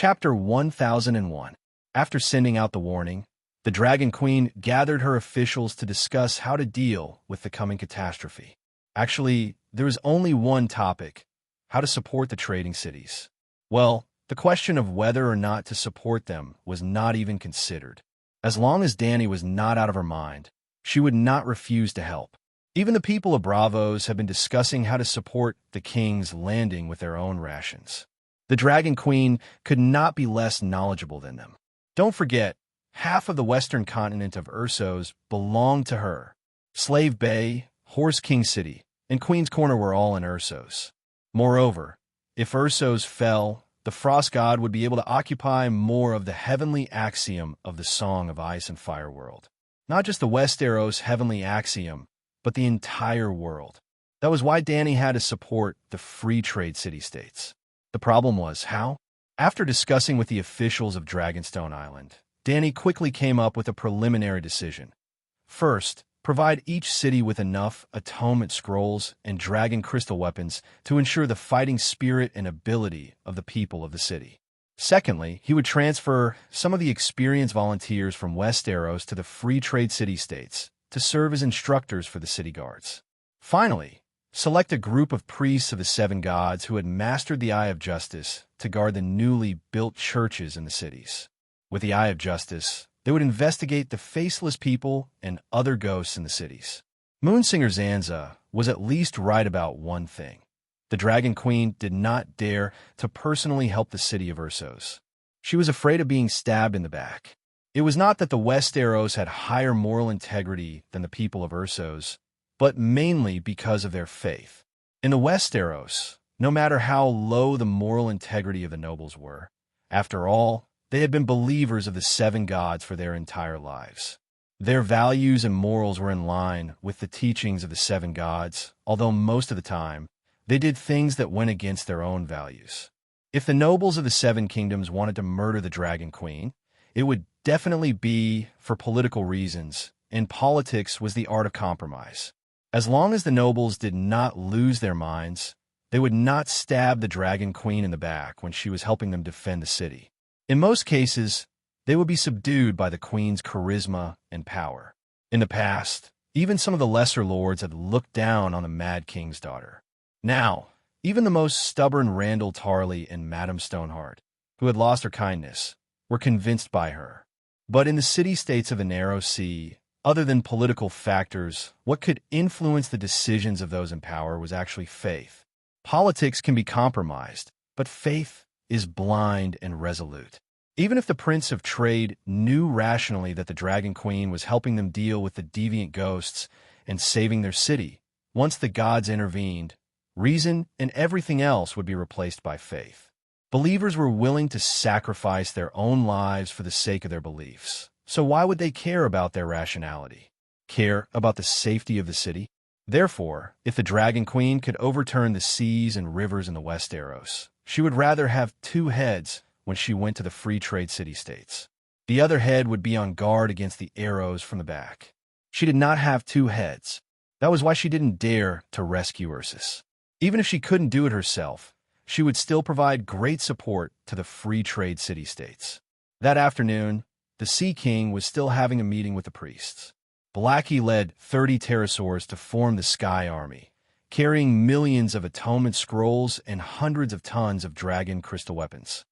Chapter 1001. After sending out the warning, the Dragon Queen gathered her officials to discuss how to deal with the coming catastrophe. Actually, there was only one topic: how to support the trading cities. Well, the question of whether or not to support them was not even considered. As long as Dani was not out of her mind, she would not refuse to help. Even the people of Bravos had been discussing how to support the king's landing with their own rations. The Dragon Queen could not be less knowledgeable than them. Don't forget, half of the western continent of Ursos belonged to her. Slave Bay, Horse King City, and Queen's Corner were all in Ursos. Moreover, if Ursos fell, the Frost God would be able to occupy more of the heavenly axiom of the Song of Ice and Fire world. Not just the Westeros heavenly axiom, but the entire world. That was why Dani had to support the free trade city-states. The problem was, how? After discussing with the officials of Dragonstone Island, Dani quickly came up with a preliminary decision. First, provide each city with enough atonement scrolls and dragon crystal weapons to ensure the fighting spirit and ability of the people of the city. Secondly, he would transfer some of the experienced volunteers from Westeros to the free trade city-states to serve as instructors for the city guards. Finally, select a group of priests of the seven gods who had mastered the Eye of Justice to guard the newly built churches in the cities. With the Eye of Justice, they would investigate the faceless people and other ghosts in the cities. Moonsinger Zanza was at least right about one thing. The Dragon Queen did not dare to personally help the city of Ursos. She was afraid of being stabbed in the back. It was not that the Westeros had higher moral integrity than the people of Ursos, but mainly because of their faith. In the Westeros, no matter how low the moral integrity of the nobles were, after all, they had been believers of the seven gods for their entire lives. Their values and morals were in line with the teachings of the seven gods, although most of the time, they did things that went against their own values. If the nobles of the seven kingdoms wanted to murder the Dragon Queen, it would definitely be for political reasons, and politics was the art of compromise. As long as the nobles did not lose their minds, they would not stab the Dragon Queen in the back when she was helping them defend the city. In most cases, they would be subdued by the Queen's charisma and power. In the past, even some of the lesser lords had looked down on the Mad King's daughter. Now, even the most stubborn Randall Tarley and Madame Stoneheart, who had lost her kindness, were convinced by her. But in the city-states of the Narrow Sea, other than political factors, what could influence the decisions of those in power was actually faith. Politics can be compromised, but faith is blind and resolute. Even if the Prince of Trade knew rationally that the Dragon Queen was helping them deal with the deviant ghosts and saving their city, once the gods intervened, reason and everything else would be replaced by faith. Believers were willing to sacrifice their own lives for the sake of their beliefs. So why would they care about their rationality? Care about the safety of the city? Therefore, if the Dragon Queen could overturn the seas and rivers in the Westeros, she would rather have two heads when she went to the free trade city-states. The other head would be on guard against the arrows from the back. She did not have two heads. That was why she didn't dare to rescue Ursus. Even if she couldn't do it herself, she would still provide great support to the free trade city-states. That afternoon, the Sea King was still having a meeting with the priests. Blackie led 30 pterosaurs to form the Sky Army, carrying millions of atonement scrolls and hundreds of tons of dragon crystal weapons.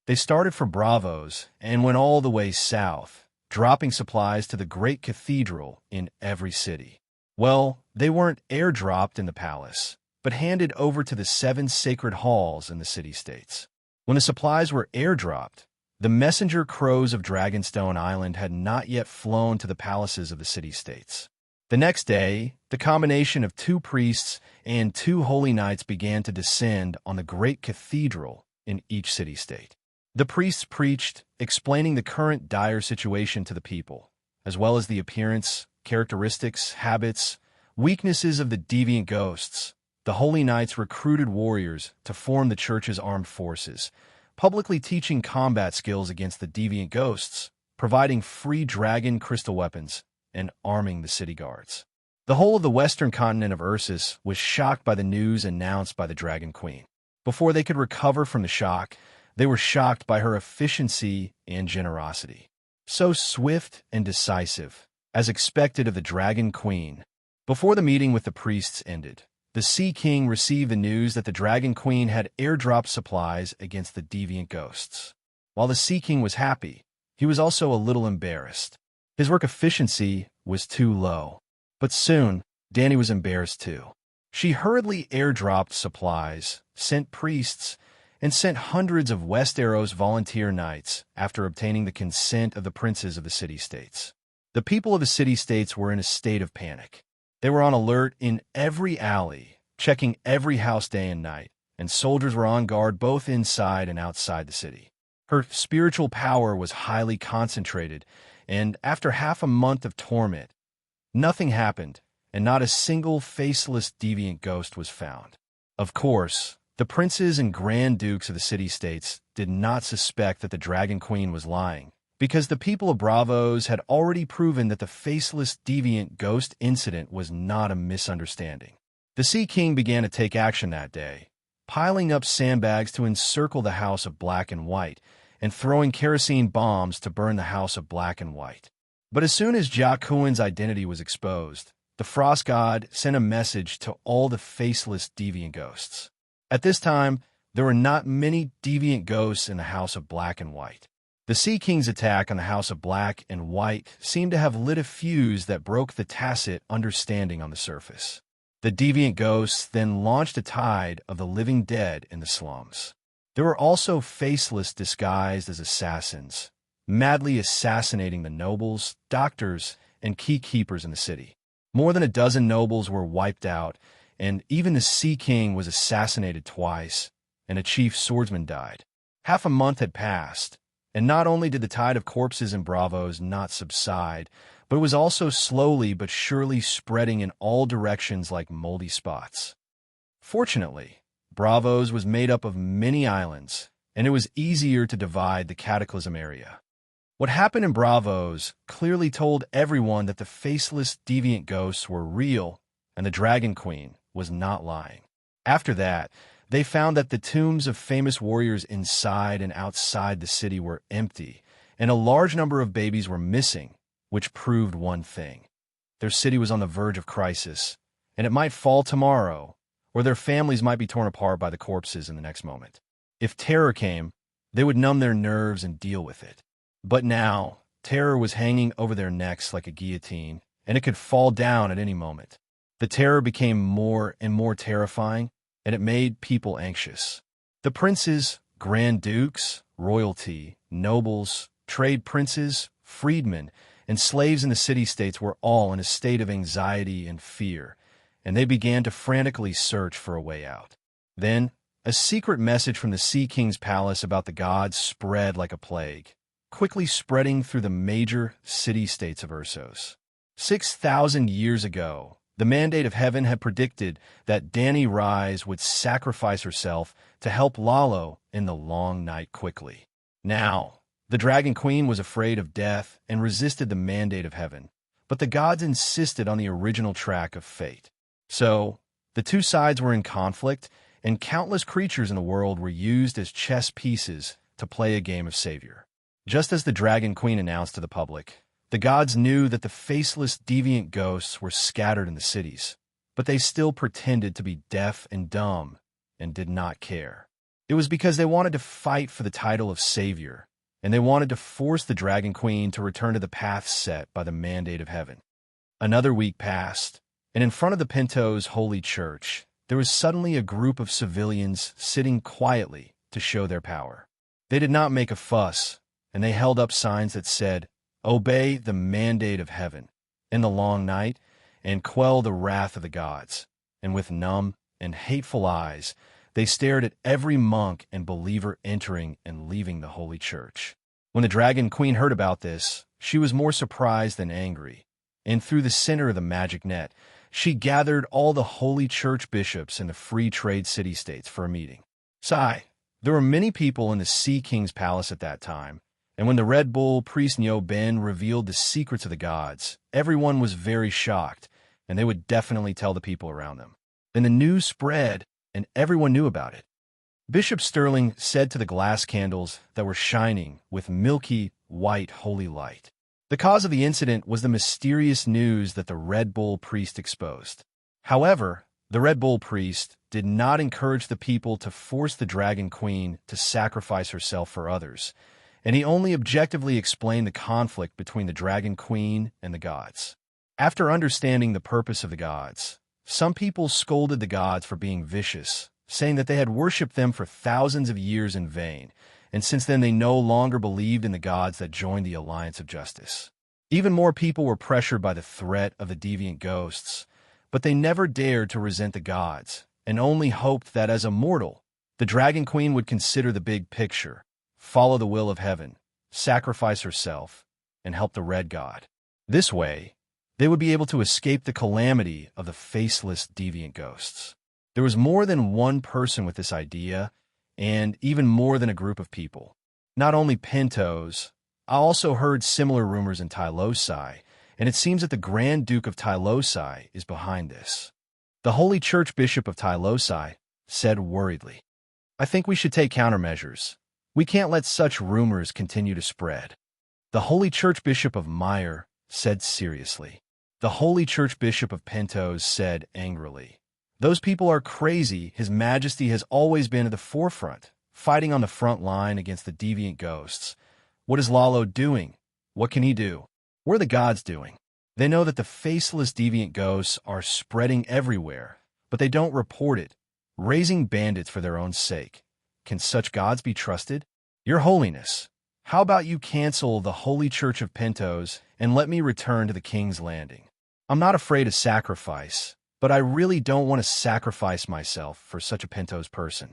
They started from Bravos and went all the way south, dropping supplies to the great cathedral in every city. Well, they weren't airdropped in the palace, but handed over to the 7 sacred halls in the city-states. When the supplies were airdropped, the messenger crows of Dragonstone Island had not yet flown to the palaces of the city-states. The next day, the combination of 2 priests and 2 holy knights began to descend on the great cathedral in each city-state. The priests preached, explaining the current dire situation to the people, as well as the appearance, characteristics, habits, weaknesses of the deviant ghosts. The holy knights recruited warriors to form the church's armed forces, publicly teaching combat skills against the deviant ghosts, providing free dragon crystal weapons, and arming the city guards. The whole of the western continent of Ursus was shocked by the news announced by the Dragon Queen. Before they could recover from the shock, They were shocked by her efficiency and generosity. So swift and decisive, as expected of the Dragon Queen. Before the meeting with the priests ended, the Sea King received the news that the Dragon Queen had airdropped supplies against the deviant ghosts. While the Sea King was happy, he was also a little embarrassed. His work efficiency was too low. But soon, Dani was embarrassed too. She hurriedly airdropped supplies, sent priests, and sent hundreds of Westeros volunteer knights after obtaining the consent of the princes of the city-states. The people of the city-states were in a state of panic. They were on alert in every alley, checking every house day and night, and soldiers were on guard both inside and outside the city. Her spiritual power was highly concentrated, and after half a month of torment, nothing happened, and not a single faceless deviant ghost was found. Of course, the princes and grand dukes of the city-states did not suspect that the Dragon Queen was lying, because the people of Braavos had already proven that the faceless deviant ghost incident was not a misunderstanding. The Sea King began to take action that day, piling up sandbags to encircle the House of Black and White, and throwing kerosene bombs to burn the House of Black and White. But as soon as Jaq'Quin's identity was exposed, the Frost God sent a message to all the faceless deviant ghosts. At this time, there were not many deviant ghosts in the House of Black and White. The Sea King's attack on the House of Black and White seemed to have lit a fuse that broke the tacit understanding on the surface. The deviant ghosts then launched a tide of the living dead in the slums. There were also faceless disguised as assassins, madly assassinating the nobles, doctors, and key keepers in the city. More than a dozen nobles were wiped out, and even the Sea King was assassinated twice, and a chief swordsman died. Half a month had passed, and not only did the tide of corpses in Braavos not subside, but it was also slowly but surely spreading in all directions like moldy spots. Fortunately, Braavos was made up of many islands, and it was easier to divide the cataclysm area. What happened in Braavos clearly told everyone that the faceless deviant ghosts were real, and the Dragon Queen was not lying. After that, they found that the tombs of famous warriors inside and outside the city were empty, and a large number of babies were missing, which proved one thing. Their city was on the verge of crisis, and it might fall tomorrow, or their families might be torn apart by the corpses in the next moment. If terror came, they would numb their nerves and deal with it. But now, terror was hanging over their necks like a guillotine, and it could fall down at any moment. The terror became more and more terrifying, and it made people anxious. The princes, grand dukes, royalty, nobles, trade princes, freedmen, and slaves in the city-states were all in a state of anxiety and fear, and they began to frantically search for a way out. Then, a secret message from the Sea King's palace about the gods spread like a plague, quickly spreading through the major city-states of Essos. 6,000 years ago, the mandate of heaven had predicted that Dani Rise would sacrifice herself to help Lalo in the long night quickly. Now, the Dragon Queen was afraid of death and resisted the mandate of heaven, but the gods insisted on the original track of fate. So, the two sides were in conflict, and countless creatures in the world were used as chess pieces to play a game of savior. Just as the Dragon Queen announced to the public, the gods knew that the faceless deviant ghosts were scattered in the cities, but they still pretended to be deaf and dumb and did not care. It was because they wanted to fight for the title of savior, and they wanted to force the Dragon Queen to return to the path set by the mandate of heaven. Another week passed, and in front of the Pinto's holy church, there was suddenly a group of civilians sitting quietly to show their power. They did not make a fuss, and they held up signs that said, "Obey the mandate of heaven in the long night, and quell the wrath of the gods." And with numb and hateful eyes, they stared at every monk and believer entering and leaving the holy church. When the Dragon Queen heard about this, she was more surprised than angry, and through the center of the magic net, she gathered all the holy church bishops in the free trade city-states for a meeting. There were many people in the Sea King's palace at that time, and when the Red Bull priest Nyo Ben revealed the secrets of the gods, everyone was very shocked, and they would definitely tell the people around them. Then the news spread, and everyone knew about it. Bishop Sterling said to the glass candles that were shining with milky, white, holy light. The cause of the incident was the mysterious news that the Red Bull priest exposed. However, the Red Bull priest did not encourage the people to force the Dragon Queen to sacrifice herself for others, and he only objectively explained the conflict between the Dragon Queen and the gods. After understanding the purpose of the gods, some people scolded the gods for being vicious, saying that they had worshipped them for thousands of years in vain, and since then they no longer believed in the gods that joined the Alliance of Justice. Even more people were pressured by the threat of the deviant ghosts, but they never dared to resent the gods, and only hoped that as a mortal, the Dragon Queen would consider the big picture, follow the will of heaven, sacrifice herself, and help the Red God. This way, they would be able to escape the calamity of the faceless deviant ghosts. There was more than one person with this idea, and even more than a group of people. Not only Pintos, I also heard similar rumors in Tylosai, and it seems that the Grand Duke of Tylosai is behind this. The Holy Church Bishop of Tylosai said worriedly, "I think we should take countermeasures. We can't let such rumors continue to spread." The Holy Church Bishop of Meyer said seriously. The Holy Church Bishop of Pintos said angrily, "Those people are crazy. His Majesty has always been at the forefront, fighting on the front line against the deviant ghosts. What is Lalo doing? What can he do? What are the gods doing? They know that the faceless deviant ghosts are spreading everywhere, but they don't report it, raising bandits for their own sake. Can such gods be trusted? Your Holiness, how about you cancel the Holy Church of Pintos and let me return to the King's Landing? I'm not afraid of sacrifice, but I really don't want to sacrifice myself for such a Pintos person."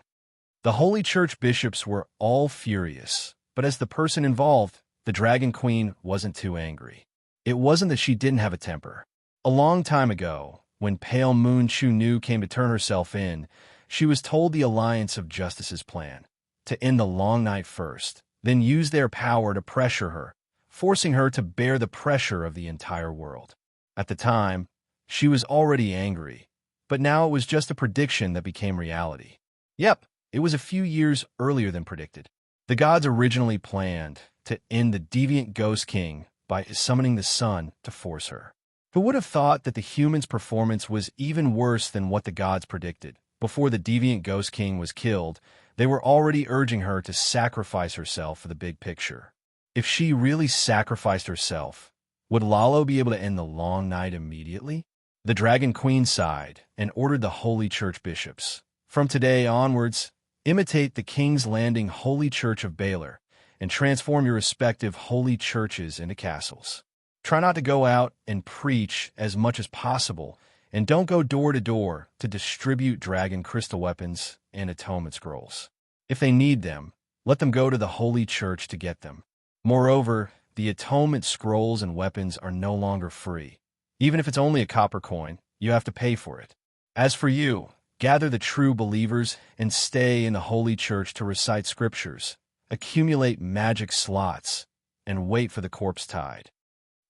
The Holy Church bishops were all furious, but as the person involved, the Dragon Queen wasn't too angry. It wasn't that she didn't have a temper. A long time ago, when Pale Moon Chunu came to turn herself in, she was told the Alliance of Justice's plan, to end the long night first, then use their power to pressure her, forcing her to bear the pressure of the entire world. At the time, she was already angry, but now it was just a prediction that became reality. Yep, it was a few years earlier than predicted. The gods originally planned to end the deviant Ghost King by summoning the sun to force her. Who would have thought that the human's performance was even worse than what the gods predicted? Before the deviant Ghost King was killed, they were already urging her to sacrifice herself for the big picture. If she really sacrificed herself, would Lalo be able to end the long night immediately? The Dragon Queen sighed and ordered the Holy Church bishops, "From today onwards, imitate the King's Landing Holy Church of Baylor and transform your respective holy churches into castles. Try not to go out and preach as much as possible, and don't go door to door to distribute dragon crystal weapons and atonement scrolls. If they need them, let them go to the Holy Church to get them. Moreover, the atonement scrolls and weapons are no longer free. Even if it's only a copper coin, you have to pay for it. As for you, gather the true believers and stay in the Holy Church to recite scriptures, accumulate magic slots, and wait for the corpse tide."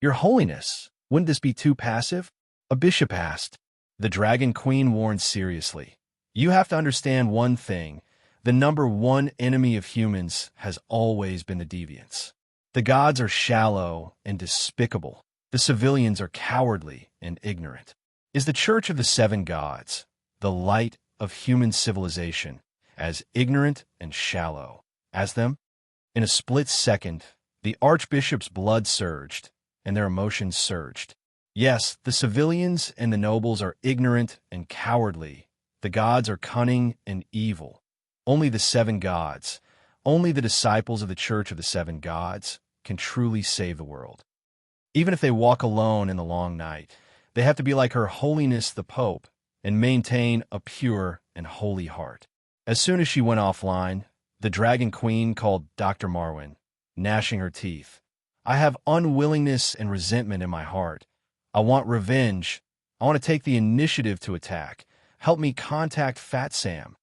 "Your Holiness, wouldn't this be too passive?" a bishop asked. The Dragon Queen warned seriously, "You have to understand one thing. The number one enemy of humans has always been the deviants. The gods are shallow and despicable. The civilians are cowardly and ignorant. Is the Church of the Seven Gods, the light of human civilization, as ignorant and shallow as them?" In a split second, the Archbishop's blood surged, and their emotions surged. Yes, the civilians and the nobles are ignorant and cowardly. The gods are cunning and evil. Only the seven gods, only the disciples of the Church of the Seven Gods, can truly save the world. Even if they walk alone in the long night, they have to be like Her Holiness the Pope and maintain a pure and holy heart. As soon as she went offline, the Dragon Queen called Dr. Marwin, gnashing her teeth. "I have unwillingness and resentment in my heart. I want revenge. I want to take the initiative to attack. Help me contact Fat Sam."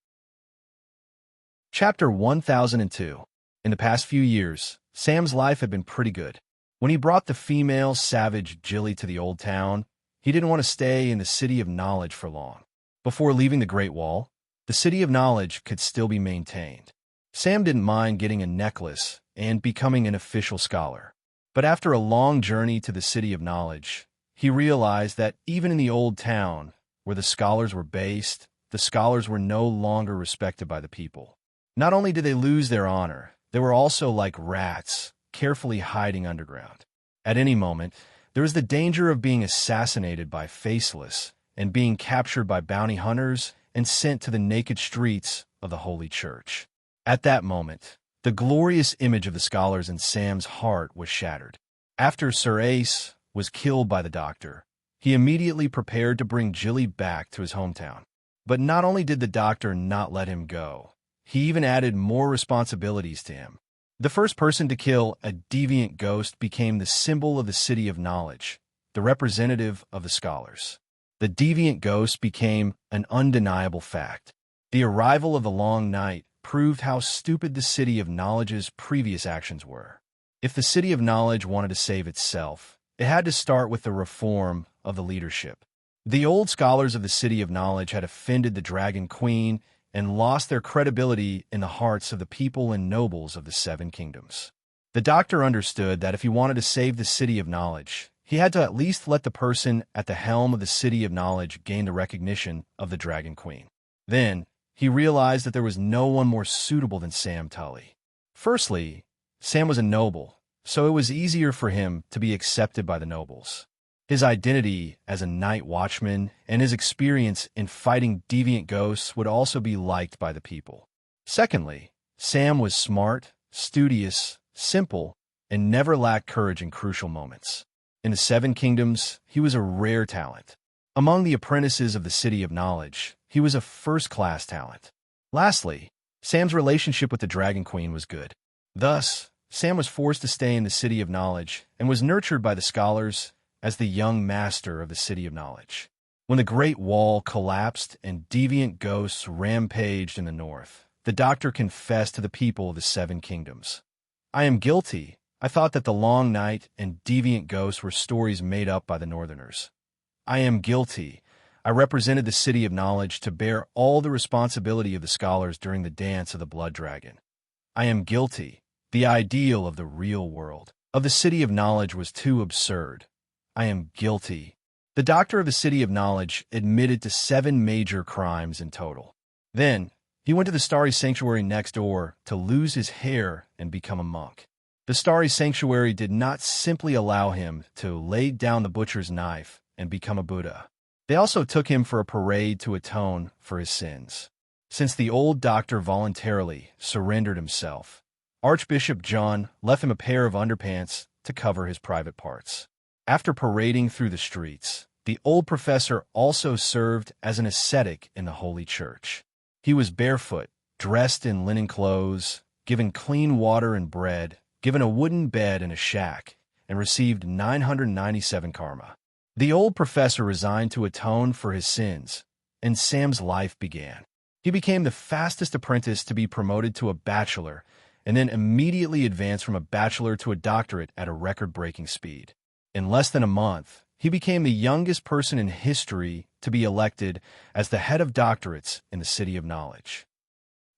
Chapter 1002. In the past few years, Sam's life had been pretty good. When he brought the female savage Jilly to the old town, he didn't want to stay in the City of Knowledge for long. Before leaving the Great Wall, the City of Knowledge could still be maintained. Sam didn't mind getting a necklace and becoming an official scholar. But after a long journey to the City of Knowledge, he realized that even in the old town, where the scholars were based, the scholars were no longer respected by the people. Not only did they lose their honor, they were also like rats, carefully hiding underground. At any moment, there was the danger of being assassinated by Faceless and being captured by bounty hunters and sent to the naked streets of the Holy Church. At that moment, the glorious image of the scholars in Sam's heart was shattered. After Sir Ace was killed by the doctor, he immediately prepared to bring Jilly back to his hometown. But not only did the doctor not let him go, he even added more responsibilities to him. The first person to kill a deviant ghost became the symbol of the City of Knowledge, the representative of the scholars. The deviant ghost became an undeniable fact. The arrival of the Long Night proved how stupid the City of Knowledge's previous actions were. If the City of Knowledge wanted to save itself, it had to start with the reform of the leadership. The old scholars of the City of Knowledge had offended the Dragon Queen and lost their credibility in the hearts of the people and nobles of the Seven Kingdoms. The doctor understood that if he wanted to save the City of Knowledge, he had to at least let the person at the helm of the City of Knowledge gain the recognition of the Dragon Queen. Then, he realized that there was no one more suitable than Sam Tully. Firstly, Sam was a noble, so it was easier for him to be accepted by the nobles. His identity as a night watchman and his experience in fighting deviant ghosts would also be liked by the people. Secondly, Sam was smart, studious, simple, and never lacked courage in crucial moments. In the Seven Kingdoms, he was a rare talent. Among the apprentices of the City of Knowledge, he was a first-class talent. Lastly, Sam's relationship with the Dragon Queen was good. Thus, Sam was forced to stay in the City of Knowledge and was nurtured by the scholars as the young master of the City of Knowledge. When the Great Wall collapsed and deviant ghosts rampaged in the north, the doctor confessed to the people of the Seven Kingdoms. "I am guilty. I thought that the Long Night and deviant ghosts were stories made up by the Northerners. I am guilty. I represented the City of Knowledge to bear all the responsibility of the scholars during the dance of the Blood Dragon. I am guilty. The ideal of the real world, of the City of Knowledge, was too absurd. I am guilty." The doctor of the City of Knowledge admitted to 7 major crimes in total. Then, he went to the Starry Sanctuary next door to lose his hair and become a monk. The Starry Sanctuary did not simply allow him to lay down the butcher's knife and become a Buddha. They also took him for a parade to atone for his sins. Since the old doctor voluntarily surrendered himself, Archbishop John left him a pair of underpants to cover his private parts. After parading through the streets, the old professor also served as an ascetic in the Holy Church. He was barefoot, dressed in linen clothes, given clean water and bread, given a wooden bed and a shack, and received 997 karma. The old professor resigned to atone for his sins, and Sam's life began. He became the fastest apprentice to be promoted to a bachelor, and then immediately advanced from a bachelor to a doctorate at a record-breaking speed. In less than a month, he became the youngest person in history to be elected as the head of doctorates in the City of Knowledge.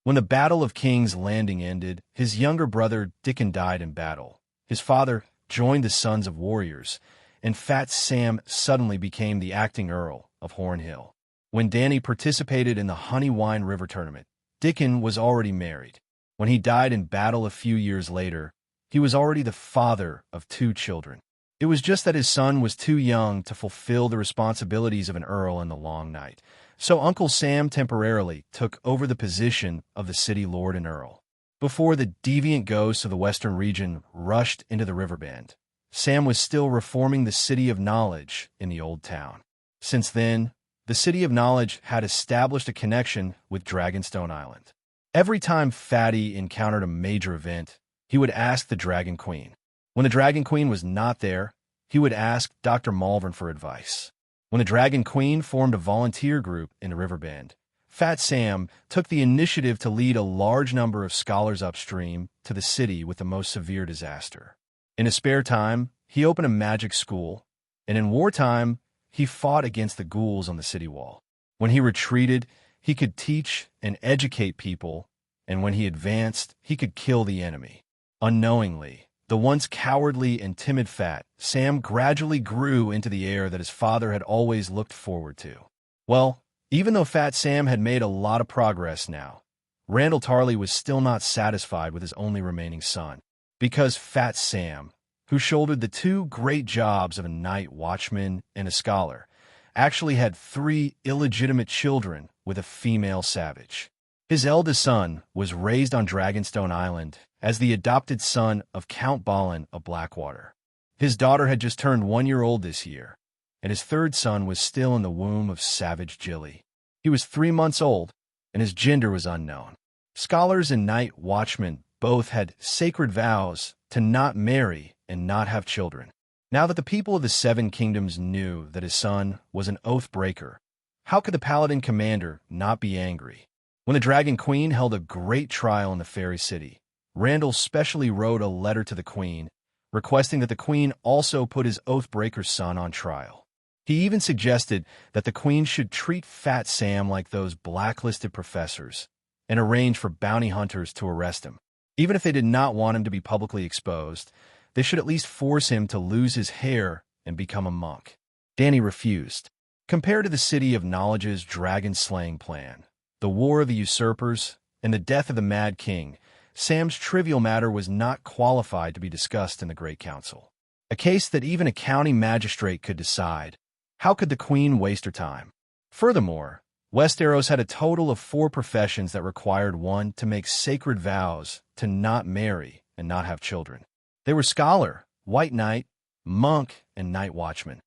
When the Battle of King's Landing ended, his younger brother Dickon died in battle. His father joined the Sons of Warriors, and Fat Sam suddenly became the acting Earl of Hornhill. When Danny participated in the Honeywine River Tournament, Dickon was already married. When he died in battle a few years later, he was already the father of 2 children. It was just that his son was too young to fulfill the responsibilities of an earl in the Long Night, so Uncle Sam temporarily took over the position of the city lord and earl. Before the deviant ghosts of the western region rushed into the river bend, Sam was still reforming the City of Knowledge in the old town. Since then, the City of Knowledge had established a connection with Dragonstone Island. Every time Fatty encountered a major event, he would ask the Dragon Queen. When the Dragon Queen was not there, he would ask Dr. Malvern for advice. When the Dragon Queen formed a volunteer group in the riverbend, Fat Sam took the initiative to lead a large number of scholars upstream to the city with the most severe disaster. In his spare time, he opened a magic school, and in wartime, he fought against the ghouls on the city wall. When he retreated, He could teach and educate people, and when he advanced, he could kill the enemy. Unknowingly, the once cowardly and timid Fat Sam gradually grew into the heir that his father had always looked forward to. Well, even though Fat Sam had made a lot of progress now, Randall Tarley was still not satisfied with his only remaining son, because Fat Sam, who shouldered the two great jobs of a night watchman and a scholar, actually had 3 illegitimate children with a female savage. His eldest son was raised on Dragonstone Island as the adopted son of Count Balin of Blackwater. His daughter had just turned 1 year old this year, and his third son was still in the womb of Savage Jilly. He was 3 months old, and his gender was unknown. Scholars and night watchmen both had sacred vows to not marry and not have children. Now that the people of the 7 kingdoms knew that his son was an oath breaker, how could the paladin commander not be angry? When the Dragon Queen held a great trial in the fairy city, Randall specially wrote a letter to the queen, requesting that the queen also put his oath-breaker's son on trial. He even suggested that the queen should treat Fat Sam like those blacklisted professors and arrange for bounty hunters to arrest him. Even if they did not want him to be publicly exposed, they should at least force him to lose his hair and become a monk. Danny refused. Compared to the City of Knowledge's dragon-slaying plan, the War of the Usurpers, and the death of the Mad King, Sam's trivial matter was not qualified to be discussed in the Great Council. A case that even a county magistrate could decide. How could the queen waste her time? Furthermore, Westeros had a total of 4 professions that required one to make sacred vows to not marry and not have children. They were scholar, white knight, monk, and night watchman.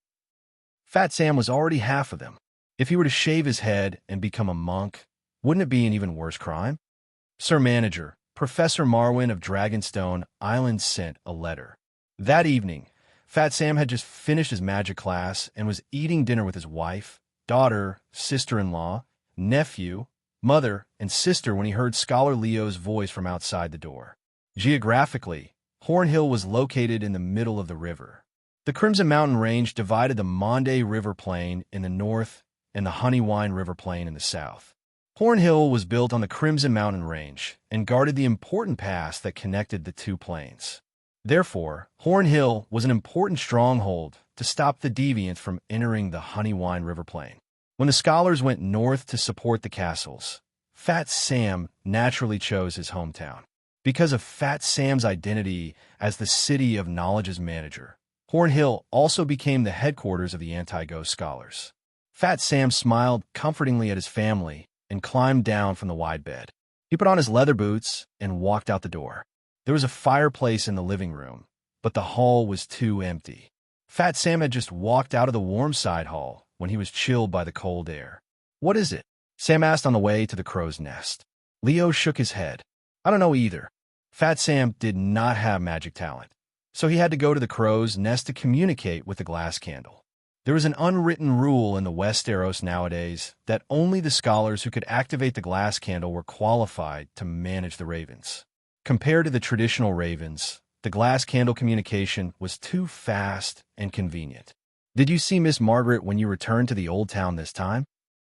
Fat Sam was already half of them. If he were to shave his head and become a monk, wouldn't it be an even worse crime? Sir Manager, Professor Marwyn of Dragonstone Island sent a letter. That evening, Fat Sam had just finished his magic class and was eating dinner with his wife, daughter, sister-in-law, nephew, mother, and sister when he heard Scholar Leo's voice from outside the door. Geographically, Hornhill was located in the middle of the river. The Crimson Mountain Range divided the Monday River Plain in the north and the Honeywine River Plain in the south. Hornhill was built on the Crimson Mountain Range and guarded the important pass that connected the two plains. Therefore, Hornhill was an important stronghold to stop the deviants from entering the Honeywine River Plain. When the scholars went north to support the castles, Fat Sam naturally chose his hometown. Because of Fat Sam's identity as the City of Knowledge's manager, Hornhill also became the headquarters of the anti-ghost scholars. Fat Sam smiled comfortingly at his family and climbed down from the wide bed. He put on his leather boots and walked out the door. There was a fireplace in the living room, but the hall was too empty. Fat Sam had just walked out of the warm side hall when he was chilled by the cold air. "What is it?" Sam asked on the way to the crow's nest. Leo shook his head. "I don't know either." Fat Sam did not have magic talent, so he had to go to the crow's nest to communicate with the glass candle. There is an unwritten rule in the Westeros nowadays that only the scholars who could activate the glass candle were qualified to manage the ravens. Compared to the traditional ravens, the glass candle communication was too fast and convenient. "Did you see Miss Margaret when you returned to the old town this time?"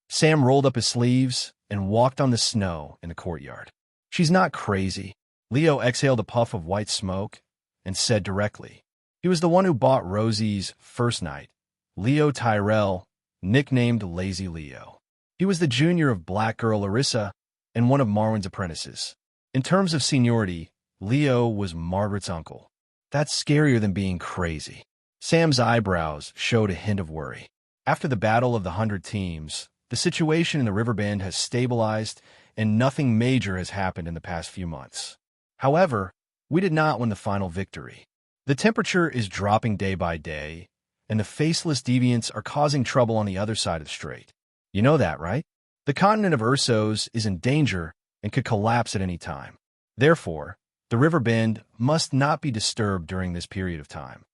Sam rolled up his sleeves and walked on the snow in the courtyard. "She's not crazy." Leo exhaled a puff of white smoke and said directly. He was the one who bought Rosie's first night, Leo Tyrell, nicknamed Lazy Leo. He was the junior of Black Girl Larissa and one of Marwyn's apprentices. In terms of seniority, Leo was Margaret's uncle. That's scarier than being crazy. Sam's eyebrows showed a hint of worry. After the Battle of the 100 Teams, the situation in the Riverbend has stabilized and nothing major has happened in the past few months. However, we did not win the final victory. The temperature is dropping day by day, and the faceless deviants are causing trouble on the other side of the strait. You know that, right? The continent of Ursos is in danger and could collapse at any time. Therefore, the Riverbend must not be disturbed during this period of time.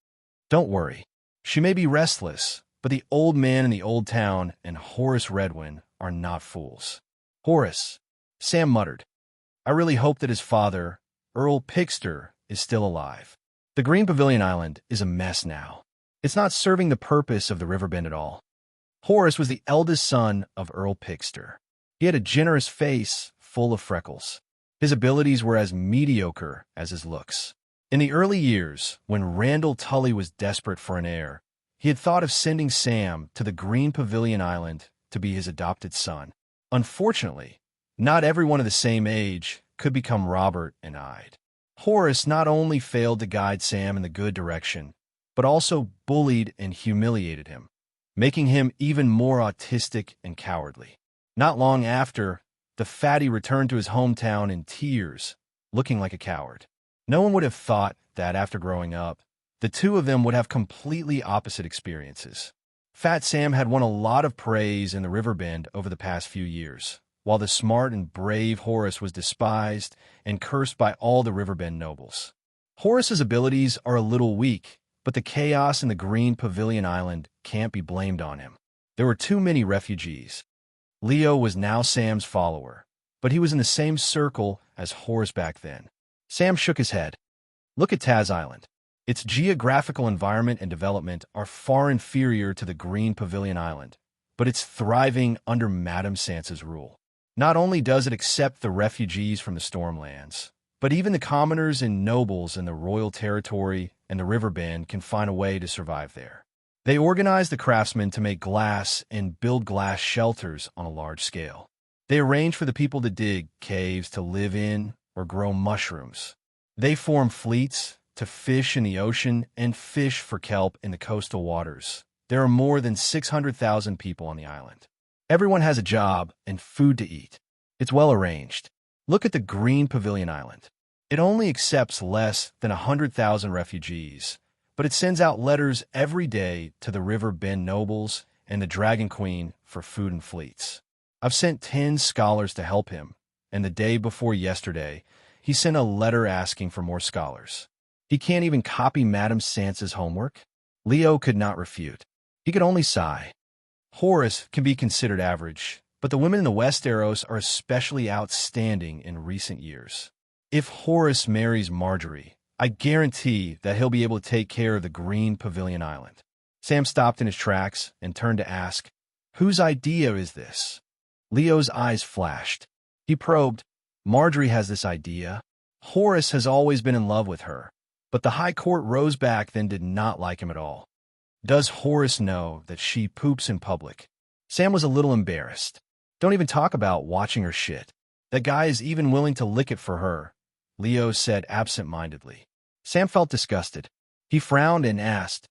Don't worry. She may be restless, but the old man in the old town and Horace Redwyn are not fools. "Horace," Sam muttered. "I really hope that his father, Earl Pixter, is still alive. The Green Pavilion Island is a mess now. It's not serving the purpose of the Riverbend at all." Horace was the eldest son of Earl Pixter. He had a generous face full of freckles. His abilities were as mediocre as his looks. In the early years, when Randall Tully was desperate for an heir, he had thought of sending Sam to the Green Pavilion Island to be his adopted son. Unfortunately, not everyone of the same age could become Robert and Ide. Horace not only failed to guide Sam in the good direction, but also bullied and humiliated him, making him even more autistic and cowardly. Not long after, the fatty returned to his hometown in tears, looking like a coward. No one would have thought that after growing up, the two of them would have completely opposite experiences. Fat Sam had won a lot of praise in the Riverbend over the past few years, while the smart and brave Horace was despised and cursed by all the Riverbend nobles. Horace's abilities are a little weak, but the chaos in the Green Pavilion Island can't be blamed on him. There were too many refugees. Leo was now Sam's follower, but he was in the same circle as Horace back then. Sam shook his head. Look at Taz Island. Its geographical environment and development are far inferior to the Green Pavilion Island, but it's thriving under Madame Sansa's rule. Not only does it accept the refugees from the Stormlands, but even the commoners and nobles in the royal territory and the Riverbend can find a way to survive there. They organize the craftsmen to make glass and build glass shelters on a large scale. They arrange for the people to dig caves to live in or grow mushrooms. They form fleets to fish in the ocean and fish for kelp in the coastal waters. There are more than 600,000 people on the island. Everyone has a job and food to eat. It's well arranged. Look at the Green Pavilion Island. It only accepts less than 100,000 refugees, but it sends out letters every day to the River Bend nobles and the Dragon Queen for food and fleets. I've sent 10 scholars to help him, and the day before yesterday, he sent a letter asking for more scholars. He can't even copy Madame Sansa's homework? Leo could not refute. He could only sigh. Horace can be considered average, but the women in the Westeros are especially outstanding in recent years. If Horace marries Marjorie, I guarantee that he'll be able to take care of the Green Pavilion Island. Sam stopped in his tracks and turned to ask, "Whose idea is this?" Leo's eyes flashed. He probed, "Marjorie has this idea. Horace has always been in love with her, but the High Court rose back then did not like him at all. Does Horace know that she poops in public?" Sam was a little embarrassed. "Don't even talk about watching her shit. That guy is even willing to lick it for her," Leo said absent-mindedly. Sam felt disgusted. He frowned and asked,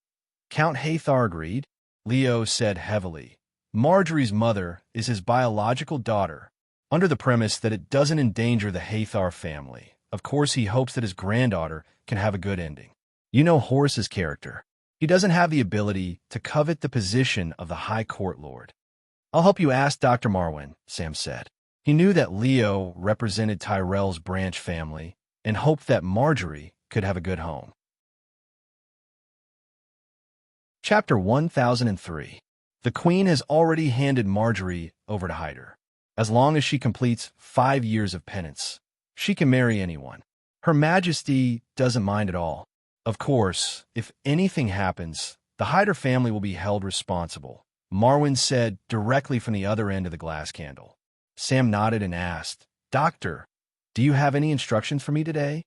"Count Hathor agreed?" Leo said heavily, "Marjorie's mother is his biological daughter, under the premise that it doesn't endanger the Hathor family. Of course, he hopes that his granddaughter can have a good ending. You know Horace's character. He doesn't have the ability to covet the position of the High Court Lord." "I'll help you ask Dr. Marwyn," Sam said. He knew that Leo represented Tyrell's branch family and hoped that Marjorie could have a good home. Chapter 1003. The Queen has already handed Marjorie over to Hyder. As long as she completes 5 years of penance, she can marry anyone. Her Majesty doesn't mind at all. Of course, if anything happens, the Hyder family will be held responsible, Marwyn said directly from the other end of the glass candle. Sam nodded and asked, "Doctor, do you have any instructions for me today?"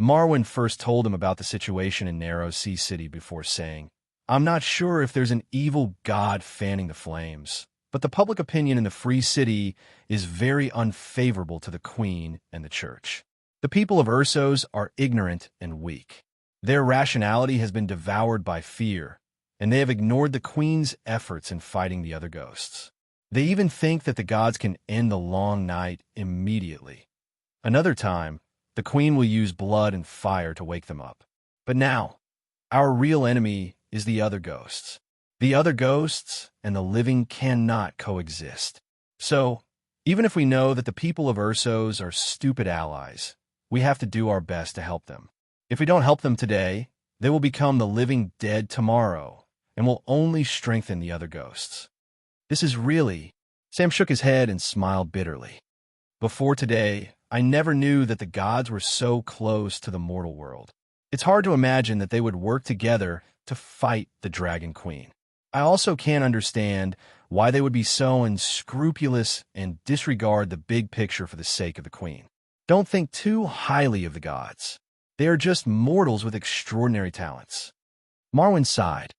Marwyn first told him about the situation in Narrow Sea City before saying, "I'm not sure if there's an evil god fanning the flames, but the public opinion in the Free City is very unfavorable to the Queen and the Church. The people of Ursos are ignorant and weak. Their rationality has been devoured by fear, and they have ignored the Queen's efforts in fighting the other ghosts. They even think that the gods can end the long night immediately. Another time, the Queen will use blood and fire to wake them up. But now, our real enemy is the other ghosts. The other ghosts and the living cannot coexist. So, even if we know that the people of Ursos are stupid allies, we have to do our best to help them. If we don't help them today, they will become the living dead tomorrow and will only strengthen the other ghosts. This is really..." Sam shook his head and smiled bitterly. "Before today, I never knew that the gods were so close to the mortal world. It's hard to imagine that they would work together to fight the Dragon Queen. I also can't understand why they would be so unscrupulous and disregard the big picture for the sake of the queen. Don't think too highly of the gods. They are just mortals with extraordinary talents. Marwyn sighed.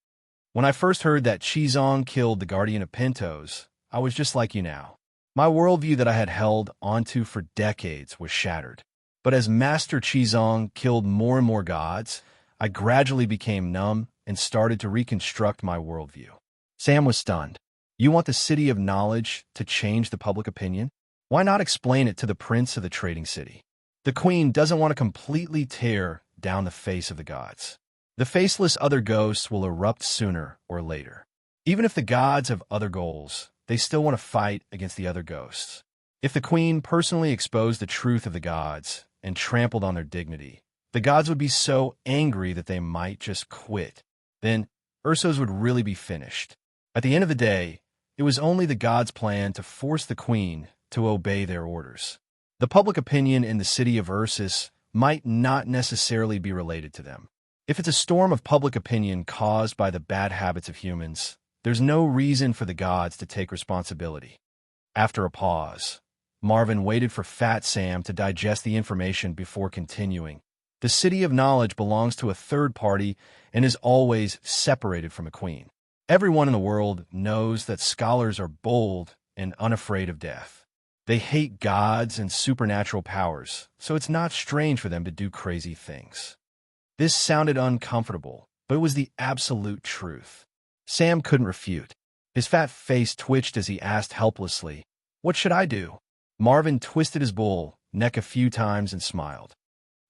When I first heard that Chizong killed the guardian of Pintos, I was just like you now. My worldview that I had held onto for decades was shattered. But as Master Chizong killed more and more gods, I gradually became numb and started to reconstruct my worldview. Sam was stunned. You want the City of Knowledge to change the public opinion? Why not explain it to the prince of the trading city? The queen doesn't want to completely tear down the face of the gods. The faceless other ghosts will erupt sooner or later. Even if the gods have other goals, they still want to fight against the other ghosts. If the queen personally exposed the truth of the gods and trampled on their dignity, the gods would be so angry that they might just quit. Then, Ursos would really be finished. At the end of the day, it was only the gods' plan to force the queen to obey their orders. The public opinion in the city of Ursus might not necessarily be related to them. If it's a storm of public opinion caused by the bad habits of humans, there's no reason for the gods to take responsibility. After a pause, Marvin waited for Fat Sam to digest the information before continuing. The City of Knowledge belongs to a third party and is always separated from a queen. Everyone in the world knows that scholars are bold and unafraid of death. They hate gods and supernatural powers, so it's not strange for them to do crazy things. This sounded uncomfortable, but it was the absolute truth. Sam couldn't refute. His fat face twitched as he asked helplessly, "What should I do?" Marvin twisted his bull neck a few times and smiled.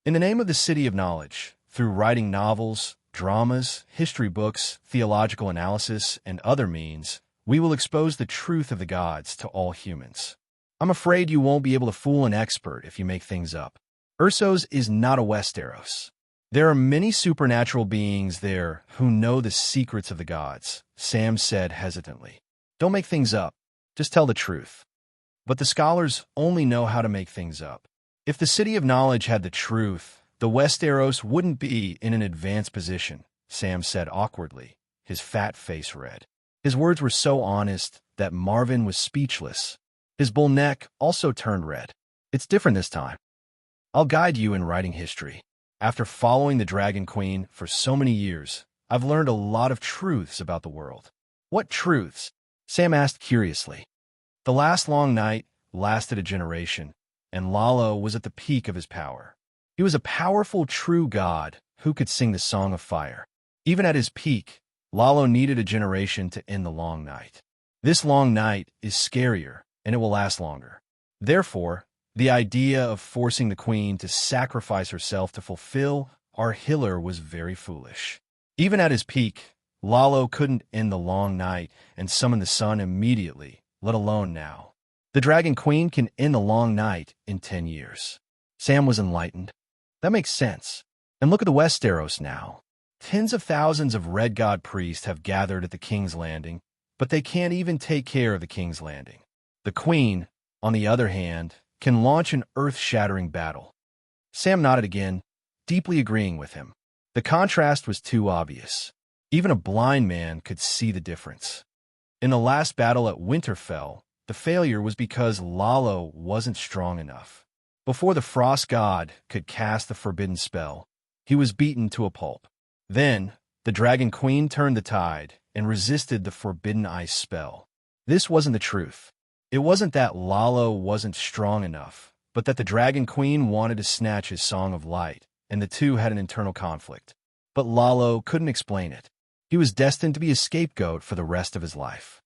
In the name of the City of Knowledge, through writing novels, dramas, history books, theological analysis, and other means, we will expose the truth of the gods to all humans. I'm afraid you won't be able to fool an expert if you make things up. Ursos is not a Westeros. There are many supernatural beings there who know the secrets of the gods, Sam said hesitantly. Don't make things up. Just tell the truth. But the scholars only know how to make things up. If the City of Knowledge had the truth, the Westeros wouldn't be in an advanced position, Sam said awkwardly, his fat face red. His words were so honest that Marvin was speechless. His bull neck also turned red. It's different this time. I'll guide you in writing history. After following the Dragon Queen for so many years, I've learned a lot of truths about the world. What truths? Sam asked curiously. The last long night lasted a generation, and Lalo was at the peak of his power. He was a powerful, true god who could sing the Song of Fire. Even at his peak, Lalo needed a generation to end the long night. This long night is scarier, and it will last longer. Therefore, the idea of forcing the queen to sacrifice herself to fulfill our healer was very foolish. Even at his peak, Lalo couldn't end the long night and summon the sun immediately, let alone now. The Dragon Queen can end the long night in 10 years. Sam was enlightened. That makes sense. And look at the Westeros now. Tens of thousands of Red God priests have gathered at the King's Landing, but they can't even take care of the King's Landing. The Queen, on the other hand, can launch an earth-shattering battle. Sam nodded again, deeply agreeing with him. The contrast was too obvious. Even a blind man could see the difference. In the last battle at Winterfell, the failure was because Lalo wasn't strong enough. Before the Frost God could cast the forbidden spell, he was beaten to a pulp. Then, the Dragon Queen turned the tide and resisted the forbidden ice spell. This wasn't the truth. It wasn't that Lalo wasn't strong enough, but that the Dragon Queen wanted to snatch his Song of Light, and the two had an internal conflict. But Lalo couldn't explain it. He was destined to be a scapegoat for the rest of his life.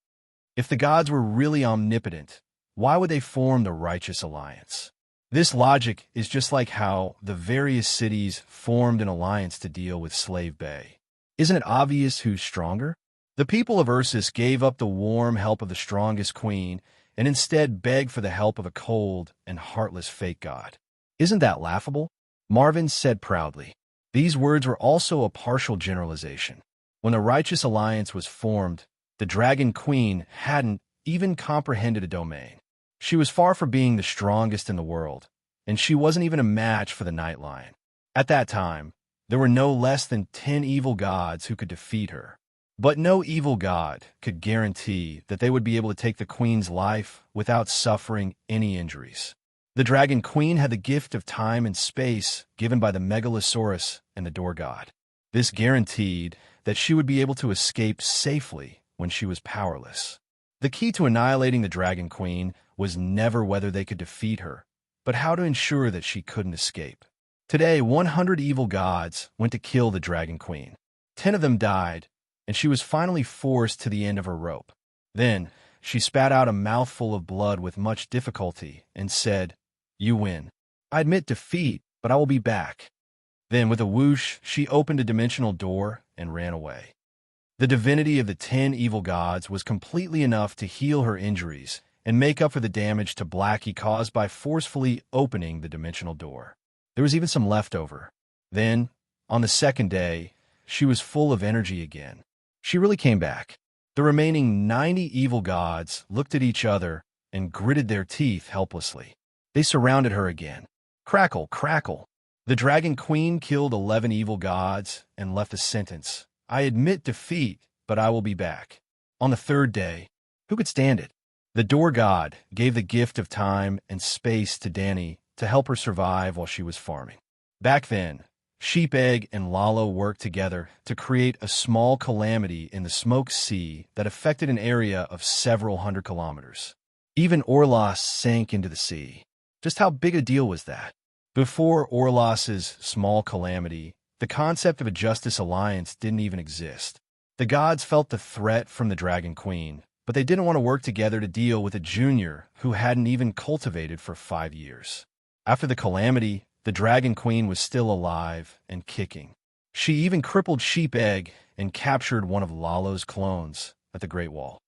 If the gods were really omnipotent, why would they form the Righteous Alliance? This logic is just like how the various cities formed an alliance to deal with Slave Bay. Isn't it obvious who's stronger? The people of Ursus gave up the warm help of the strongest queen and instead begged for the help of a cold and heartless fake god. Isn't that laughable? Marvin said proudly. These words were also a partial generalization. When the Righteous Alliance was formed, the Dragon Queen hadn't even comprehended a domain. She was far from being the strongest in the world, and she wasn't even a match for the Night Lion. At that time, there were no less than 10 evil gods who could defeat her. But no evil god could guarantee that they would be able to take the queen's life without suffering any injuries. The Dragon Queen had the gift of time and space given by the Megalosaurus and the Door God. This guaranteed that she would be able to escape safely when she was powerless. The key to annihilating the Dragon Queen was never whether they could defeat her, but how to ensure that she couldn't escape. Today, 100 evil gods went to kill the Dragon Queen. 10 of them died, and she was finally forced to the end of her rope. Then, she spat out a mouthful of blood with much difficulty and said, "You win. I admit defeat, but I will be back." Then, with a whoosh, she opened a dimensional door and ran away. The divinity of the 10 evil gods was completely enough to heal her injuries and make up for the damage to Blackie caused by forcefully opening the dimensional door. There was even some leftover. Then, on the second day, she was full of energy again. She really came back. The remaining 90 evil gods looked at each other and gritted their teeth helplessly. They surrounded her again. Crackle, crackle. The Dragon Queen killed 11 evil gods and left a sentence. "I admit defeat, but I will be back." On the third day, who could stand it? The Door God gave the gift of time and space to Danny to help her survive while she was farming. Back then, Sheep Egg and Lalo worked together to create a small calamity in the Smoke Sea that affected an area of several hundred kilometers. Even Orlos sank into the sea. Just how big a deal was that? Before Orlos's small calamity, the concept of a Justice Alliance didn't even exist. The gods felt the threat from the Dragon Queen, but they didn't want to work together to deal with a junior who hadn't even cultivated for 5 years. After the calamity, the Dragon Queen was still alive and kicking. She even crippled Sheep Egg and captured one of Lalo's clones at the Great Wall.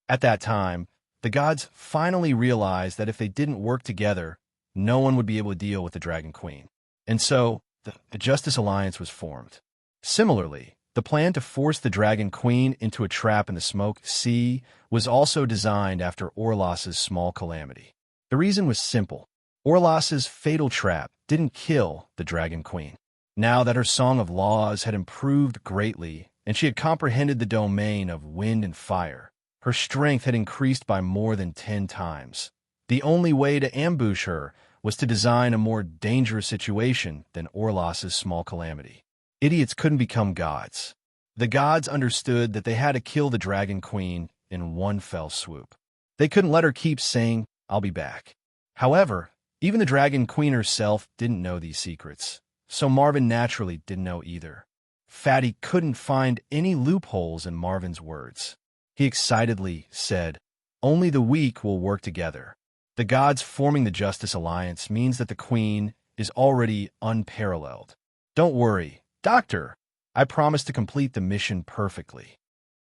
At that time, the gods finally realized that if they didn't work together, no one would be able to deal with the Dragon Queen. And so, the Justice Alliance was formed. Similarly, the plan to force the Dragon Queen into a trap in the Smoke Sea was also designed after Orlos's small calamity. The reason was simple. Orlos's fatal trap didn't kill the Dragon Queen. Now that her Song of Laws had improved greatly and she had comprehended the domain of wind and fire, her strength had increased by more than 10 times. The only way to ambush her was to design a more dangerous situation than Orlos's small calamity. Idiots couldn't become gods. The gods understood that they had to kill the Dragon Queen in one fell swoop. They couldn't let her keep saying, "I'll be back." However, even the Dragon Queen herself didn't know these secrets, so Marvin naturally didn't know either. Fatty couldn't find any loopholes in Marvin's words. He excitedly said, "Only the weak will work together." The gods forming the Justice Alliance means that the Queen is already unparalleled. "Don't worry, Doctor. I promise to complete the mission perfectly."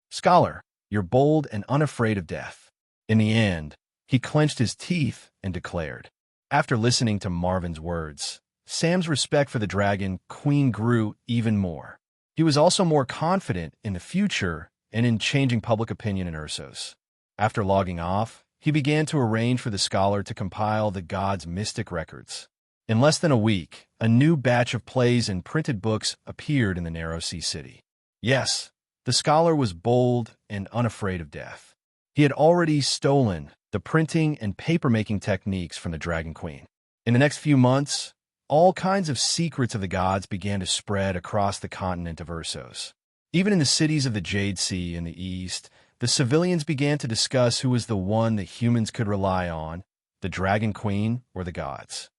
"Scholar, you're bold and unafraid of death." In the end, he clenched his teeth and declared. After listening to Marvin's words, Sam's respect for the Dragon Queen grew even more. He was also more confident in the future and in changing public opinion in Ursos. After logging off, he began to arrange for the scholar to compile the gods' mystic records. In less than a week, a new batch of plays and printed books appeared in the Narrow Sea City. Yes, the scholar was bold and unafraid of death. He had already stolen the printing and paper-making techniques from the Dragon Queen. In the next few months, all kinds of secrets of the gods began to spread across the continent of Ursos. Even in the cities of the Jade Sea in the east, the civilians began to discuss who was the one that humans could rely on, the Dragon Queen or the gods.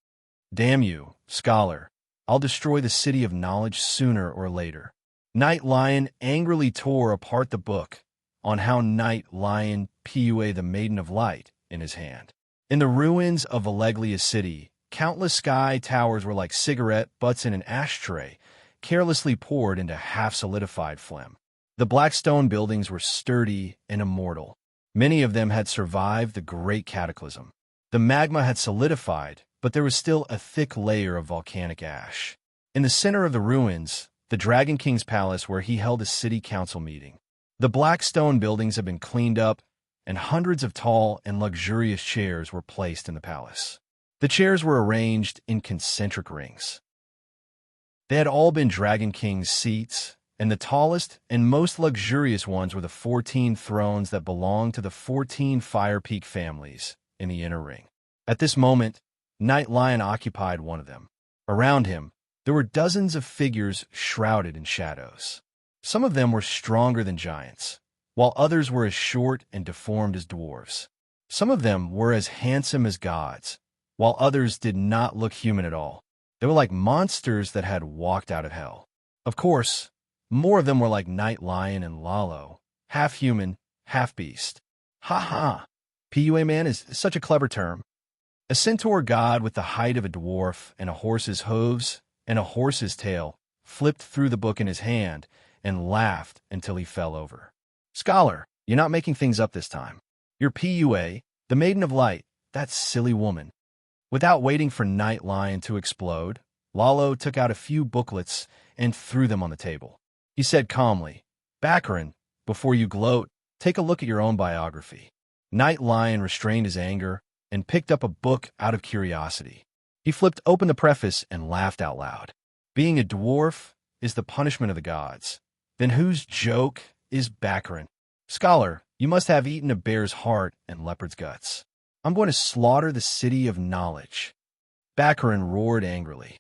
"Damn you, scholar. I'll destroy the city of knowledge sooner or later." Night Lion angrily tore apart the book on how Night Lion Pua the Maiden of Light in his hand. In the ruins of Valeglia City, countless sky towers were like cigarette butts in an ashtray, carelessly poured into half-solidified phlegm. The black stone buildings were sturdy and immortal. Many of them had survived the Great Cataclysm. The magma had solidified, but there was still a thick layer of volcanic ash. In the center of the ruins, the Dragon King's palace where he held a city council meeting. The black stone buildings had been cleaned up, and hundreds of tall and luxurious chairs were placed in the palace. The chairs were arranged in concentric rings. They had all been Dragon King's seats, and the tallest and most luxurious ones were the 14 thrones that belonged to the 14 Fire Peak families in the inner ring. At this moment, Night Lion occupied one of them. Around him, there were dozens of figures shrouded in shadows. Some of them were stronger than giants, while others were as short and deformed as dwarves. Some of them were as handsome as gods, while others did not look human at all. They were like monsters that had walked out of hell. Of course, more of them were like Night Lion and Lalo, half human, half beast. Ha ha! PUA man is such a clever term. A centaur god with the height of a dwarf and a horse's hooves and a horse's tail flipped through the book in his hand and laughed until he fell over. Scholar, you're not making things up this time. You're PUA, the Maiden of Light, that silly woman. Without waiting for Night Lion to explode, Lalo took out a few booklets and threw them on the table. He said calmly, Baccarin, before you gloat, take a look at your own biography. Night Lion restrained his anger and picked up a book out of curiosity. He flipped open the preface and laughed out loud. Being a dwarf is the punishment of the gods. Then whose joke is Baccarin? Scholar, you must have eaten a bear's heart and leopard's guts. I'm going to slaughter the city of knowledge. Baccarin roared angrily.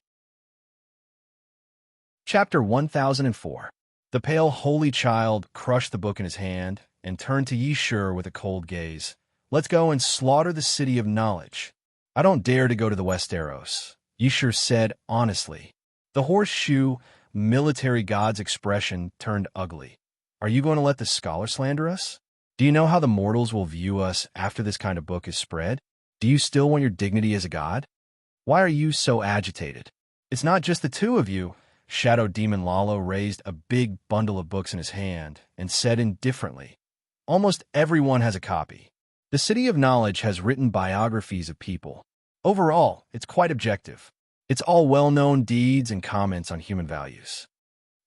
Chapter 1004. The pale holy child crushed the book in his hand and turned to Yishur with a cold gaze. Let's go and slaughter the city of knowledge. I don't dare to go to the Westeros, Yishur said honestly. The horseshoe military god's expression turned ugly. Are you going to let the scholar slander us? Do you know how the mortals will view us after this kind of book is spread? Do you still want your dignity as a god? Why are you so agitated? It's not just the two of you. Shadow Demon Lalo raised a big bundle of books in his hand and said indifferently, Almost everyone has a copy. The City of Knowledge has written biographies of people. Overall, it's quite objective. It's all well-known deeds and comments on human values.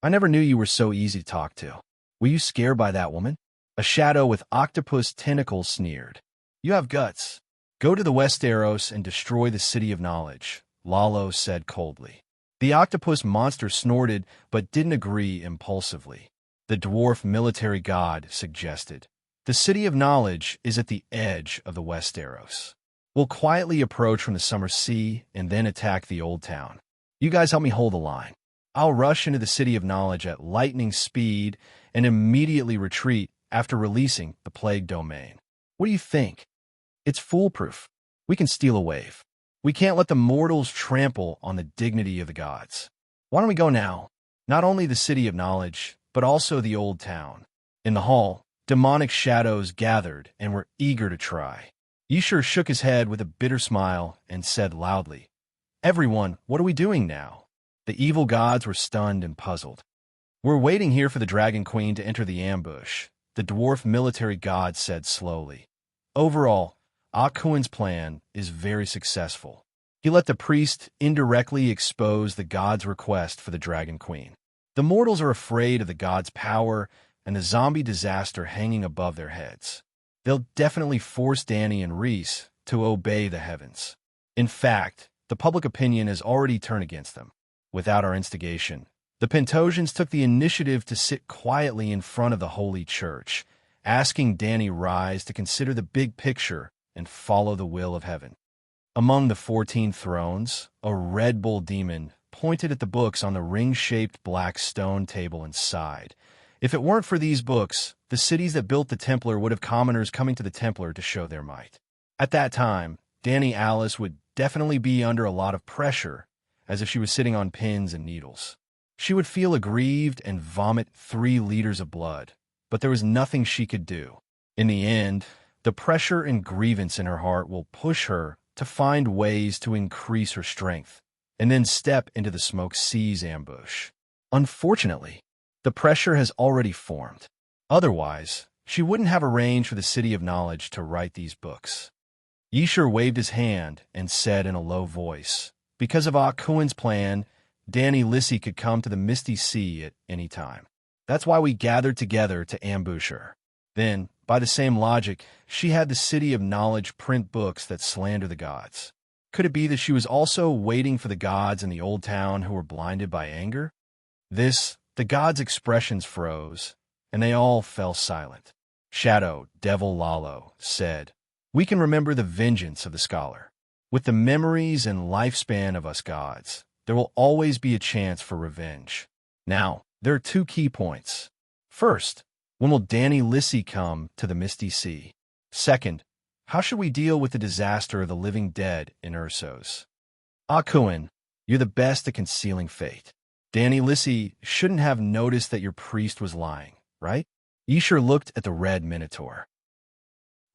I never knew you were so easy to talk to. Were you scared by that woman? A shadow with octopus tentacles sneered. You have guts. Go to the Westeros and destroy the City of Knowledge, Lalo said coldly. The octopus monster snorted but didn't agree impulsively. The dwarf military god suggested, The City of Knowledge is at the edge of the Westeros. We'll quietly approach from the Summer Sea and then attack the Old Town. You guys help me hold the line. I'll rush into the City of Knowledge at lightning speed and immediately retreat after releasing the Plague Domain. What do you think? It's foolproof. We can steal a wave. We can't let the mortals trample on the dignity of the gods. Why don't we go now? Not only the City of Knowledge, but also the Old Town. In the hall, demonic shadows gathered and were eager to try. Yishur shook his head with a bitter smile and said loudly, Everyone, what are we doing now? The evil gods were stunned and puzzled. We're waiting here for the Dragon Queen to enter the ambush, the dwarf military god said slowly. Overall, Akuin's plan is very successful. He let the priest indirectly expose the god's request for the Dragon Queen. The mortals are afraid of the god's power and the zombie disaster hanging above their heads. They'll definitely force Dany and Rhys to obey the heavens. In fact, the public opinion has already turned against them. Without our instigation, the Pentosians took the initiative to sit quietly in front of the Holy Church, asking Dany Rhys to consider the big picture and follow the will of heaven. Among the 14 thrones, a Red Bull demon pointed at the books on the ring-shaped black stone table and sighed. If it weren't for these books, the cities that built the Templar would have commoners coming to the Templar to show their might. At that time, Dany Alice would definitely be under a lot of pressure, as if she was sitting on pins and needles. She would feel aggrieved and vomit 3 liters of blood, but there was nothing she could do. In the end, the pressure and grievance in her heart will push her to find ways to increase her strength, and then step into the Smoke Seas ambush. Unfortunately, the pressure has already formed. Otherwise, she wouldn't have arranged for the City of Knowledge to write these books. Yishur waved his hand and said in a low voice, Because of Akuin's plan, Dany Lissy could come to the Misty Sea at any time. That's why we gathered together to ambush her. Then, by the same logic, she had the City of Knowledge print books that slander the gods. Could it be that she was also waiting for the gods in the Old Town who were blinded by anger? This The gods' expressions froze, and they all fell silent. Shadow, Devil Lalo, said, "We can remember the vengeance of the scholar. With the memories and lifespan of us gods, there will always be a chance for revenge. Now, there are two key points. First, when will Danny Lissy come to the Misty Sea? Second, how should we deal with the disaster of the living dead in Ursos? Akuin, you're the best at concealing fate. Danny Lissy shouldn't have noticed that your priest was lying, right?" Yshur looked at the red minotaur.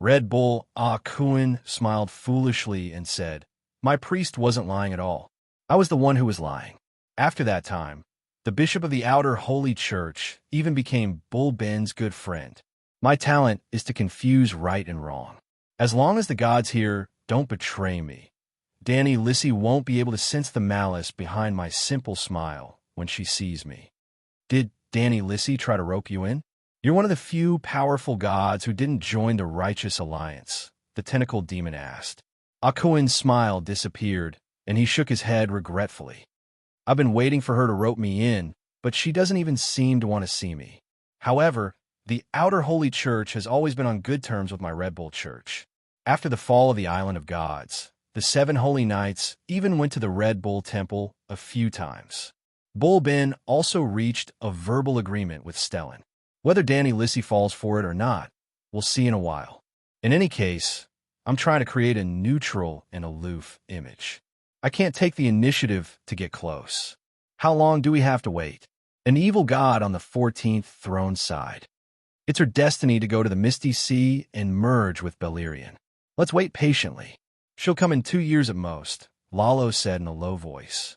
Red Bull Akuin smiled foolishly and said, "My priest wasn't lying at all. I was the one who was lying." After that time, the bishop of the outer holy church even became Bull Ben's good friend. My talent is to confuse right and wrong. As long as the gods here don't betray me, Danny Lissy won't be able to sense the malice behind my simple smile when she sees me. Did Danny Lissy try to rope you in? You're one of the few powerful gods who didn't join the righteous alliance, the tentacled demon asked. Akuin's smile disappeared, and he shook his head regretfully. I've been waiting for her to rope me in, but she doesn't even seem to want to see me. However, the outer holy church has always been on good terms with my Red Bull church. After the fall of the Island of Gods, the 7 holy knights even went to the Red Bull temple a few times. Bull Ben also reached a verbal agreement with Stellan. Whether Danny Lissy falls for it or not, we'll see in a while. In any case, I'm trying to create a neutral and aloof image. I can't take the initiative to get close. How long do we have to wait? An evil god on the 14th throne side. It's her destiny to go to the Misty Sea and merge with Beleriand. Let's wait patiently. She'll come in 2 years at most, Lalo said in a low voice.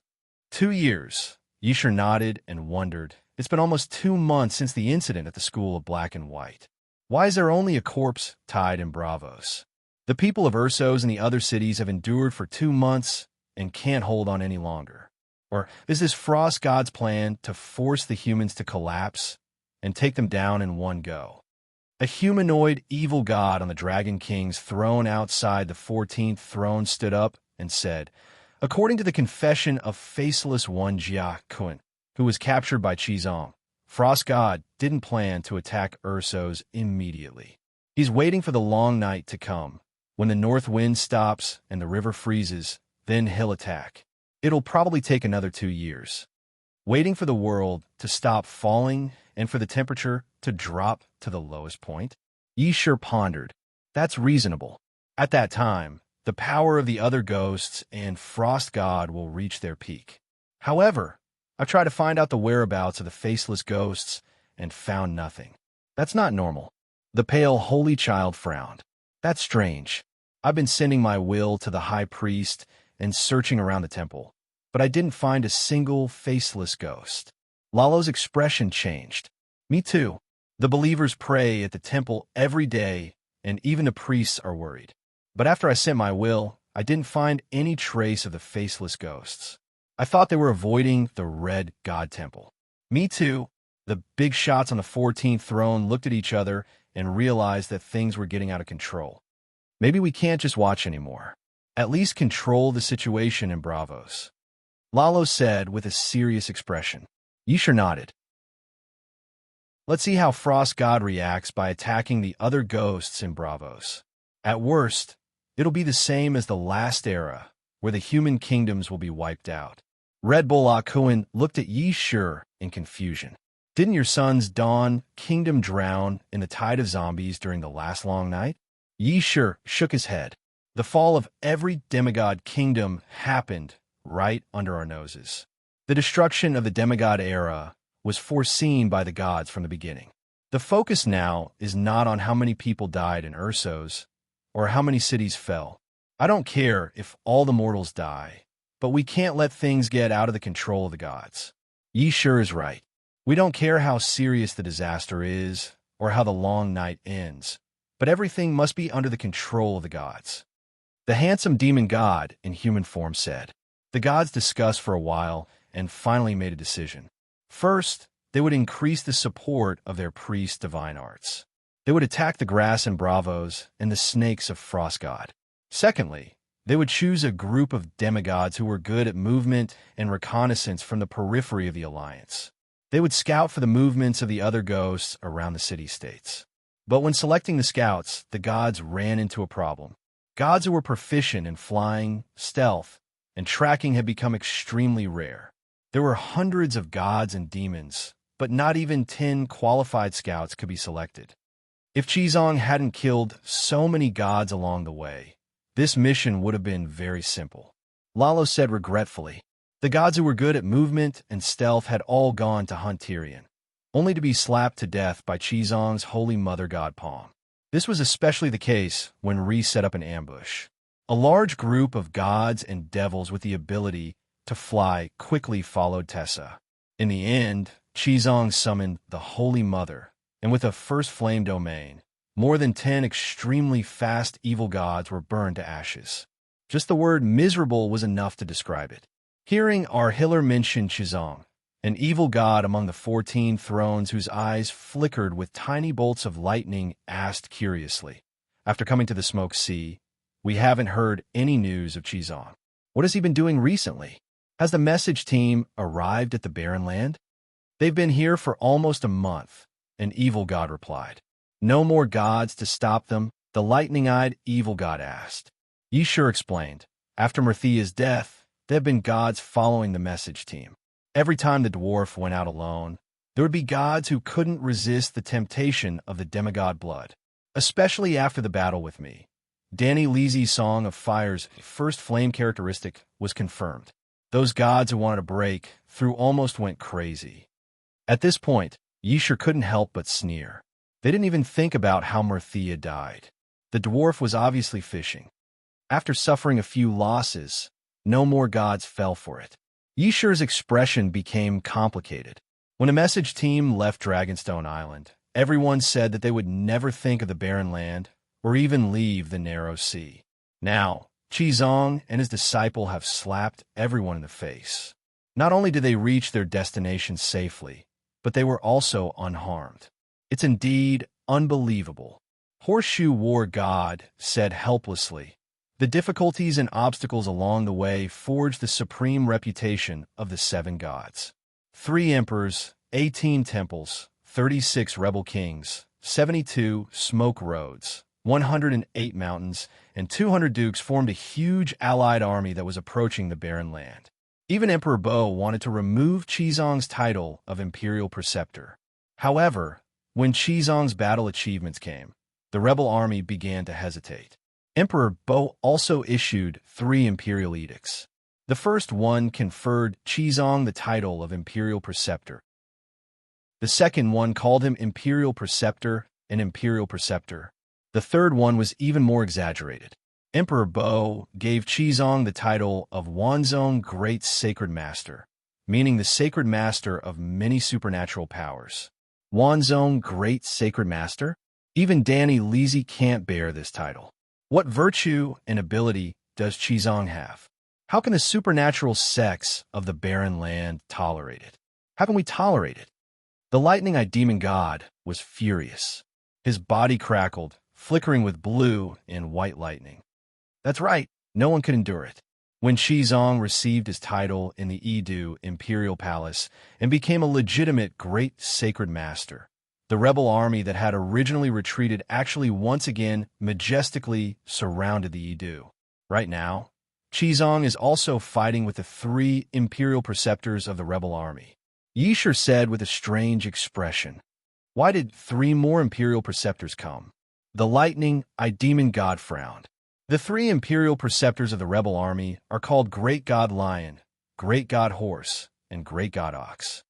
2 years. Yshur nodded and wondered. It's been almost 2 months since the incident at the School of Black and White. Why is there only a corpse tied in Bravos? The people of Ursos and the other cities have endured for 2 months and can't hold on any longer. Or is this Frost God's plan to force the humans to collapse and take them down in one go? A humanoid evil god on the Dragon King's throne outside the 14th throne stood up and said, according to the confession of Faceless One Jia Kun, who was captured by Qizong, Frost God didn't plan to attack Ursos immediately. He's waiting for the long night to come. When the north wind stops and the river freezes, then he'll attack. It'll probably take another 2 years. Waiting for the world to stop falling and for the temperature to drop to the lowest point? Yshur pondered. That's reasonable. At that time, the power of the other ghosts and Frost God will reach their peak. However, I've tried to find out the whereabouts of the faceless ghosts and found nothing. That's not normal. The pale holy child frowned. That's strange. I've been sending my will to the high priest and searching around the temple, but I didn't find a single faceless ghost. Lalo's expression changed. Me too. The believers pray at the temple every day, and even the priests are worried. But after I sent my will, I didn't find any trace of the faceless ghosts. I thought they were avoiding the Red God Temple. Me too. The big shots on the 14th throne looked at each other and realized that things were getting out of control. Maybe we can't just watch anymore. At least control the situation in Bravos. Lalo said with a serious expression. Yshur nodded. Let's see how Frost God reacts by attacking the other ghosts in Bravos. At worst, it'll be the same as the last era, where the human kingdoms will be wiped out. Red Bull Akuin looked at Yshur in confusion. Didn't your son's Dawn kingdom drown in the tide of zombies during the last long night? Yshur shook his head. The fall of every demigod kingdom happened right under our noses. The destruction of the demigod era was foreseen by the gods from the beginning. The focus now is not on how many people died in Ursos or how many cities fell. I don't care if all the mortals die, but we can't let things get out of the control of the gods. Yshur is right. We don't care how serious the disaster is or how the long night ends, but everything must be under the control of the gods. The handsome demon god in human form said. The gods discussed for a while and finally made a decision. First, they would increase the support of their priest's divine arts. They would attack the grass in Bravos and the snakes of Frost God. Secondly, they would choose a group of demigods who were good at movement and reconnaissance from the periphery of the alliance. They would scout for the movements of the other ghosts around the city-states. But when selecting the scouts, the gods ran into a problem. Gods who were proficient in flying, stealth, and tracking had become extremely rare. There were hundreds of gods and demons, but not even 10 qualified scouts could be selected. If Qizong hadn't killed so many gods along the way, this mission would have been very simple. Lalo said regretfully. The gods who were good at movement and stealth had all gone to hunt Tyrion, only to be slapped to death by Qizong's holy mother god Palm. This was especially the case when Rhys set up an ambush. A large group of gods and devils with the ability to fly quickly followed Tessa. In the end, Qizong summoned the Holy Mother, and with a first flame domain, more than 10 extremely fast evil gods were burned to ashes. Just the word miserable was enough to describe it. Hearing Arhiller mention Qizong, an evil god among the 14 thrones whose eyes flickered with tiny bolts of lightning, asked curiously, "After coming to the Smoke Sea, we haven't heard any news of Qizong. What has he been doing recently? Has the message team arrived at the Barren Land?" "They've been here for almost a month," an evil god replied. "No more gods to stop them?" the lightning-eyed evil god asked. Yishur explained, "After Myrthea's death, there have been gods following the message team. Every time the dwarf went out alone, there would be gods who couldn't resist the temptation of the demigod blood. Especially after the battle with me, Danny Leesy's Song of Fire's first flame characteristic was confirmed. Those gods who wanted to break through almost went crazy." At this point, Yishur couldn't help but sneer. They didn't even think about how Myrthea died. The dwarf was obviously fishing. After suffering a few losses, no more gods fell for it. Yishur's expression became complicated. When a message team left Dragonstone Island, everyone said that they would never think of the Barren Land or even leave the Narrow Sea. Now, Qizong and his disciple have slapped everyone in the face. Not only did they reach their destination safely, but they were also unharmed. It's indeed unbelievable. Horseshoe War God said helplessly. The difficulties and obstacles along the way forged the supreme reputation of the 7 gods. 3 emperors, 18 temples, 36 rebel kings, 72 smoke roads, 108 mountains, and 200 dukes formed a huge allied army that was approaching the Barren Land. Even Emperor Bo wanted to remove Qizong's title of Imperial Preceptor. However, when Qizong's battle achievements came, the rebel army began to hesitate. Emperor Bo also issued 3 imperial edicts. The first one conferred Qizong the title of Imperial Preceptor. The second one called him Imperial Preceptor and Imperial Preceptor. The third one was even more exaggerated. Emperor Bo gave Qizong the title of Wanzong Great Sacred Master, meaning the Sacred Master of many supernatural powers. Wanzong Great Sacred Master? Even Danny Leesy can't bear this title. What virtue and ability does Qizong have? How can the supernatural sex of the Barren Land tolerate it? How can we tolerate it? The lightning-eyed demon god was furious. His body crackled, flickering with blue and white lightning. That's right, no one could endure it. When Qizong received his title in the Edu Imperial Palace and became a legitimate great sacred master, the rebel army that had originally retreated actually once again majestically surrounded the Edu. Right now, Qizong is also fighting with the 3 imperial preceptors of the rebel army. Yishur said with a strange expression, "Why did 3 more imperial preceptors come?" The lightning-eyed demon god frowned. The 3 imperial preceptors of the rebel army are called Great God Lion, Great God Horse, and Great God Ox.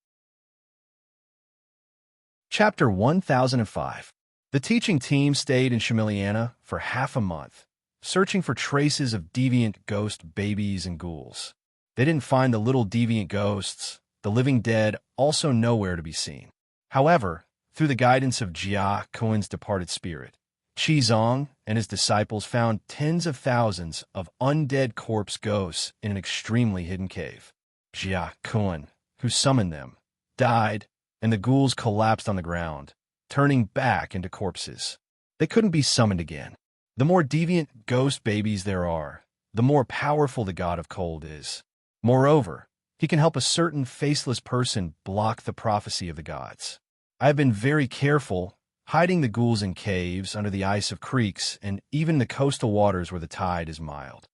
Chapter 1005. The teaching team stayed in Shamiliana for half a month, searching for traces of deviant ghost babies and ghouls. They didn't find the little deviant ghosts, the living dead also nowhere to be seen. However, through the guidance of Jia Kuan's departed spirit, Qizong and his disciples found tens of thousands of undead corpse ghosts in an extremely hidden cave. Jia Kuan, who summoned them, died, and the ghouls collapsed on the ground, turning back into corpses. They couldn't be summoned again. The more deviant ghost babies there are, the more powerful the god of cold is. Moreover, He can help a certain faceless person block the prophecy of the gods. I have been very careful, hiding the ghouls in caves, under the ice of creeks, and even the coastal waters where the tide is mild.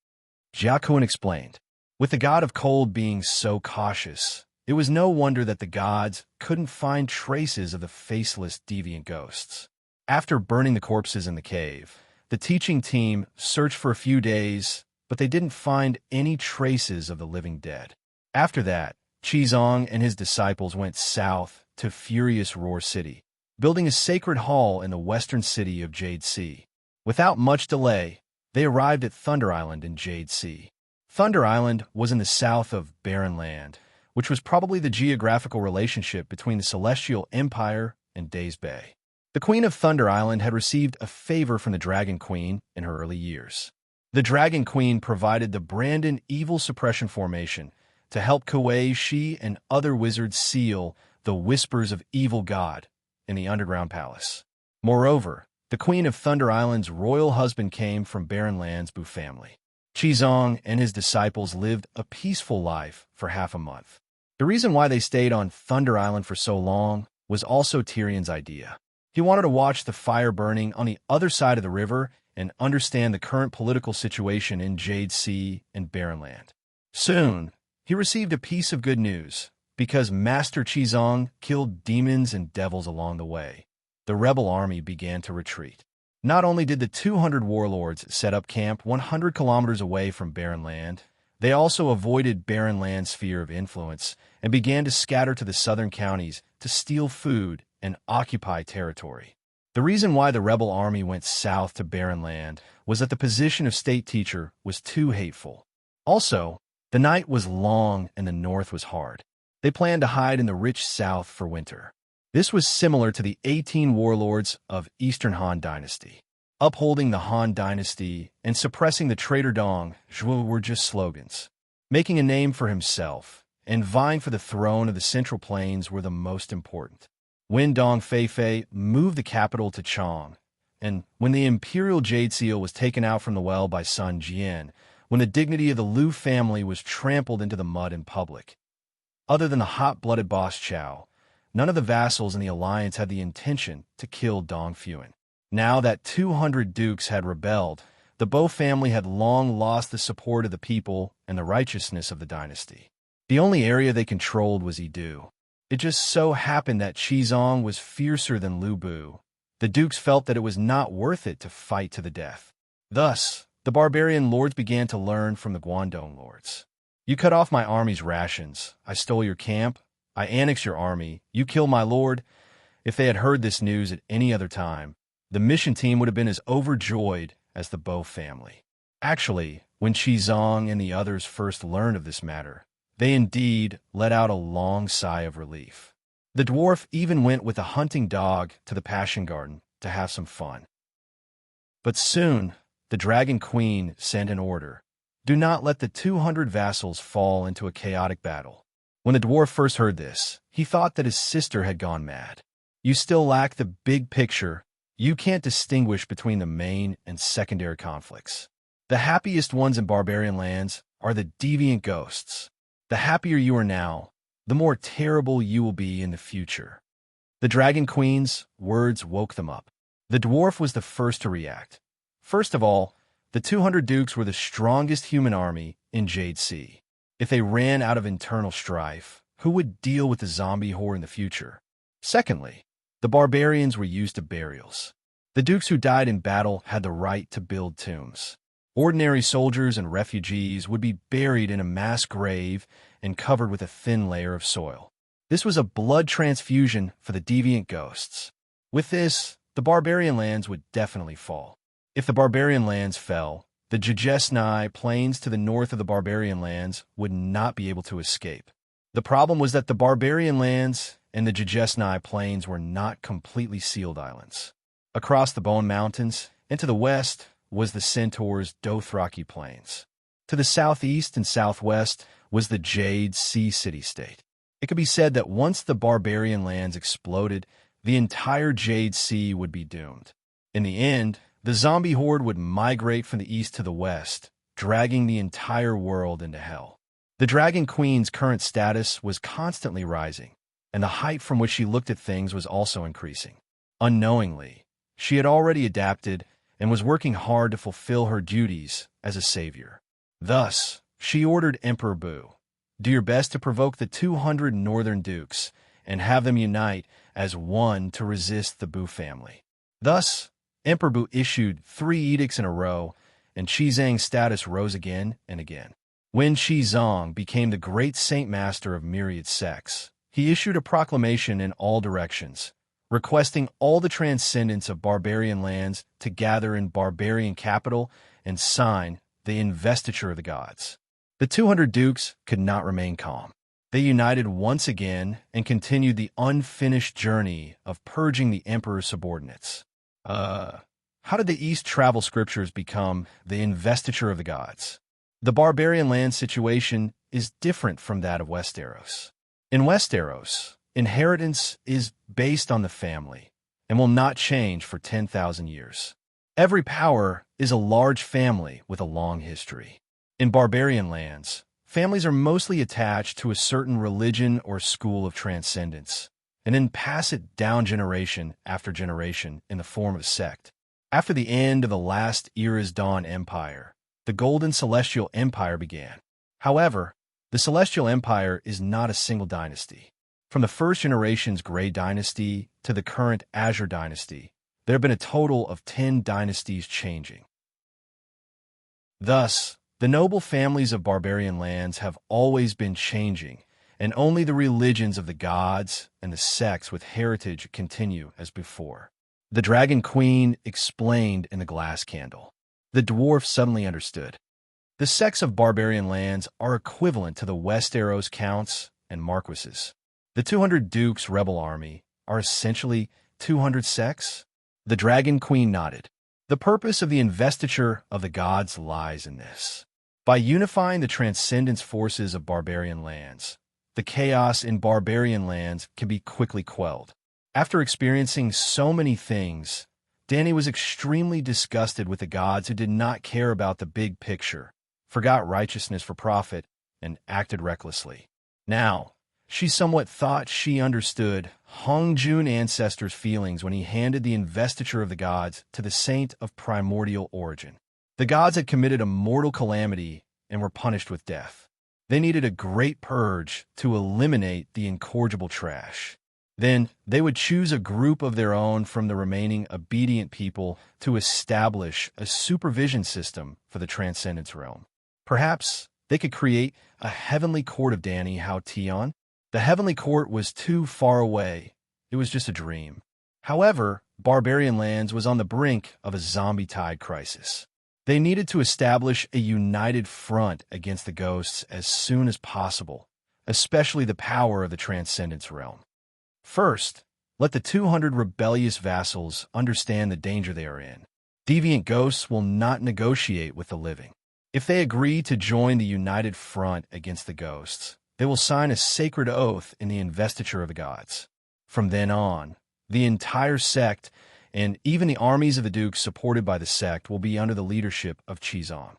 Jiakuan explained. With the god of cold being so cautious, it was no wonder that the gods couldn't find traces of the faceless deviant ghosts. After burning the corpses in the cave, the teaching team searched for a few days, but they didn't find any traces of the living dead. After that, Qizong and his disciples went south to Furious Roar City, building a sacred hall in the western city of Jade Sea. Without much delay, they arrived at Thunder Island in Jade Sea. Thunder Island was in the south of Barren Land, which was probably the geographical relationship between the Celestial Empire and Days Bay. The Queen of Thunder Island had received a favor from the Dragon Queen in her early years. The Dragon Queen provided the Brandon Evil Suppression Formation to help Kuei Shi and other wizards seal the Whispers of Evil God in the Underground Palace. Moreover, the Queen of Thunder Island's royal husband came from Barren Land's Bu family. Qizong and his disciples lived a peaceful life for half a month. The reason why they stayed on Thunder Island for so long was also Tyrion's idea. He wanted to watch the fire burning on the other side of the river and understand the current political situation in Jade Sea and Barren Land. Soon, he received a piece of good news. Because Master Qizong killed demons and devils along the way, the rebel army began to retreat. Not only did the 200 warlords set up camp 100 kilometers away from Barren Land, they also avoided Barren Land's sphere of influence and began to scatter to the southern counties to steal food and occupy territory. The reason why the rebel army went south to Barren Land was that the position of state teacher was too hateful. Also, the night was long and the north was hard. They planned to hide in the rich south for winter. This was similar to the 18 warlords of Eastern Han Dynasty. Upholding the Han Dynasty and suppressing the traitor Dong Zhuo were just slogans. Making a name for himself and vying for the throne of the Central Plains were the most important. When Dong Feifei moved the capital to Chong, and when the imperial jade seal was taken out from the well by Sun Jian, when the dignity of the Liu family was trampled into the mud in public. Other than the hot-blooded boss Chao, none of the vassals in the alliance had the intention to kill Dong Fuan. Now that 200 dukes had rebelled, the Bo family had long lost the support of the people and the righteousness of the dynasty. The only area they controlled was Yidu. It just so happened that Qizong was fiercer than Lu Bu. The dukes felt that it was not worth it to fight to the death. Thus, the barbarian lords began to learn from the Guangdong lords. You cut off my army's rations. I stole your camp. I annexed your army. You killed my lord. If they had heard this news at any other time, the mission team would have been as overjoyed as the Bo family. Actually, when Qizong and the others first learned of this matter, they indeed let out a long sigh of relief. The dwarf even went with a hunting dog to the Passion Garden to have some fun. But soon, the Dragon Queen sent an order. Do not let the 200 vassals fall into a chaotic battle. When the dwarf first heard this, he thought that his sister had gone mad. You still lack the big picture. You can't distinguish between the main and secondary conflicts. The happiest ones in barbarian lands are the deviant ghosts. The happier you are now, the more terrible you will be in the future. The Dragon Queen's words woke them up. The dwarf was the first to react. First of all, the 200 dukes were the strongest human army in Jade Sea. If they ran out of internal strife, who would deal with the zombie horde in the future? Secondly, the barbarians were used to burials. The dukes who died in battle had the right to build tombs. Ordinary soldiers and refugees would be buried in a mass grave and covered with a thin layer of soil. This was a blood transfusion for the deviant ghosts. With this, the barbarian lands would definitely fall. If the barbarian lands fell, the Jijesnai plains to the north of the barbarian lands would not be able to escape. The problem was that the barbarian lands and the Jijesnai plains were not completely sealed islands. Across the Bone Mountains and to the west was the Centaur's Dothraki Plains. To the southeast and southwest was the Jade Sea city-state. It could be said that once the barbarian lands exploded, the entire Jade Sea would be doomed. In the end, the zombie horde would migrate from the east to the west, dragging the entire world into hell. The Dragon Queen's current status was constantly rising, and the height from which she looked at things was also increasing. Unknowingly, she had already adapted and was working hard to fulfill her duties as a savior. Thus, she ordered Emperor Bu, "Do your best to provoke the 200 northern dukes and have them unite as one to resist the Bu family." Thus, Emperor Bu issued 3 edicts in a row, and Qizang's status rose again and again. When Qizang became the great saint master of myriad sects, he issued a proclamation in all directions, requesting all the transcendents of barbarian lands to gather in barbarian capital and sign the investiture of the gods. The 200 dukes could not remain calm. They united once again and continued the unfinished journey of purging the emperor's subordinates. How did the East travel scriptures become the investiture of the gods? The barbarian land situation is different from that of Westeros. In Westeros, inheritance is based on the family and will not change for 10,000 years. Every power is a large family with a long history. In barbarian lands, families are mostly attached to a certain religion or school of transcendence, and then pass it down generation after generation in the form of a sect. After the end of the last era's Dawn Empire, the Golden Celestial Empire began. However, the Celestial Empire is not a single dynasty. From the first generation's Grey Dynasty to the current Azure Dynasty, there have been a total of 10 dynasties changing. Thus, the noble families of barbarian lands have always been changing, and only the religions of the gods and the sects with heritage continue as before. The Dragon Queen explained in the glass candle. The dwarf suddenly understood. The sects of barbarian lands are equivalent to the Westeros counts and marquises. The 200 dukes' rebel army are essentially 200 sects? The Dragon Queen nodded. The purpose of the investiture of the gods lies in this. By unifying the transcendence forces of barbarian lands, the chaos in barbarian lands can be quickly quelled. After experiencing so many things, Dany was extremely disgusted with the gods who did not care about the big picture, forgot righteousness for profit, and acted recklessly. Now, she somewhat thought she understood Hong Jun ancestors' feelings when he handed the investiture of the gods to the saint of primordial origin. The gods had committed a mortal calamity and were punished with death. They needed a great purge to eliminate the incorrigible trash. Then they would choose a group of their own from the remaining obedient people to establish a supervision system for the Transcendence Realm. Perhaps they could create a heavenly court of Dany Hao Tion. The heavenly court was too far away. It was just a dream. However, barbarian lands was on the brink of a zombie tide crisis. They needed to establish a united front against the ghosts as soon as possible, especially the power of the Transcendence Realm. First, let the 200 rebellious vassals understand the danger they are in. Deviant ghosts will not negotiate with the living. If they agree to join the united front against the ghosts, they will sign a sacred oath in the investiture of the gods. From then on, the entire sect and even the armies of the dukes supported by the sect will be under the leadership of Qizang.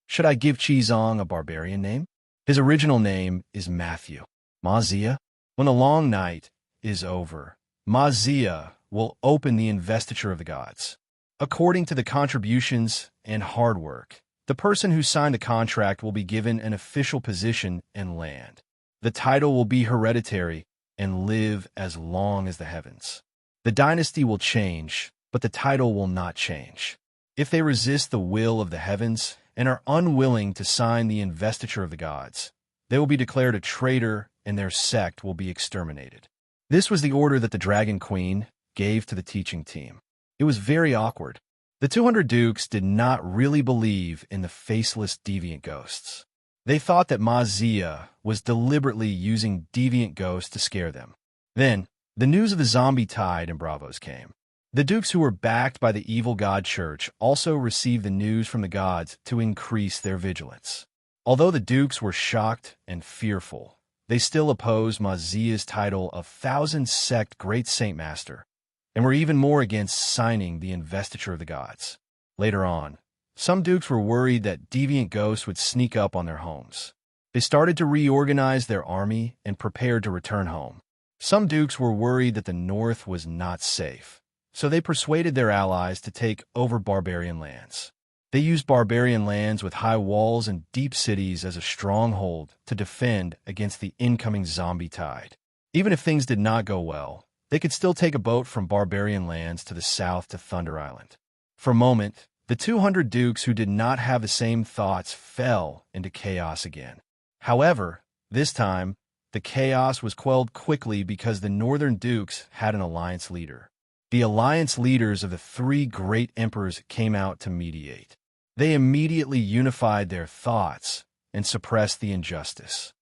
Should I give Qizang a barbarian name? His original name is Matthew. Mazia? When the long night is over, Mazia will open the investiture of the gods. According to the contributions and hard work, the person who signed the contract will be given an official position and land. The title will be hereditary and live as long as the heavens. The dynasty will change, but the title will not change. If they resist the will of the heavens and are unwilling to sign the investiture of the gods, they will be declared a traitor and their sect will be exterminated. This was the order that the Dragon Queen gave to the teaching team. It was very awkward. The 200 dukes did not really believe in the faceless deviant ghosts. They thought that Mazia was deliberately using deviant ghosts to scare them. Then, the news of the zombie tide in Bravos came. The dukes who were backed by the evil god church also received the news from the gods to increase their vigilance. Although the dukes were shocked and fearful, they still opposed Mazia's title of Thousand Sect Great Saint Master, and were even more against signing the investiture of the gods. Later on, some dukes were worried that deviant ghosts would sneak up on their homes. They started to reorganize their army and prepared to return home. Some dukes were worried that the north was not safe, so they persuaded their allies to take over barbarian lands. They used barbarian lands with high walls and deep cities as a stronghold to defend against the incoming zombie tide. Even if things did not go well, they could still take a boat from barbarian lands to the south to Thunder Island. For a moment, the 200 dukes who did not have the same thoughts fell into chaos again. However, this time, the chaos was quelled quickly because the northern dukes had an alliance leader. The alliance leaders of the three great emperors came out to mediate. They immediately unified their thoughts and suppressed the injustice.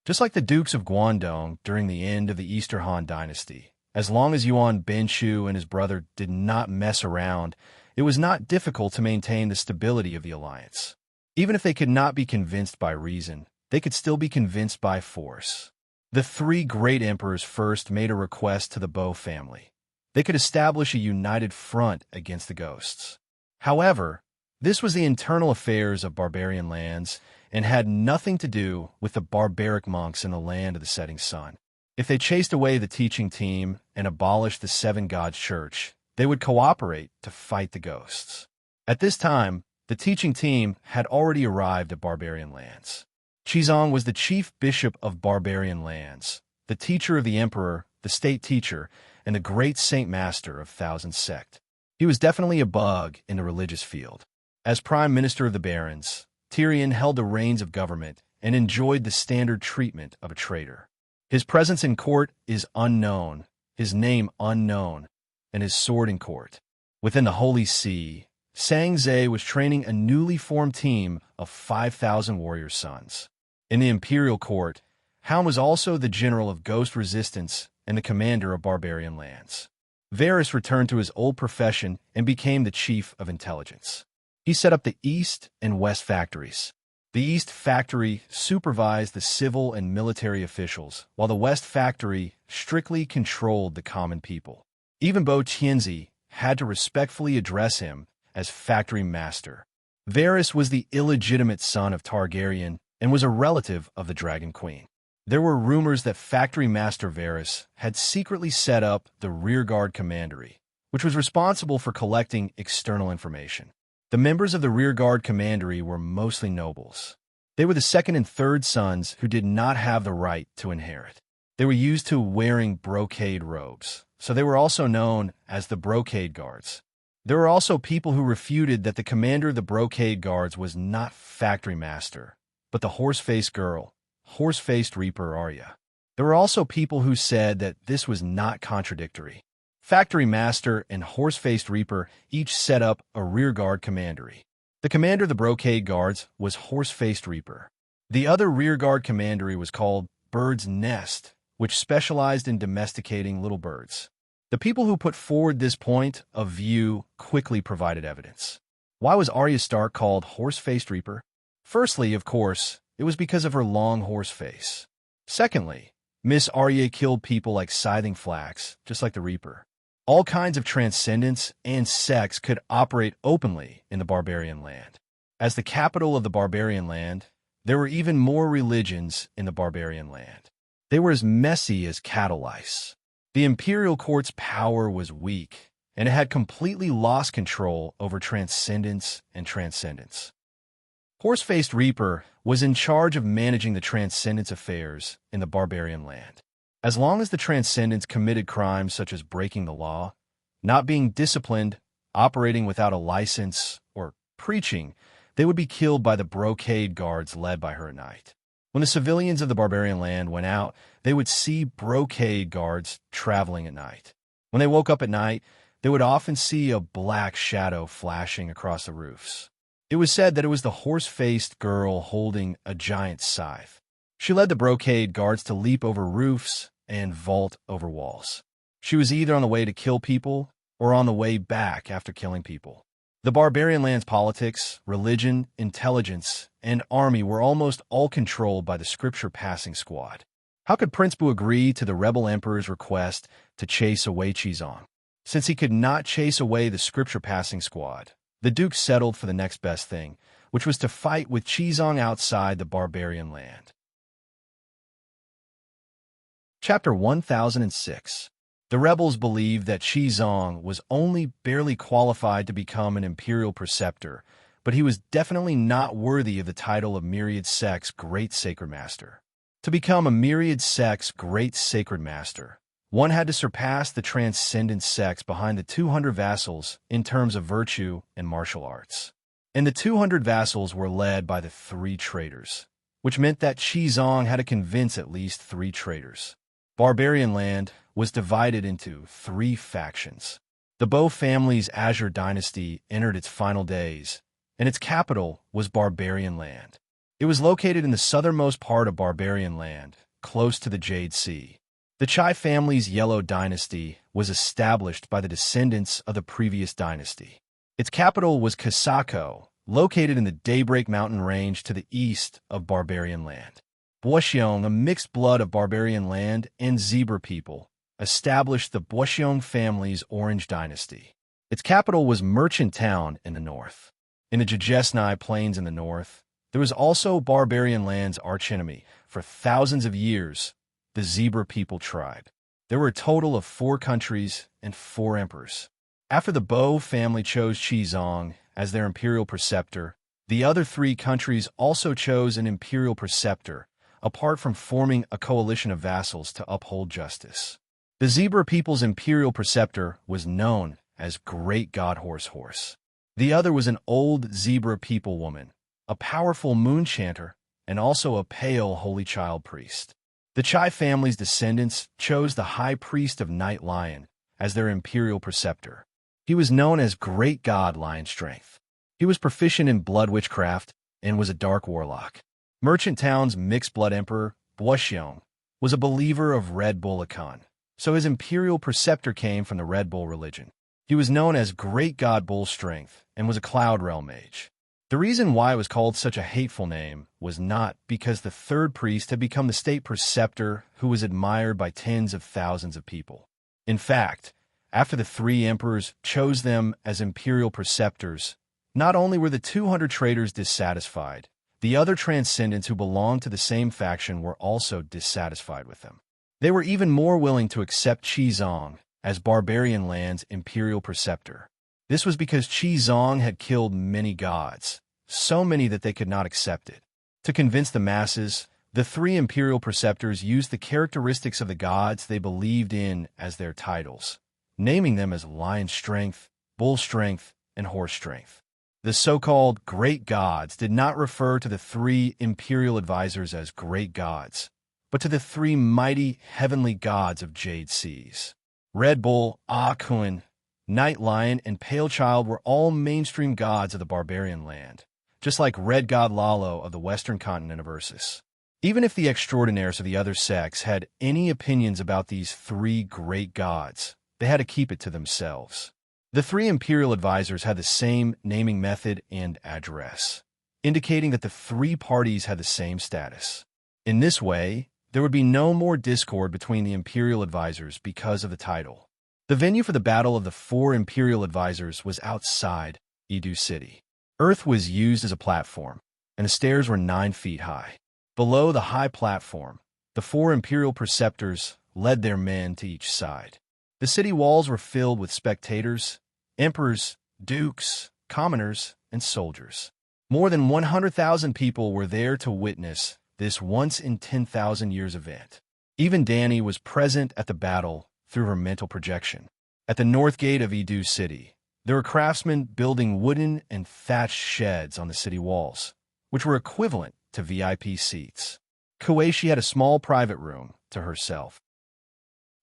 Just like the dukes of Guangdong during the end of the Eastern Han dynasty, as long as Yuan Benshu and his brother did not mess around, it was not difficult to maintain the stability of the alliance. Even if they could not be convinced by reason, they could still be convinced by force. The three great emperors first made a request to the Bo family. They could establish a united front against the ghosts. However, this was the internal affairs of barbarian lands and had nothing to do with the barbaric monks in the land of the setting sun. If they chased away the teaching team and abolished the Seven Gods Church, they would cooperate to fight the ghosts. At this time, the teaching team had already arrived at barbarian lands. Qizong was the chief bishop of barbarian lands, the teacher of the emperor, the state teacher, and the great saint master of Thousand Sect. He was definitely a bug in the religious field. As prime minister of the barons, Tyrion held the reins of government and enjoyed the standard treatment of a traitor. His presence in court is unknown, his name unknown, and his sword in court. Within the Holy See, Sangze was training a newly formed team of 5,000 warrior sons. In the imperial court, Hound was also the general of ghost resistance and the commander of barbarian lands. Varys returned to his old profession and became the chief of intelligence. He set up the East and West factories. The East factory supervised the civil and military officials, while the West factory strictly controlled the common people. Even Bo Qianzi had to respectfully address him as factory master. Varys was the illegitimate son of Targaryen and was a relative of the Dragon Queen. There were rumors that Factory Master Varys had secretly set up the Rearguard Commandery, which was responsible for collecting external information. The members of the Rearguard Commandery were mostly nobles. They were the second and third sons who did not have the right to inherit. They were used to wearing brocade robes, so they were also known as the Brocade Guards. There were also people who refuted that the commander of the Brocade Guards was not Factory Master, but the horse-faced girl, horse-faced Reaper Arya. There were also people who said that this was not contradictory. Factory Master and Horse-Faced Reaper each set up a rearguard commandery. The commander of the Brocade Guards was Horse-Faced Reaper. The other rearguard commandery was called Bird's Nest, which specialized in domesticating little birds. The people who put forward this point of view quickly provided evidence. Why was Arya Stark called Horse-Faced Reaper? Firstly, of course, it was because of her long horse face. Secondly, Miss Arya killed people like Scything Flax, just like the Reaper. All kinds of transcendence and sex could operate openly in the barbarian land. As the capital of the barbarian land, there were even more religions in the barbarian land. They were as messy as cattle lice. The imperial court's power was weak, and it had completely lost control over transcendence and transcendence. Horse-Faced Reaper was in charge of managing the transcendence affairs in the barbarian land. As long as the transcendents committed crimes such as breaking the law, not being disciplined, operating without a license, or preaching, they would be killed by the Brocade Guards led by her at night. When the civilians of the barbarian land went out, they would see Brocade Guards traveling at night. When they woke up at night, they would often see a black shadow flashing across the roofs. It was said that it was the horse-faced girl holding a giant scythe. She led the Brocade Guards to leap over roofs and vault over walls. She was either on the way to kill people or on the way back after killing people. The barbarian land's politics, religion, intelligence, and army were almost all controlled by the scripture-passing squad. How could Prince Bu agree to the rebel emperor's request to chase away Qizong? Since he could not chase away the scripture-passing squad, the Duke settled for the next best thing, which was to fight with Qizong outside the barbarian land. Chapter 1006. The rebels believed that Qizong was only barely qualified to become an imperial preceptor, but he was definitely not worthy of the title of Myriad Sect's Great Sacred Master. To become a Myriad Sect's Great Sacred Master, one had to surpass the transcendent sects behind the 200 vassals in terms of virtue and martial arts. And the 200 vassals were led by the 3 traitors, which meant that Qizong had to convince at least 3 traitors. Barbarian land was divided into 3 factions. The Bo family's Azure dynasty entered its final days, and its capital was Barbarian Land. It was located in the southernmost part of Barbarian Land, close to the Jade Sea. The Chai family's Yellow dynasty was established by the descendants of the previous dynasty. Its capital was Kasako, located in the Daybreak Mountain Range to the east of Barbarian Land. Boxiong, a mixed blood of Barbarian Land and Zebra people, established the Boxiong family's Orange dynasty. Its capital was Merchant Town in the north. In the Jejesnai Plains in the north, there was also Barbarian Land's archenemy for thousands of years, the Zebra people tribe. There were a total of 4 countries and 4 emperors. After the Bo family chose Qizong as their imperial preceptor, the other 3 countries also chose an imperial preceptor, apart from forming a coalition of vassals to uphold justice. The Zebra people's imperial preceptor was known as Great God Horse. The other was an old Zebra people woman, a powerful moon chanter, and also a pale holy child priest. The Chai family's descendants chose the high priest of Night Lion as their imperial preceptor. He was known as Great God Lion Strength. He was proficient in blood witchcraft and was a dark warlock. Merchant Town's mixed-blood emperor, Boxiong, was a believer of Red Bull Akan, so his imperial preceptor came from the Red Bull religion. He was known as Great God Bull Strength and was a Cloud Realm mage. The reason why it was called such a hateful name was not because the 3rd priest had become the state preceptor who was admired by tens of thousands of people. In fact, after the 3 emperors chose them as imperial preceptors, not only were the 200 traitors dissatisfied, the other transcendents who belonged to the same faction were also dissatisfied with them. They were even more willing to accept Qizong as Barbarian Land's imperial preceptor. This was because Qizong had killed many gods, so many that they could not accept it. To convince the masses, the 3 imperial preceptors used the characteristics of the gods they believed in as their titles, naming them as Lion Strength, Bull Strength, and Horse Strength. The so-called Great Gods did not refer to the 3 imperial advisors as Great Gods, but to the 3 mighty heavenly gods of Jade Seas. Red Bull, Akun, Night Lion, and Pale Child were all mainstream gods of the Barbarian Land, just like Red God Lalo of the western continent of Ursus. Even if the extraordinaires of the other sects had any opinions about these 3 great gods, they had to keep it to themselves. The 3 imperial advisors had the same naming method and address, indicating that the 3 parties had the same status. In this way, there would be no more discord between the imperial advisors because of the title. The venue for the battle of the 4 imperial advisors was outside Edu City. Earth was used as a platform, and the stairs were 9 feet high. Below the high platform, the 4 imperial preceptors led their men to each side. The city walls were filled with spectators, emperors, dukes, commoners, and soldiers. More than 100,000 people were there to witness this once-in-10,000 years event. Even Danny was present at the battle through her mental projection. At the north gate of Edu City, there were craftsmen building wooden and thatched sheds on the city walls, which were equivalent to VIP seats. Kueishi had a small private room to herself.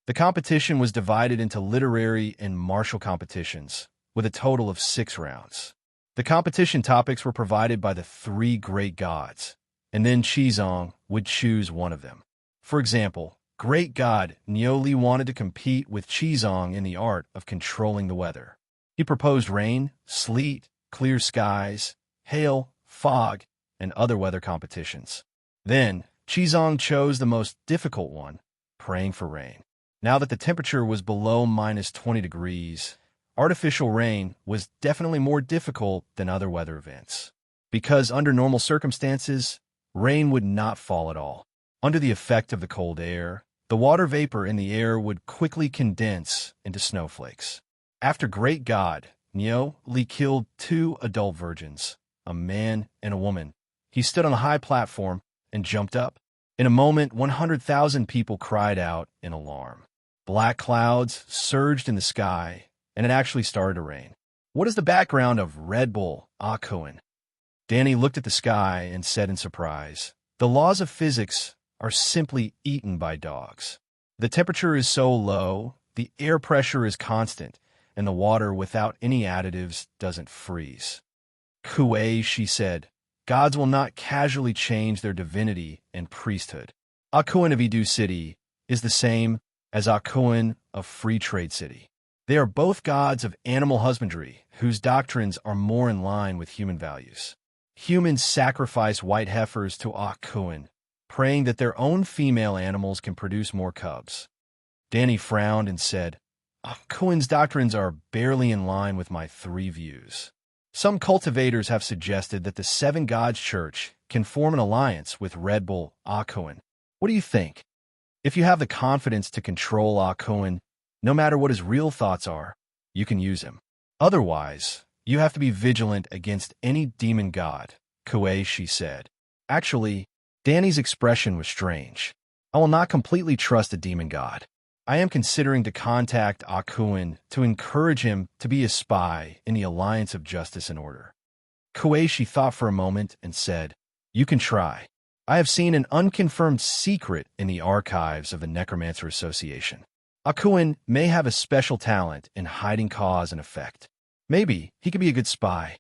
The competition was divided into literary and martial competitions, with a total of 6 rounds. The competition topics were provided by the 3 great gods, and then Qizong would choose one of them. For example, Great God Nioli wanted to compete with Qizong in the art of controlling the weather. He proposed rain, sleet, clear skies, hail, fog, and other weather competitions. Then, Qizong chose the most difficult one, praying for rain. Now that the temperature was below -20 degrees, artificial rain was definitely more difficult than other weather events. because under normal circumstances, rain would not fall at all. Under the effect of the cold air, the water vapor in the air would quickly condense into snowflakes. After great God, Nyo Li killed 2 adult virgins, a man and a woman. He stood on a high platform and jumped up. In a moment, 100,000 people cried out in alarm. Black clouds surged in the sky, and it actually started to rain. What is the background of Red Bull, Akuin? Danny looked at the sky and said in surprise, "The laws of physics are simply eaten by dogs. The temperature is so low, the air pressure is constant, and the water without any additives doesn't freeze." "Kuei," she said, "gods will not casually change their divinity and priesthood. Akuin of Edu City is the same as Akuin of Free Trade City. They are both gods of animal husbandry, whose doctrines are more in line with human values. Humans sacrifice white heifers to Akuin, praying that their own female animals can produce more cubs." Danny frowned and said, "Akuin's doctrines are barely in line with my 3 views. Some cultivators have suggested that the 7 Gods Church can form an alliance with Red Bull Akuin. What do you think? If you have the confidence to control Akuin, no matter what his real thoughts are, you can use him. Otherwise, you have to be vigilant against any demon god," Kuei, she said. Actually, Danny's expression was strange. "I will not completely trust a demon god. I am considering to contact Akuin to encourage him to be a spy in the Alliance of Justice and Order." Kuei, she thought for a moment and said, "You can try. I have seen an unconfirmed secret in the archives of the Necromancer Association. Akuin may have a special talent in hiding cause and effect. Maybe he could be a good spy.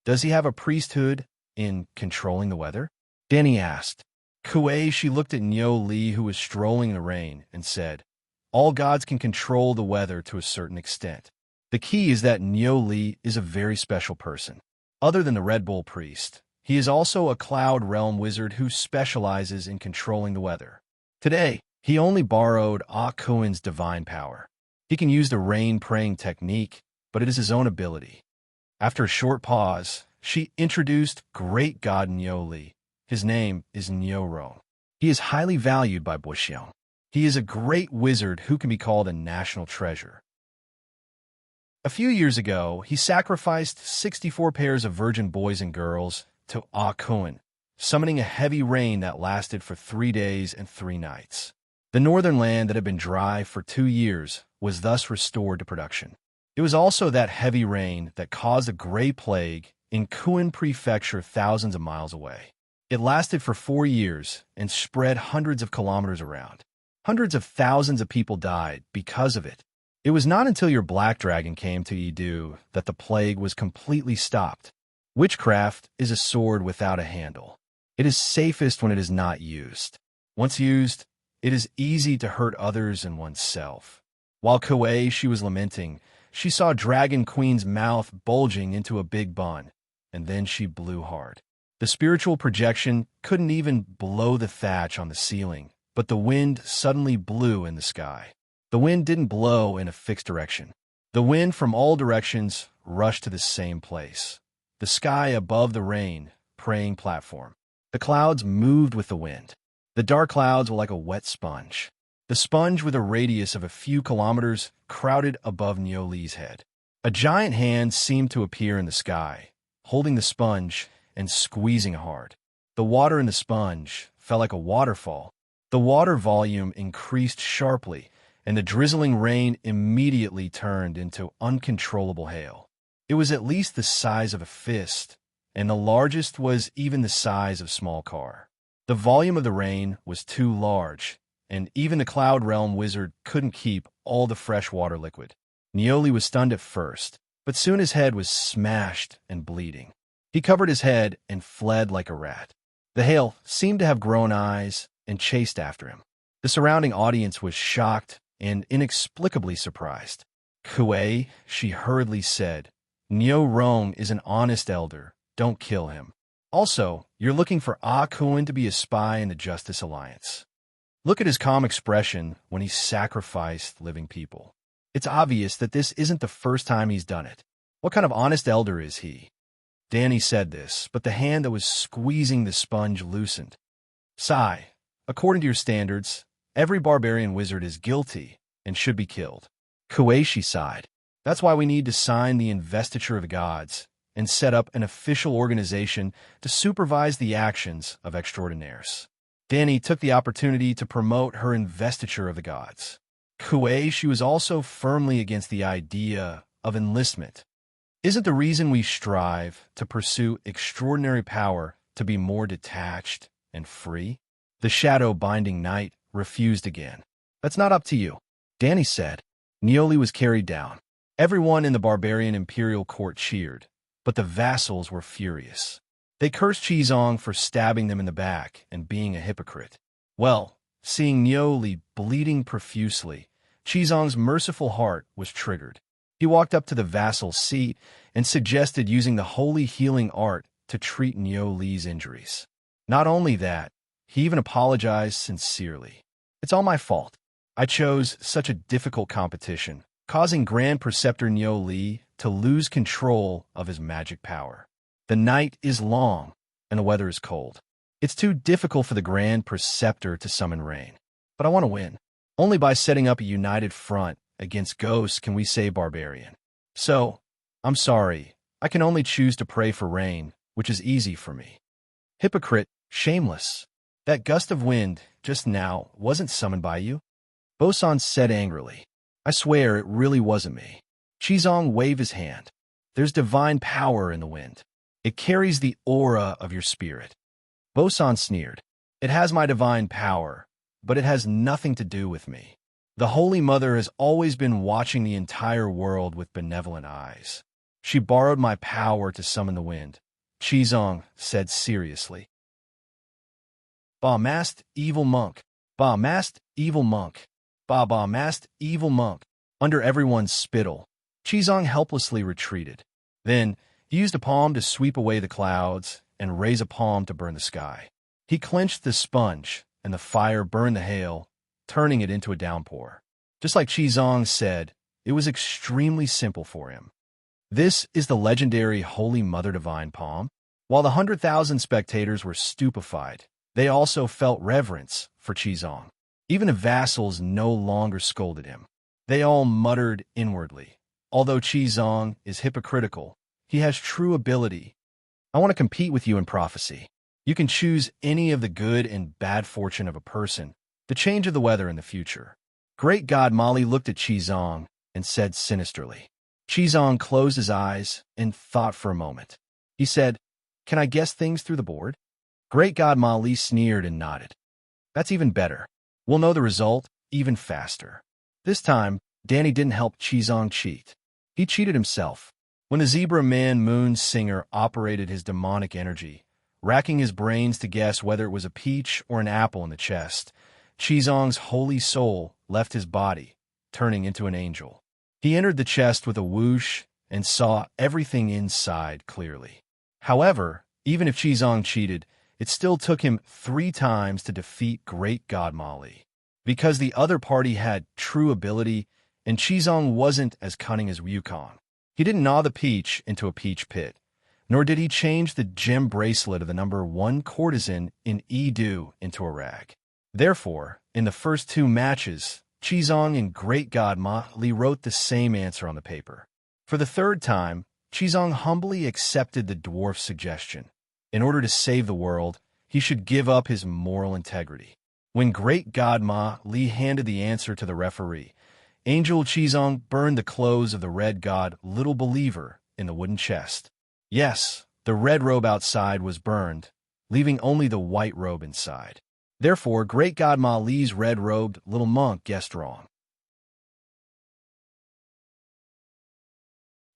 Does he have a priesthood in controlling the weather?" Danny asked. Kuei, she looked at Nyo Li, who was strolling in the rain, and said, "All gods can control the weather to a certain extent. The key is that Nyo Li is a very special person. Other than the Red Bull priest, he is also a cloud realm wizard who specializes in controlling the weather. Today, he only borrowed Akuin's divine power. He can use the rain-praying technique, but it is his own ability." After a short pause, she introduced great god Nyo Li. His name is Nyo. He is highly valued by Buxiong. He is a great wizard who can be called a national treasure. A few years ago, he sacrificed 64 pairs of virgin boys and girls to Akuin, summoning a heavy rain that lasted for 3 days and 3 nights. The northern land that had been dry for 2 years was thus restored to production. It was also that heavy rain that caused a Gray Plague in Kuin Prefecture thousands of miles away. It lasted for 4 years and spread hundreds of kilometers around. Hundreds of thousands of people died because of it. It was not until your black dragon came to Edu that the plague was completely stopped. Witchcraft is a sword without a handle. It is safest when it is not used. Once used, it is easy to hurt others and oneself. While Kuei, she was lamenting, she saw Dragon Queen's mouth bulging into a big bun, and then she blew hard. The spiritual projection couldn't even blow the thatch on the ceiling, but the wind suddenly blew in the sky. The wind didn't blow in a fixed direction. The wind from all directions rushed to the same place. The sky above the rain-praying platform. The clouds moved with the wind. The dark clouds were like a wet sponge. The sponge, with a radius of a few kilometers, crowded above Nyo Li's head. A giant hand seemed to appear in the sky, holding the sponge and squeezing hard. The water in the sponge felt like a waterfall. The water volume increased sharply, and the drizzling rain immediately turned into uncontrollable hail. It was at least the size of a fist, and the largest was even the size of a small car. The volume of the rain was too large, and even the Cloud Realm wizard couldn't keep all the fresh water liquid. Nyo Li was stunned at first, but soon his head was smashed and bleeding. He covered his head and fled like a rat. The hail seemed to have grown eyes and chased after him. The surrounding audience was shocked and inexplicably surprised. "Kuei," she hurriedly said, "Nyo Rong is an honest elder. Don't kill him. Also, you're looking for Akuin to be a spy in the Justice Alliance. Look at his calm expression when he sacrificed living people. It's obvious that this isn't the first time he's done it. What kind of honest elder is he?" Danny said this, but the hand that was squeezing the sponge loosened. Sigh. According to your standards, every barbarian wizard is guilty and should be killed. Kueishi sighed. That's why we need to sign the investiture of the gods and set up an official organization to supervise the actions of extraordinaires. Danny took the opportunity to promote her investiture of the gods. Kueishi was also firmly against the idea of enlistment. Isn't the reason we strive to pursue extraordinary power to be more detached and free? The shadow-binding knight refused again. That's not up to you, Danny said. Nioli was carried down. Everyone in the barbarian imperial court cheered, but the vassals were furious. They cursed Qizong for stabbing them in the back and being a hypocrite. Well, seeing Nioli bleeding profusely, Qizong's merciful heart was triggered. He walked up to the vassal's seat and suggested using the holy healing art to treat Nioli's injuries. Not only that, he even apologized sincerely. It's all my fault. I chose such a difficult competition, causing Grand Preceptor Nioli to lose control of his magic power. The night is long, and the weather is cold. It's too difficult for the Grand Preceptor to summon rain. But I want to win. Only by setting up a united front against ghosts can we save Barbarian. So, I'm sorry, I can only choose to pray for rain, which is easy for me. Hypocrite, shameless. That gust of wind just now wasn't summoned by you? Bosan said angrily. I swear it really wasn't me. Qizong waved his hand. There's divine power in the wind. It carries the aura of your spirit. Bosan sneered. It has my divine power, but it has nothing to do with me. The Holy Mother has always been watching the entire world with benevolent eyes. She borrowed my power to summon the wind, Qizong said seriously. Ba-masked evil monk. Ba-masked evil monk. Ba-masked evil monk. Under everyone's spittle, Qizong helplessly retreated. Then, he used a palm to sweep away the clouds and raise a palm to burn the sky. He clenched the sponge, and the fire burned the hail, turning it into a downpour. Just like Qizong said, it was extremely simple for him. This is the legendary Holy Mother Divine Palm. While the 100,000 spectators were stupefied, they also felt reverence for Qizong. Even the vassals no longer scolded him. They all muttered inwardly. Although Qizong is hypocritical, he has true ability. I want to compete with you in prophecy. You can choose any of the good and bad fortune of a person, the change of the weather in the future. Great God Mali looked at Qizong and said sinisterly. Qizong closed his eyes and thought for a moment. He said, Can I guess things through the board? Great God Mali sneered and nodded. That's even better. We'll know the result even faster. This time, Danny didn't help Qizong cheat. He cheated himself. When the Zebra Man Moon Singer operated his demonic energy, racking his brains to guess whether it was a peach or an apple in the chest, Qizong's holy soul left his body, turning into an angel. He entered the chest with a whoosh and saw everything inside clearly. However, even if Qizong cheated, it still took him 3 times to defeat Great God Mali. Because the other party had true ability, and Qizong wasn't as cunning as Wukong. He didn't gnaw the peach into a peach pit, nor did he change the gem bracelet of the number 1 courtesan in Edu into a rag. Therefore, in the first 2 matches, Qizong and Great God Mali wrote the same answer on the paper. For the 3rd time, Qizong humbly accepted the dwarf's suggestion. In order to save the world, he should give up his moral integrity. When Great God Mali handed the answer to the referee, Angel Qizong burned the clothes of the red god Little Believer in the wooden chest. Yes, the red robe outside was burned, leaving only the white robe inside. Therefore, Great God Mali's red-robed little monk guessed wrong.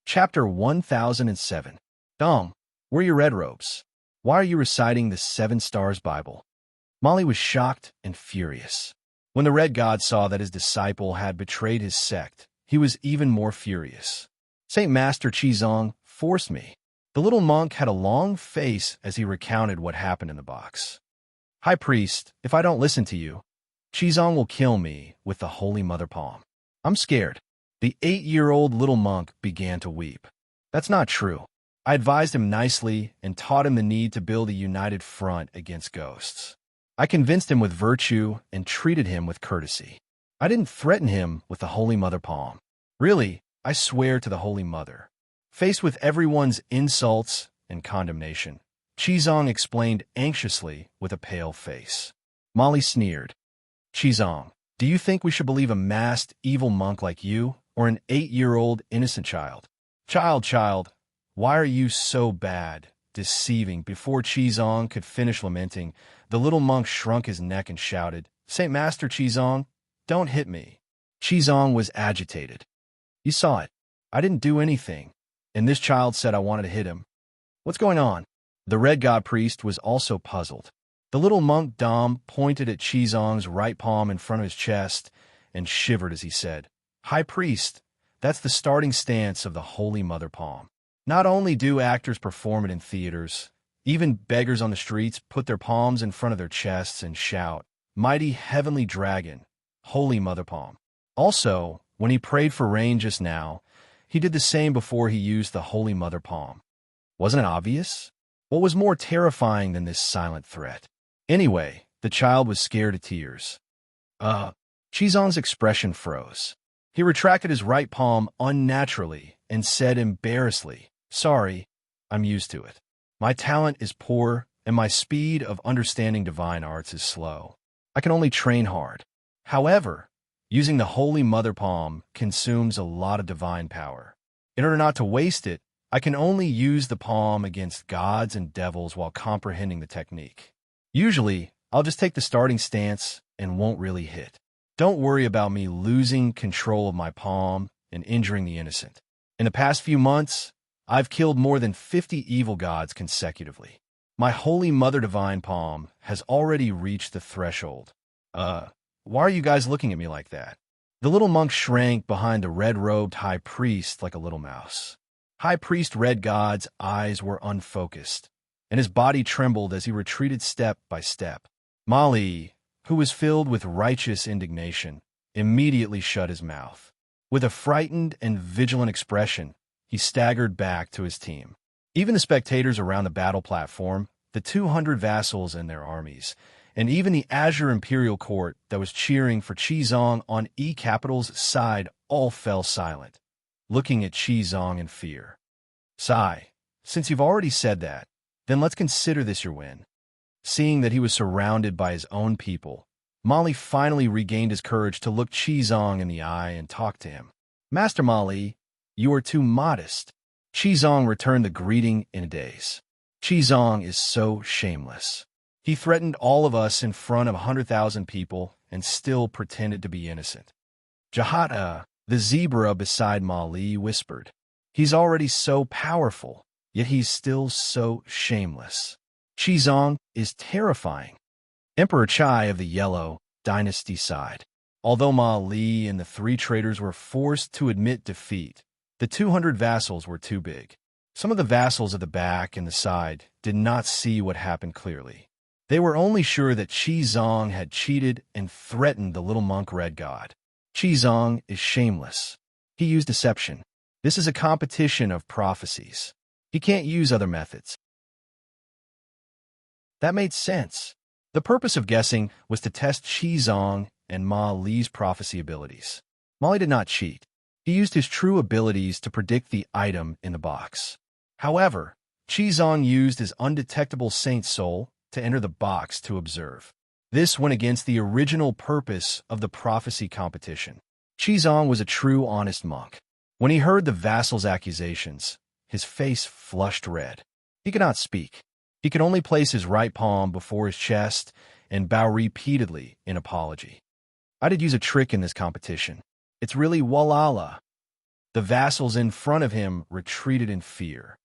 Chapter 1007. Dong, where are your red robes? Why are you reciting the 7 Stars Bible? Mali was shocked and furious. When the red god saw that his disciple had betrayed his sect, he was even more furious. Saint Master Qizong forced me. The little monk had a long face as he recounted what happened in the box. High Priest, if I don't listen to you, Qizong will kill me with the Holy Mother Palm. I'm scared. The 8-year-old little monk began to weep. That's not true. I advised him nicely and taught him the need to build a united front against ghosts. I convinced him with virtue and treated him with courtesy. I didn't threaten him with the Holy Mother palm. Really, I swear to the Holy Mother. Faced with everyone's insults and condemnation, Qizong explained anxiously with a pale face. Molly sneered. Qizong, do you think we should believe a masked evil monk like you, or an 8-year-old innocent child? Child, why are you so bad, deceiving? Before Qizong could finish lamenting, the little monk shrunk his neck and shouted, Saint Master Qizong, don't hit me. Qizong was agitated. You saw it. I didn't do anything. And this child said I wanted to hit him. What's going on? The red god priest was also puzzled. The little monk Dom pointed at Qizong's right palm in front of his chest and shivered as he said, High priest, that's the starting stance of the Holy Mother palm. Not only do actors perform it in theaters, even beggars on the streets put their palms in front of their chests and shout, Mighty Heavenly Dragon, Holy Mother palm. Also, when he prayed for rain just now, he did the same before he used the Holy Mother palm. Wasn't it obvious? What was more terrifying than this silent threat? Anyway, the child was scared to tears. Qizong's expression froze. He retracted his right palm unnaturally and said embarrassedly, Sorry, I'm used to it. My talent is poor, and my speed of understanding divine arts is slow. I can only train hard. However, using the Holy Mother palm consumes a lot of divine power. In order not to waste it, I can only use the palm against gods and devils while comprehending the technique. Usually, I'll just take the starting stance and won't really hit. Don't worry about me losing control of my palm and injuring the innocent. In the past few months, I've killed more than 50 evil gods consecutively. My Holy Mother Divine palm has already reached the threshold. Why are you guys looking at me like that? The little monk shrank behind the red-robed high priest like a little mouse. High priest Red God's eyes were unfocused, and his body trembled as he retreated step by step. Molly, who was filled with righteous indignation, immediately shut his mouth. With a frightened and vigilant expression, he staggered back to his team. Even the spectators around the battle platform, the 200 vassals and their armies, and even the Azure Imperial Court that was cheering for Qizong on E-Capital's side all fell silent, looking at Qizong in fear. Sigh, since you've already said that, then let's consider this your win. Seeing that he was surrounded by his own people, Molly finally regained his courage to look Qizong in the eye and talk to him. Master Molly, you are too modest. Qizong returned the greeting in a daze. Qizong is so shameless. He threatened all of us in front of 100,000 people and still pretended to be innocent. Jahata, the zebra beside Molly, whispered, He's already so powerful, yet he's still so shameless. Qizong is terrifying. Emperor Chai of the Yellow Dynasty sighed. Although Ma Li and the 3 traders were forced to admit defeat, the 200 vassals were too big. Some of the vassals at the back and the side did not see what happened clearly. They were only sure that Qizong had cheated and threatened the little monk Red God. Qizong is shameless. He used deception. This is a competition of prophecies. He can't use other methods. That made sense. The purpose of guessing was to test Qizong and Ma Li's prophecy abilities. Molly did not cheat. He used his true abilities to predict the item in the box. However, Qizong used his undetectable saint soul to enter the box to observe. This went against the original purpose of the prophecy competition. Qizong was a true honest monk. When he heard the vassal's accusations, his face flushed red. He could not speak. He could only place his right palm before his chest and bow repeatedly in apology. I did use a trick in this competition. It's really Walala. The vassals in front of him retreated in fear.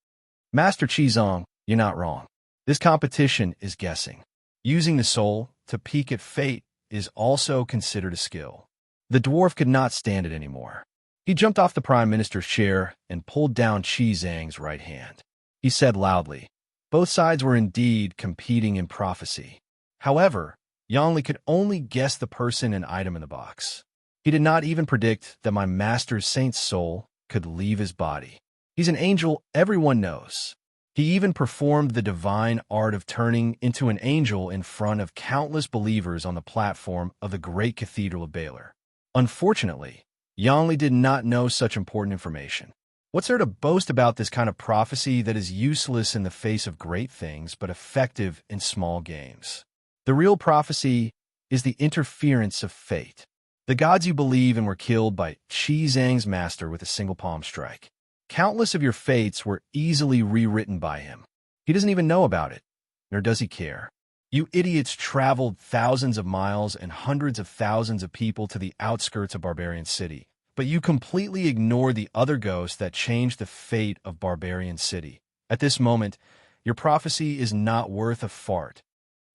Master Qizong, you're not wrong. This competition is guessing. Using the soul to peek at fate is also considered a skill. The dwarf could not stand it anymore. He jumped off the prime minister's chair and pulled down Qizong's right hand. He said loudly, both sides were indeed competing in prophecy. However, Yongli could only guess the person and item in the box. He did not even predict that my master's saint's soul could leave his body. He's an angel everyone knows. He even performed the divine art of turning into an angel in front of countless believers on the platform of the great Cathedral of Baylor. Unfortunately, Yangli did not know such important information. What's there to boast about this kind of prophecy that is useless in the face of great things but effective in small games? The real prophecy is the interference of fate. The gods you believe in were killed by Qi Zhang's master with a single palm strike. Countless of your fates were easily rewritten by him. He doesn't even know about it, nor does he care. You idiots traveled thousands of miles and hundreds of thousands of people to the outskirts of Barbarian City, but you completely ignored the other ghosts that changed the fate of Barbarian City. At this moment, your prophecy is not worth a fart.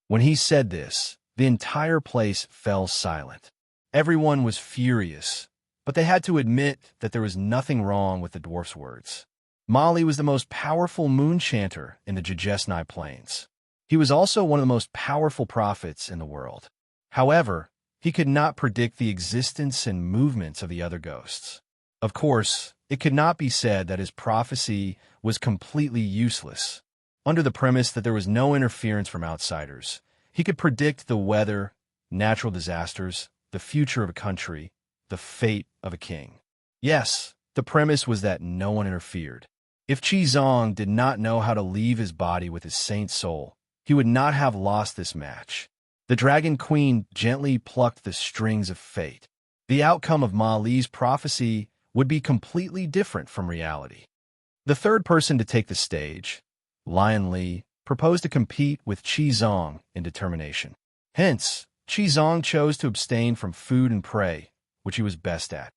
When he said this, the entire place fell silent. Everyone was furious, but they had to admit that there was nothing wrong with the dwarf's words. Mali was the most powerful moon chanter in the Jajesnai Plains. He was also one of the most powerful prophets in the world. However, he could not predict the existence and movements of the other ghosts. Of course, it could not be said that his prophecy was completely useless. Under the premise that there was no interference from outsiders, he could predict the weather, natural disasters, the future of a country, the fate of a king. Yes, the premise was that no one interfered. If Qi Zhang did not know how to leave his body with his saint soul, he would not have lost this match. The Dragon Queen gently plucked the strings of fate. The outcome of Ma Li's prophecy would be completely different from reality. The third person to take the stage, Lion Li, proposed to compete with Qi Zhang in determination. Hence, Qi Zhang chose to abstain from food and prey, which he was best at.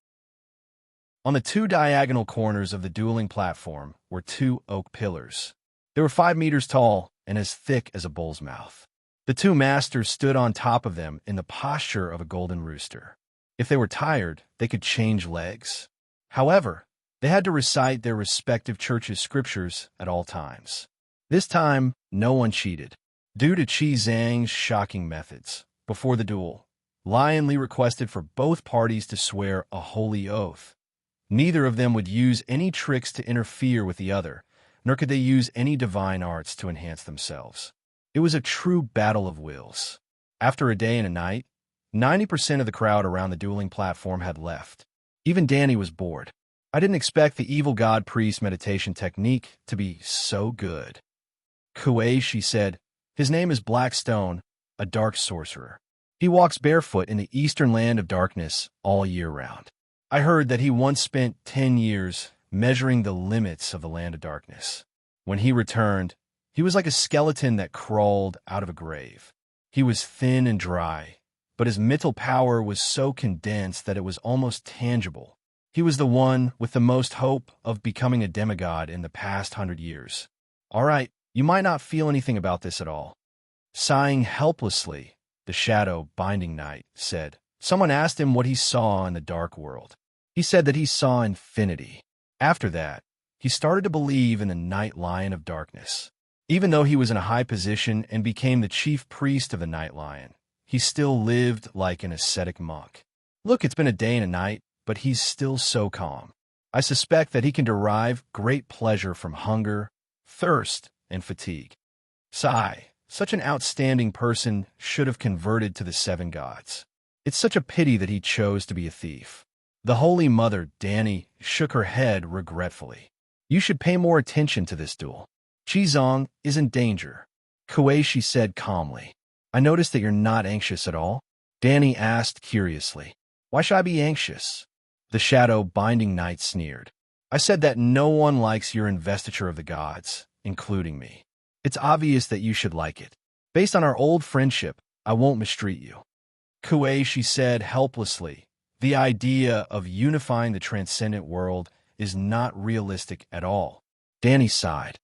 On the two diagonal corners of the dueling platform were two oak pillars. They were 5 meters tall and as thick as a bull's mouth. The two masters stood on top of them in the posture of a golden rooster. If they were tired, they could change legs. However, they had to recite their respective churches' scriptures at all times. This time, no one cheated. Due to Qi Zhang's shocking methods, before the duel, Lion Li requested for both parties to swear a holy oath. Neither of them would use any tricks to interfere with the other, nor could they use any divine arts to enhance themselves. It was a true battle of wills. After a day and a night, 90% of the crowd around the dueling platform had left. Even Danny was bored. I didn't expect the evil god priest meditation technique to be so good. Kuei, she said, his name is Blackstone, a dark sorcerer. He walks barefoot in the eastern land of darkness all year round. I heard that he once spent 10 years measuring the limits of the land of darkness. When he returned, he was like a skeleton that crawled out of a grave. He was thin and dry, but his mental power was so condensed that it was almost tangible. He was the one with the most hope of becoming a demigod in the past 100 years. All right, you might not feel anything about this at all. Sighing helplessly, the shadow binding night said, someone asked him what he saw in the dark world. He said that he saw infinity. After that, he started to believe in the Night Lion of Darkness. Even though he was in a high position and became the chief priest of the Night Lion, he still lived like an ascetic monk. Look, it's been a day and a night, but he's still so calm. I suspect that he can derive great pleasure from hunger, thirst, and fatigue. Sigh, such an outstanding person should have converted to the 7 gods. It's such a pity that he chose to be a thief. The Holy Mother, Danny, shook her head regretfully. You should pay more attention to this duel. Qi Zhang is in danger. Kuei, she said calmly. I noticed that you're not anxious at all. Danny asked curiously. Why should I be anxious? The shadow binding night sneered. I said that no one likes your investiture of the gods, including me. It's obvious that you should like it. Based on our old friendship, I won't mistreat you. Kuei, she said helplessly. The idea of unifying the transcendent world is not realistic at all. Danny sighed.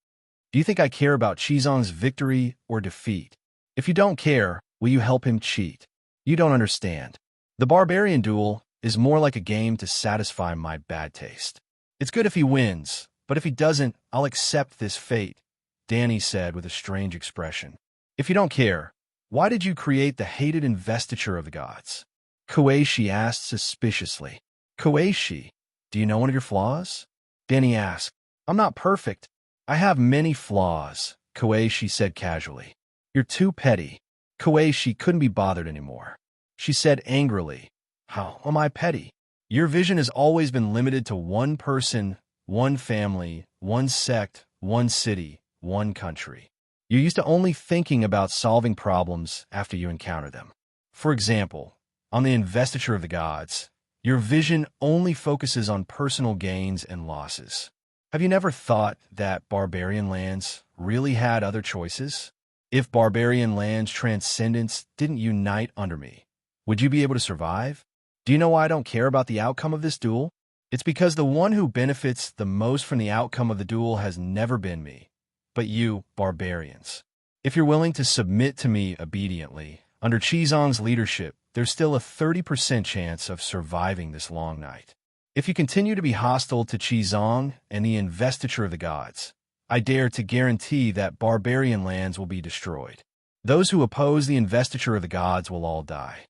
Do you think I care about Qi Zhang's victory or defeat? If you don't care, will you help him cheat? You don't understand. The barbarian duel is more like a game to satisfy my bad taste. It's good if he wins, but if he doesn't, I'll accept this fate, Danny said with a strange expression. If you don't care, why did you create the hated investiture of the gods? Kuei asked suspiciously. Kuei, do you know one of your flaws? Danny asked. I'm not perfect. I have many flaws, Koeishi said casually. You're too petty. Koeishi couldn't be bothered anymore. She said angrily, How am I petty? Your vision has always been limited to one person, one family, one sect, one city, one country. You're used to only thinking about solving problems after you encounter them. For example, on the investiture of the gods, your vision only focuses on personal gains and losses. Have you never thought that barbarian lands really had other choices? If barbarian lands' transcendence didn't unite under me, would you be able to survive? Do you know why I don't care about the outcome of this duel? It's because the one who benefits the most from the outcome of the duel has never been me, but you, barbarians. If you're willing to submit to me obediently, under Qizong's leadership, there's still a 30% chance of surviving this long night. If you continue to be hostile to Qizong and the investiture of the gods, I dare to guarantee that barbarian lands will be destroyed. Those who oppose the investiture of the gods will all die.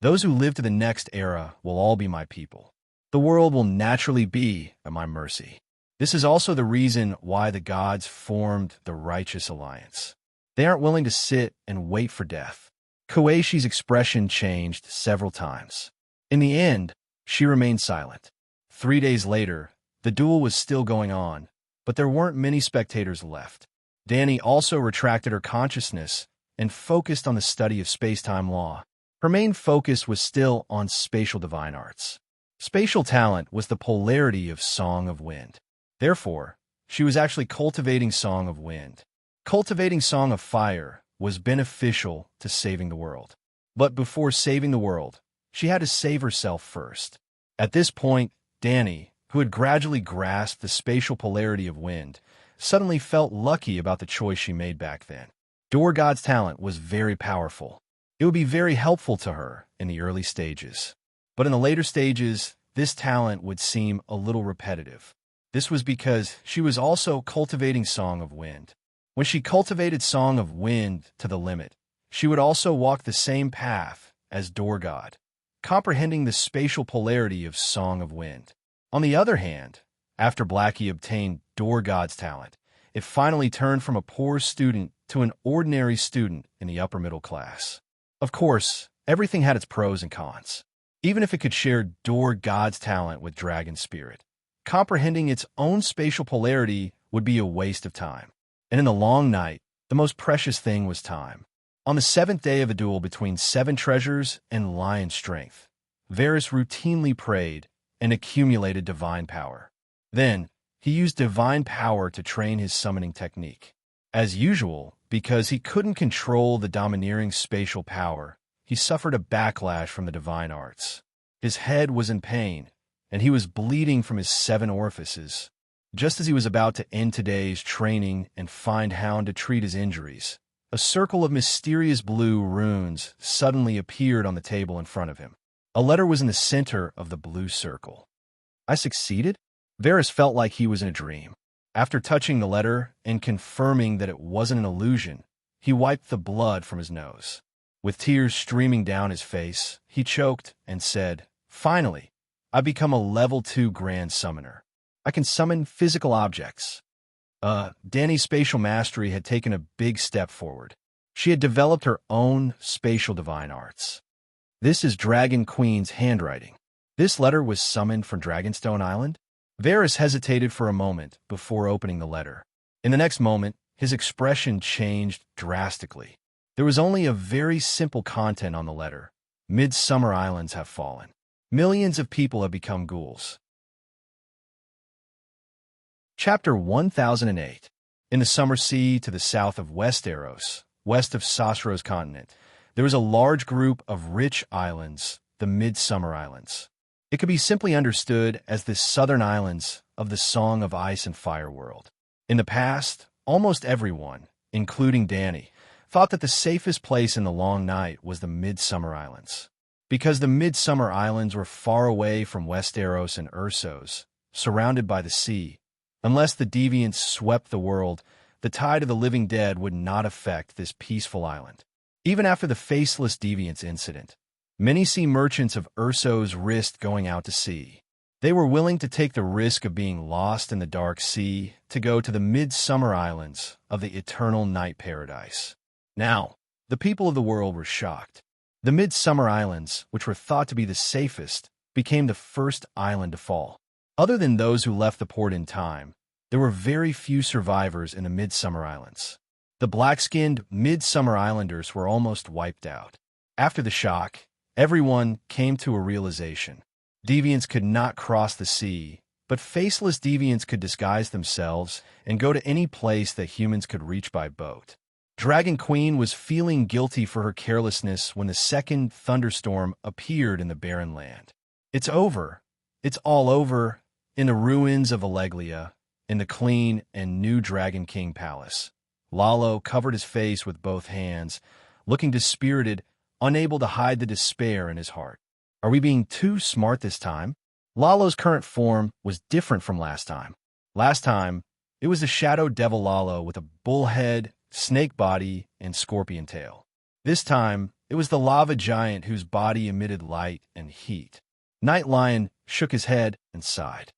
Those who live to the next era will all be my people. The world will naturally be at my mercy. This is also the reason why the gods formed the Righteous Alliance. They aren't willing to sit and wait for death. Koeishi's expression changed several times. In the end, she remained silent. 3 days later, the duel was still going on, but there weren't many spectators left. Danny also retracted her consciousness and focused on the study of space-time law. Her main focus was still on spatial divine arts. Spatial talent was the polarity of Song of Wind. Therefore, she was actually cultivating Song of Wind. Cultivating Song of Fire was beneficial to saving the world. But before saving the world, she had to save herself first. At this point, Danny, who had gradually grasped the spatial polarity of wind, suddenly felt lucky about the choice she made back then. Dorgod's talent was very powerful. It would be very helpful to her in the early stages. But in the later stages, this talent would seem a little repetitive. This was because she was also cultivating Song of Wind. When she cultivated Song of Wind to the limit, she would also walk the same path as Dorgod, comprehending the spatial polarity of Song of Wind. On the other hand, after Blackie obtained Dorgod's talent, it finally turned from a poor student to an ordinary student in the upper middle class. Of course, everything had its pros and cons. Even if it could share Dorgod's talent with Dragon Spirit, comprehending its own spatial polarity would be a waste of time. And in the long night, the most precious thing was time. On the 7th day of a duel between 7 treasures and lion strength, Varus routinely prayed and accumulated divine power. Then, he used divine power to train his summoning technique. As usual, because he couldn't control the domineering spatial power, he suffered a backlash from the divine arts. His head was in pain, and he was bleeding from his 7 orifices. Just as he was about to end today's training and find how to treat his injuries, a circle of mysterious blue runes suddenly appeared on the table in front of him. A letter was in the center of the blue circle. I succeeded? Varus felt like he was in a dream. After touching the letter and confirming that it wasn't an illusion, he wiped the blood from his nose. With tears streaming down his face, he choked and said, Finally, I've become a level 2 Grand Summoner. I can summon physical objects. Danny's spatial mastery had taken a big step forward. She had developed her own spatial divine arts. This is Dragon Queen's handwriting. This letter was summoned from Dragonstone Island? Varus hesitated for a moment before opening the letter. In the next moment, his expression changed drastically. There was only a very simple content on the letter. Midsummer Islands have fallen. Millions of people have become ghouls. Chapter 1008. In the Summer Sea to the south of Westeros, west of Sosro's continent, there was a large group of rich islands, the Midsummer Islands. It could be simply understood as the southern islands of the Song of Ice and Fire world. In the past, almost everyone, including Danny, thought that the safest place in the long night was the Midsummer Islands. Because the Midsummer Islands were far away from Westeros and Ursos, surrounded by the sea, unless the deviants swept the world, the tide of the living dead would not affect this peaceful island. Even after the Faceless Deviants incident, many sea merchants of Ursos risked going out to sea. They were willing to take the risk of being lost in the dark sea to go to the midsummer islands of the eternal night paradise. Now, the people of the world were shocked. The midsummer islands, which were thought to be the safest, became the first island to fall. Other than those who left the port in time, there were very few survivors in the midsummer islands. The black-skinned midsummer islanders were almost wiped out. After the shock, everyone came to a realization. Deviants could not cross the sea, but faceless deviants could disguise themselves and go to any place that humans could reach by boat. Dragon Queen was feeling guilty for her carelessness when the second thunderstorm appeared in the barren land. It's over. It's all over in the ruins of Alleglia, in the clean and new Dragon King Palace. Lalo covered his face with both hands, looking dispirited, unable to hide the despair in his heart. Are we being too smart this time? Lalo's current form was different from last time. Last time, it was the Shadow Devil Lalo with a bull head, snake body, and scorpion tail. This time, it was the lava giant whose body emitted light and heat. Night Lion shook his head and sighed.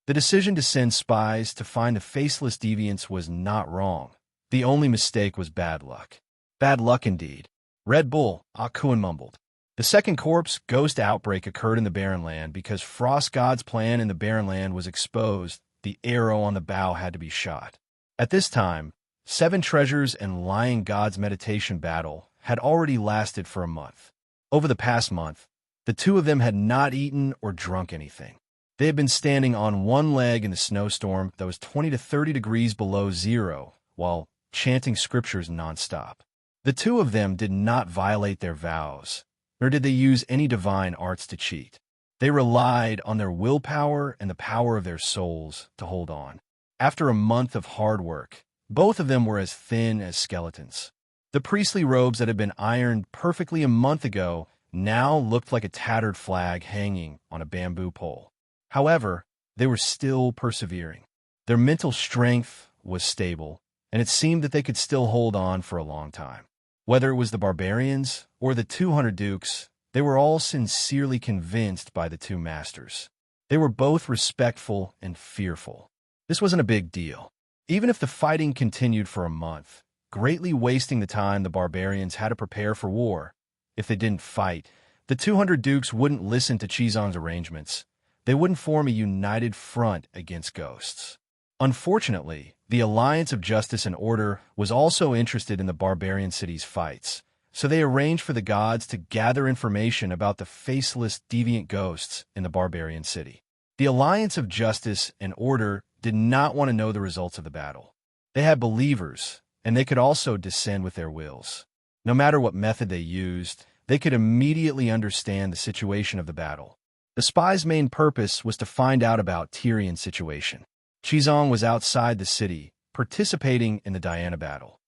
The decision to send spies to find the faceless deviants was not wrong. The only mistake was bad luck. Bad luck indeed. Red Bull, Akuan mumbled. The second corpse ghost outbreak occurred in the Barren Land because Frost God's plan in the Barren Land was exposed. The arrow on the bow had to be shot. At this time, Seven Treasures and Lion God's meditation battle had already lasted for a month. Over the past month, the two of them had not eaten or drunk anything. They had been standing on one leg in the snowstorm that was 20 to 30 degrees below zero while chanting scriptures nonstop. The two of them did not violate their vows, nor did they use any divine arts to cheat. They relied on their willpower and the power of their souls to hold on. After a month of hard work, both of them were as thin as skeletons. The priestly robes that had been ironed perfectly a month ago now looked like a tattered flag hanging on a bamboo pole. However, they were still persevering. Their mental strength was stable, and it seemed that they could still hold on for a long time. Whether it was the barbarians or the 200 dukes, they were all sincerely convinced by the two masters. They were both respectful and fearful. This wasn't a big deal. Even if the fighting continued for a month, greatly wasting the time the barbarians had to prepare for war, if they didn't fight, the 200 dukes wouldn't listen to Chizong's arrangements. They wouldn't form a united front against ghosts. Unfortunately, the Alliance of Justice and Order was also interested in the barbarian city's fights, so they arranged for the gods to gather information about the faceless deviant ghosts in the barbarian city. The Alliance of Justice and Order did not want to know the results of the battle. They had believers, and they could also descend with their wills. No matter what method they used, they could immediately understand the situation of the battle. The spies' main purpose was to find out about Tyrion's situation. Chizong was outside the city, participating in the Diana battle.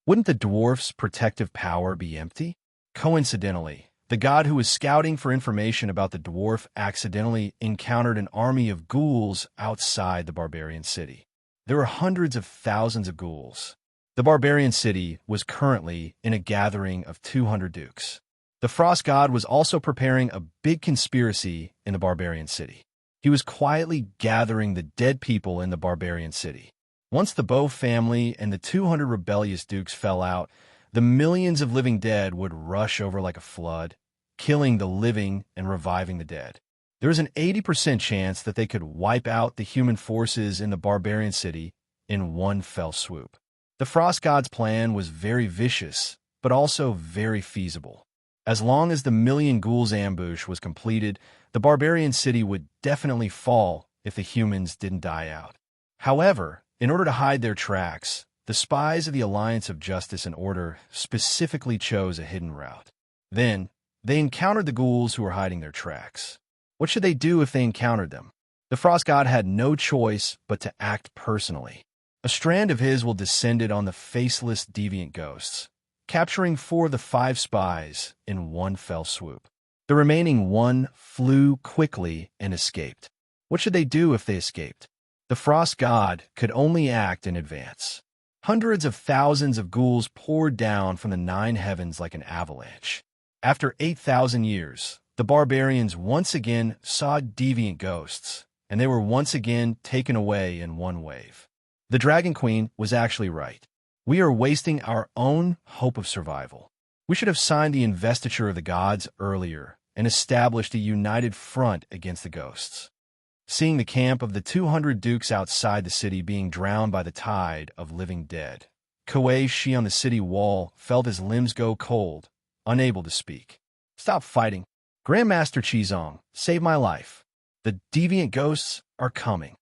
Wouldn't the dwarf's protective power be empty? Coincidentally, the god who was scouting for information about the dwarf accidentally encountered an army of ghouls outside the barbarian city. There were hundreds of thousands of ghouls. The barbarian city was currently in a gathering of 200 dukes. The frost god was also preparing a big conspiracy in the barbarian city. He was quietly gathering the dead people in the barbarian city. Once the Bow family and the 200 rebellious dukes fell out, the millions of living dead would rush over like a flood, killing the living and reviving the dead. There was an 80% chance that they could wipe out the human forces in the barbarian city in one fell swoop. The frost god's plan was very vicious, but also very feasible. As long as the million ghouls ambush was completed, the barbarian city would definitely fall if the humans didn't die out. However, in order to hide their tracks, the spies of the Alliance of Justice and Order specifically chose a hidden route. Then, they encountered the ghouls who were hiding their tracks. What should they do if they encountered them? The frost god had no choice but to act personally. A strand of his will descended on the faceless deviant ghosts, capturing 4 of the 5 spies in one fell swoop. The remaining one flew quickly and escaped. What should they do if they escaped? The frost god could only act in advance. Hundreds of thousands of ghouls poured down from the 9 heavens like an avalanche. After 8,000 years, the The barbarians once again saw deviant ghosts, and they were once again taken away in one wave. The Dragon Queen was actually right. We are wasting our own hope of survival. We should have signed the investiture of the gods earlier and established a united front against the ghosts. Seeing the camp of the 200 dukes outside the city being drowned by the tide of living dead, Kuei Shi on the city wall felt his limbs go cold, unable to speak. "Stop fighting. Grandmaster Qizong, save my life. The deviant ghosts are coming."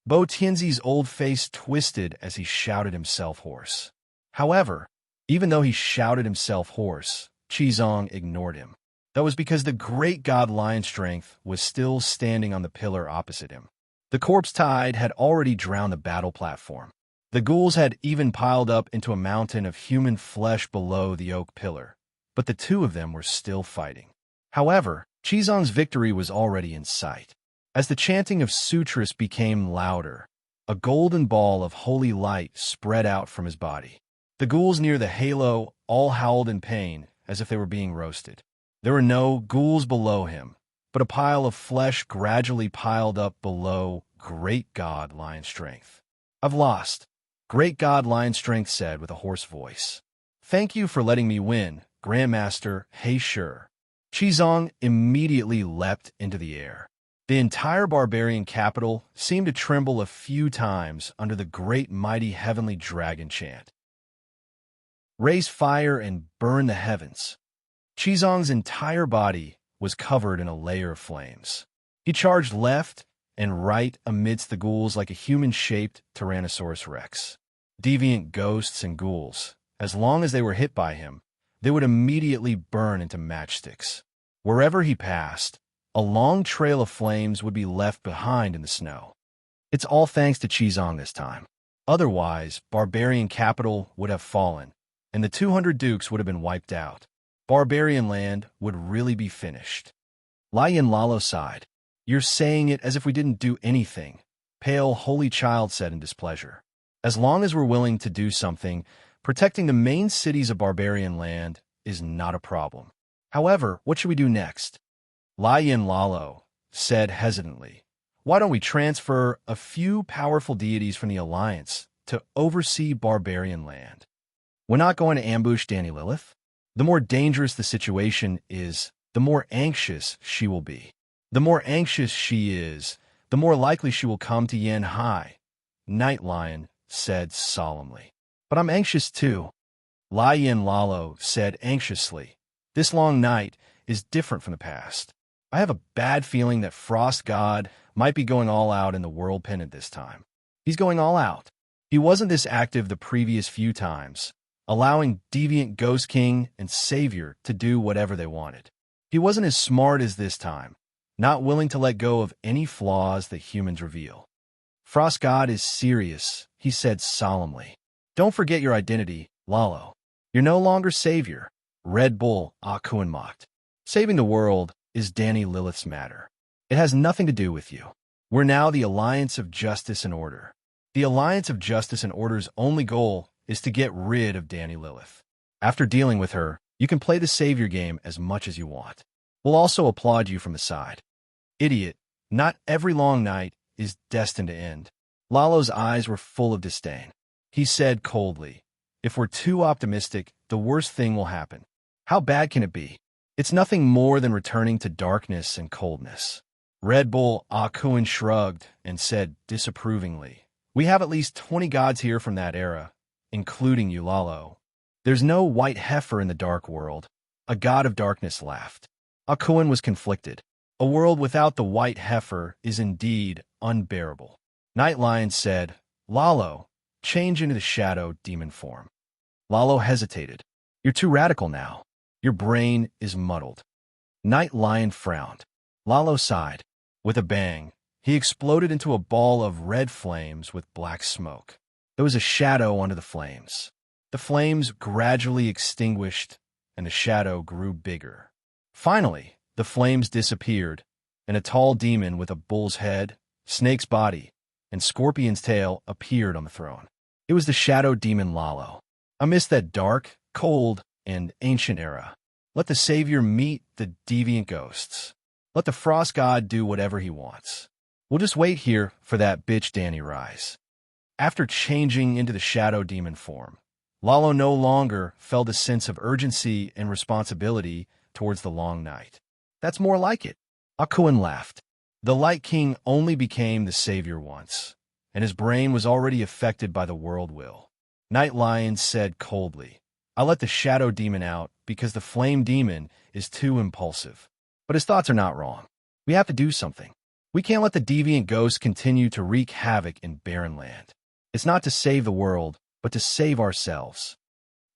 Bo Tianzi's old face twisted as he shouted himself hoarse. However, even though he shouted himself hoarse, Qizong ignored him. That was because the great god Lion Strength was still standing on the pillar opposite him. The corpse tide had already drowned the battle platform. The ghouls had even piled up into a mountain of human flesh below the oak pillar, but the two of them were still fighting. However, Qizong's victory was already in sight. As the chanting of sutras became louder, a golden ball of holy light spread out from his body. The ghouls near the halo all howled in pain as if they were being roasted. There were no ghouls below him, but a pile of flesh gradually piled up below Great God Lion Strength. "I've lost," Great God Lion Strength said with a hoarse voice. "Thank you for letting me win, Grandmaster He Shi." Qizong immediately leapt into the air. The entire barbarian capital seemed to tremble a few times under the great mighty heavenly dragon chant. "Raise fire and burn the heavens." Qizong's entire body was covered in a layer of flames. He charged left and right amidst the ghouls like a human-shaped Tyrannosaurus Rex. Deviant ghosts and ghouls, as long as they were hit by him, they would immediately burn into matchsticks. Wherever he passed, a long trail of flames would be left behind in the snow. It's all thanks to Qizong this time. Otherwise, barbarian capital would have fallen, and the 200 dukes would have been wiped out. Barbarian land would really be finished. Lian Lalo sighed. "You're saying it as if we didn't do anything," Pale Holy Child said in displeasure. "As long as we're willing to do something, protecting the main cities of barbarian land is not a problem. However, what should we do next?" Lian Lalo said hesitantly. "Why don't we transfer a few powerful deities from the Alliance to oversee barbarian land? We're not going to ambush Danny Lilith. The more dangerous the situation is, the more anxious she will be. The more anxious she is, the more likely she will come to Yanhai," Night Lion said solemnly. "But I'm anxious too," Lian Lalo said anxiously. "This long night is different from the past. I have a bad feeling that Frost God might be going all out in the World Pennant this time. He's going all out. He wasn't this active the previous few times, allowing deviant Ghost King and Savior to do whatever they wanted. He wasn't as smart as this time, not willing to let go of any flaws that humans reveal. Frost God is serious," he said solemnly. "Don't forget your identity, Lalo. You're no longer Savior," Red Bull Akuan mocked. "Saving the world is Danny Lilith's matter. It has nothing to do with you. We're now the Alliance of Justice and Order. The Alliance of Justice and Order's only goal is to get rid of Danny Lilith. After dealing with her, you can play the Savior game as much as you want. We'll also applaud you from the side." "Idiot, not every long night is destined to end." Lalo's eyes were full of disdain. He said coldly, "If we're too optimistic, the worst thing will happen. How bad can it be? It's nothing more than returning to darkness and coldness." Red Bull Akuan shrugged and said disapprovingly, "We have at least 20 gods here from that era, including you, Lalo. There's no white heifer in the dark world." A god of darkness laughed. Akuan was conflicted. A world without the white heifer is indeed unbearable. Night Lion said, "Lalo, change into the shadow demon form." Lalo hesitated. "You're too radical now. Your brain is muddled." Night Lion frowned. Lalo sighed. With a bang, he exploded into a ball of red flames with black smoke. There was a shadow under the flames. The flames gradually extinguished, and the shadow grew bigger. Finally, the flames disappeared, and a tall demon with a bull's head, snake's body, and scorpion's tail appeared on the throne. It was the shadow demon Lalo. Amidst that dark, cold, and ancient era, Let the Savior meet the deviant ghosts. Let the Frost God do whatever he wants. We'll just wait here for that bitch Danny rise. After changing into the shadow demon form, Lalo no longer felt a sense of urgency and responsibility towards the long night. That's more like it. Akuin laughed. The Light King only became the savior once, and his brain was already affected by the world will. Night Lion said coldly, I let the shadow demon out because the flame demon is too impulsive. But his thoughts are not wrong. We have to do something. We can't let the deviant ghosts continue to wreak havoc in barren land. It's not to save the world, but to save ourselves.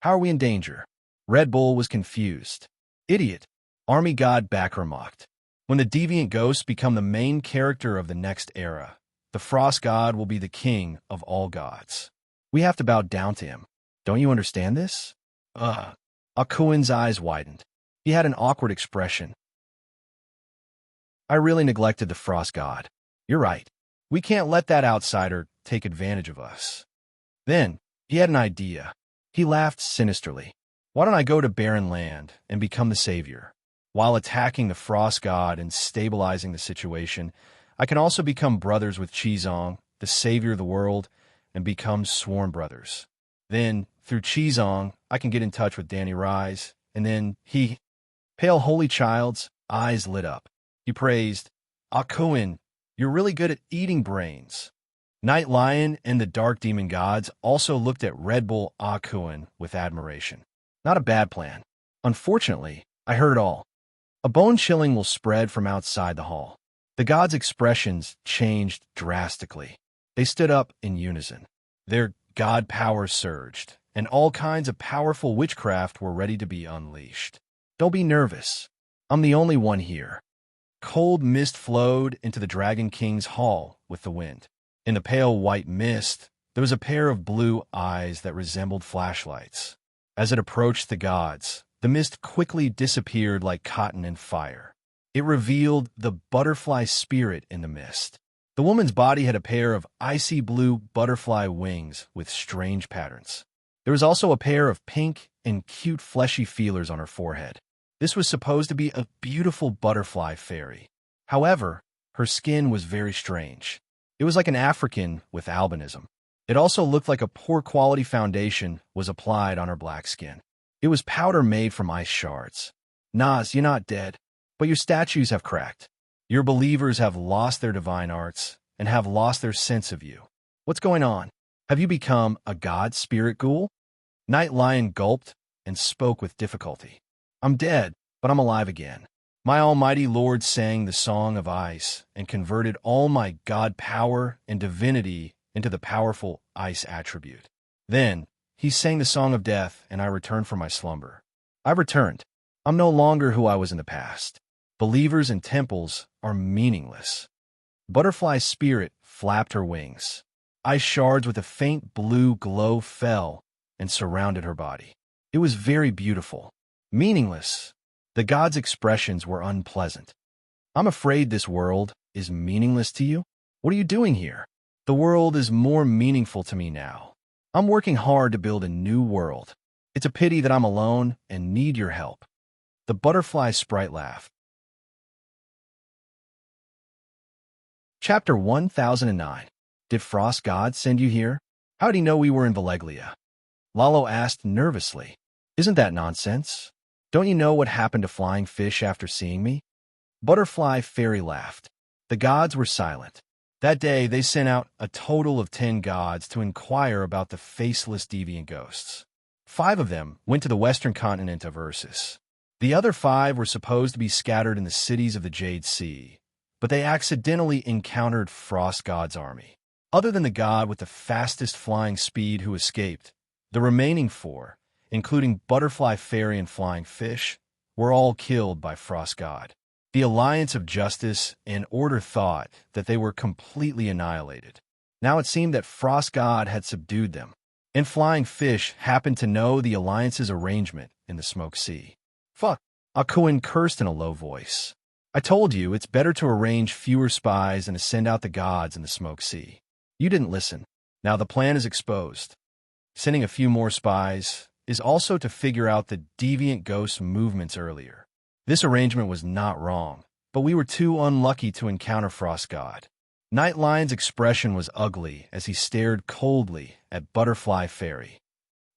How are we in danger? Red Bull was confused. Idiot. Army God Backer mocked. When the deviant ghosts become the main character of the next era, the Frost God will be the king of all gods. We have to bow down to him. Don't you understand this? Akuin's eyes widened. He had an awkward expression. I really neglected the Frost God. You're right. We can't let that outsider take advantage of us. Then, he had an idea. He laughed sinisterly. Why don't I go to barren land and become the savior? While attacking the Frost God and stabilizing the situation, I can also become brothers with Chizong, the savior of the world, and become sworn brothers. Then, through Chizong, I can get in touch with Danny Rise, and then he... Pale Holy Child's eyes lit up. He praised, Akuin, you're really good at eating brains. Night Lion and the Dark Demon Gods also looked at Red Bull Akuin with admiration. Not a bad plan. Unfortunately, I heard it all. A bone chilling will spread from outside the hall. The gods' expressions changed drastically. They stood up in unison. Their god powers surged, and all kinds of powerful witchcraft were ready to be unleashed. Don't be nervous. I'm the only one here. Cold mist flowed into the Dragon King's hall with the wind. In the pale white mist, there was a pair of blue eyes that resembled flashlights. As it approached the gods, the mist quickly disappeared like cotton in fire. It revealed the butterfly spirit in the mist. The woman's body had a pair of icy blue butterfly wings with strange patterns. There was also a pair of pink and cute fleshy feelers on her forehead. This was supposed to be a beautiful butterfly fairy. However, her skin was very strange. It was like an African with albinism. It also looked like a poor quality foundation was applied on her black skin. It was powder made from ice shards. Nas, you're not dead, but your statues have cracked. Your believers have lost their divine arts and have lost their sense of you. What's going on? Have you become a god spirit ghoul? Night Lion gulped and spoke with difficulty. I'm dead, but I'm alive again. My almighty Lord sang the song of ice and converted all my god power and divinity into the powerful ice attribute. Then, he sang the song of death, and I returned from my slumber. I returned. I'm no longer who I was in the past. Believers in temples are meaningless. Butterfly spirit flapped her wings. Ice shards with a faint blue glow fell and surrounded her body. It was very beautiful. Meaningless. The gods' expressions were unpleasant. I'm afraid this world is meaningless to you? What are you doing here? The world is more meaningful to me now. I'm working hard to build a new world. It's a pity that I'm alone and need your help. The butterfly sprite laughed. Chapter 1009. Did Frost God send you here? How'd he know we were in Valeglia? Lalo asked nervously. Isn't that nonsense? Don't you know what happened to Flying Fish after seeing me? Butterfly Fairy laughed. The gods were silent. That day, they sent out a total of 10 gods to inquire about the faceless deviant ghosts. 5 of them went to the western continent of Ursus. The other 5 were supposed to be scattered in the cities of the Jade Sea, but they accidentally encountered Frost God's army. Other than the god with the fastest flying speed who escaped, the remaining 4, including Butterfly Fairy and Flying Fish, were all killed by Frost God. The Alliance of Justice and Order thought that they were completely annihilated. Now it seemed that Frost God had subdued them, and Flying Fish happened to know the Alliance's arrangement in the Smoke Sea. Fuck, Akuin cursed in a low voice. I told you it's better to arrange fewer spies than to send out the gods in the Smoke Sea. You didn't listen. Now the plan is exposed. Sending a few more spies, is also to figure out the deviant ghost's movements earlier. This arrangement was not wrong, but we were too unlucky to encounter Frost God. Night Lion's expression was ugly as he stared coldly at Butterfly Fairy.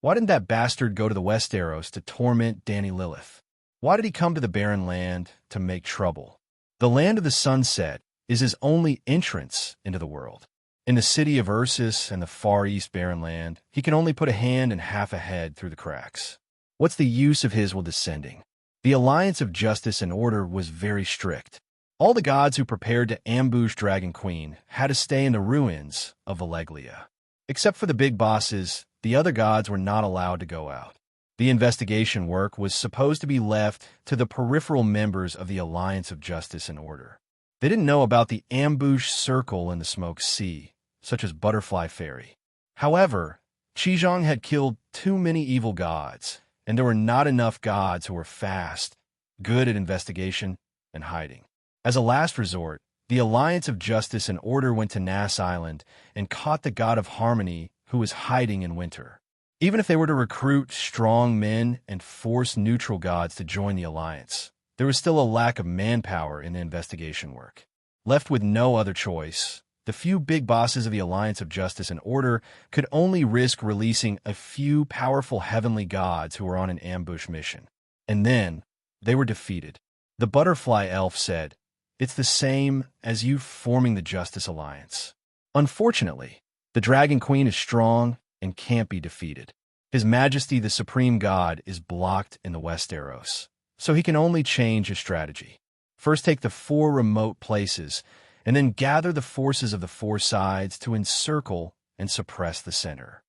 Why didn't that bastard go to the Westeros to torment Dany Lilith? Why did he come to the Barren Land to make trouble? The Land of the Sunset is his only entrance into the world. In the city of Ursus and the Far East Barren Land, he can only put a hand and half a head through the cracks. What's the use of his while descending? The alliance of justice and order was very strict. All the gods who prepared to ambush Dragon Queen had to stay in the ruins of Valeglia. Except for the big bosses, the other gods were not allowed to go out. The investigation work was supposed to be left to the peripheral members of the Alliance of Justice and Order. They didn't know about the ambush circle in the Smoke Sea, such as Butterfly Fairy. However, Qizhong had killed too many evil gods, and there were not enough gods who were fast, good at investigation, and hiding. As a last resort, the Alliance of Justice and Order went to Nass Island and caught the god of Harmony who was hiding in winter. Even if they were to recruit strong men and force neutral gods to join the alliance, there was still a lack of manpower in the investigation work. Left with no other choice, the few big bosses of the Alliance of Justice and Order could only risk releasing a few powerful heavenly gods who were on an ambush mission. And then, they were defeated. The Butterfly Elf said, "It's the same as you forming the Justice Alliance." Unfortunately, the Dragon Queen is strong and can't be defeated. His Majesty the Supreme God is blocked in the Westeros, so he can only change his strategy. First take the 4 remote places, and then gather the forces of the 4 sides to encircle and suppress the center.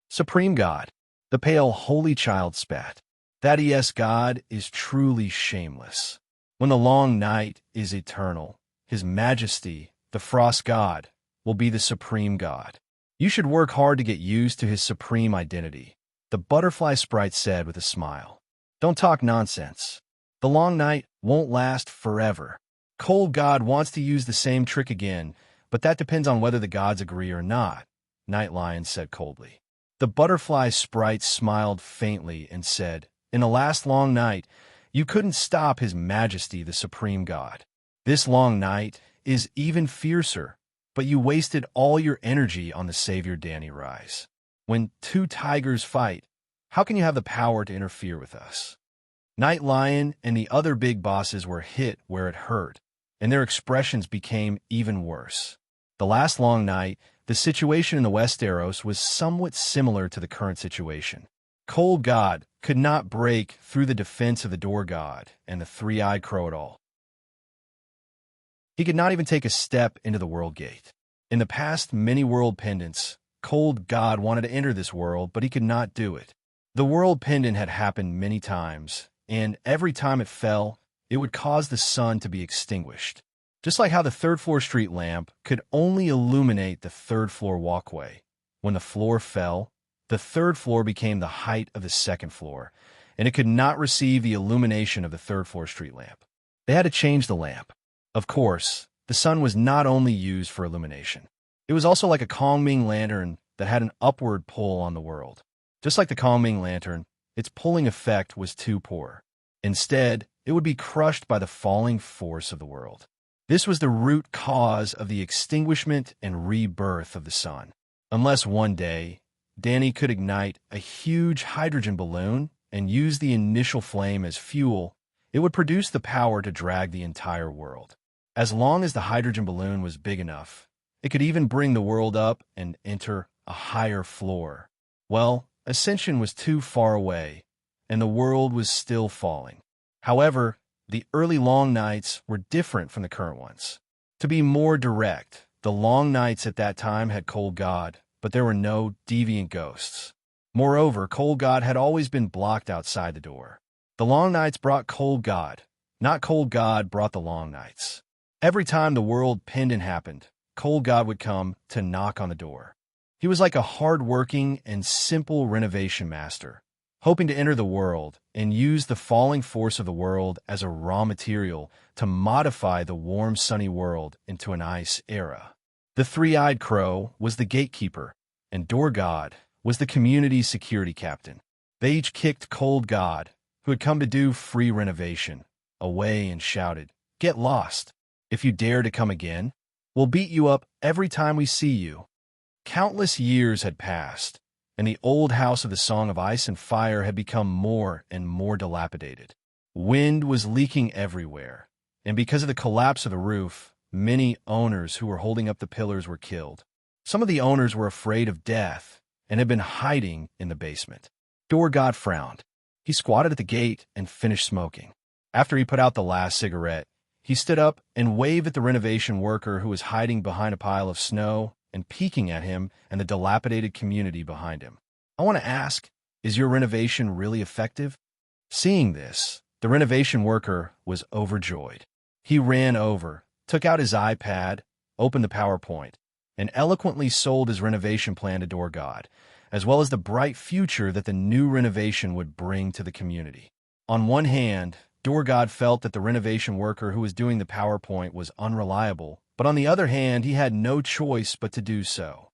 Supreme God, the pale holy child spat. That ES God is truly shameless. When the long night is eternal, his Majesty, the Frost God, will be the Supreme God. You should work hard to get used to his supreme identity, the butterfly sprite said with a smile. Don't talk nonsense. The long night won't last forever. Cold God wants to use the same trick again, but that depends on whether the gods agree or not, Night Lion said coldly. The butterfly sprite smiled faintly and said, in the last long night, you couldn't stop his Majesty the Supreme God. This long night is even fiercer, but you wasted all your energy on the Savior Dany Rise. When 2 tigers fight, how can you have the power to interfere with us? Night Lion and the other big bosses were hit where it hurt, and their expressions became even worse. The last long night, the situation in the Westeros was somewhat similar to the current situation. Cold God could not break through the defense of the Door God and the 3-eyed crow at all. He could not even take a step into the World Gate. In the past many world pendants, Cold God wanted to enter this world, but he could not do it. The world pendant had happened many times, and every time it fell, it would cause the sun to be extinguished. Just like how the 3rd floor street lamp could only illuminate the 3rd floor walkway. When the floor fell, the 3rd floor became the height of the 2nd floor, and it could not receive the illumination of the 3rd floor street lamp. They had to change the lamp. Of course, the sun was not only used for illumination. It was also like a Kongming lantern that had an upward pull on the world. Just like the Kongming lantern, its pulling effect was too poor. Instead, it would be crushed by the falling force of the world. This was the root cause of the extinguishment and rebirth of the sun. Unless one day, Dany could ignite a huge hydrogen balloon and use the initial flame as fuel, it would produce the power to drag the entire world. As long as the hydrogen balloon was big enough, it could even bring the world up and enter a higher floor. Well, Ascension was too far away, and the world was still falling. However, the early long nights were different from the current ones. To be more direct, the long nights at that time had Cold God, but there were no deviant ghosts. Moreover, Cold God had always been blocked outside the door. The long nights brought Cold God, not Cold God brought the long nights. Every time the world pendant happened, Cold God would come to knock on the door. He was like a hard-working and simple renovation master, hoping to enter the world and use the falling force of the world as a raw material to modify the warm, sunny world into an ice era. The 3-eyed crow was the gatekeeper, and Door God was the community security captain. They each kicked Cold God, who had come to do free renovation, away and shouted, "Get lost! If you dare to come again, we'll beat you up every time we see you." Countless years had passed, and the old house of the Song of Ice and Fire had become more and more dilapidated. Wind was leaking everywhere, and because of the collapse of the roof, many owners who were holding up the pillars were killed. Some of the owners were afraid of death and had been hiding in the basement. Door God frowned. He squatted at the gate and finished smoking. After he put out the last cigarette, he stood up and waved at the renovation worker who was hiding behind a pile of snow and peeking at him and the dilapidated community behind him. "I want to ask, is your renovation really effective?" Seeing this, the renovation worker was overjoyed. He ran over, took out his iPad, opened the PowerPoint, and eloquently sold his renovation plan to Door God, as well as the bright future that the new renovation would bring to the community. On one hand, Door God felt that the renovation worker who was doing the PowerPoint was unreliable, but on the other hand, he had no choice but to do so.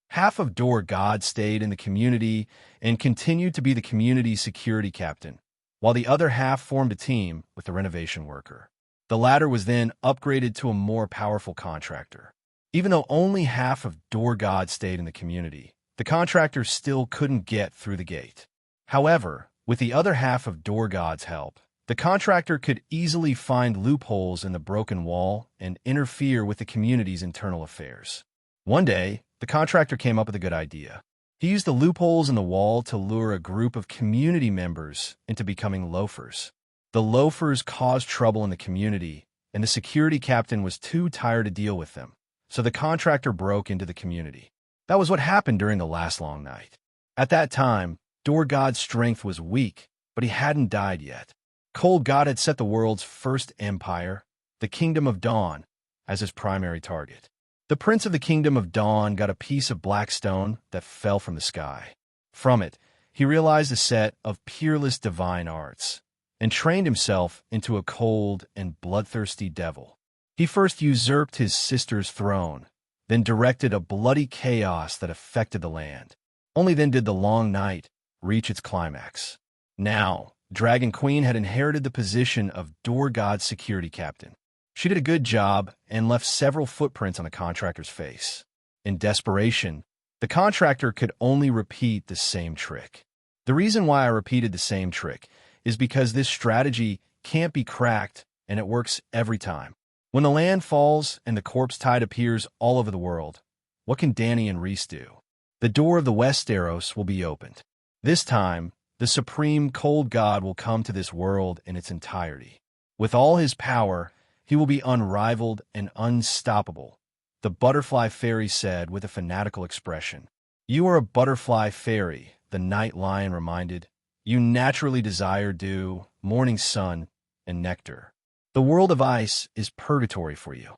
Half of Door God stayed in the community and continued to be the community's security captain, while the other half formed a team with the renovation worker. The latter was then upgraded to a more powerful contractor. Even though only half of Door God stayed in the community, the contractor still couldn't get through the gate. However, with the other half of Door God's help, the contractor could easily find loopholes in the broken wall and interfere with the community's internal affairs. One day, the contractor came up with a good idea. He used the loopholes in the wall to lure a group of community members into becoming loafers. The loafers caused trouble in the community, and the security captain was too tired to deal with them, so the contractor broke into the community. That was what happened during the last long night. At that time, Door God's strength was weak, but he hadn't died yet. Cold God had set the world's first empire, the Kingdom of Dawn, as his primary target. The prince of the Kingdom of Dawn got a piece of black stone that fell from the sky. From it, he realized a set of peerless divine arts, and trained himself into a cold and bloodthirsty devil. He first usurped his sister's throne, then directed a bloody chaos that affected the land. Only then did the long night reach its climax. Now, Dragon Queen had inherited the position of Door God's security captain. She did a good job and left several footprints on the contractor's face. In desperation, the contractor could only repeat the same trick. The reason why I repeated the same trick is because this strategy can't be cracked and it works every time. When the land falls and the corpse tide appears all over the world, what can Danny and Reese do? The door of the Westeros will be opened. This time, the supreme cold god will come to this world in its entirety. With all his power, he will be unrivaled and unstoppable, the butterfly fairy said with a fanatical expression. "You are a butterfly fairy," the night lion reminded. "You naturally desire dew, morning sun, and nectar. The world of ice is purgatory for you."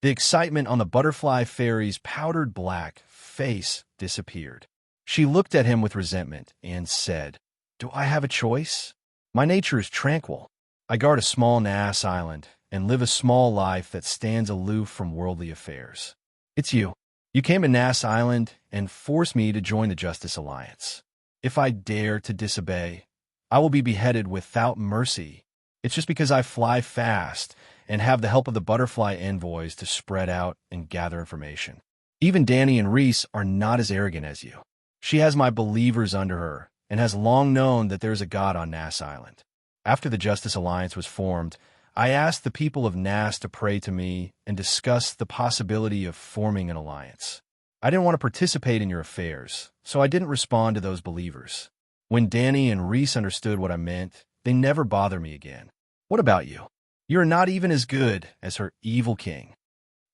The excitement on the butterfly fairy's powdered black face disappeared. She looked at him with resentment and said, "Do I have a choice? My nature is tranquil. I guard a small Nass island and live a small life that stands aloof from worldly affairs. It's you. You came to Nass Island and forced me to join the Justice Alliance. If I dare to disobey, I will be beheaded without mercy. It's just because I fly fast and have the help of the butterfly envoys to spread out and gather information. Even Danny and Reese are not as arrogant as you. She has my believers under her and has long known that there is a god on Nass Island. After the Justice Alliance was formed, I asked the people of Nass to pray to me and discuss the possibility of forming an alliance. I didn't want to participate in your affairs, so I didn't respond to those believers. When Danny and Reese understood what I meant, they never bother me again. What about you? You are not even as good as her evil king.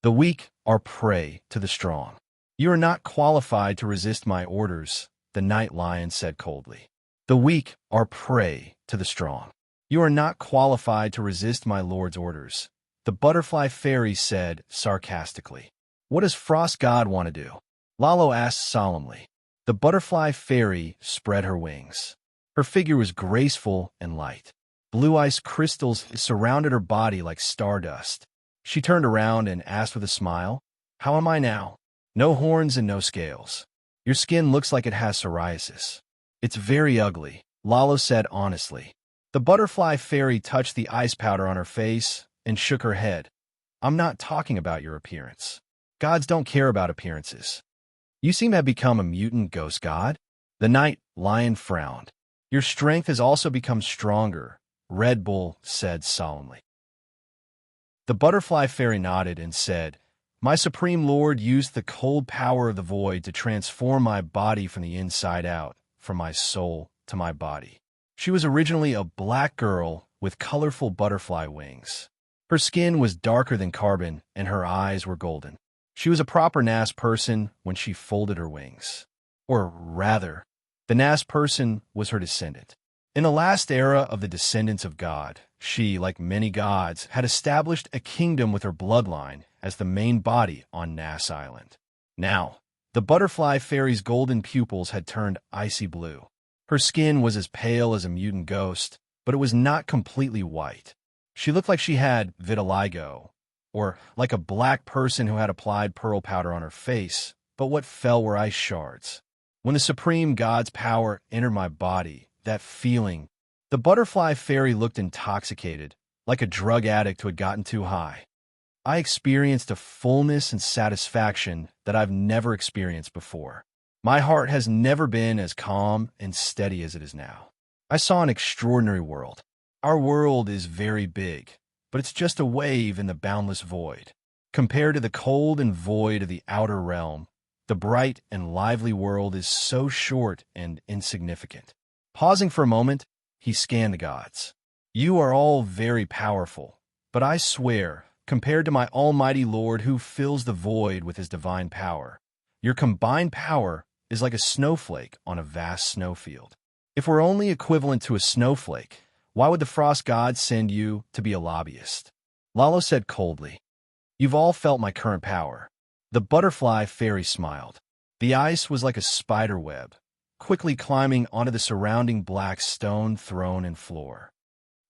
The weak are prey to the strong. You are not qualified to resist my orders, the night lion said coldly. The weak are prey to the strong. You are not qualified to resist my lord's orders, the butterfly fairy said sarcastically. What does Frost God want to do? Lalo asked solemnly. The butterfly fairy spread her wings. Her figure was graceful and light. Blue ice crystals surrounded her body like stardust. She turned around and asked with a smile, "How am I now? No horns and no scales. Your skin looks like it has psoriasis. It's very ugly, Lalo said honestly. The butterfly fairy touched the ice powder on her face and shook her head. I'm not talking about your appearance. Gods don't care about appearances. You seem to have become a mutant ghost god. The night lion frowned. Your strength has also become stronger, Red Bull said solemnly. The butterfly fairy nodded and said, My supreme lord used the cold power of the void to transform my body from the inside out, from my soul to my body. She was originally a black girl with colorful butterfly wings. Her skin was darker than carbon, and her eyes were golden. She was a proper Nas person when she folded her wings. Or rather, the Nas person was her descendant. In the last era of the descendants of God, she, like many gods, had established a kingdom with her bloodline as the main body on Nas Island. Now, the butterfly fairy's golden pupils had turned icy blue. Her skin was as pale as a mutant ghost, but it was not completely white. She looked like she had vitiligo, or like a black person who had applied pearl powder on her face, but what fell were ice shards. When the supreme god's power entered my body, that feeling, the butterfly fairy looked intoxicated, like a drug addict who had gotten too high. I experienced a fullness and satisfaction that I've never experienced before. My heart has never been as calm and steady as it is now. I saw an extraordinary world. Our world is very big, but it's just a wave in the boundless void. Compared to the cold and void of the outer realm, the bright and lively world is so short and insignificant. Pausing for a moment, he scanned the gods. You are all very powerful, but I swear, compared to my almighty Lord who fills the void with his divine power, your combined power is like a snowflake on a vast snowfield. If we're only equivalent to a snowflake, why would the frost god send you to be a lobbyist? Lalo said coldly. You've all felt my current power. The butterfly fairy smiled. The ice was like a spider web, quickly climbing onto the surrounding black stone throne and floor.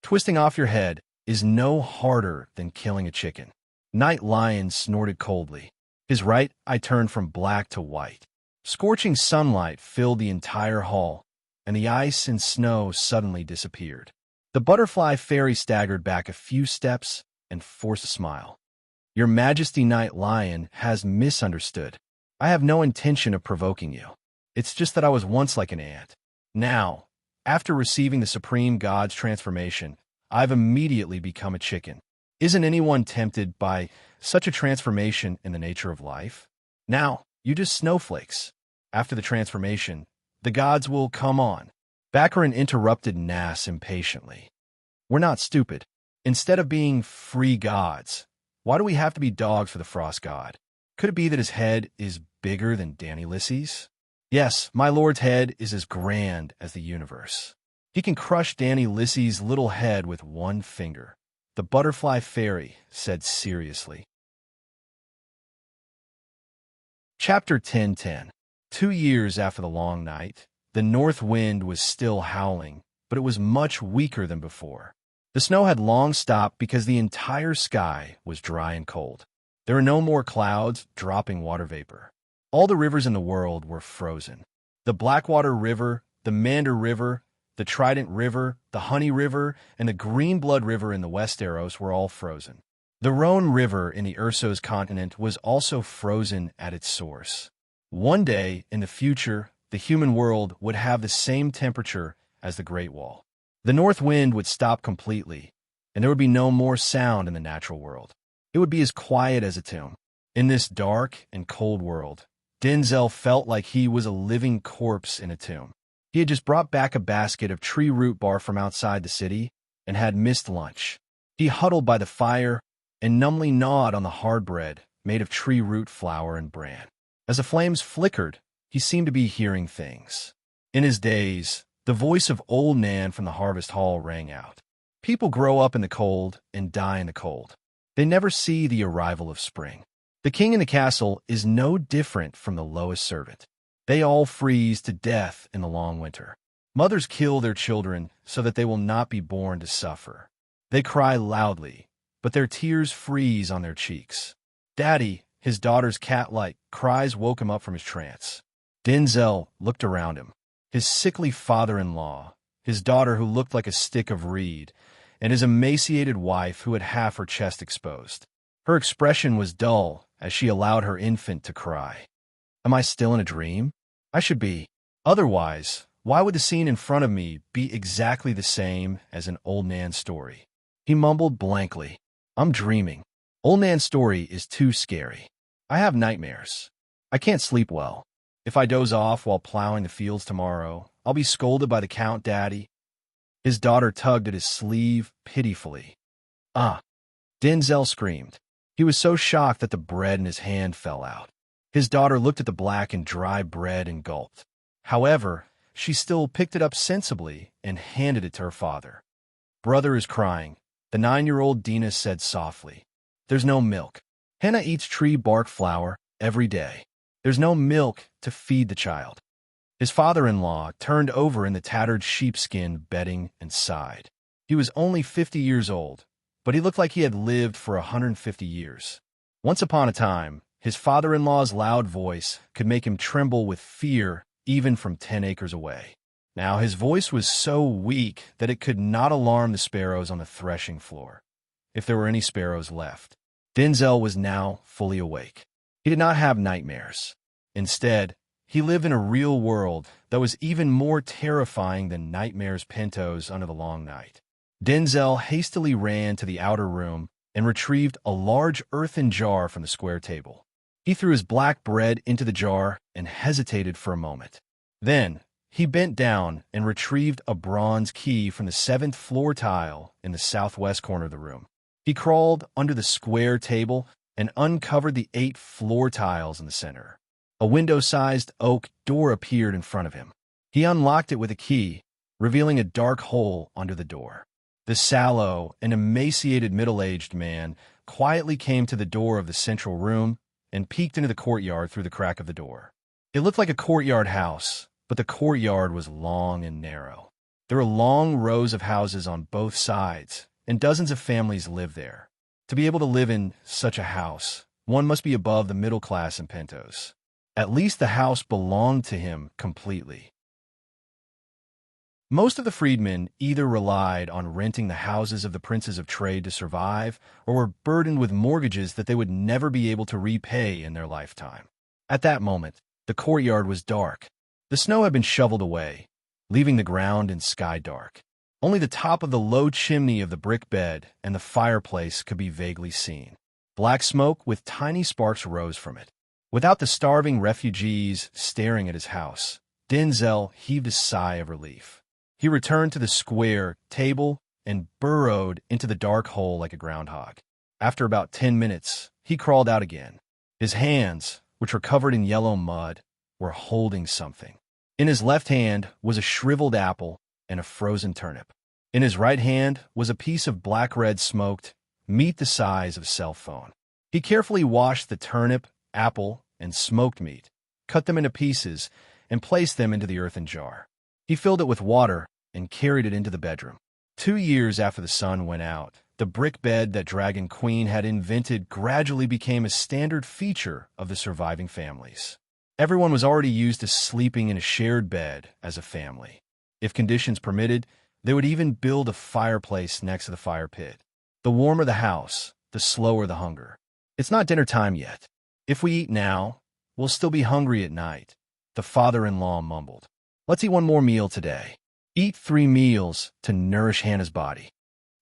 Twisting off your head is no harder than killing a chicken. Night Lion snorted coldly. His right eye turned from black to white. Scorching sunlight filled the entire hall, and the ice and snow suddenly disappeared. The butterfly fairy staggered back a few steps and forced a smile. Your Majesty Night Lion has misunderstood. I have no intention of provoking you. It's just that I was once like an ant. Now, after receiving the Supreme God's transformation, I've immediately become a chicken. Isn't anyone tempted by such a transformation in the nature of life? Now, you just snowflakes. After the transformation, the gods will come on. Baccarin interrupted Nas impatiently. We're not stupid. Instead of being free gods, why do we have to be dogs for the frost god? Could it be that his head is bigger than Danny Lissy's? Yes, my lord's head is as grand as the universe. He can crush Danny Lissy's little head with one finger. The butterfly fairy said seriously. Chapter 10:10. 2 years after the long night, the north wind was still howling, but it was much weaker than before. The snow had long stopped because the entire sky was dry and cold. There were no more clouds dropping water vapor. All the rivers in the world were frozen. The Blackwater River, the Mander River, the Trident River, the Honey River, and the Greenblood River in the Westeros were all frozen. The Rhone River in the Ursos continent was also frozen at its source. One day, in the future, the human world would have the same temperature as the Great Wall. The north wind would stop completely, and there would be no more sound in the natural world. It would be as quiet as a tomb. In this dark and cold world, Denzel felt like he was a living corpse in a tomb. He had just brought back a basket of tree root bark from outside the city and had missed lunch. He huddled by the fire and numbly gnawed on the hard bread made of tree root flour and bran. As the flames flickered, he seemed to be hearing things. In his daze, the voice of old Nan from the harvest hall rang out. People grow up in the cold and die in the cold. They never see the arrival of spring. The king in the castle is no different from the lowest servant. They all freeze to death in the long winter. Mothers kill their children so that they will not be born to suffer. They cry loudly, but their tears freeze on their cheeks. Daddy, his daughter's cat-like cries woke him up from his trance. Denzel looked around him. his sickly father-in-law, his daughter who looked like a stick of reed, and his emaciated wife who had half her chest exposed. Her expression was dull as she allowed her infant to cry. Am I still in a dream? I should be. Otherwise, why would the scene in front of me be exactly the same as an old Nan's story? He mumbled blankly. I'm dreaming. Old Nan's story is too scary. I have nightmares. I can't sleep well. If I doze off while plowing the fields tomorrow, I'll be scolded by the Count Daddy. His daughter tugged at his sleeve pitifully. Ah! Denzel screamed. He was so shocked that the bread in his hand fell out. His daughter looked at the black and dry bread and gulped. However, she still picked it up sensibly and handed it to her father. Brother is crying, the 9-year-old Dina said softly. There's no milk. Hannah eats tree bark flour every day. There's no milk to feed the child. His father-in-law turned over in the tattered sheepskin bedding and sighed. He was only 50 years old, but he looked like he had lived for 150 years. Once upon a time, his father-in-law's loud voice could make him tremble with fear even from 10 acres away. Now his voice was so weak that it could not alarm the sparrows on the threshing floor, if there were any sparrows left. Denzel was now fully awake. He did not have nightmares. Instead, he lived in a real world that was even more terrifying than nightmares pintos under the long night. Denzel hastily ran to the outer room and retrieved a large earthen jar from the square table. He threw his black bread into the jar and hesitated for a moment. Then, he bent down and retrieved a bronze key from the 7th floor tile in the southwest corner of the room. He crawled under the square table and uncovered the 8 floor tiles in the center. A window-sized oak door appeared in front of him. He unlocked it with a key, revealing a dark hole under the door. The sallow and emaciated middle-aged man quietly came to the door of the central room and peeked into the courtyard through the crack of the door. It looked like a courtyard house, but the courtyard was long and narrow. There were long rows of houses on both sides, and dozens of families lived there. To be able to live in such a house, one must be above the middle class in Pintos. At least the house belonged to him completely. Most of the freedmen either relied on renting the houses of the princes of trade to survive, or were burdened with mortgages that they would never be able to repay in their lifetime. At that moment, the courtyard was dark. The snow had been shoveled away, leaving the ground and sky dark. Only the top of the low chimney of the brick bed and the fireplace could be vaguely seen. Black smoke with tiny sparks rose from it. Without the starving refugees staring at his house, Denzel heaved a sigh of relief. He returned to the square table and burrowed into the dark hole like a groundhog. After about 10 minutes, he crawled out again. His hands, which were covered in yellow mud, were holding something. In his left hand was a shriveled apple and a frozen turnip. In his right hand was a piece of black-red smoked meat the size of a cell phone. He carefully washed the turnip, apple, and smoked meat, cut them into pieces, and placed them into the earthen jar. He filled it with water and carried it into the bedroom. 2 years after the sun went out, the brick bed that Dragon Queen had invented gradually became a standard feature of the surviving families. Everyone was already used to sleeping in a shared bed as a family. If conditions permitted, they would even build a fireplace next to the fire pit. The warmer the house, the slower the hunger. It's not dinner time yet. If we eat now, we'll still be hungry at night, the father-in-law mumbled. Let's eat one more meal today. Eat 3 meals to nourish Hannah's body.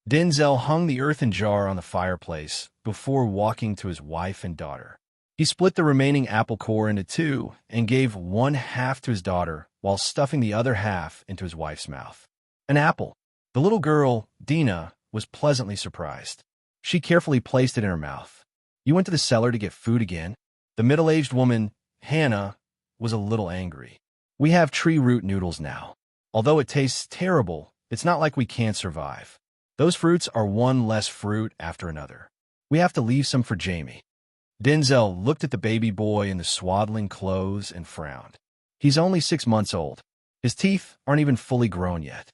Denzel hung the earthen jar on the fireplace before walking to his wife and daughter. He split the remaining apple core into 2 and gave 1/2 to his daughter while stuffing the other half into his wife's mouth. An apple. The little girl, Dina, was pleasantly surprised. She carefully placed it in her mouth. You went to the cellar to get food again? The middle-aged woman, Hannah, was a little angry. We have tree root noodles now. Although it tastes terrible, it's not like we can't survive. Those fruits are one less fruit after another. We have to leave some for Jamie. Denzel looked at the baby boy in the swaddling clothes and frowned. He's only 6 months old. His teeth aren't even fully grown yet.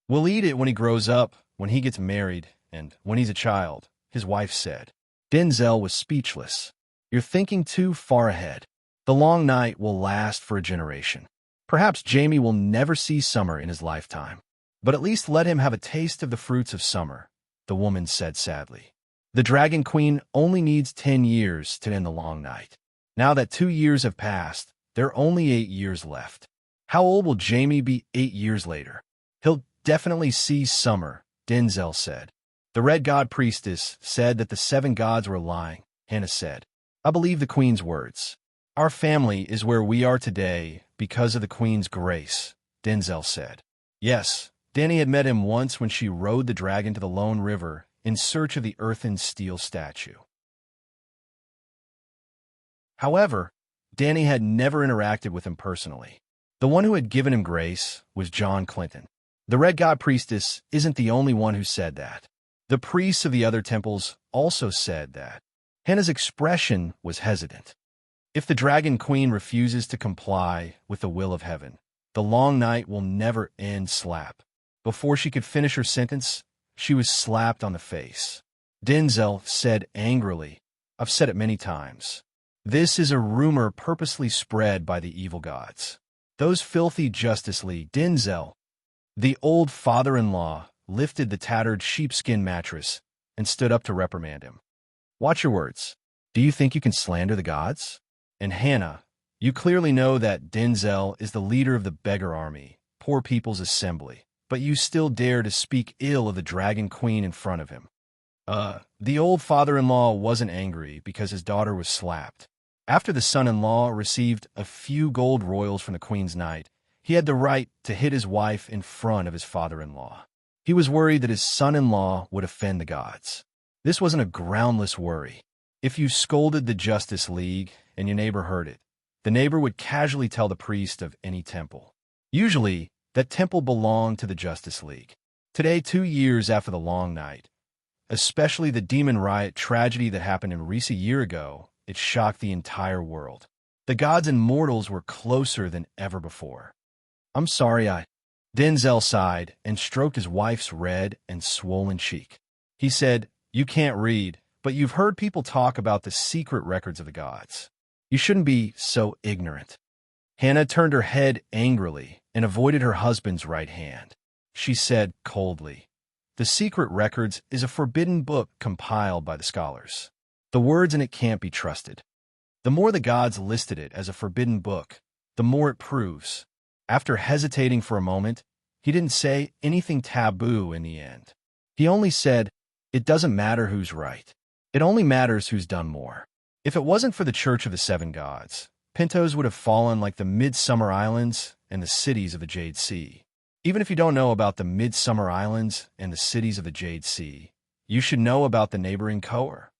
We'll eat it when he grows up, when he gets married, and when he's a child, his wife said. Denzel was speechless. You're thinking too far ahead. The long night will last for a generation. Perhaps Jamie will never see summer in his lifetime. But at least let him have a taste of the fruits of summer, the woman said sadly. The Dragon Queen only needs 10 years to end the long night. Now that 2 years have passed, there are only 8 years left. How old will Jamie be 8 years later? He'll definitely see summer, Denzel said. The Red God Priestess said that the 7 gods were lying, Hannah said. I believe the Queen's words. Our family is where we are today because of the Queen's grace, Denzel said. Yes, Danny had met him once when she rode the dragon to the Lone River in search of the earthen steel statue. However, Danny had never interacted with him personally. The one who had given him grace was John Clinton. The Red God Priestess isn't the only one who said that. The priests of the other temples also said that. Hannah's expression was hesitant. If the Dragon Queen refuses to comply with the will of heaven, the long night will never end. Slap. Before she could finish her sentence, she was slapped on the face. Denzel said angrily, I've said it many times. This is a rumor purposely spread by the evil gods. Those filthy Justice League. Denzel, the old father-in-law, lifted the tattered sheepskin mattress and stood up to reprimand him. Watch your words. Do you think you can slander the gods? And Hannah, you clearly know that Denzel is the leader of the beggar army, Poor People's Assembly, but you still dare to speak ill of the Dragon Queen in front of him. The old father-in-law wasn't angry because his daughter was slapped. After the son-in-law received a few gold royals from the Queen's knight, he had the right to hit his wife in front of his father-in-law. He was worried that his son-in-law would offend the gods. This wasn't a groundless worry. If you scolded the Justice League and your neighbor heard it, the neighbor would casually tell the priest of any temple. Usually, that temple belonged to the Justice League. Today, 2 years after the long night, especially the demon riot tragedy that happened in Reese a year ago, it shocked the entire world. The gods and mortals were closer than ever before. I'm sorry, Denzel sighed and stroked his wife's red and swollen cheek. He said, You can't read, but you've heard people talk about the secret records of the gods. You shouldn't be so ignorant. Hannah turned her head angrily and avoided her husband's right hand. She said coldly, The secret records is a forbidden book compiled by the scholars. The words in it can't be trusted. The more the gods listed it as a forbidden book, the more it proves. After hesitating for a moment, he didn't say anything taboo in the end. He only said, It doesn't matter who's right. It only matters who's done more. If it wasn't for the Church of the 7 Gods, Pintos would have fallen like the Midsummer Islands and the cities of the Jade Sea. Even if you don't know about the Midsummer Islands and the cities of the Jade Sea, you should know about the neighboring Koer,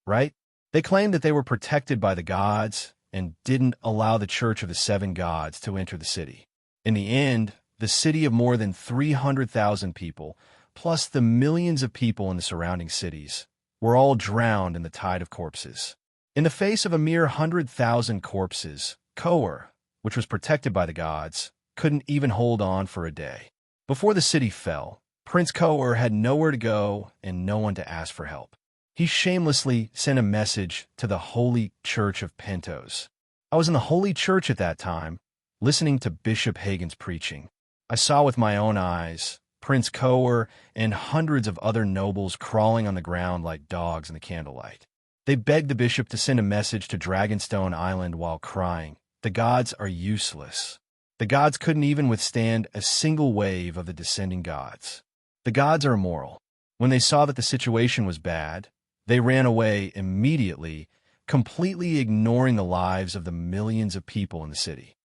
right? They claimed that they were protected by the gods and didn't allow the Church of the 7 Gods to enter the city. In the end, the city of more than 300,000 people, plus the millions of people in the surrounding cities, were all drowned in the tide of corpses. In the face of a mere 100,000 corpses, Koer, which was protected by the gods, couldn't even hold on for a day. Before the city fell, Prince Koer had nowhere to go and no one to ask for help. He shamelessly sent a message to the Holy Church of Pintos. I was in the Holy Church at that time, listening to Bishop Hagen's preaching. I saw with my own eyes Prince Koer and hundreds of other nobles crawling on the ground like dogs in the candlelight. They begged the bishop to send a message to Dragonstone Island while crying, The gods are useless. The gods couldn't even withstand a single wave of the descending gods. The gods are immoral. When they saw that the situation was bad, they ran away immediately, completely ignoring the lives of the millions of people in the city.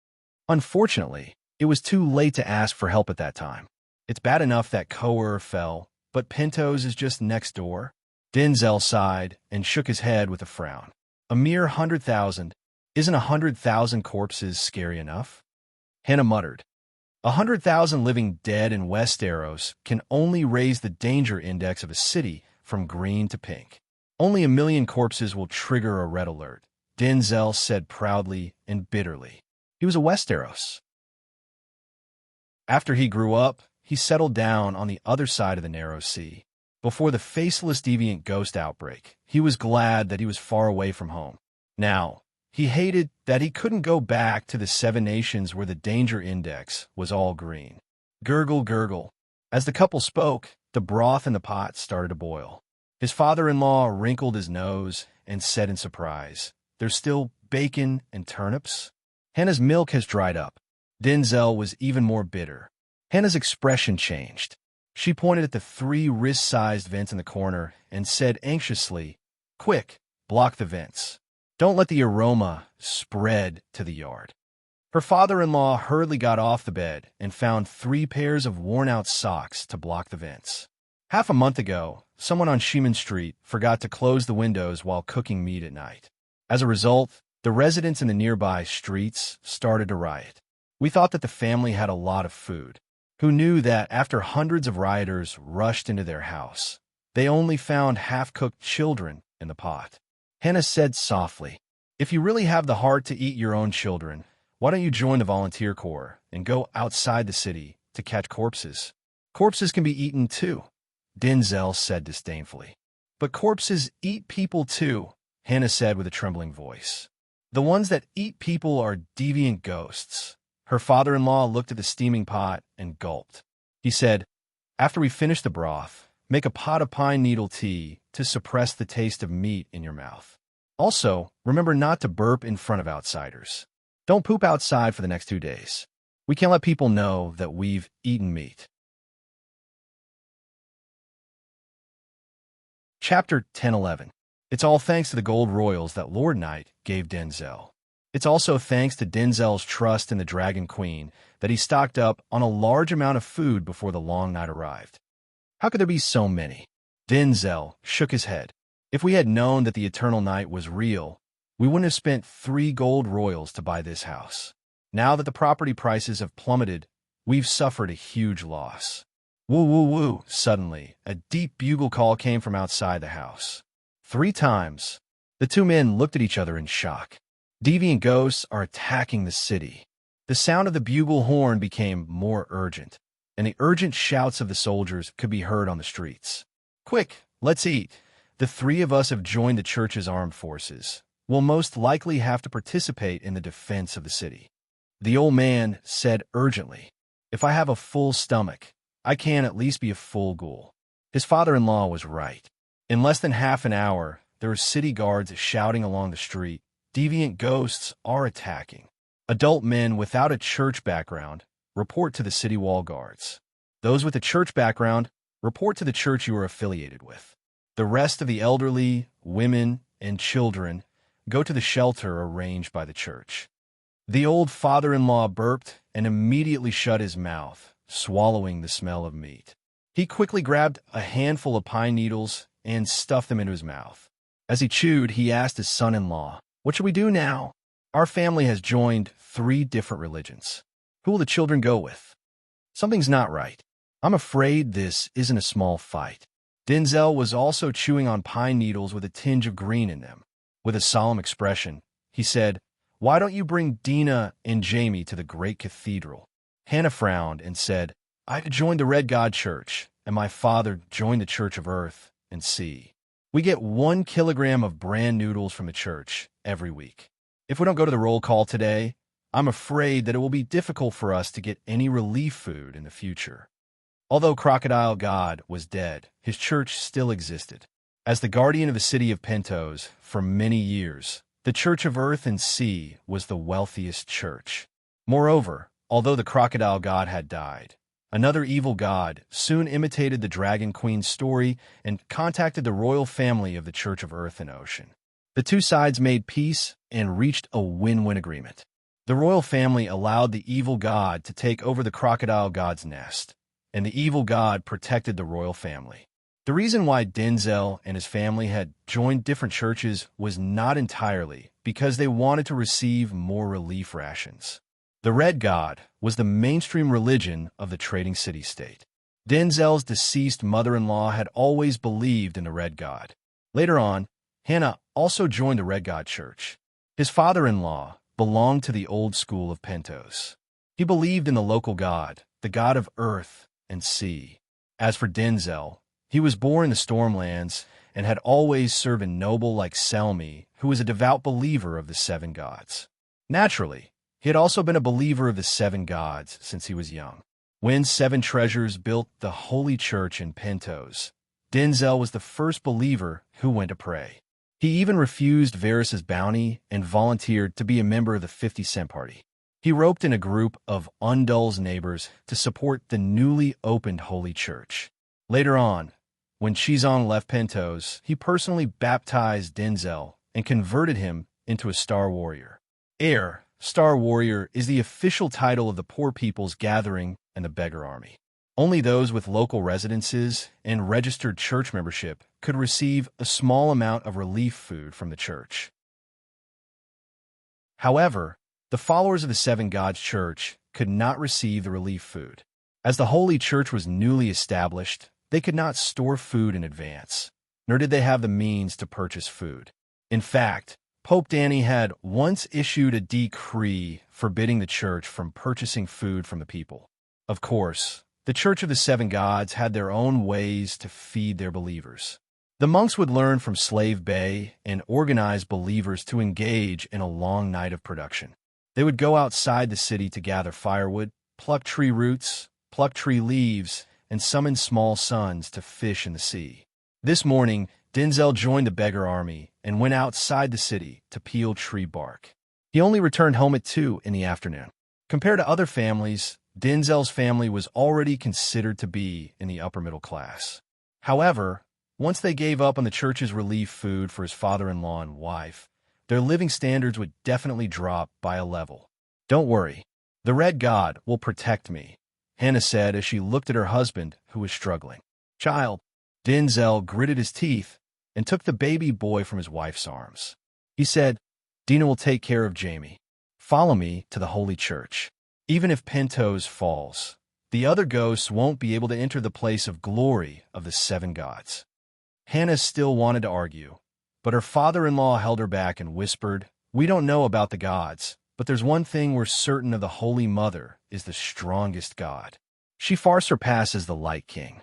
Unfortunately, it was too late to ask for help at that time. It's bad enough that Koer fell, but Pintos is just next door. Denzel sighed and shook his head with a frown. A mere 100,000. Isn't 100,000 corpses scary enough? Hannah muttered. 100,000 living dead in Westeros can only raise the danger index of a city from green to pink. Only 1 million corpses will trigger a red alert, Denzel said proudly and bitterly. He was a Westeros. After he grew up, he settled down on the other side of the narrow sea. Before the faceless deviant ghost outbreak, he was glad that he was far away from home. Now, He hated that he couldn't go back to the 7 nations where the danger index was all green. Gurgle, gurgle. As the couple spoke, the broth in the pot started to boil. His father-in-law wrinkled his nose and said in surprise, "There's still bacon and turnips?" Hannah's milk has dried up. Denzel was even more bitter. Hannah's expression changed. She pointed at the 3 wrist-sized vents in the corner and said anxiously, "Quick, block the vents. Don't let the aroma spread to the yard." Her father-in-law hurriedly got off the bed and found 3 pairs of worn-out socks to block the vents. Half a month ago, someone on Sheeman Street forgot to close the windows while cooking meat at night. As a result, the residents in the nearby streets started to riot. We thought that the family had a lot of food. Who knew that after hundreds of rioters rushed into their house, they only found half-cooked children in the pot? Hannah said softly, "If you really have the heart to eat your own children, why don't you join the volunteer corps and go outside the city to catch corpses? Corpses can be eaten too," Denzel said disdainfully. "But corpses eat people too," Hannah said with a trembling voice. "The ones that eat people are deviant ghosts." Her father-in-law looked at the steaming pot and gulped. He said, "After we finish the broth, make a pot of pine needle tea to suppress the taste of meat in your mouth. Also, remember not to burp in front of outsiders. Don't poop outside for the next 2 days. We can't let people know that we've eaten meat." Chapter 10-11. It's all thanks to the gold royals that Lord Knight gave Denzel. It's also thanks to Denzel's trust in the Dragon Queen that he stocked up on a large amount of food before the long night arrived. How could there be so many? Denzel shook his head. If we had known that the eternal night was real, we wouldn't have spent 3 gold royals to buy this house. Now that the property prices have plummeted, we've suffered a huge loss. Woo, woo, woo. Suddenly, a deep bugle call came from outside the house. 3 times. The 2 men looked at each other in shock. Deviant ghosts are attacking the city. The sound of the bugle horn became more urgent, and the urgent shouts of the soldiers could be heard on the streets. "Quick, let's eat. The 3 of us have joined the church's armed forces. We'll most likely have to participate in the defense of the city." The old man said urgently, "If I have a full stomach, I can at least be a full ghoul." His father-in-law was right. In less than half an hour, there were city guards shouting along the street, "Deviant ghosts are attacking." Adult men without a church background report to the city wall guards. Those with a church background report to the church you are affiliated with. The rest of the elderly, women, and children go to the shelter arranged by the church. The old father-in-law burped and immediately shut his mouth, swallowing the smell of meat. He quickly grabbed a handful of pine needles and stuffed them into his mouth. As he chewed, he asked his son-in-law, "What should we do now? Our family has joined 3 different religions. Who will the children go with? Something's not right. I'm afraid this isn't a small fight." Denzel was also chewing on pine needles with a tinge of green in them. With a solemn expression, he said, "Why don't you bring Dina and Jamie to the great cathedral?" Hannah frowned and said, "I joined the Red God Church, and my father joined the Church of Earth and Sea. We get 1 kilogram of bran noodles from the church every week. If we don't go to the roll call today, I'm afraid that it will be difficult for us to get any relief food in the future." Although Crocodile God was dead, his church still existed. As the guardian of the city of Pentos for many years, the Church of Earth and Sea was the wealthiest church. Moreover, although the Crocodile God had died, another evil god soon imitated the Dragon Queen's story and contacted the royal family of the Church of Earth and Ocean. The 2 sides made peace and reached a win-win agreement. The royal family allowed the evil god to take over the Crocodile God's nest, and the evil god protected the royal family. The reason why Denzel and his family had joined different churches was not entirely because they wanted to receive more relief rations. The Red God was the mainstream religion of the trading city-state. Denzel's deceased mother-in-law had always believed in the Red God. Later on, Hannah also joined the Red God Church. His father-in-law belonged to the old school of Pentos. He believed in the local god, the god of earth and sea. As for Denzel, he was born in the Stormlands and had always served a noble like Selmy who was a devout believer of the seven gods. Naturally, he had also been a believer of the seven gods since he was young. When seven treasures built the holy church in Pentos, Denzel was the first believer who went to pray. He even refused Varys's bounty and volunteered to be a member of the 50-cent party. He roped in a group of Undul's neighbors to support the newly opened holy church. Later on, when Chizong left Pentos, he personally baptized Denzel and converted him into a Star Warrior. Star Warrior is the official title of the Poor People's Gathering and the Beggar Army. Only those with local residences and registered church membership could receive a small amount of relief food from the church. However, the followers of the Seven Gods Church could not receive the relief food. As the holy church was newly established, they could not store food in advance, nor did they have the means to purchase food. In fact, Pope Danny had once issued a decree forbidding the church from purchasing food from the people. Of course, the Church of the Seven Gods had their own ways to feed their believers. The monks would learn from Slave Bay and organize believers to engage in a long night of production. They would go outside the city to gather firewood, pluck tree roots, pluck tree leaves, and summon small sons to fish in the sea. This morning, Denzel joined the beggar army and went outside the city to peel tree bark. He only returned home at 2 in the afternoon. Compared to other families, Denzel's family was already considered to be in the upper middle class. However, once they gave up on the church's relief food for his father-in-law and wife, their living standards would definitely drop by a level. "Don't worry, the Red God will protect me," Hannah said as she looked at her husband, who was struggling. "Child," Denzel gritted his teeth and took the baby boy from his wife's arms. He said, "Dina will take care of Jamie. Follow me to the holy church. Even if Pentos falls, the other ghosts won't be able to enter the place of glory of the seven gods." Hannah still wanted to argue, but her father-in-law held her back and whispered, "We don't know about the gods, but there's one thing we're certain of: the Holy Mother is the strongest god. She far surpasses the Light King."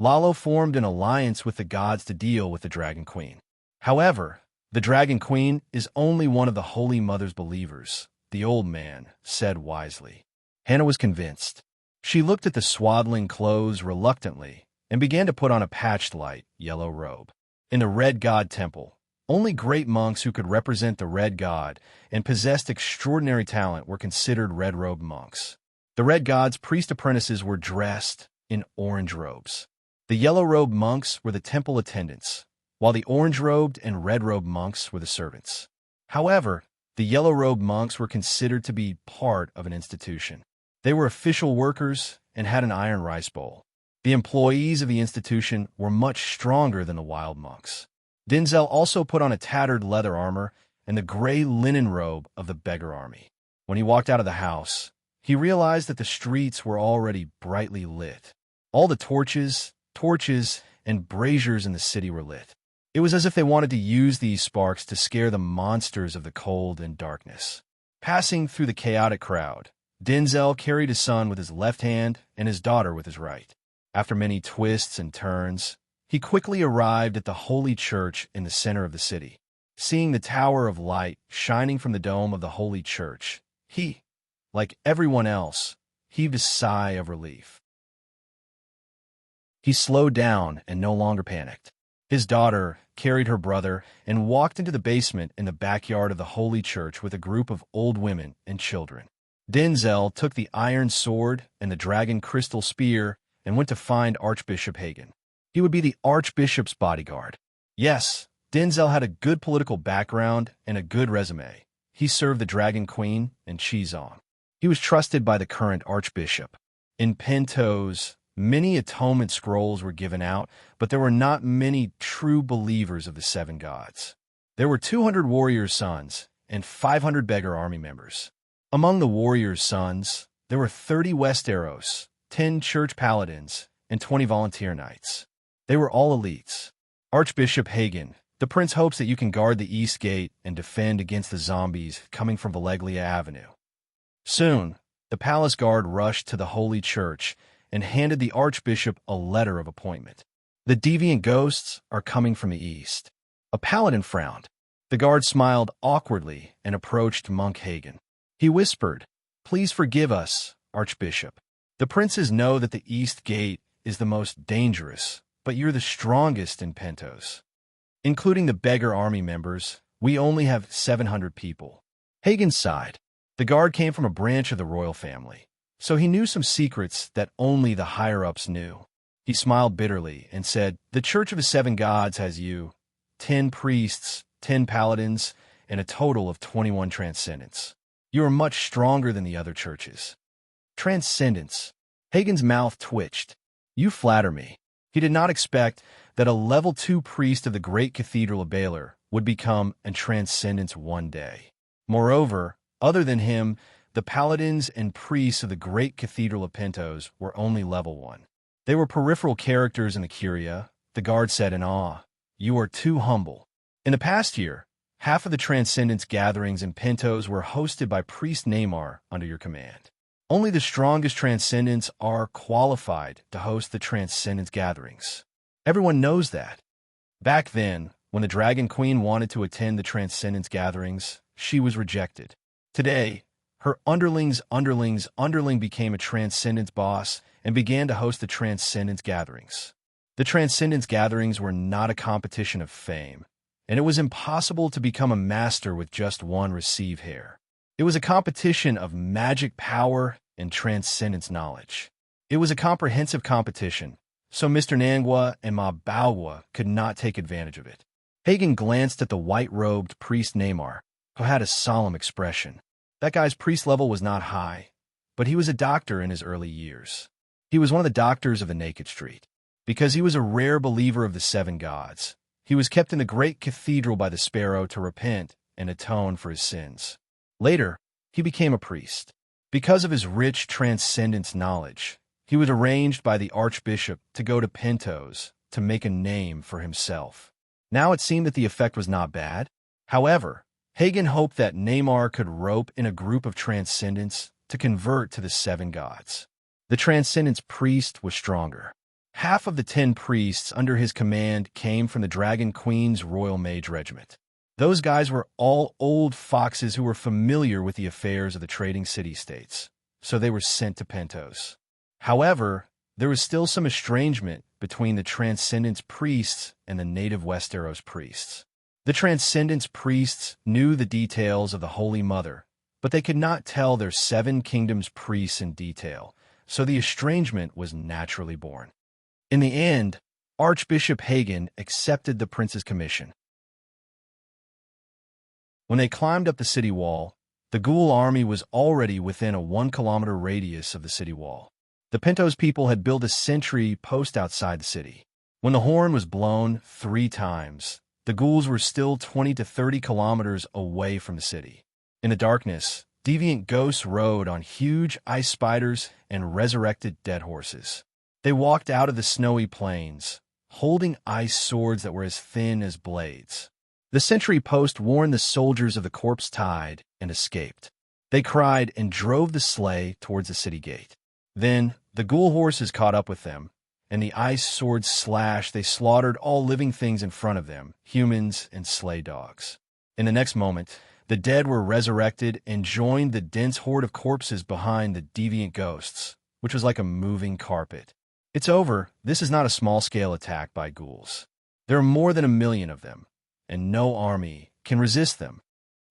Lalo formed an alliance with the gods to deal with the Dragon Queen. However, the Dragon Queen is only one of the Holy Mother's believers, the old man said wisely. Hannah was convinced. She looked at the swaddling clothes reluctantly and began to put on a patched light yellow robe. In the Red God Temple, only great monks who could represent the Red God and possessed extraordinary talent were considered red-robed monks. The Red God's priest apprentices were dressed in orange robes. The yellow-robed monks were the temple attendants, while the orange-robed and red-robed monks were the servants. However, the yellow-robed monks were considered to be part of an institution. They were official workers and had an iron rice bowl. The employees of the institution were much stronger than the wild monks. Denzel also put on a tattered leather armor and the gray linen robe of the beggar army. When he walked out of the house, he realized that the streets were already brightly lit. All the torches, and braziers in the city were lit. It was as if they wanted to use these sparks to scare the monsters of the cold and darkness. Passing through the chaotic crowd, Denzel carried his son with his left hand and his daughter with his right. After many twists and turns, he quickly arrived at the holy church in the center of the city. Seeing the tower of light shining from the dome of the holy church, he, like everyone else, heaved a sigh of relief. He slowed down and no longer panicked. His daughter carried her brother and walked into the basement in the backyard of the holy church with a group of old women and children. Denzel took the iron sword and the dragon crystal spear and went to find Archbishop Hagen. He would be the Archbishop's bodyguard. Yes, Denzel had a good political background and a good resume. He served the Dragon Queen and Chizong. He was trusted by the current Archbishop. In Pentos, many atonement scrolls were given out, but there were not many true believers of the seven gods. There were 200 warriors' sons and 500 beggar army members. Among the warriors' sons, there were 30 Westeros, 10 church paladins, and 20 volunteer knights. They were all elites. Archbishop Hagen, the prince, hopes that you can guard the East Gate and defend against the zombies coming from Valeglia Avenue. Soon, the palace guard rushed to the holy church and handed the archbishop a letter of appointment. "The deviant ghosts are coming from the east." A paladin frowned. The guard smiled awkwardly and approached Monk Hagen. He whispered, "Please forgive us, Archbishop. The princes know that the East Gate is the most dangerous, but you're the strongest in Pentos. Including the beggar army members, we only have 700 people." Hagen sighed. The guard came from a branch of the royal family, so he knew some secrets that only the higher-ups knew. He smiled bitterly and said, "The Church of the Seven Gods has you, 10 priests, 10 paladins, and a total of 21 transcendents. You are much stronger than the other churches." Transcendence. Hagen's mouth twitched. "You flatter me." He did not expect that a level 2 priest of the great cathedral of Baylor would become a transcendence one day. Moreover, other than him, the paladins and priests of the great cathedral of Pentos were only level 1. They were peripheral characters in the Curia, the guard said in awe. "You are too humble." In the past year, half of the Transcendence gatherings in Pentos were hosted by Priest Neymar under your command. Only the strongest Transcendents are qualified to host the Transcendence gatherings. Everyone knows that. Back then, when the Dragon Queen wanted to attend the Transcendence gatherings, she was rejected. Today, her underling's underling became a Transcendence boss and began to host the Transcendence gatherings. The Transcendence gatherings were not a competition of fame, and it was impossible to become a master with just one receive hair. It was a competition of magic power and Transcendence knowledge. It was a comprehensive competition, so Mr. Nangwa and Ma Baowa could not take advantage of it. Hagen glanced at the white-robed priest Neymar, who had a solemn expression. That guy's priest level was not high, but he was a doctor in his early years. He was one of the doctors of the Naked Street. Because he was a rare believer of the 7 gods, he was kept in the great cathedral by the Sparrow to repent and atone for his sins. Later, he became a priest. Because of his rich Transcendence knowledge, he was arranged by the Archbishop to go to Pentos to make a name for himself. Now it seemed that the effect was not bad. However, Hagen hoped that Neymar could rope in a group of Transcendents to convert to the 7 gods. The Transcendence priest was stronger. Half of the 10 priests under his command came from the Dragon Queen's Royal Mage Regiment. Those guys were all old foxes who were familiar with the affairs of the trading city-states, so they were sent to Pentos. However, there was still some estrangement between the Transcendence priests and the native Westeros priests. The Transcendence priests knew the details of the Holy Mother, but they could not tell their 7 kingdoms priests in detail, so the estrangement was naturally born. In the end, Archbishop Hagen accepted the prince's commission. When they climbed up the city wall, the Ghoul army was already within a 1-kilometer radius of the city wall. The Pentos people had built a sentry post outside the city. When the horn was blown 3 times, the ghouls were still 20 to 30 kilometers away from the city. In the darkness, deviant ghosts rode on huge ice spiders and resurrected dead horses. They walked out of the snowy plains, holding ice swords that were as thin as blades. The sentry post warned the soldiers of the corpse tide and escaped. They cried and drove the sleigh towards the city gate. Then the ghoul horses caught up with them, and the ice swords slashed. They slaughtered all living things in front of them, humans and sleigh dogs. In the next moment, the dead were resurrected and joined the dense horde of corpses behind the deviant ghosts, which was like a moving carpet. It's over. This is not a small-scale attack by ghouls. There are more than 1 million of them, and no army can resist them.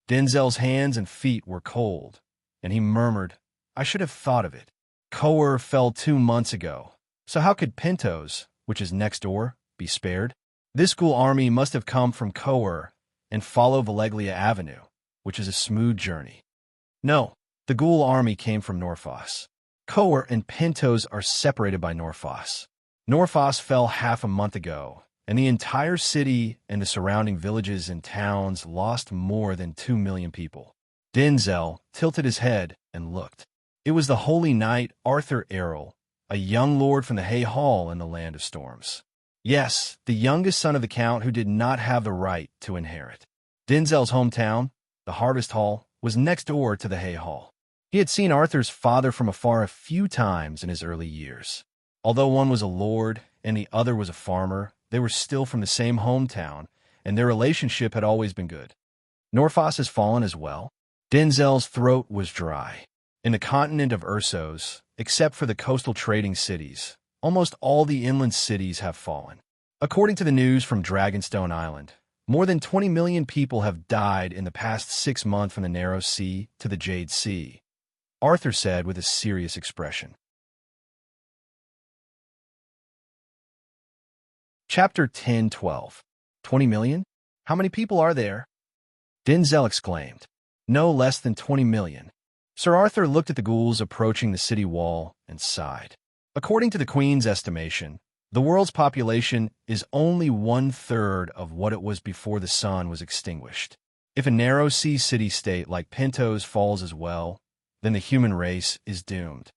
Denzel's hands and feet were cold, and he murmured, "I should have thought of it. Coer fell 2 months ago, so how could Pentos, which is next door, be spared? This ghoul army must have come from Coer and follow Valeglia Avenue, which is a smooth journey. No, the ghoul army came from Norfoss. Coer and Pentos are separated by Norfoss. Norfoss fell half a month ago, and the entire city and the surrounding villages and towns lost more than 2 million people." Denzel tilted his head and looked. It was the holy knight Arthur Errol, a young lord from the Hay Hall in the Land of Storms. Yes, the youngest son of the Count who did not have the right to inherit. Denzel's hometown, the Harvest Hall, was next door to the Hay Hall. He had seen Arthur's father from afar a few times in his early years. Although one was a lord and the other was a farmer, they were still from the same hometown, and their relationship had always been good. Norphos has fallen as well. Denzel's throat was dry. In the continent of Ursos, except for the coastal trading cities, almost all the inland cities have fallen. According to the news from Dragonstone Island, more than 20 million people have died in the past 6 months from the Narrow Sea to the Jade Sea, Arthur said with a serious expression. Chapter 10:12. 20 million? How many people are there? Denzel exclaimed. No less than 20 million. Sir Arthur looked at the ghouls approaching the city wall and sighed. According to the Queen's estimation, the world's population is only 1/3 of what it was before the sun was extinguished. If a narrow sea city-state like Pintos falls as well, then the human race is doomed.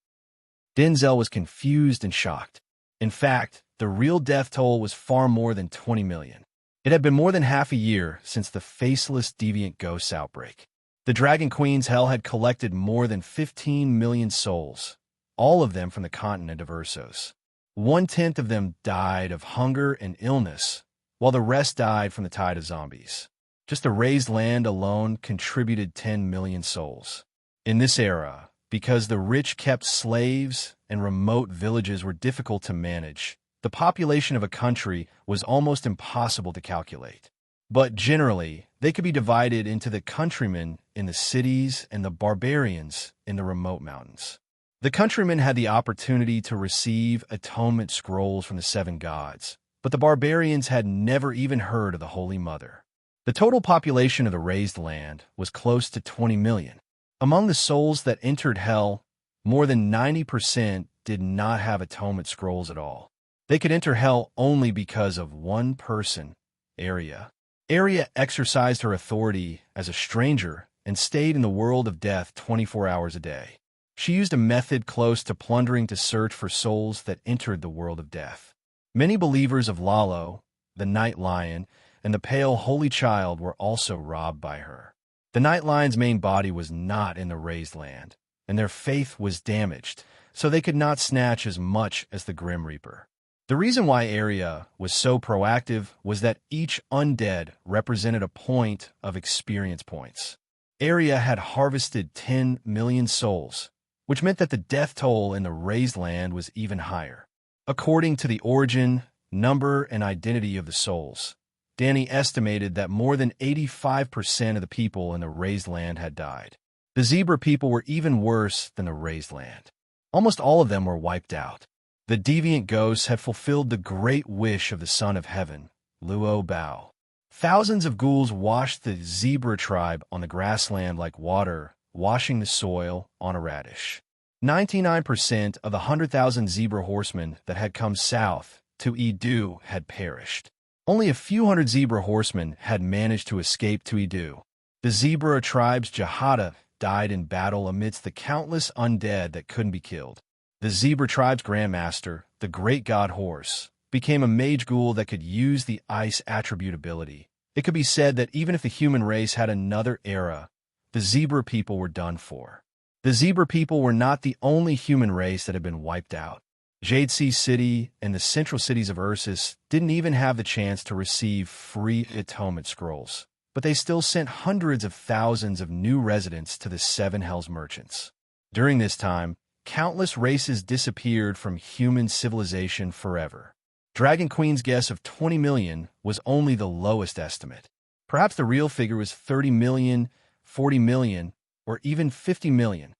Denzel was confused and shocked. In fact, the real death toll was far more than 20 million. It had been more than half a year since the faceless deviant ghosts outbreak. The Dragon Queen's hell had collected more than 15 million souls, all of them from the continent of Ursos. 1/10 of them died of hunger and illness, while the rest died from the tide of zombies. Just the raised land alone contributed 10 million souls. In this era, because the rich kept slaves and remote villages were difficult to manage, the population of a country was almost impossible to calculate. But generally, they could be divided into the countrymen in the cities and the barbarians in the remote mountains. The countrymen had the opportunity to receive atonement scrolls from the 7 gods, but the barbarians had never even heard of the Holy Mother. The total population of the raised land was close to 20 million. Among the souls that entered hell, more than 90% did not have atonement scrolls at all. They could enter hell only because of one person, Aria. Aria exercised her authority as a stranger and stayed in the world of death 24 hours a day. She used a method close to plundering to search for souls that entered the world of death. Many believers of Lalo, the Night Lion, and the Pale Holy Child were also robbed by her. The Night Lion's main body was not in the raised land, and their faith was damaged, so they could not snatch as much as the Grim Reaper. The reason why Aria was so proactive was that each undead represented a point of experience points. Aria had harvested 10 million souls, which meant that the death toll in the raised land was even higher. According to the origin, number, and identity of the souls, Danny estimated that more than 85% of the people in the raised land had died. The zebra people were even worse than the raised land. Almost all of them were wiped out. The deviant ghosts had fulfilled the great wish of the Son of Heaven, Luo Bao. Thousands of ghouls washed the zebra tribe on the grassland like water, washing the soil on a radish. 99% of the 100,000 zebra horsemen that had come south to Edu had perished. Only a few hundred zebra horsemen had managed to escape to Edu. The zebra tribe's Jahada died in battle amidst the countless undead that couldn't be killed. The zebra tribe's grandmaster, the great god Horse, became a mage ghoul that could use the ice attribute ability. It could be said that even if the human race had another era, the zebra people were done for. The zebra people were not the only human race that had been wiped out. Jade Sea City and the central cities of Ursus didn't even have the chance to receive free atonement scrolls, but they still sent hundreds of thousands of new residents to the 7 Hells merchants. During this time, countless races disappeared from human civilization forever. Dragon Queen's guess of 20 million was only the lowest estimate. Perhaps the real figure was 30 million, 40 million, or even 50 million.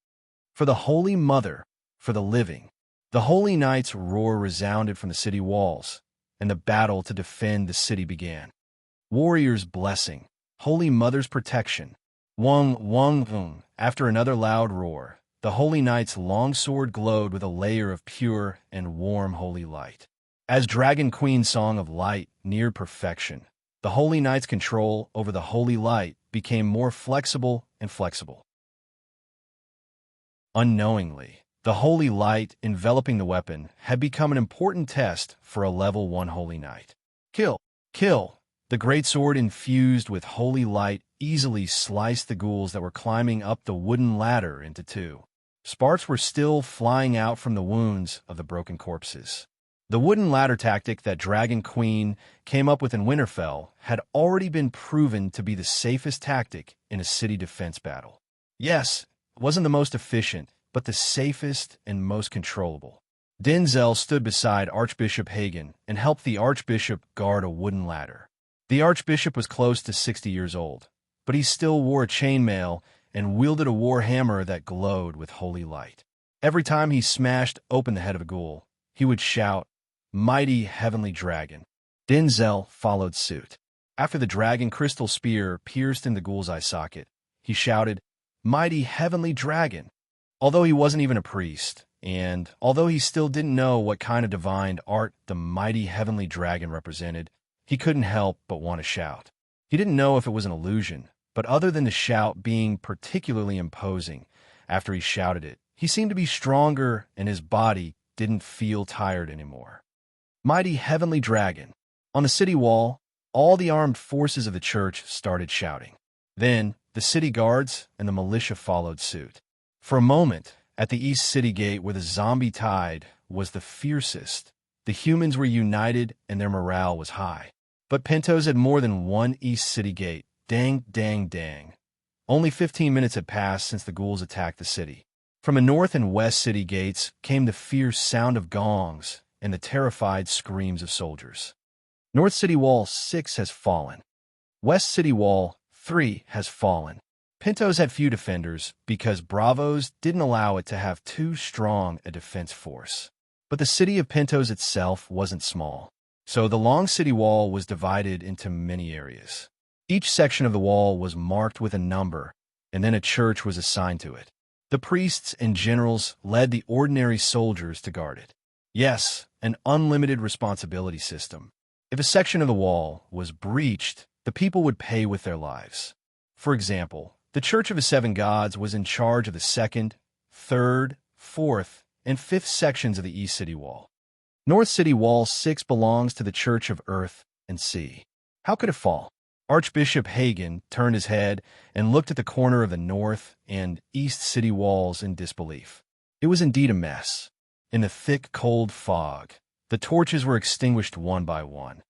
For the Holy Mother, for the living. The Holy Knight's roar resounded from the city walls, and the battle to defend the city began. Warrior's blessing, Holy Mother's protection. Wung, wung, wung. After another loud roar, the Holy Knight's long sword glowed with a layer of pure and warm holy light. As Dragon Queen's Song of Light neared perfection, the Holy Knight's control over the holy light became more flexible and flexible. Unknowingly, the holy light enveloping the weapon had become an important test for a level 1 Holy Knight. Kill! Kill! The great sword infused with holy light easily sliced the ghouls that were climbing up the wooden ladder into 2. Sparks were still flying out from the wounds of the broken corpses. The wooden ladder tactic that Dragon Queen came up with in Winterfell had already been proven to be the safest tactic in a city defense battle. Yes, it wasn't the most efficient, but the safest and most controllable. Denzel stood beside Archbishop Hagen and helped the Archbishop guard a wooden ladder. The Archbishop was close to 60 years old, but he still wore a chainmail and wielded a war hammer that glowed with holy light. Every time he smashed open the head of a ghoul, he would shout, "Mighty heavenly dragon." Denzel followed suit. After the dragon crystal spear pierced in the ghoul's eye socket, he shouted, "Mighty heavenly dragon." Although he wasn't even a priest, and although he still didn't know what kind of divine art the mighty heavenly dragon represented, he couldn't help but want to shout. He didn't know if it was an illusion, but other than the shout being particularly imposing, after he shouted it, he seemed to be stronger and his body didn't feel tired anymore. Mighty heavenly dragon. On the city wall, all the armed forces of the church started shouting. Then, the city guards and the militia followed suit. For a moment, at the East City Gate where the zombie tide was the fiercest, the humans were united and their morale was high. But Pentos had more than one East City Gate. Dang, dang, dang. Only 15 minutes had passed since the ghouls attacked the city. From the North and West City Gates came the fierce sound of gongs and the terrified screams of soldiers. North City Wall 6 has fallen. West City Wall 3 has fallen. Pentos had few defenders because Bravos didn't allow it to have too strong a defense force. But the city of Pentos itself wasn't small, so the long city wall was divided into many areas. Each section of the wall was marked with a number, and then a church was assigned to it. The priests and generals led the ordinary soldiers to guard it. Yes, an unlimited responsibility system. If a section of the wall was breached, the people would pay with their lives. For example, the Church of the Seven Gods was in charge of the 2nd, 3rd, 4th, and 5th sections of the East City Wall. North City Wall 6 belongs to the Church of Earth and Sea. How could it fall? Archbishop Hagen turned his head and looked at the corner of the North and East City walls in disbelief. It was indeed a mess. In the thick, cold fog, the torches were extinguished one by one.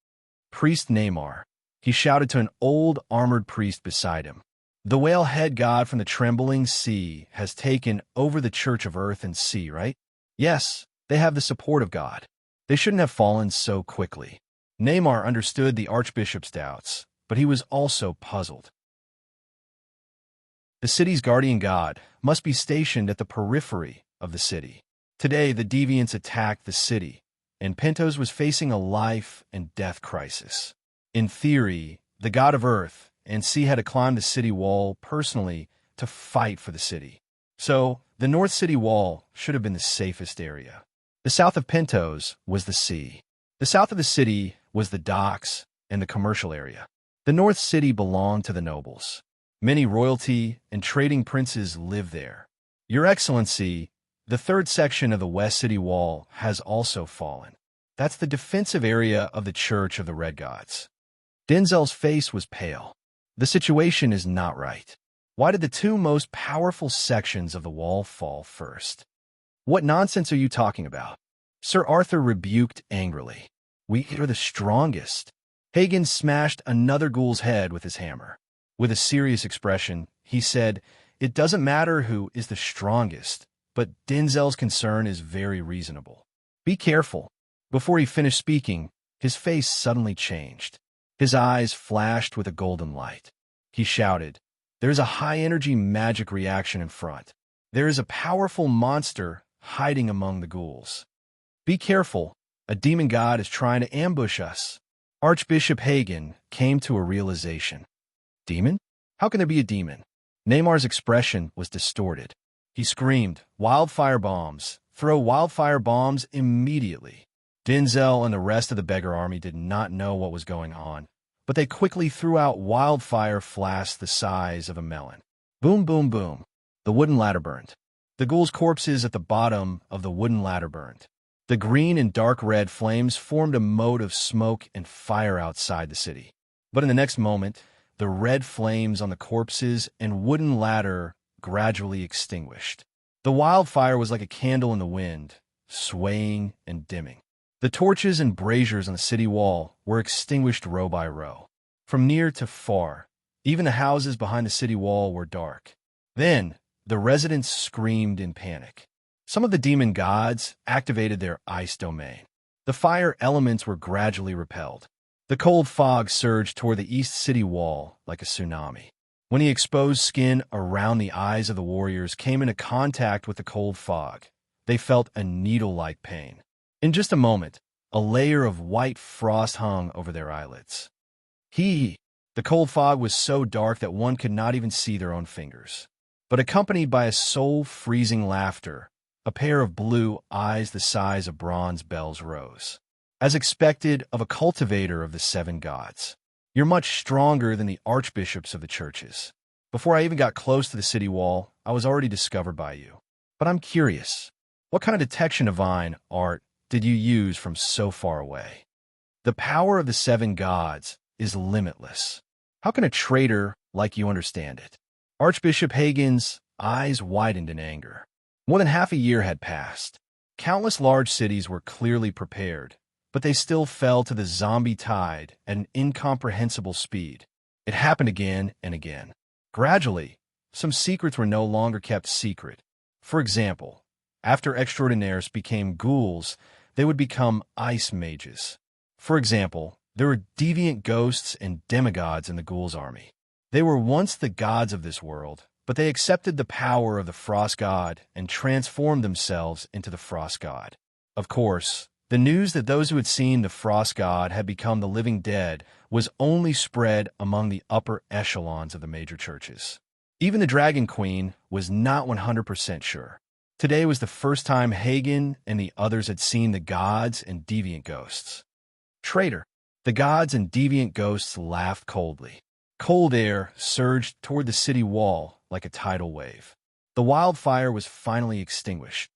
Priest Namar, he shouted to an old armored priest beside him. The whale-head god from the trembling sea has taken over the Church of Earth and Sea, right? Yes, they have the support of God. They shouldn't have fallen so quickly. Namar understood the archbishop's doubts, but he was also puzzled. The city's guardian god must be stationed at the periphery of the city. Today, the deviants attacked the city, and Pentos was facing a life and death crisis. In theory, the god of Earth and Sea had to climb the city wall personally to fight for the city. So, the North City Wall should have been the safest area. The south of Pentos was the sea. The south of the city was the docks and the commercial area. The North City belonged to the nobles. Many royalty and trading princes lived there. Your Excellency, the 3rd section of the West City Wall has also fallen. That's the defensive area of the Church of the Red Gods. Denzel's face was pale. The situation is not right. Why did the two most powerful sections of the wall fall first? What nonsense are you talking about? Sir Arthur rebuked angrily. We are the strongest. Hagen smashed another ghoul's head with his hammer. With a serious expression, he said, "It doesn't matter who is the strongest, but Denzel's concern is very reasonable. Be careful." Before he finished speaking, his face suddenly changed. His eyes flashed with a golden light. He shouted, "There is a high-energy magic reaction in front. There is a powerful monster hiding among the ghouls. Be careful, a demon god is trying to ambush us." Archbishop Hagen came to a realization. Demon? How can there be a demon? Namar's expression was distorted. He screamed, "Wildfire bombs! Throw wildfire bombs immediately!" Denzel and the rest of the beggar army did not know what was going on, but they quickly threw out wildfire flasks the size of a melon. Boom, boom, boom. The wooden ladder burned. The ghouls' corpses at the bottom of the wooden ladder burned. The green and dark red flames formed a moat of smoke and fire outside the city. But in the next moment, the red flames on the corpses and wooden ladder gradually extinguished. The wildfire was like a candle in the wind, swaying and dimming. The torches and braziers on the city wall were extinguished row by row. From near to far, even the houses behind the city wall were dark. Then, the residents screamed in panic. Some of the demon gods activated their ice domain. The fire elements were gradually repelled. The cold fog surged toward the east city wall like a tsunami. When the exposed skin around the eyes of the warriors came into contact with the cold fog, they felt a needle-like pain. In just a moment, a layer of white frost hung over their eyelids. The cold fog was so dark that one could not even see their own fingers. But accompanied by a soul-freezing laughter, a pair of blue eyes the size of bronze bells rose. As expected of a cultivator of the seven gods, you're much stronger than the archbishops of the churches. Before I even got close to the city wall, I was already discovered by you. But I'm curious, what kind of detection divine art did you use from so far away? The power of the seven gods is limitless. How can a traitor like you understand it? Archbishop Hagen's eyes widened in anger. More than half a year had passed. Countless large cities were clearly prepared, but they still fell to the zombie tide at an incomprehensible speed. It happened again and again. Gradually, some secrets were no longer kept secret. For example, after extraordinaires became ghouls, they would become ice mages. For example, there were deviant ghosts and demigods in the ghouls' army. They were once the gods of this world, but they accepted the power of the frost god and transformed themselves into the frost god. Of course, the news that those who had seen the frost god had become the living dead was only spread among the upper echelons of the major churches. Even the Dragon Queen was not 100% sure. Today was the first time Hagen and the others had seen the gods and deviant ghosts. Traitor! The gods and deviant ghosts laughed coldly. Cold air surged toward the city wall like a tidal wave. The wildfire was finally extinguished.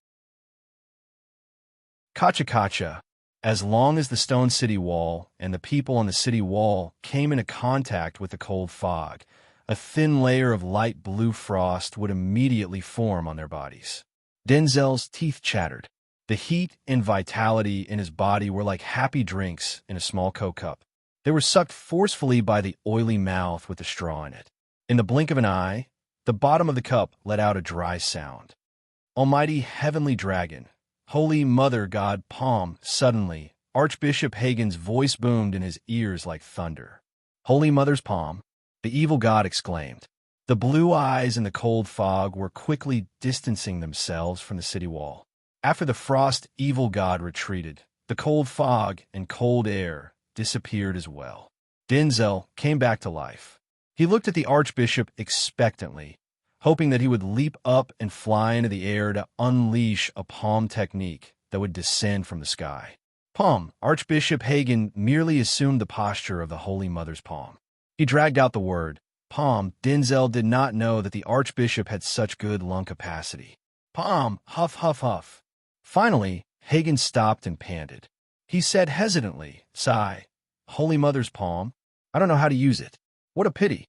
Kacha, as long as the stone city wall and the people on the city wall came into contact with the cold fog, a thin layer of light blue frost would immediately form on their bodies. Denzel's teeth chattered. The heat and vitality in his body were like happy drinks in a small Coke cup. They were sucked forcefully by the oily mouth with the straw in it. In the blink of an eye, the bottom of the cup let out a dry sound. Almighty Heavenly Dragon, Holy Mother God Palm, suddenly, Archbishop Hagen's voice boomed in his ears like thunder. Holy Mother's Palm, the evil god exclaimed. The blue eyes in the cold fog were quickly distancing themselves from the city wall. After the frost evil god retreated, the cold fog and cold air disappeared as well. Denzel came back to life. He looked at the archbishop expectantly, hoping that he would leap up and fly into the air to unleash a palm technique that would descend from the sky. Palm, Archbishop Hagen merely assumed the posture of the Holy Mother's palm. He dragged out the word, palm. Denzel did not know that the archbishop had such good lung capacity. Palm, huff, huff, huff. Finally, Hagen stopped and panted. He said hesitantly, sigh, Holy Mother's palm? I don't know how to use it. What a pity.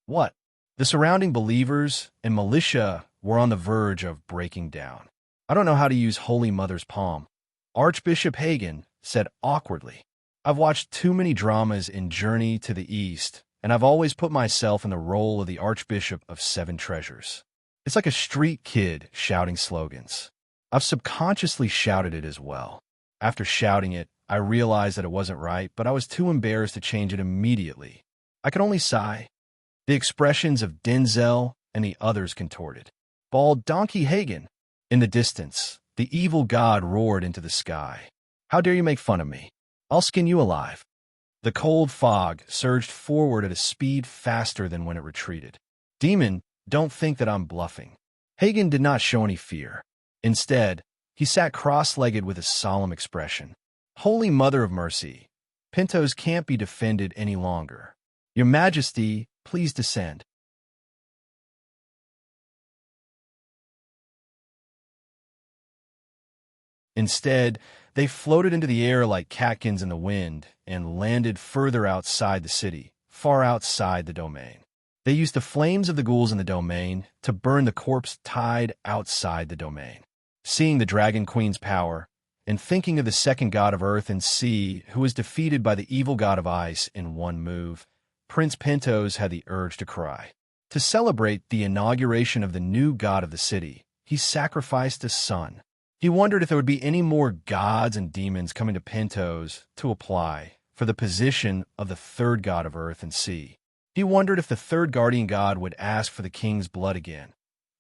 What? The surrounding believers and militia were on the verge of breaking down. I don't know how to use Holy Mother's palm. Archbishop Hagen said awkwardly. I've watched too many dramas in Journey to the East, and I've always put myself in the role of the Archbishop of Seven Treasures. It's like a street kid shouting slogans. I've subconsciously shouted it as well. After shouting it, I realized that it wasn't right, but I was too embarrassed to change it immediately. I could only sigh. The expressions of Denzel and the others contorted. Bald Donkey Hagen. In the distance, the evil god roared into the sky. How dare you make fun of me? I'll skin you alive. The cold fog surged forward at a speed faster than when it retreated. Demon, don't think that I'm bluffing. Hagen did not show any fear. Instead, he sat cross-legged with a solemn expression. Holy Mother of Mercy, Pintos can't be defended any longer. Your Majesty, please descend. Instead, they floated into the air like catkins in the wind and landed further outside the city, far outside the domain. They used the flames of the ghouls in the domain to burn the corpse tied outside the domain. Seeing the Dragon Queen's power, and thinking of the second god of earth and sea, who was defeated by the evil god of ice in one move, Prince Pentos had the urge to cry. To celebrate the inauguration of the new god of the city, he sacrificed a son. He wondered if there would be any more gods and demons coming to Pentos to apply for the position of the third god of earth and sea. He wondered if the third guardian god would ask for the king's blood again.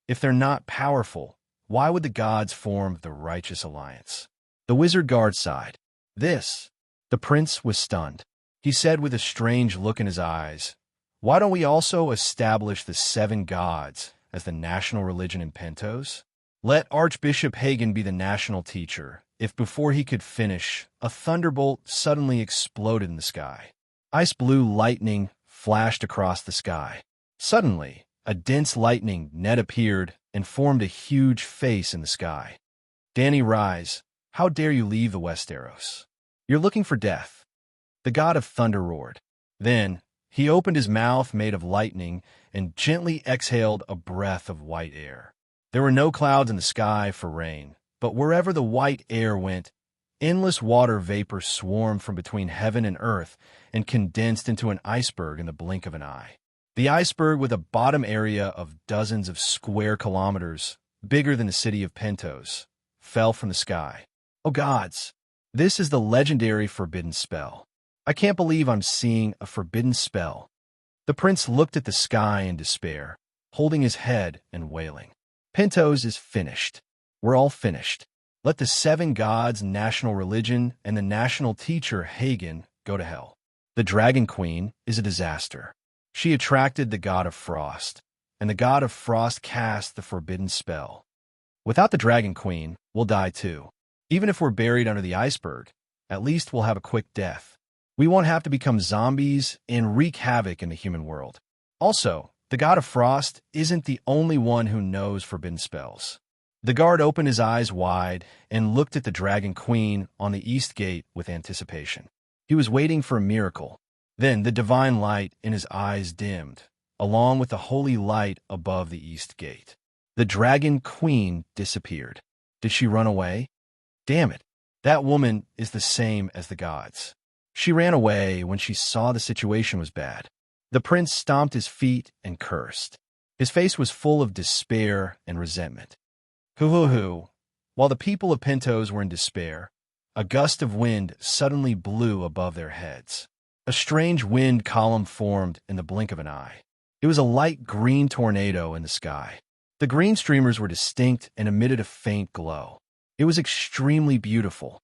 If they're not powerful, why would the gods form the righteous alliance? The wizard guard sighed. This. The prince was stunned. He said with a strange look in his eyes, "Why don't we also establish the 7 gods as the national religion in Pentos? Let Archbishop Hagen be the national teacher." If before he could finish, a thunderbolt suddenly exploded in the sky. Ice blue lightning flashed across the sky. Suddenly, a dense lightning net appeared and formed a huge face in the sky. "Danny Rise, how dare you leave the Westeros? You're looking for death." The god of thunder roared. Then, he opened his mouth made of lightning and gently exhaled a breath of white air. There were no clouds in the sky for rain, but wherever the white air went, endless water vapor swarmed from between heaven and earth and condensed into an iceberg in the blink of an eye. The iceberg, with a bottom area of dozens of square kilometers, bigger than the city of Pentos, fell from the sky. Oh gods, this is the legendary forbidden spell. I can't believe I'm seeing a forbidden spell. The prince looked at the sky in despair, holding his head and wailing. Pentos is finished. We're all finished. Let the 7 gods, national religion, and the national teacher, Hagen, go to hell. The Dragon Queen is a disaster. She attracted the god of frost, and the god of frost cast the forbidden spell. Without the Dragon Queen, we'll die too. Even if we're buried under the iceberg, at least we'll have a quick death. We won't have to become zombies and wreak havoc in the human world. Also, the god of frost isn't the only one who knows forbidden spells. The guard opened his eyes wide and looked at the Dragon Queen on the east gate with anticipation. He was waiting for a miracle. Then the divine light in his eyes dimmed, along with the holy light above the east gate. The Dragon Queen disappeared. Did she run away? Damn it, that woman is the same as the gods. She ran away when she saw the situation was bad. The prince stomped his feet and cursed. His face was full of despair and resentment. Hoo-hoo-hoo. While the people of Pentos were in despair, a gust of wind suddenly blew above their heads. A strange wind column formed in the blink of an eye. It was a light green tornado in the sky. The green streamers were distinct and emitted a faint glow. It was extremely beautiful.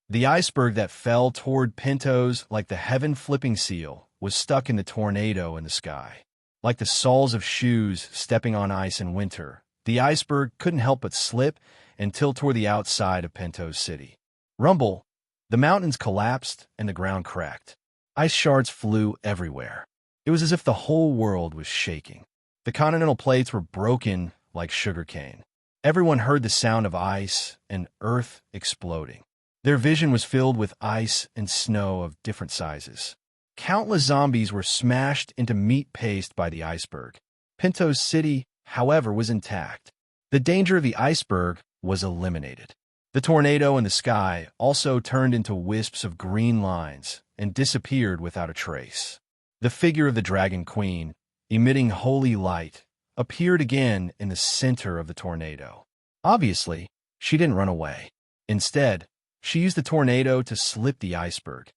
The iceberg that fell toward Pentos like the heaven-flipping seal was stuck in the tornado in the sky. Like the soles of shoes stepping on ice in winter, the iceberg couldn't help but slip and tilt toward the outside of Pentos City. Rumble, the mountains collapsed and the ground cracked. Ice shards flew everywhere. It was as if the whole world was shaking. The continental plates were broken like sugarcane. Everyone heard the sound of ice and earth exploding. Their vision was filled with ice and snow of different sizes. Countless zombies were smashed into meat paste by the iceberg. Pentos City, however, was intact. The danger of the iceberg was eliminated. The tornado in the sky also turned into wisps of green lines and disappeared without a trace. The figure of the Dragon Queen, emitting holy light, appeared again in the center of the tornado. Obviously, she didn't run away. Instead, she used the tornado to slip the iceberg.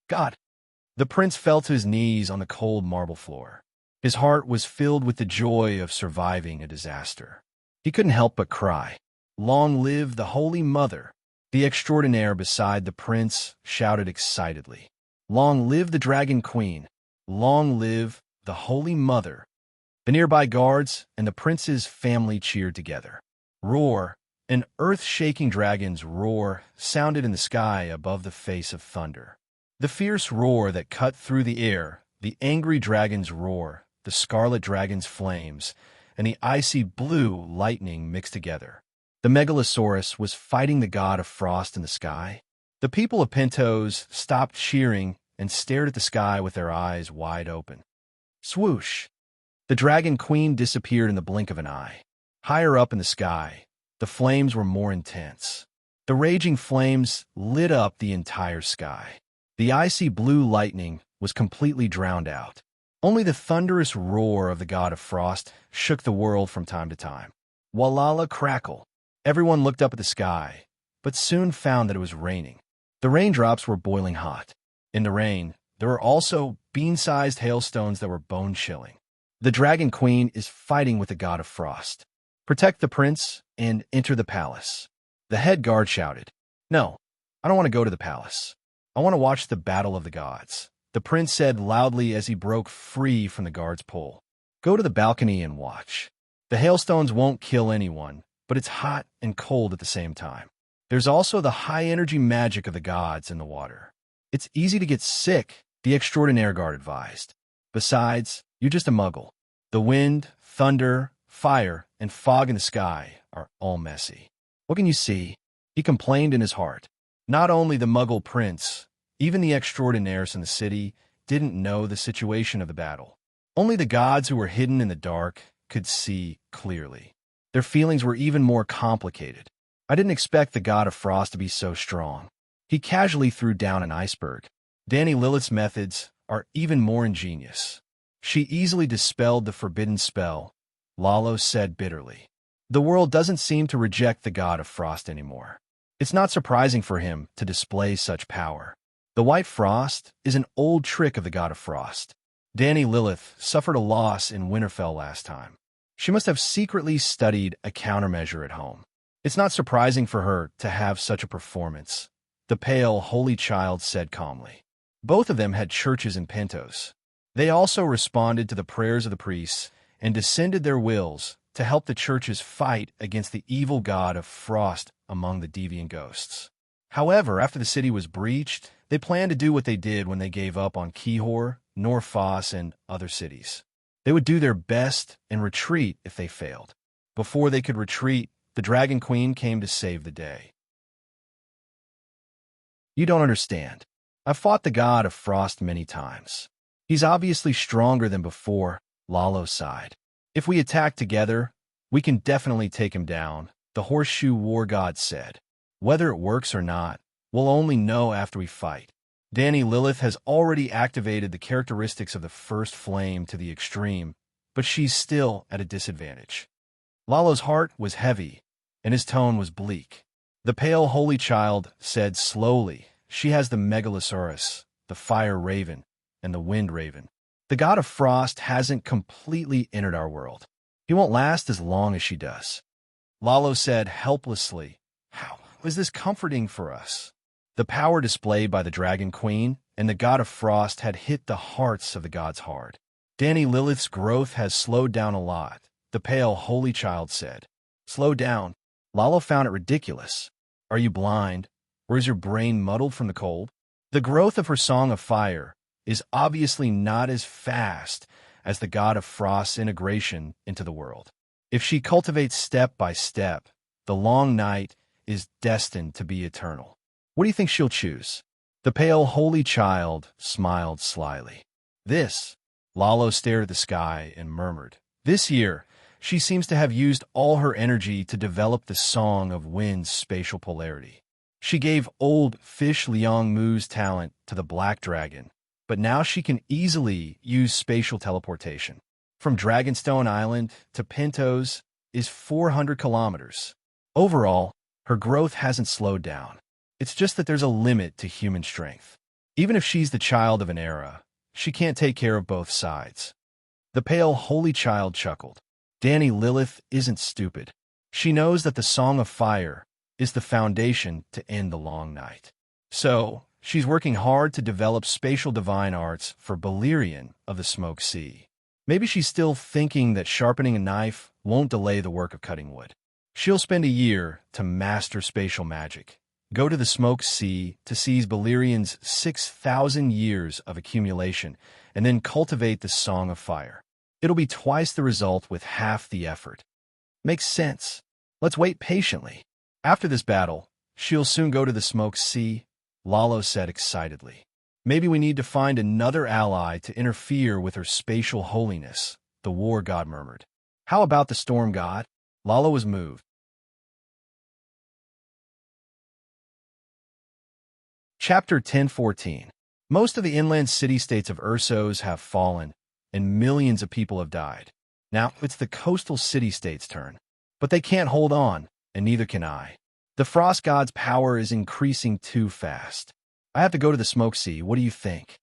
God! The prince fell to his knees on the cold marble floor. His heart was filled with the joy of surviving a disaster. He couldn't help but cry. Long live the Holy Mother! The extraordinaire beside the prince shouted excitedly. Long live the Dragon Queen! Long live the Holy Mother! The nearby guards and the prince's family cheered together. Roar! An earth-shaking dragon's roar sounded in the sky above the face of thunder. The fierce roar that cut through the air, the angry dragon's roar, the scarlet dragon's flames, and the icy blue lightning mixed together. The Megalosaurus was fighting the god of frost in the sky. The people of Pentos stopped cheering and stared at the sky with their eyes wide open. Swoosh! The Dragon Queen disappeared in the blink of an eye. Higher up in the sky, the flames were more intense. The raging flames lit up the entire sky. The icy blue lightning was completely drowned out. Only the thunderous roar of the god of frost shook the world from time to time. Walala crackle. Everyone looked up at the sky, but soon found that it was raining. The raindrops were boiling hot. In the rain, there were also bean-sized hailstones that were bone-chilling. The Dragon Queen is fighting with the god of frost. Protect the prince and enter the palace. The head guard shouted, "No, I don't want to go to the palace. I want to watch the battle of the gods," the prince said loudly as he broke free from the guard's pull. "Go to the balcony and watch. The hailstones won't kill anyone, but it's hot and cold at the same time. There's also the high-energy magic of the gods in the water. It's easy to get sick," the extraordinaire guard advised. "Besides, you're just a muggle. The wind, thunder, fire, and fog in the sky are all messy. What can you see?" he complained in his heart. Not only the muggle prince, even the extraordinaires in the city didn't know the situation of the battle. Only the gods who were hidden in the dark could see clearly. Their feelings were even more complicated. "I didn't expect the god of frost to be so strong." He casually threw down an iceberg. Danny Lilith's methods are even more ingenious. "She easily dispelled the forbidden spell," Lalo said bitterly. "The world doesn't seem to reject the god of frost anymore. It's not surprising for him to display such power. The white frost is an old trick of the god of frost. Danny Lilith suffered a loss in Winterfell last time. She must have secretly studied a countermeasure at home. It's not surprising for her to have such a performance," the pale, holy child said calmly. Both of them had churches in Pentos. They also responded to the prayers of the priests and descended their wills to help the churches fight against the evil god of frost among the deviant ghosts. However, after the city was breached, they planned to do what they did when they gave up on Kihor, Norfoss, and other cities. They would do their best and retreat if they failed. Before they could retreat, the Dragon Queen came to save the day. "You don't understand. I've fought the god of frost many times. He's obviously stronger than before," Lalo sighed. "If we attack together, we can definitely take him down," the horseshoe war god said. "Whether it works or not, we'll only know after we fight." Danny Lilith has already activated the characteristics of the first flame to the extreme, but she's still at a disadvantage. Lalo's heart was heavy, and his tone was bleak. The pale holy child said slowly, "She has the Megalosaurus, the fire raven, and the wind raven. The god of frost hasn't completely entered our world. He won't last as long as she does." Lalo said helplessly, "How is this comforting for us?" The power displayed by the Dragon Queen and the god of frost had hit the hearts of the gods hard. "Danny Lilith's growth has slowed down a lot," the pale holy child said. "Slow down?" Lalo found it ridiculous. "Are you blind, or is your brain muddled from the cold?" The growth of her Song of Fire is obviously not as fast as the god of frost's integration into the world. If she cultivates step by step, the long night is destined to be eternal. What do you think she'll choose? The pale holy child smiled slyly. "This," Lalo stared at the sky and murmured. "This year, she seems to have used all her energy to develop the Song of Wind's spatial polarity. She gave old Fish Liang Mu's talent to the Black Dragon, but now she can easily use spatial teleportation. From Dragonstone Island to Pentos is 400 kilometers. Overall, her growth hasn't slowed down. It's just that there's a limit to human strength. Even if she's the child of an era, she can't take care of both sides." The pale holy child chuckled. "Danny Lilith isn't stupid. She knows that the Song of Fire is the foundation to end the long night. So, she's working hard to develop spatial divine arts for Balerion of the Smoke Sea. Maybe she's still thinking that sharpening a knife won't delay the work of cutting wood. She'll spend a year to master spatial magic, go to the Smoke Sea to seize Balerion's 6,000 years of accumulation, and then cultivate the Song of Fire. It'll be twice the result with half the effort. Makes sense. Let's wait patiently. After this battle, she'll soon go to the Smoke Sea," Lalo said excitedly. "Maybe we need to find another ally to interfere with her spatial holiness," the war god murmured. "How about the storm god?" Lalo was moved. Chapter 1014. Most of the inland city-states of Ursos have fallen, and millions of people have died. Now, it's the coastal city-states' turn. But they can't hold on, and neither can I. The frost god's power is increasing too fast. I have to go to the Smoke Sea. What do you think?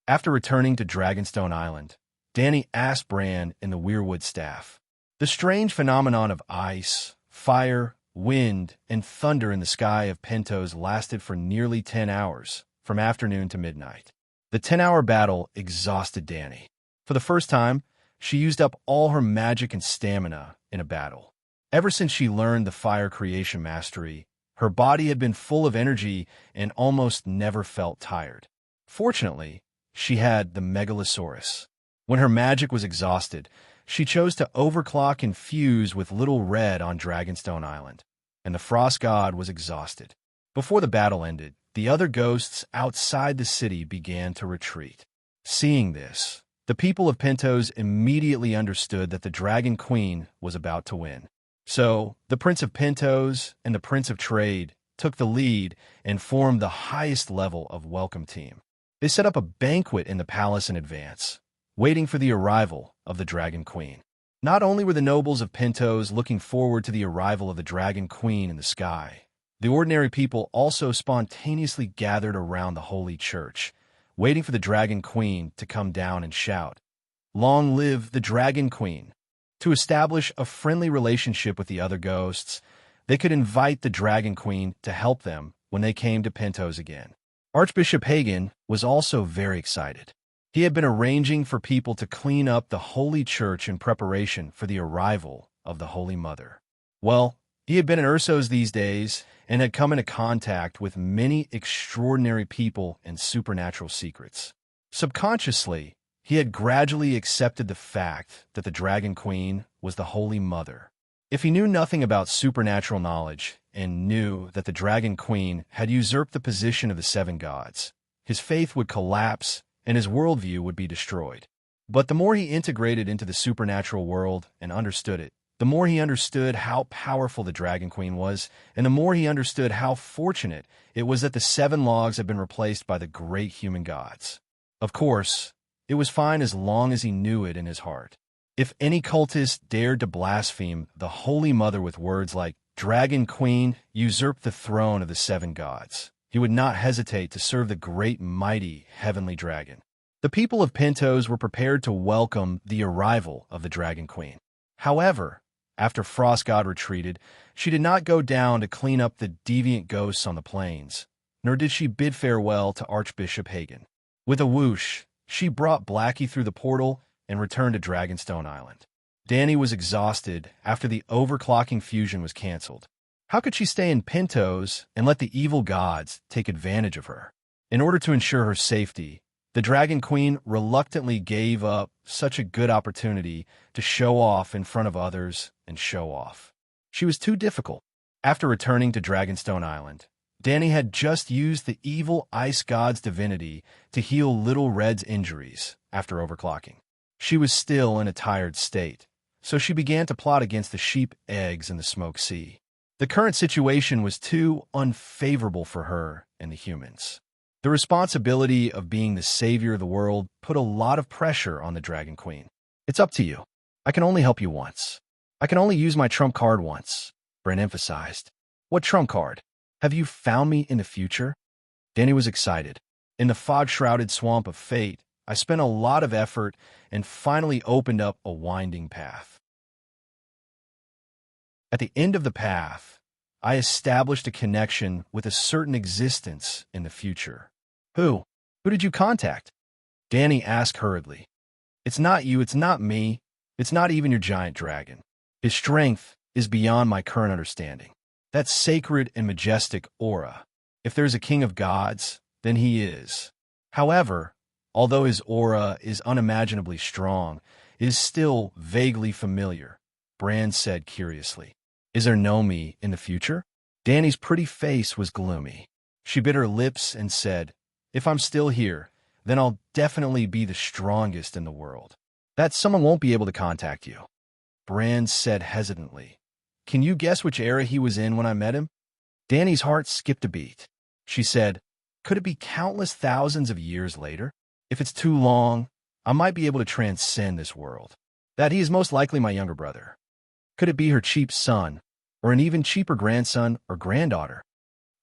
After returning to Dragonstone Island, Danny asked Bran and the Weirwood staff. The strange phenomenon of ice, fire, wind, and thunder in the sky of Pentos lasted for nearly 10 hours, from afternoon to midnight. The 10-hour battle exhausted Danny. For the first time, she used up all her magic and stamina in a battle. Ever since she learned the fire creation mastery, her body had been full of energy and almost never felt tired. Fortunately, she had the Megalosaurus. When her magic was exhausted, she chose to overclock and fuse with Little Red on Dragonstone Island, and the Frost God was exhausted. Before the battle ended, the other ghosts outside the city began to retreat. Seeing this, the people of Pentos immediately understood that the Dragon Queen was about to win. So, the Prince of Pentos and the Prince of Trade took the lead and formed the highest level of welcome team. They set up a banquet in the palace in advance, waiting for the arrival of the Dragon Queen. Not only were the nobles of Pentos looking forward to the arrival of the Dragon Queen in the sky, the ordinary people also spontaneously gathered around the Holy Church, waiting for the Dragon Queen to come down and shout, "Long live the Dragon Queen!" To establish a friendly relationship with the other ghosts, they could invite the Dragon Queen to help them when they came to Pentos again. Archbishop Hagen was also very excited. He had been arranging for people to clean up the Holy Church in preparation for the arrival of the Holy Mother. Well, he had been in Ursos these days and had come into contact with many extraordinary people and supernatural secrets. Subconsciously, he had gradually accepted the fact that the Dragon Queen was the Holy Mother. If he knew nothing about supernatural knowledge and knew that the Dragon Queen had usurped the position of the seven gods, his faith would collapse and his worldview would be destroyed. But the more he integrated into the supernatural world and understood it, the more he understood how powerful the Dragon Queen was, and the more he understood how fortunate it was that the seven logs had been replaced by the great human gods. Of course, it was fine as long as he knew it in his heart. If any cultist dared to blaspheme the Holy Mother with words like, "Dragon Queen usurped the throne of the seven gods," he would not hesitate to serve the great mighty heavenly dragon. The people of Pentos were prepared to welcome the arrival of the Dragon Queen. However, after Frost God retreated, she did not go down to clean up the deviant ghosts on the plains, nor did she bid farewell to Archbishop Hagen. With a whoosh, she brought Blackie through the portal and returned to Dragonstone Island. Danny was exhausted after the overclocking fusion was canceled. How could she stay in Pentos and let the evil gods take advantage of her? In order to ensure her safety, the Dragon Queen reluctantly gave up such a good opportunity to show off in front of others and show off. She was too difficult. After returning to Dragonstone Island, Danny had just used the evil ice god's divinity to heal Little Red's injuries after overclocking. She was still in a tired state, so she began to plot against the sheep eggs in the Smoke Sea. The current situation was too unfavorable for her and the humans. The responsibility of being the savior of the world put a lot of pressure on the Dragon Queen. "It's up to you. I can only help you once. I can only use my trump card once," Bran emphasized. "What trump card? Have you found me in the future?" Danny was excited. "In the fog-shrouded swamp of fate, I spent a lot of effort and finally opened up a winding path. At the end of the path, I established a connection with a certain existence in the future." Who? Who did you contact?" Danny asked hurriedly. "It's not you, it's not me, it's not even your giant dragon. His strength is beyond my current understanding. That sacred and majestic aura. If there's a king of gods, then he is. However, although his aura is unimaginably strong, it is still vaguely familiar," Bran said curiously. "Is there no me in the future?" Danny's pretty face was gloomy. She bit her lips and said, "If I'm still here, then I'll definitely be the strongest in the world. That someone won't be able to contact you." Bran said hesitantly, "Can you guess which era he was in when I met him?" Danny's heart skipped a beat. She said, Could it be countless thousands of years later? If it's too long, I might be able to transcend this world. That he is most likely my younger brother. Could it be her cheap son, or an even cheaper grandson or granddaughter?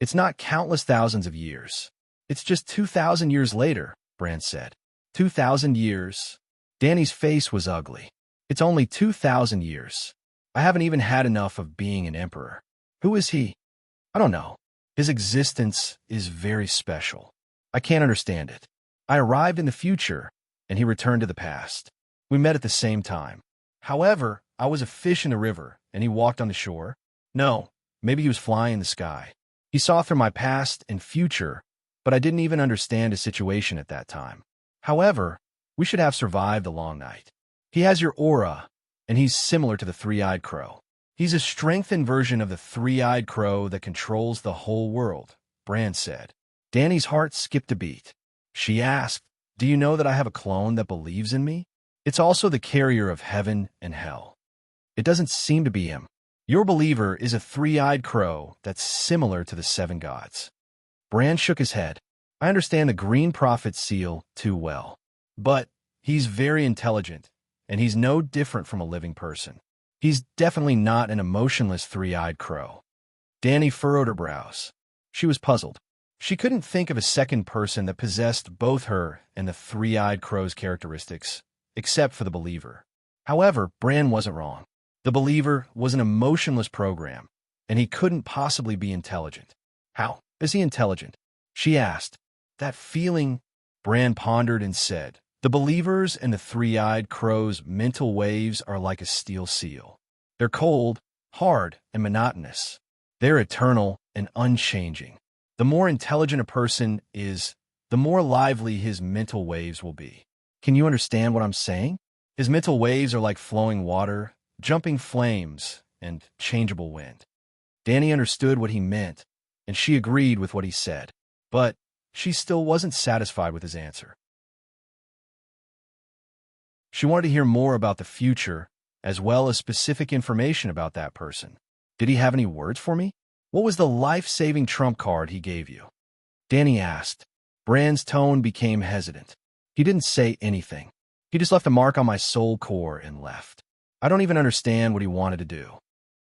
It's not countless thousands of years. It's just 2,000 years later, Bran said. 2,000 years? Dany's face was ugly. It's only 2,000 years. I haven't even had enough of being an emperor. Who is he? I don't know. His existence is very special. I can't understand it. I arrived in the future, and he returned to the past. We met at the same time. However, I was a fish in the river, and he walked on the shore. No, maybe he was flying in the sky. He saw through my past and future, but I didn't even understand his situation at that time. However, we should have survived the long night. He has your aura, and he's similar to the three-eyed crow. He's a strengthened version of the three-eyed crow that controls the whole world, Bran said. Dany's heart skipped a beat. She asked, "Do you know that I have a clone that believes in me? It's also the carrier of heaven and hell." It doesn't seem to be him. Your believer is a three-eyed crow that's similar to the seven gods. Bran shook his head. I understand the Green Prophet's seal too well. But he's very intelligent, and he's no different from a living person. He's definitely not an emotionless three-eyed crow. Dany furrowed her brows. She was puzzled. She couldn't think of a second person that possessed both her and the three-eyed crow's characteristics, except for the believer. However, Bran wasn't wrong. The believer was an emotionless program, and he couldn't possibly be intelligent. How is he intelligent? She asked. That feeling, Bran pondered and said, the believers and the three-eyed crow's mental waves are like a steel seal. They're cold, hard, and monotonous. They're eternal and unchanging. The more intelligent a person is, the more lively his mental waves will be. Can you understand what I'm saying? His mental waves are like flowing water, jumping flames, and changeable wind. Dany understood what he meant, and she agreed with what he said. But she still wasn't satisfied with his answer. She wanted to hear more about the future, as well as specific information about that person. Did he have any words for me? What was the life-saving trump card he gave you? Dany asked. Bran's tone became hesitant. He didn't say anything. He just left a mark on my soul core and left. I don't even understand what he wanted to do.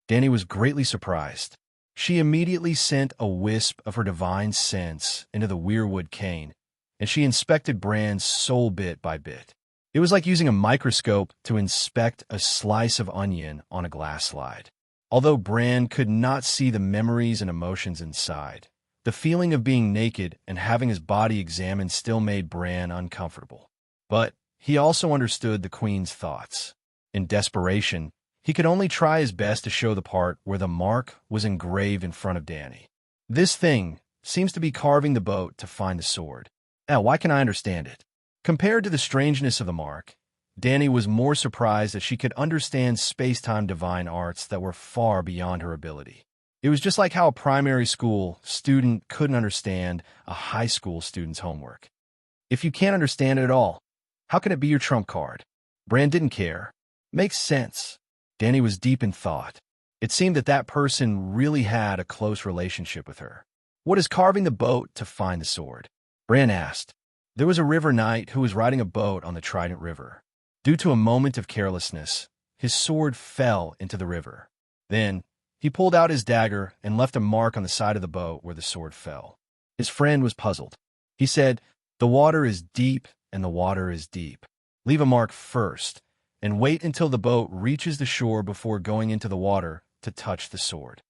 Dany was greatly surprised. She immediately sent a wisp of her divine sense into the weirwood cane, and she inspected Bran's soul bit by bit. It was like using a microscope to inspect a slice of onion on a glass slide. Although Bran could not see the memories and emotions inside, the feeling of being naked and having his body examined still made Bran uncomfortable. But he also understood the Queen's thoughts. In desperation, he could only try his best to show the part where the mark was engraved in front of Dany. This thing seems to be carving the boat to find the sword. Now, why can I understand it? Compared to the strangeness of the mark, Dany was more surprised that she could understand space-time divine arts that were far beyond her ability. It was just like how a primary school student couldn't understand a high school student's homework. If you can't understand it at all, how can it be your trump card? Bran didn't care. Makes sense. Dany was deep in thought. It seemed that that person really had a close relationship with her. What is carving the boat to find the sword? Bran asked. There was a river knight who was riding a boat on the Trident River. Due to a moment of carelessness, his sword fell into the river. Then, he pulled out his dagger and left a mark on the side of the boat where the sword fell. His friend was puzzled. He said, "The water is deep and the water is deep. Leave a mark first, and wait until the boat reaches the shore before going into the water to touch the sword."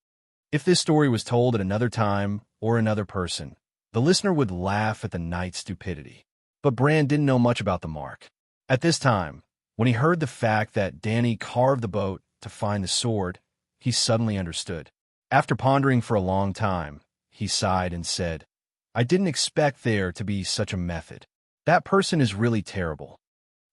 If this story was told at another time or another person, the listener would laugh at the knight's stupidity. But Bran didn't know much about the mark. At this time, when he heard the fact that Dany carved the boat to find the sword, he suddenly understood. After pondering for a long time, he sighed and said, I didn't expect there to be such a method. That person is really terrible.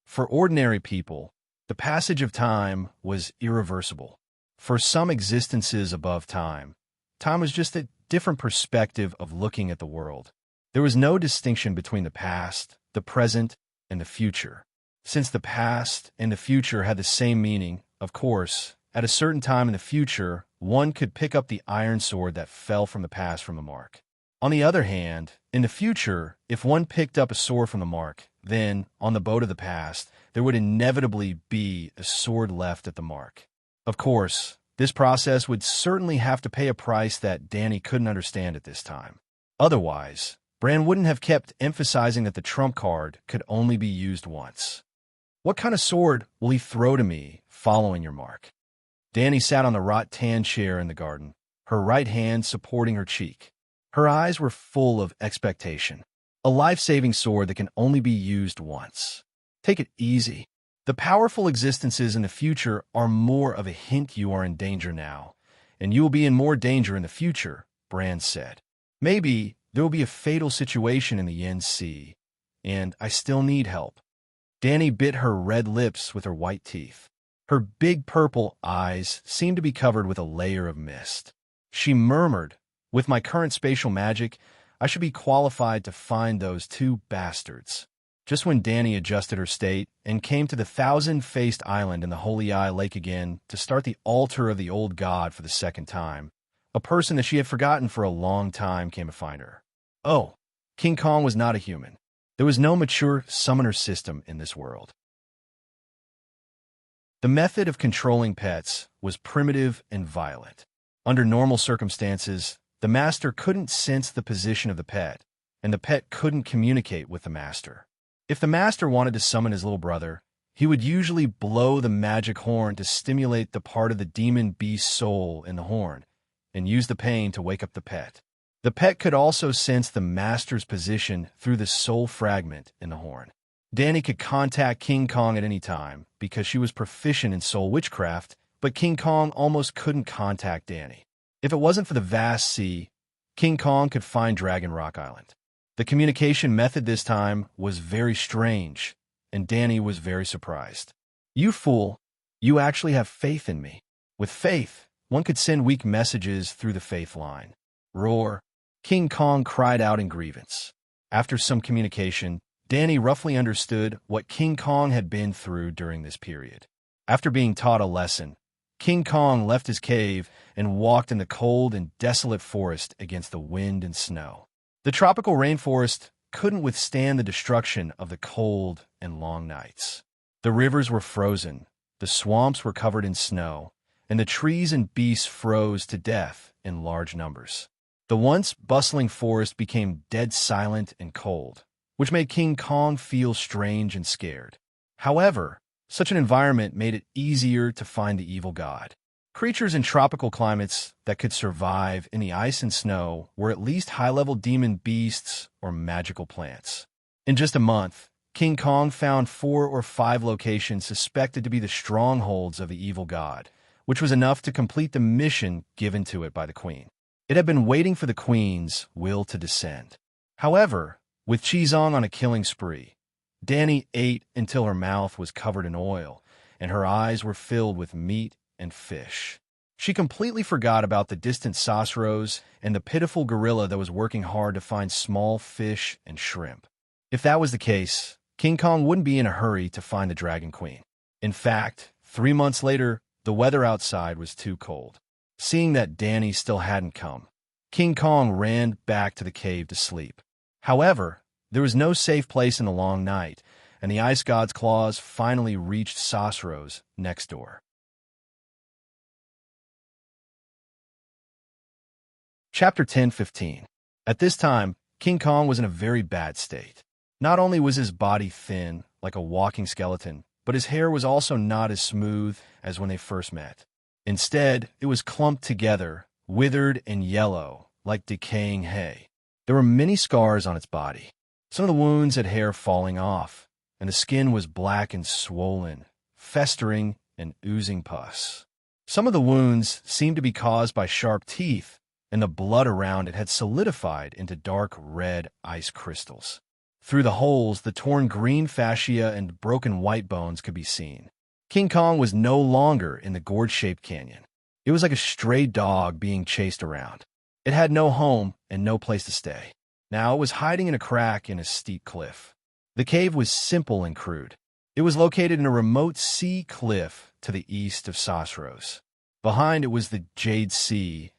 For ordinary people, the passage of time was irreversible. For some existences above time, time was just a different perspective of looking at the world. There was no distinction between the past, the present, and the future. Since the past and the future had the same meaning, of course, at a certain time in the future, one could pick up the iron sword that fell from the past from the mark. On the other hand, in the future, if one picked up a sword from the mark, then, on the boat of the past, there would inevitably be a sword left at the mark. Of course, this process would certainly have to pay a price that Danny couldn't understand at this time. Otherwise, Bran wouldn't have kept emphasizing that the trump card could only be used once. What kind of sword will he throw to me following your mark? Danny sat on the wrought-tan chair in the garden, her right hand supporting her cheek. Her eyes were full of expectation. A life-saving sword that can only be used once. Take it easy. The powerful existences in the future are more of a hint you are in danger now, and you will be in more danger in the future, Bran said. Maybe there will be a fatal situation in the Yen Sea, and I still need help. Danny bit her red lips with her white teeth. Her big purple eyes seemed to be covered with a layer of mist. She murmured, "With my current spatial magic, I should be qualified to find those two bastards." Just when Danny adjusted her state and came to the thousand-faced island in the Holy Eye Lake again to start the altar of the old god for the second time, a person that she had forgotten for a long time came to find her. Oh, King Kong was not a human. There was no mature summoner system in this world. The method of controlling pets was primitive and violent. Under normal circumstances, the master couldn't sense the position of the pet, and the pet couldn't communicate with the master. If the master wanted to summon his little brother, he would usually blow the magic horn to stimulate the part of the demon beast's soul in the horn, and use the pain to wake up the pet. The pet could also sense the master's position through the soul fragment in the horn. Danny could contact King Kong at any time because she was proficient in soul witchcraft, but King Kong almost couldn't contact Danny. If it wasn't for the vast sea, King Kong could find Dragon Rock Island. The communication method this time was very strange, and Danny was very surprised. "You fool, you actually have faith in me." With faith, one could send weak messages through the faith line. Roar! King Kong cried out in grievance. After some communication, Danny roughly understood what King Kong had been through during this period. After being taught a lesson, King Kong left his cave and walked in the cold and desolate forest against the wind and snow. The tropical rainforest couldn't withstand the destruction of the cold and long nights. The rivers were frozen, the swamps were covered in snow, and the trees and beasts froze to death in large numbers. The once bustling forest became dead silent and cold, which made King Kong feel strange and scared. However, such an environment made it easier to find the evil god. Creatures in tropical climates that could survive in the ice and snow were at least high-level demon beasts or magical plants. In just a month, King Kong found 4 or 5 locations suspected to be the strongholds of the evil god, which was enough to complete the mission given to it by the queen. It had been waiting for the queen's will to descend. However, with Chizong on a killing spree, Danny ate until her mouth was covered in oil, and her eyes were filled with meat and fish. She completely forgot about the distant Sosros and the pitiful gorilla that was working hard to find small fish and shrimp. If that was the case, King Kong wouldn't be in a hurry to find the Dragon Queen. In fact, 3 months later, the weather outside was too cold. Seeing that Danny still hadn't come, King Kong ran back to the cave to sleep. However, there was no safe place in the long night, and the ice god's claws finally reached Sosros next door. Chapter 10:15. At this time, King Kong was in a very bad state. Not only was his body thin, like a walking skeleton, but his hair was also not as smooth as when they first met. Instead, it was clumped together, withered and yellow, like decaying hay. There were many scars on its body. Some of the wounds had hair falling off, and the skin was black and swollen, festering and oozing pus. Some of the wounds seemed to be caused by sharp teeth, and the blood around it had solidified into dark red ice crystals. Through the holes, the torn green fascia and broken white bones could be seen. King Kong was no longer in the gourd-shaped canyon. It was like a stray dog being chased around. It had no home and no place to stay. Now it was hiding in a crack in a steep cliff. The cave was simple and crude. It was located in a remote sea cliff to the east of Sosros. Behind it was the Jade Sea,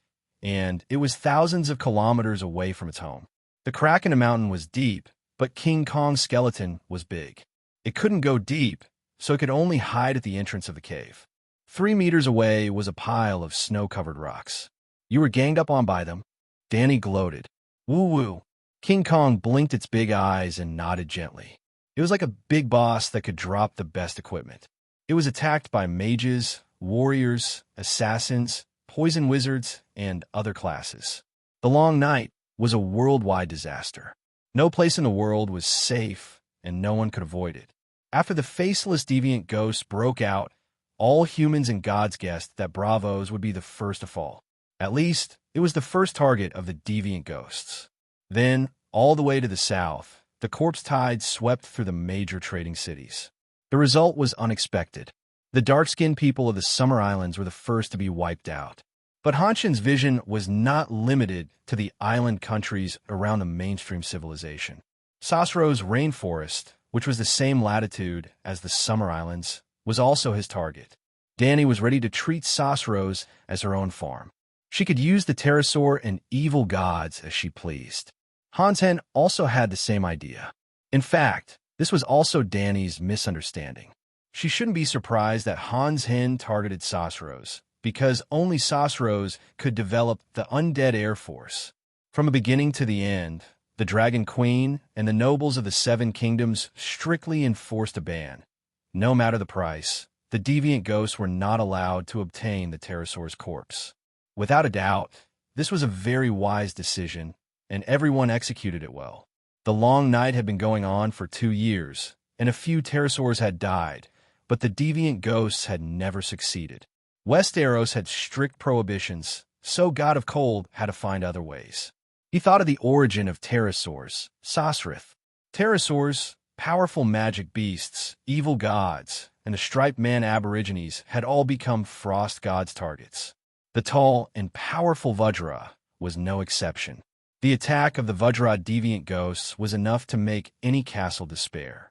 and it was thousands of kilometers away from its home. The crack in the mountain was deep, but King Kong's skeleton was big. It couldn't go deep, so it could only hide at the entrance of the cave. 3 meters away was a pile of snow-covered rocks. You were ganged up on by them. Danny gloated. Woo-woo. King Kong blinked its big eyes and nodded gently. It was like a big boss that could drop the best equipment. It was attacked by mages, warriors, assassins, poison wizards, and other classes. The long night was a worldwide disaster. No place in the world was safe, and no one could avoid it. After the faceless deviant ghosts broke out, all humans and gods guessed that Bravos would be the first to fall. At least, it was the first target of the deviant ghosts. Then, all the way to the south, the corpse tide swept through the major trading cities. The result was unexpected. The dark-skinned people of the Summer Islands were the first to be wiped out. But Hanshin's vision was not limited to the island countries around the mainstream civilization. Sasro's rainforest, which was the same latitude as the Summer Islands, was also his target. Danny was ready to treat Sasro's as her own farm. She could use the pterosaur and evil gods as she pleased. Hansen also had the same idea. In fact, this was also Danny's misunderstanding. She shouldn't be surprised that Hans Hen targeted Sasro's, because only Sasro's could develop the undead air force. From the beginning to the end, the Dragon Queen and the nobles of the Seven Kingdoms strictly enforced a ban. No matter the price, the deviant ghosts were not allowed to obtain the pterosaur's corpse. Without a doubt, this was a very wise decision, and everyone executed it well. The long night had been going on for 2 years, and a few pterosaurs had died, but the deviant ghosts had never succeeded. Westeros had strict prohibitions, so God of Cold had to find other ways. He thought of the origin of pterosaurs, Sasrith. Pterosaurs, powerful magic beasts, evil gods, and the striped man aborigines had all become frost gods' targets. The tall and powerful Vajra was no exception. The attack of the Vajra deviant ghosts was enough to make any castle despair.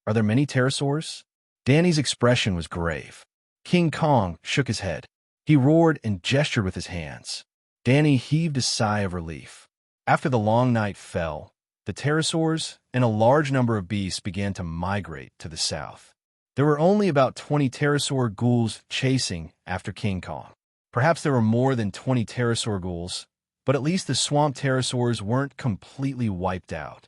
Are there many pterosaurs? Danny's expression was grave. King Kong shook his head. He roared and gestured with his hands. Danny heaved a sigh of relief. After the long night fell, the pterosaurs and a large number of beasts began to migrate to the south. There were only about 20 pterosaur ghouls chasing after King Kong. Perhaps there were more than 20 pterosaur ghouls, but at least the swamp pterosaurs weren't completely wiped out.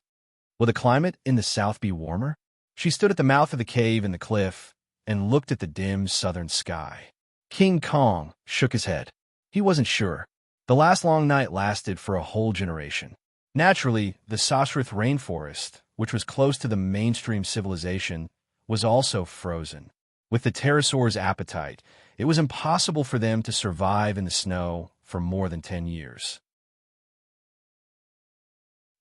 Will the climate in the south be warmer? She stood at the mouth of the cave in the cliff and looked at the dim southern sky. King Kong shook his head. He wasn't sure. The last long night lasted for a whole generation. Naturally, the Sasrith rainforest, which was close to the mainstream civilization, was also frozen. With the pterosaur's appetite, it was impossible for them to survive in the snow for more than 10 years.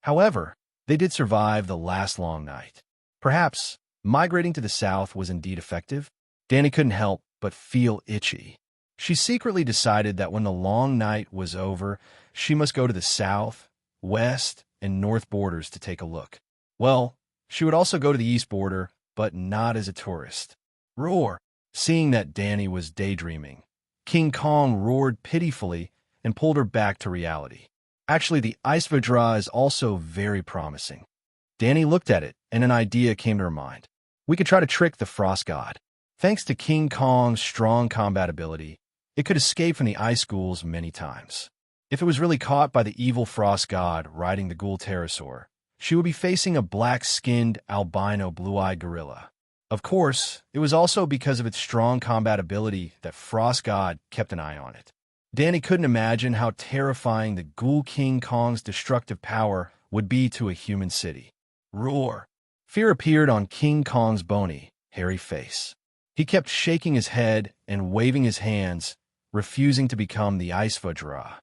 However, they did survive the last long night. Perhaps migrating to the south was indeed effective. Danny couldn't help but feel itchy. She secretly decided that when the long night was over, she must go to the south, west, and north borders to take a look. Well, she would also go to the east border, but not as a tourist. Roar! Seeing that Danny was daydreaming, King Kong roared pitifully and pulled her back to reality. Actually, the Ice Vajra is also very promising. Danny looked at it, and an idea came to her mind. We could try to trick the Frost God. Thanks to King Kong's strong combat ability, it could escape from the ice ghouls many times. If it was really caught by the evil Frost God riding the ghoul pterosaur, she would be facing a black-skinned, albino, blue-eyed gorilla. Of course, it was also because of its strong combat ability that Frost God kept an eye on it. Danny couldn't imagine how terrifying the Ghoul King Kong's destructive power would be to a human city. Roar! Fear appeared on King Kong's bony, hairy face. He kept shaking his head and waving his hands, refusing to become the Ice Vajra.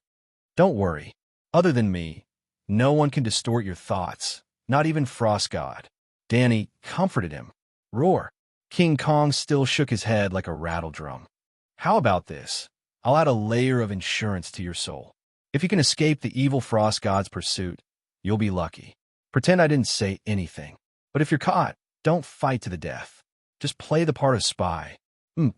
Don't worry. Other than me, no one can distort your thoughts, not even Frost God. Danny comforted him. Roar! King Kong still shook his head like a rattle drum. How about this? I'll add a layer of insurance to your soul. If you can escape the evil Frost God's pursuit, you'll be lucky. Pretend I didn't say anything. But if you're caught, don't fight to the death. Just play the part of spy.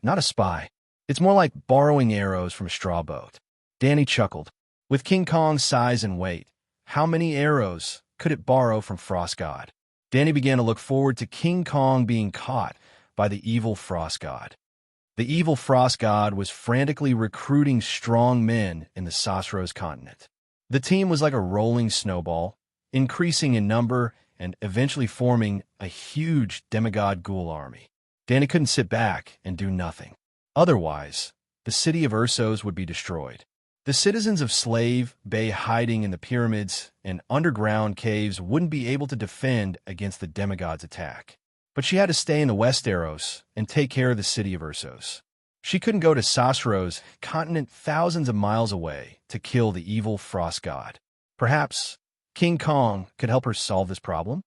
Not a spy. It's more like borrowing arrows from a straw boat. Danny chuckled. With King Kong's size and weight, how many arrows could it borrow from Frost God? Danny began to look forward to King Kong being caught by the evil Frost God. The evil Frost God was frantically recruiting strong men in the Sasros continent. The team was like a rolling snowball, increasing in number and eventually forming a huge demigod ghoul army. Danny couldn't sit back and do nothing. Otherwise, the city of Ursos would be destroyed. The citizens of Slave Bay hiding in the pyramids and underground caves wouldn't be able to defend against the demigod's attack. But she had to stay in the Westeros and take care of the city of Ursos. She couldn't go to Sasros continent thousands of miles away to kill the evil Frost God. Perhaps King Kong could help her solve this problem?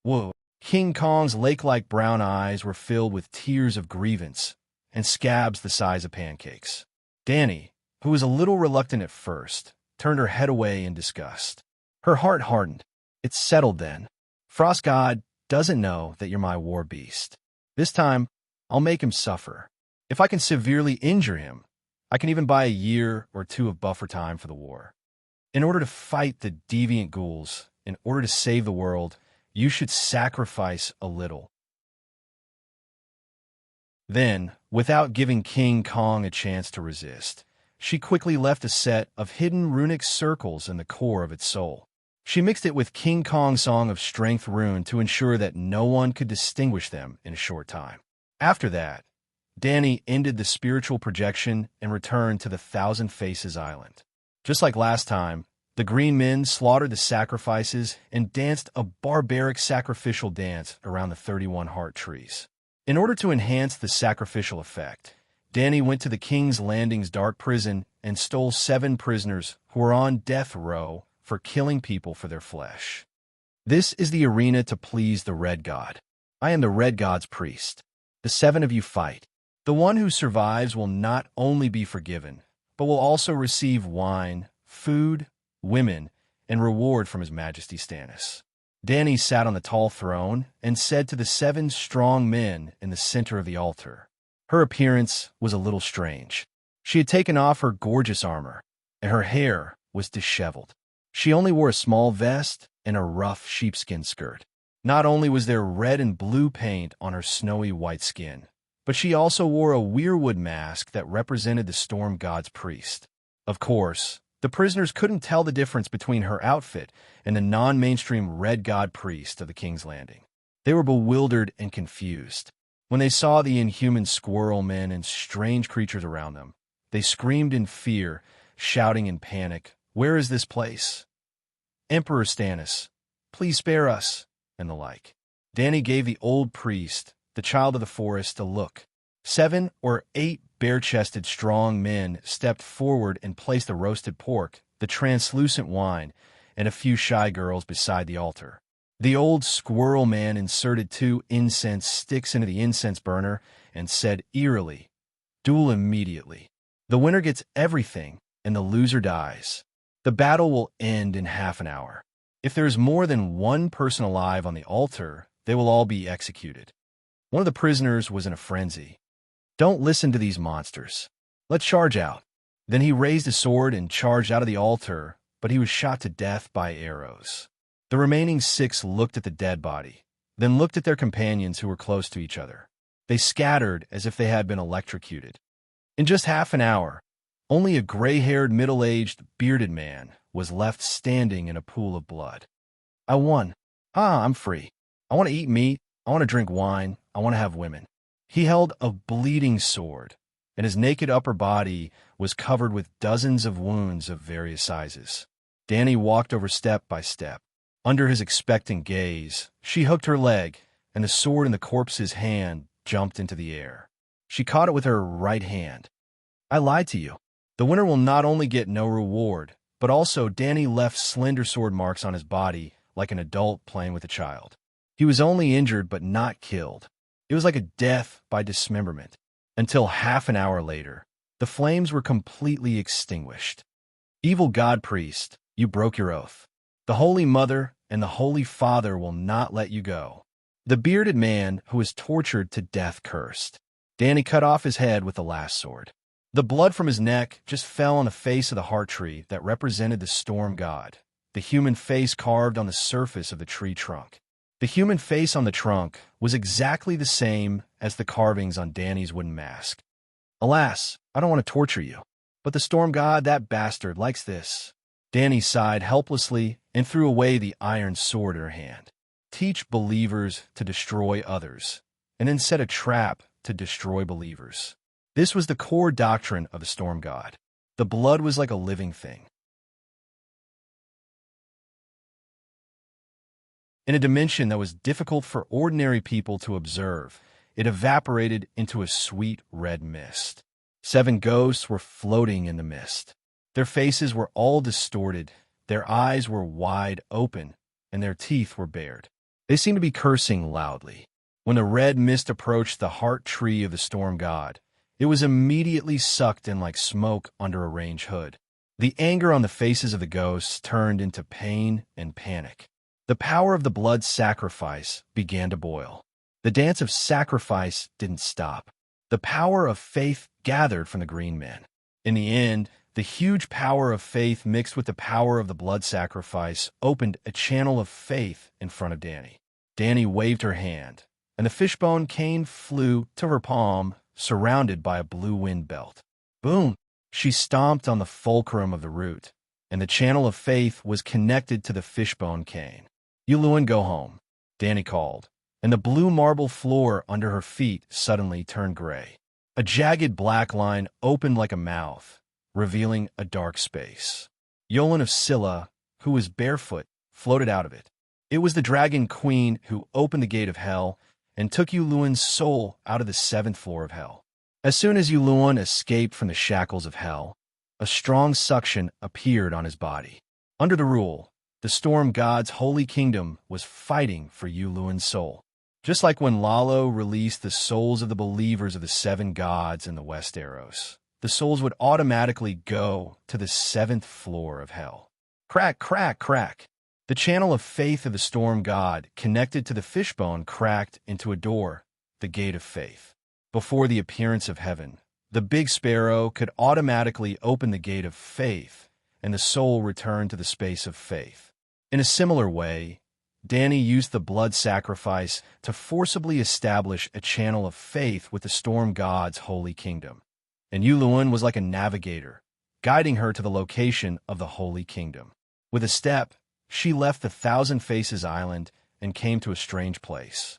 Whoa. King Kong's lake-like brown eyes were filled with tears of grievance and scabs the size of pancakes. Danny, who was a little reluctant at first, turned her head away in disgust. Her heart hardened. It settled then. Frost God doesn't know that you're my war beast. This time, I'll make him suffer. If I can severely injure him, I can even buy a year or two of buffer time for the war. In order to fight the deviant ghouls, in order to save the world, you should sacrifice a little. Then, without giving King Kong a chance to resist, she quickly left a set of hidden runic circles in the core of its soul. She mixed it with King Kong's Song of Strength rune to ensure that no one could distinguish them in a short time. After that, Danny ended the spiritual projection and returned to the Thousand Faces Island. Just like last time, the green men slaughtered the sacrifices and danced a barbaric sacrificial dance around the 31 heart trees. In order to enhance the sacrificial effect, Danny went to the King's Landing's dark prison and stole 7 prisoners who were on death row for killing people for their flesh. This is the arena to please the Red God. I am the Red God's priest. The 7 of you fight. The one who survives will not only be forgiven, but will also receive wine, food, women, and reward from His Majesty Stannis. Danny sat on the tall throne and said to the 7 strong men in the center of the altar. Her appearance was a little strange. She had taken off her gorgeous armor, and her hair was disheveled. She only wore a small vest and a rough sheepskin skirt. Not only was there red and blue paint on her snowy white skin, but she also wore a weirwood mask that represented the storm god's priest. Of course, the prisoners couldn't tell the difference between her outfit and the non-mainstream Red God priest of the King's Landing. They were bewildered and confused. When they saw the inhuman squirrel men and strange creatures around them, they screamed in fear, shouting in panic, "Where is this place? Emperor Stannis, please spare us," and the like. Danny gave the old priest, the child of the forest, a look. 7 or 8 bare-chested strong men stepped forward and placed the roasted pork, the translucent wine, and a few shy girls beside the altar. The old squirrel man inserted 2 incense sticks into the incense burner and said eerily, "Duel immediately. The winner gets everything, and the loser dies. The battle will end in half an hour. If there is more than 1 person alive on the altar, they will all be executed." One of the prisoners was in a frenzy. "Don't listen to these monsters. Let's charge out." Then he raised his sword and charged out of the altar, but he was shot to death by arrows. The remaining 6 looked at the dead body, then looked at their companions who were close to each other. They scattered as if they had been electrocuted. In just half an hour, only a gray-haired, middle-aged, bearded man was left standing in a pool of blood. "I won. I'm free. I want to eat meat. I want to drink wine. I want to have women." He held a bleeding sword, and his naked upper body was covered with dozens of wounds of various sizes. Danny walked over step by step. Under his expectant gaze, she hooked her leg, and the sword in the corpse's hand jumped into the air. She caught it with her right hand. "I lied to you. The winner will not only get no reward, but also Danny left slender sword marks on his body like an adult playing with a child. He was only injured but not killed. It was like a death by dismemberment, until half an hour later, the flames were completely extinguished. Evil God Priest, you broke your oath. The Holy Mother and the Holy Father will not let you go." The bearded man who was tortured to death cursed. Danny cut off his head with the last sword. The blood from his neck just fell on the face of the heart tree that represented the storm god, the human face carved on the surface of the tree trunk. The human face on the trunk was exactly the same as the carvings on Danny's wooden mask. Alas, I don't want to torture you, but the storm god, that bastard, likes this. Danny sighed helplessly and threw away the iron sword in her hand. Teach believers to destroy others, and then set a trap to destroy believers. This was the core doctrine of the storm god. The blood was like a living thing. In a dimension that was difficult for ordinary people to observe, it evaporated into a sweet red mist. 7 ghosts were floating in the mist. Their faces were all distorted, their eyes were wide open, and their teeth were bared. They seemed to be cursing loudly. When the red mist approached the heart tree of the storm god, it was immediately sucked in like smoke under a range hood. The anger on the faces of the ghosts turned into pain and panic. The power of the blood sacrifice began to boil. The dance of sacrifice didn't stop. The power of faith gathered from the green men. In the end, the huge power of faith mixed with the power of the blood sacrifice opened a channel of faith in front of Danny. Danny waved her hand, and the fishbone cane flew to her palm, surrounded by a blue wind belt. Boom! She stomped on the fulcrum of the root, and the channel of faith was connected to the fishbone cane. "You, Lewin, go home," Danny called, and the blue marble floor under her feet suddenly turned gray. A jagged black line opened like a mouth, revealing a dark space. Yolan of Scylla, who was barefoot, floated out of it. It was the dragon queen who opened the gate of hell and took Yulun's soul out of the 7th floor of hell. As soon as Yulun escaped from the shackles of hell, a strong suction appeared on his body. Under the rule, the storm god's holy kingdom was fighting for Yulun's soul. Just like when Lalo released the souls of the believers of the 7 gods in the Westeros, the souls would automatically go to the 7th floor of hell. Crack, crack, crack. The channel of faith of the storm god connected to the fishbone cracked into a door, the gate of faith. Before the appearance of heaven, the big sparrow could automatically open the gate of faith, and the soul returned to the space of faith. In a similar way, Danny used the blood sacrifice to forcibly establish a channel of faith with the storm god's holy kingdom. And Yulun was like a navigator, guiding her to the location of the holy kingdom. With a step, she left the Thousand Faces Island and came to a strange place.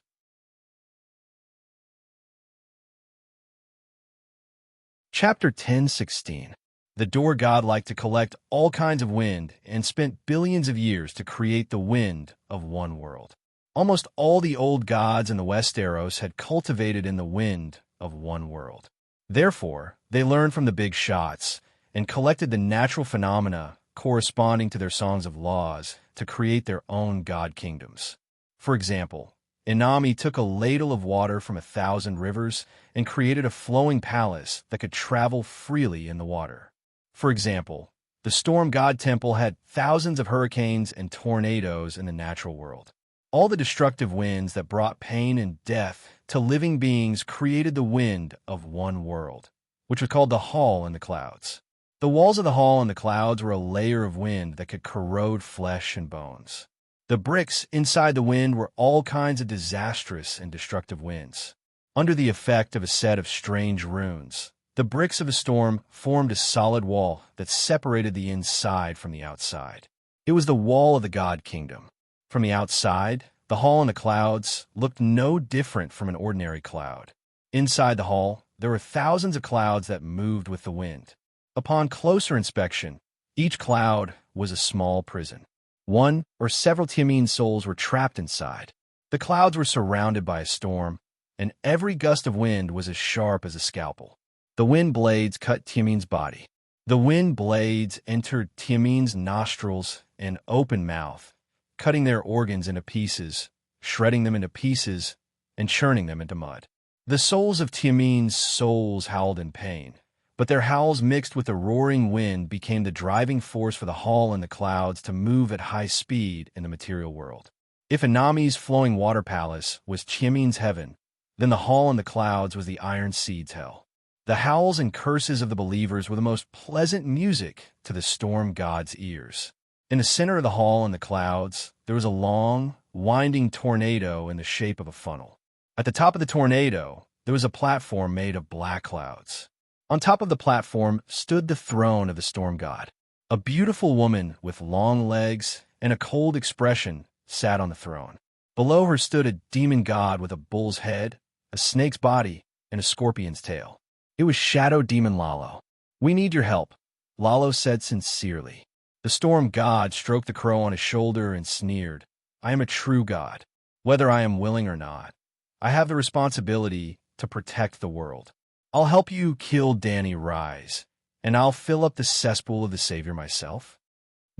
Chapter 10:16. The door god liked to collect all kinds of wind and spent billions of years to create the wind of one world. Almost all the old gods in the Westeros had cultivated in the wind of one world. Therefore, they learned from the big shots and collected the natural phenomena corresponding to their songs of laws to create their own god kingdoms. For example, Inami took a ladle of water from 1,000 rivers and created a flowing palace that could travel freely in the water. For example, the Storm God Temple had thousands of hurricanes and tornadoes in the natural world. All the destructive winds that brought pain and death to living beings created the wind of one world, which was called the Hall in the Clouds. The walls of the Hall in the Clouds were a layer of wind that could corrode flesh and bones. The bricks inside the wind were all kinds of disastrous and destructive winds. Under the effect of a set of strange runes, the bricks of a storm formed a solid wall that separated the inside from the outside. It was the wall of the God Kingdom. From the outside, the Hall in the Clouds looked no different from an ordinary cloud. Inside the hall, there were thousands of clouds that moved with the wind. Upon closer inspection, each cloud was a small prison. One or several Tiamin souls were trapped inside. The clouds were surrounded by a storm, and every gust of wind was as sharp as a scalpel. The wind blades cut Tiamin's body. The wind blades entered Tiamin's nostrils and open mouth, cutting their organs into pieces, shredding them into pieces, and churning them into mud. The souls of Tiamin's souls howled in pain, but their howls mixed with the roaring wind became the driving force for the Hall in the Clouds to move at high speed in the material world. If Anami's flowing water palace was Tiamin's heaven, then the Hall in the Clouds was the Iron Seed's hell. The howls and curses of the believers were the most pleasant music to the storm god's ears. In the center of the hall in the clouds, there was a long, winding tornado in the shape of a funnel. At the top of the tornado, there was a platform made of black clouds. On top of the platform stood the throne of the storm god. A beautiful woman with long legs and a cold expression sat on the throne. Below her stood a demon god with a bull's head, a snake's body, and a scorpion's tail. It was Shadow Demon Lalo. "We need your help," Lalo said sincerely. The storm god stroked the crow on his shoulder and sneered, "I am a true god. Whether I am willing or not, I have the responsibility to protect the world. I'll help you kill Danny Rise, and I'll fill up the cesspool of the Savior myself.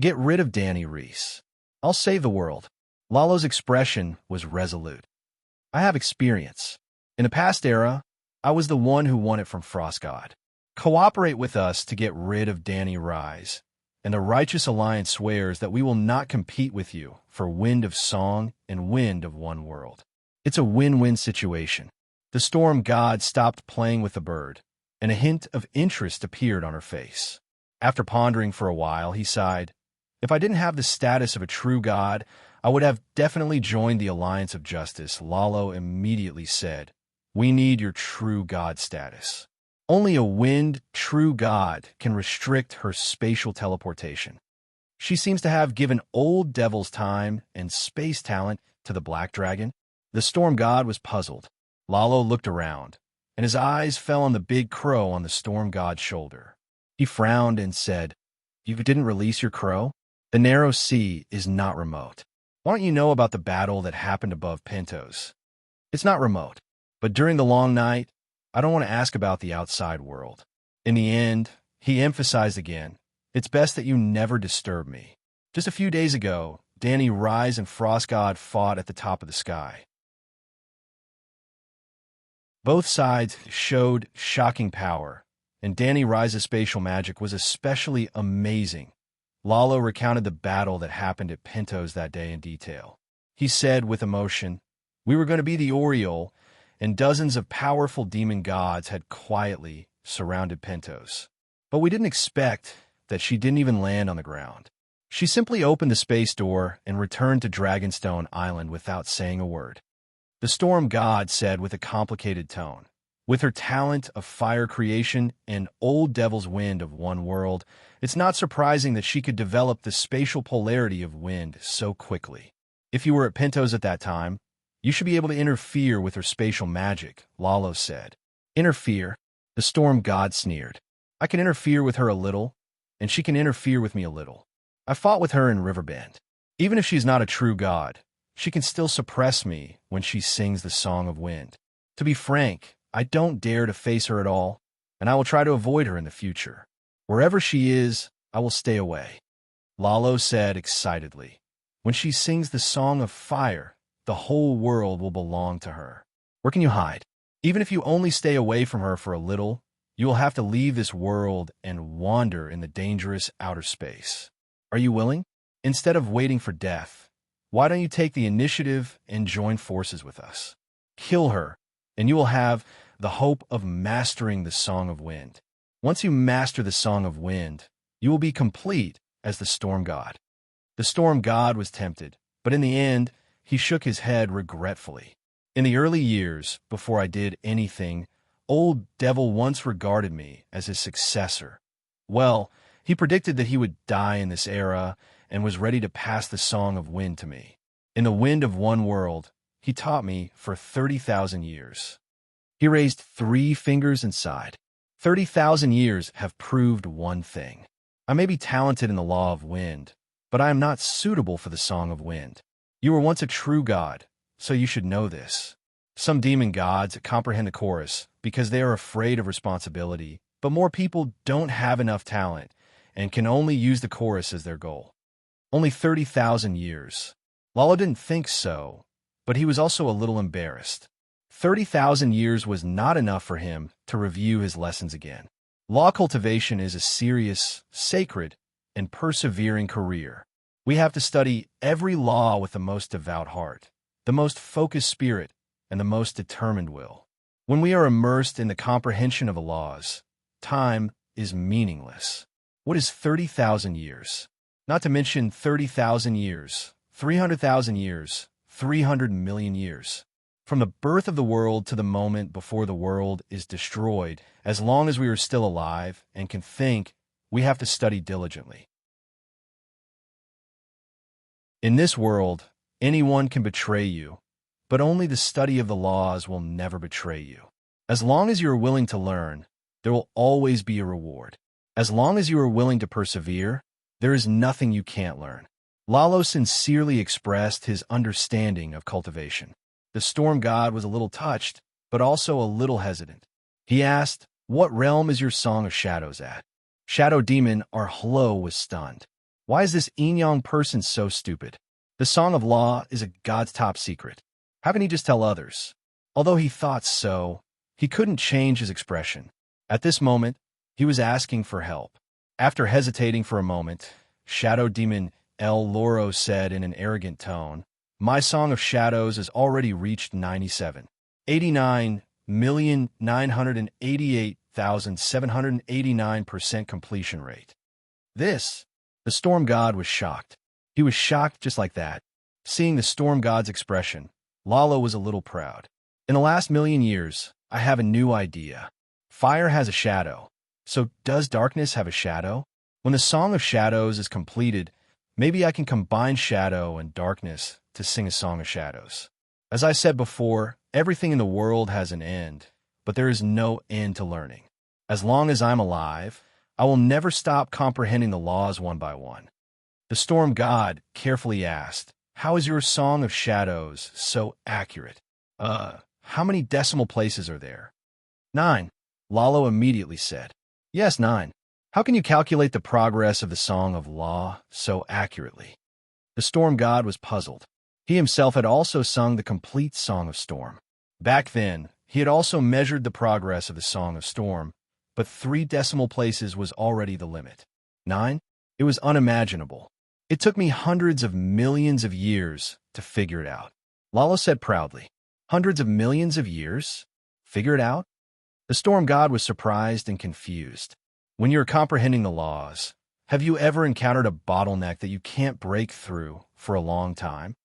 Get rid of Danny Reese. I'll save the world." Lalo's expression was resolute. "I have experience. In the past era, I was the one who won it from Frost God. Cooperate with us to get rid of Danny Rise, and the Righteous Alliance swears that we will not compete with you for Wind of Song and Wind of One World. It's a win-win situation." The storm god stopped playing with the bird, and a hint of interest appeared on her face. After pondering for a while, he sighed, "If I didn't have the status of a true god, I would have definitely joined the Alliance of Justice." Lalo immediately said, "We need your true god status. Only a wind true god can restrict her spatial teleportation. She seems to have given old devils time and space talent to the black dragon." The storm god was puzzled. Lalo looked around, and his eyes fell on the big crow on the storm god's shoulder. He frowned and said, "You didn't release your crow? The narrow sea is not remote. Why don't you know about the battle that happened above Pintos? It's not remote. But during the long night, I don't want to ask about the outside world." In the end, he emphasized again, "It's best that you never disturb me. Just a few days ago, Danny Rise and Frost God fought at the top of the sky. Both sides showed shocking power, and Danny Rise's spatial magic was especially amazing." Lalo recounted the battle that happened at Pintos that day in detail. He said with emotion, "We were going to be the Oriole, and dozens of powerful demon gods had quietly surrounded Pintos. But we didn't expect that she didn't even land on the ground. She simply opened the space door and returned to Dragonstone Island without saying a word." The storm god said with a complicated tone, "With her talent of fire creation and old devil's wind of one world, it's not surprising that she could develop the spatial polarity of wind so quickly. If you were at Pintos at that time, you should be able to interfere with her spatial magic," Lalo said. "Interfere?" The storm god sneered. "I can interfere with her a little, and she can interfere with me a little. I fought with her in Riverbend. Even if she's not a true god, she can still suppress me when she sings the Song of Wind. To be frank, I don't dare to face her at all, and I will try to avoid her in the future. Wherever she is, I will stay away." Lalo said excitedly, "When she sings the Song of Fire, the whole world will belong to her. Where can you hide? Even if you only stay away from her for a little, you will have to leave this world and wander in the dangerous outer space. Are you willing? Instead of waiting for death, why don't you take the initiative and join forces with us? Kill her, and you will have the hope of mastering the Song of Wind. Once you master the Song of Wind, you will be complete as the Storm God." The Storm God was tempted, but in the end, he shook his head regretfully. "In the early years, before I did anything, Old Devil once regarded me as his successor. Well, he predicted that he would die in this era and was ready to pass the Song of Wind to me. In the Wind of One World, he taught me for 30,000 years." He raised 3 fingers and sighed. 30,000 years have proved one thing. I may be talented in the law of wind, but I am not suitable for the Song of Wind. You were once a true god, so you should know this. Some demon gods comprehend the chorus because they are afraid of responsibility, but more people don't have enough talent and can only use the chorus as their goal. Only 30,000 years. Lalo didn't think so, but he was also a little embarrassed. 30,000 years was not enough for him to review his lessons again. Law cultivation is a serious, sacred, and persevering career. We have to study every law with the most devout heart, the most focused spirit, and the most determined will. When we are immersed in the comprehension of the laws, time is meaningless. What is 30,000 years? Not to mention 30,000 years, 300,000 years, 300 million years. From the birth of the world to the moment before the world is destroyed, as long as we are still alive and can think, we have to study diligently. In this world, anyone can betray you, but only the study of the laws will never betray you. As long as you are willing to learn, there will always be a reward. As long as you are willing to persevere, there is nothing you can't learn. Lalo sincerely expressed his understanding of cultivation. The storm god was a little touched, but also a little hesitant. He asked, "What realm is your Song of Shadows at?" Shadow Demon Arhlo was stunned. Why is this Inyang person so stupid? The Song of Law is a god's top secret. How can he just tell others? Although he thought so, he couldn't change his expression. At this moment, he was asking for help. After hesitating for a moment, Shadow Demon El Loro said in an arrogant tone, "My Song of Shadows has already reached 89,988,789% completion rate." The storm god was shocked. He was shocked just like that. Seeing the storm god's expression, Lalo was a little proud. In the last million years, I have a new idea. Fire has a shadow. So does darkness have a shadow? When the Song of Shadows is completed, maybe I can combine shadow and darkness to sing a Song of Shadows. As I said before, everything in the world has an end, but there is no end to learning. As long as I'm alive, I will never stop comprehending the laws one by one. The storm god carefully asked, "How is your Song of Shadows so accurate?" How many decimal places are there?" 9. Lalo immediately said, "Yes, 9. How can you calculate the progress of the Song of Law so accurately?" The storm god was puzzled. He himself had also sung the complete Song of Storm. Back then, he had also measured the progress of the Song of Storm, but 3 decimal places was already the limit. 9? It was unimaginable. It took me hundreds of millions of years to figure it out. Lalo said proudly, "Hundreds of millions of years? Figure it out?" The storm god was surprised and confused. When you're comprehending the laws, have you ever encountered a bottleneck that you can't break through for a long time?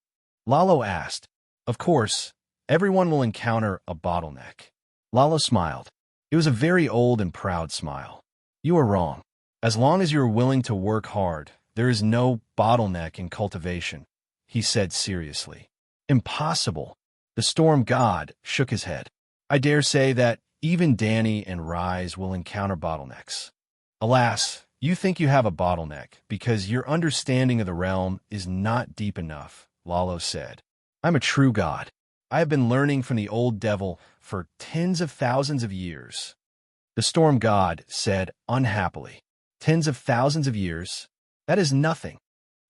Lalo asked. Of course, everyone will encounter a bottleneck. Lalo smiled. It was a very old and proud smile. You are wrong. As long as you are willing to work hard, there is no bottleneck in cultivation, he said seriously. Impossible. The storm god shook his head. I dare say that even Danny and Rise will encounter bottlenecks. Alas, you think you have a bottleneck because your understanding of the realm is not deep enough, Lalo said. I'm a true god. I have been learning from the old devil for tens of thousands of years. The storm god said unhappily. Tens of thousands of years? That is nothing.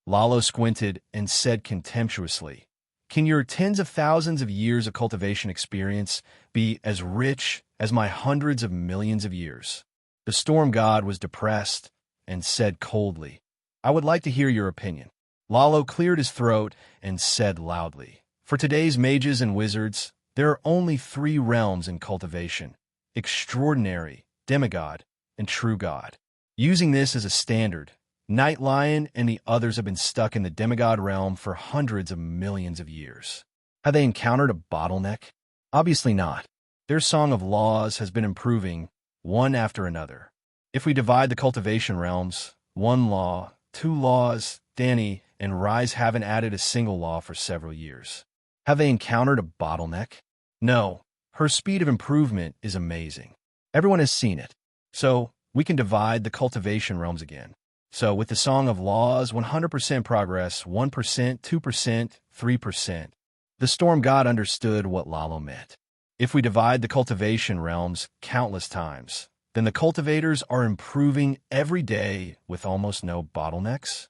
Lalo squinted and said contemptuously, "Can your tens of thousands of years of cultivation experience be as rich as my hundreds of millions of years?" The storm god was depressed and said coldly, "I would like to hear your opinion." Lalo cleared his throat and said loudly, "For today's mages and wizards, there are only 3 realms in cultivation: extraordinary, demigod, and true god. Using this as a standard, Night Lion and the others have been stuck in the demigod realm for hundreds of millions of years. Have they encountered a bottleneck? Obviously not. Their Song of Laws has been improving, one after another. If we divide the cultivation realms, 1 law, 2 laws, Danny and Rise haven't added a single law for several years. Have they encountered a bottleneck? No. Her speed of improvement is amazing. Everyone has seen it. So, we can divide the cultivation realms again. So, with the Song of Laws, 100% progress, 1%, 2%, 3%. The storm god understood what Lalo meant. If we divide the cultivation realms countless times, then the cultivators are improving every day with almost no bottlenecks.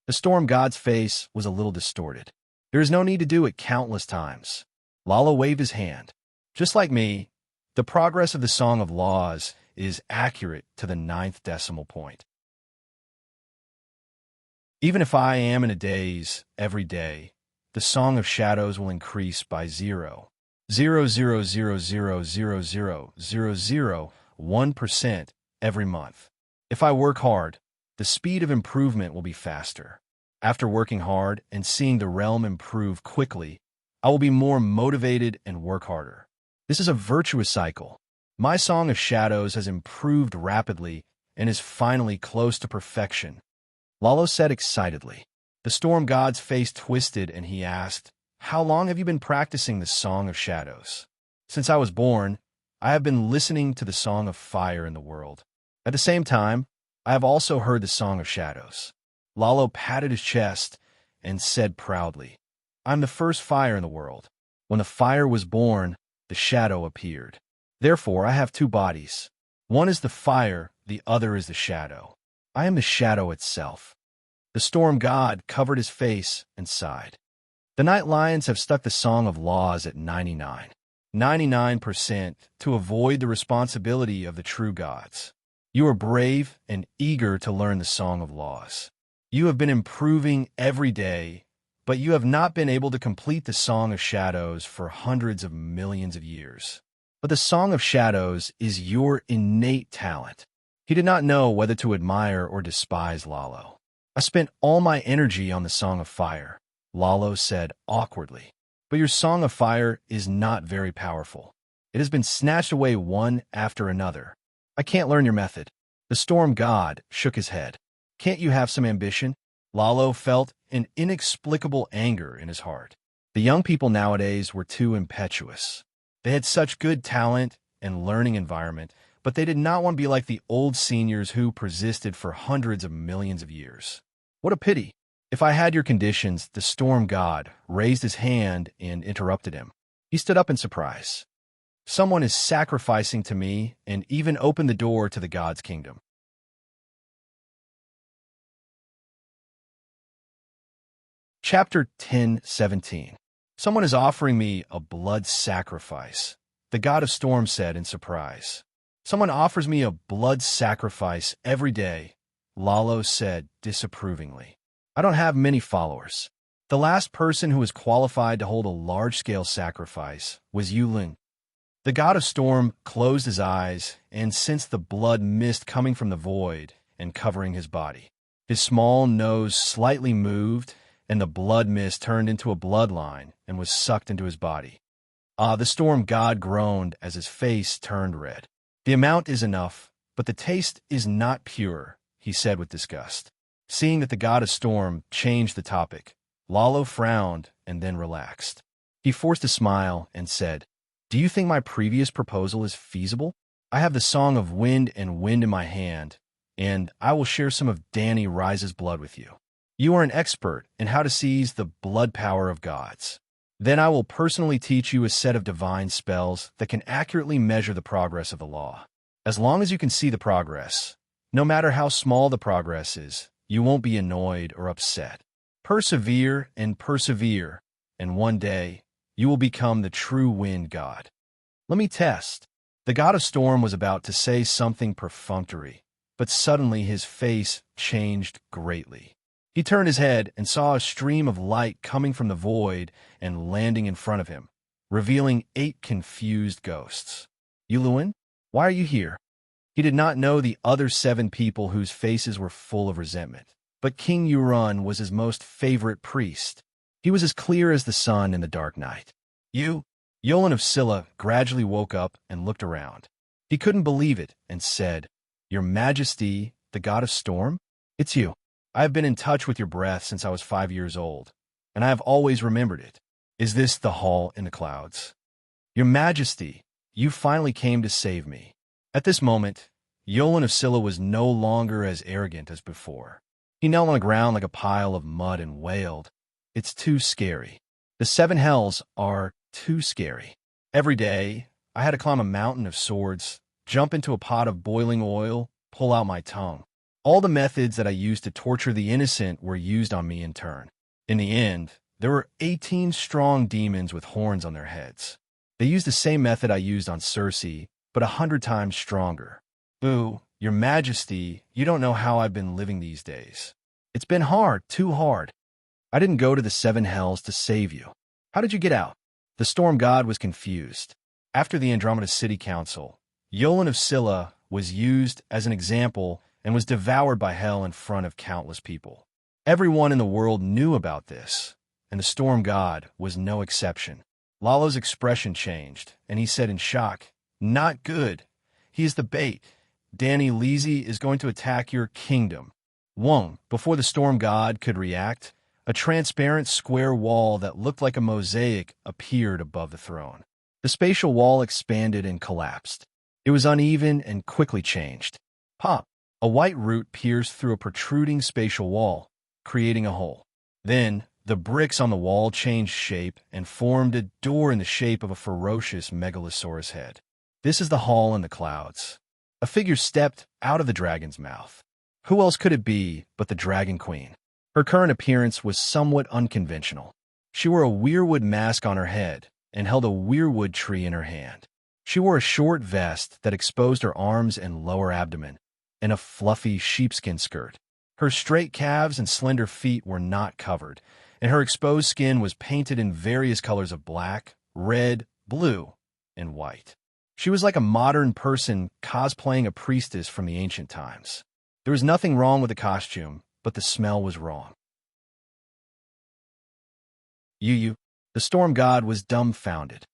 The storm god's face was a little distorted. There is no need to do it countless times. Lalo waved his hand. Just like me, the progress of the Song of Laws is accurate to the 9th decimal point. Even if I am in a daze every day, the Song of Shadows will increase by 0, 0.000000001% every month. If I work hard, the speed of improvement will be faster. After working hard and seeing the realm improve quickly, I will be more motivated and work harder. This is a virtuous cycle. My Song of Shadows has improved rapidly and is finally close to perfection, Lalo said excitedly. The storm god's face twisted and he asked, "How long have you been practicing the Song of Shadows?" "Since I was born, I have been listening to the Song of Fire in the world. At the same time, I have also heard the Song of Shadows." Lalo patted his chest and said proudly, "I'm the first fire in the world. When the fire was born, the shadow appeared. Therefore, I have two bodies. One is the fire, the other is the shadow. I am the shadow itself." The storm god covered his face and sighed. The night lions have stuck the Song of Laws at 99% to avoid the responsibility of the true gods. You are brave and eager to learn the Song of Laws. You have been improving every day, but you have not been able to complete the Song of Shadows for hundreds of millions of years. But the Song of Shadows is your innate talent. He did not know whether to admire or despise Lalo. "I spent all my energy on the Song of Fire," Lalo said awkwardly. "But your Song of Fire is not very powerful. It has been snatched away one after another. I can't learn your method." The storm god shook his head. "Can't you have some ambition?" Lalo felt an inexplicable anger in his heart. The young people nowadays were too impetuous. They had such good talent and learning environment, but they did not want to be like the old seniors who persisted for hundreds of millions of years. What a pity. "If I had your conditions," the storm god raised his hand and interrupted him. He stood up in surprise. "Someone is sacrificing to me and even opened the door to the god's kingdom." Chapter 10:17. "Someone is offering me a blood sacrifice," the god of storm said in surprise. "Someone offers me a blood sacrifice every day," Lalo said disapprovingly. "I don't have many followers. The last person who was qualified to hold a large-scale sacrifice was Yulin." The god of storm closed his eyes and sensed the blood mist coming from the void and covering his body. His small nose slightly moved, and the blood mist turned into a bloodline and was sucked into his body. "Ah," the storm god groaned as his face turned red. "The amount is enough, but the taste is not pure," he said with disgust. Seeing that the god of storm changed the topic, Lalo frowned and then relaxed. He forced a smile and said, "Do you think my previous proposal is feasible? I have the Song of Wind and Wind in my hand, and I will share some of Danny Rise's blood with you. You are an expert in how to seize the blood power of gods. Then I will personally teach you a set of divine spells that can accurately measure the progress of the law. As long as you can see the progress, no matter how small the progress is, you won't be annoyed or upset. Persevere, and one day you will become the true wind god." "Let me test." The god of storm was about to say something perfunctory, but suddenly his face changed greatly. He turned his head and saw a stream of light coming from the void and landing in front of him, revealing 8 confused ghosts. "Yuluin, why are you here?" He did not know the other 7 people whose faces were full of resentment, but King Yurun was his most favorite priest. He was as clear as the sun in the dark night. Yolan of Scylla gradually woke up and looked around. He couldn't believe it and said, "Your Majesty, the god of storm? It's you. I have been in touch with your breath since I was 5 years old, and I have always remembered it. Is this the hall in the clouds? Your Majesty, you finally came to save me." At this moment, Yolan of Scylla was no longer as arrogant as before. He knelt on the ground like a pile of mud and wailed, "It's too scary. The 7 hells are too scary. Every day, I had to climb a mountain of swords, jump into a pot of boiling oil, pull out my tongue. All the methods that I used to torture the innocent were used on me in turn. In the end, there were 18 strong demons with horns on their heads. They used the same method I used on Circe, but 100 times stronger. Ooh, Your Majesty, you don't know how I've been living these days. It's been hard, too hard. I didn't go to the 7 hells to save you. How did you get out?" The storm god was confused. After the Andromeda City Council, Yolan of Scylla was used as an example and was devoured by hell in front of countless people. Everyone in the world knew about this, and the storm god was no exception. Lalo's expression changed, and he said in shock, "Not good. He is the bait. Danny Leasy is going to attack your kingdom." Before the storm god could react, a transparent square wall that looked like a mosaic appeared above the throne. The spatial wall expanded and collapsed. It was uneven and quickly changed. Pop! A white root pierced through a protruding spatial wall, creating a hole. Then, the bricks on the wall changed shape and formed a door in the shape of a ferocious megalosaurus head. "This is the hall in the clouds." A figure stepped out of the dragon's mouth. Who else could it be but the Dragon Queen? Her current appearance was somewhat unconventional. She wore a weirwood mask on her head and held a weirwood tree in her hand. She wore a short vest that exposed her arms and lower abdomen, and a fluffy sheepskin skirt. Her straight calves and slender feet were not covered, and her exposed skin was painted in various colors of black, red, blue, and white. She was like a modern person cosplaying a priestess from the ancient times. There was nothing wrong with the costume, but the smell was wrong. The storm god was dumbfounded.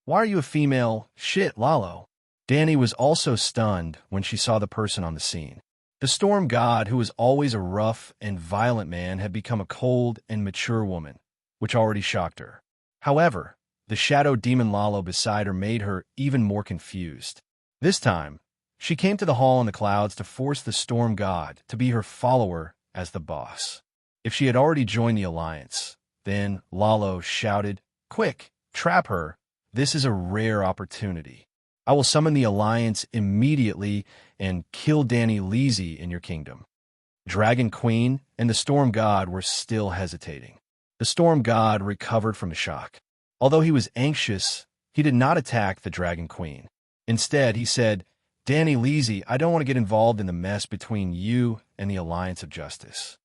"Why are you a female? Shit, Lalo." Danny was also stunned when she saw the person on the scene. The storm god, who was always a rough and violent man, had become a cold and mature woman, which already shocked her. However, the shadow demon Lalo beside her made her even more confused. This time, she came to the hall in the clouds to force the storm god to be her follower as the boss. If she had already joined the alliance, then Lalo shouted, "Quick, trap her. This is a rare opportunity. I will summon the alliance immediately and kill Danny Leasy in your kingdom." Dragon Queen and the storm god were still hesitating. The storm god recovered from the shock. Although he was anxious, he did not attack the Dragon Queen. Instead, he said, "Danny Leasy, I don't want to get involved in the mess between you and the Alliance of Justice."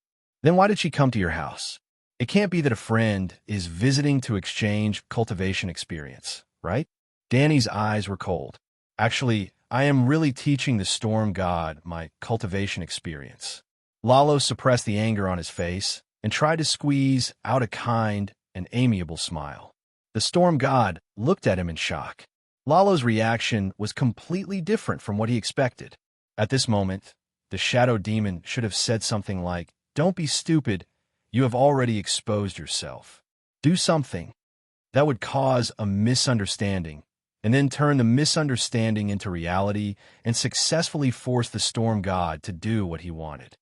"Then why did she come to your house? It can't be that a friend is visiting to exchange cultivation experience, right?" Danny's eyes were cold. "Actually, I am really teaching the storm god my cultivation experience." Lalo suppressed the anger on his face and tried to squeeze out a kind and amiable smile. The storm god looked at him in shock. Lalo's reaction was completely different from what he expected. At this moment, the shadow demon should have said something like, "Don't be stupid. You have already exposed yourself. Do something." That would cause a misunderstanding, and then turn the misunderstanding into reality and successfully force the storm god to do what he wanted.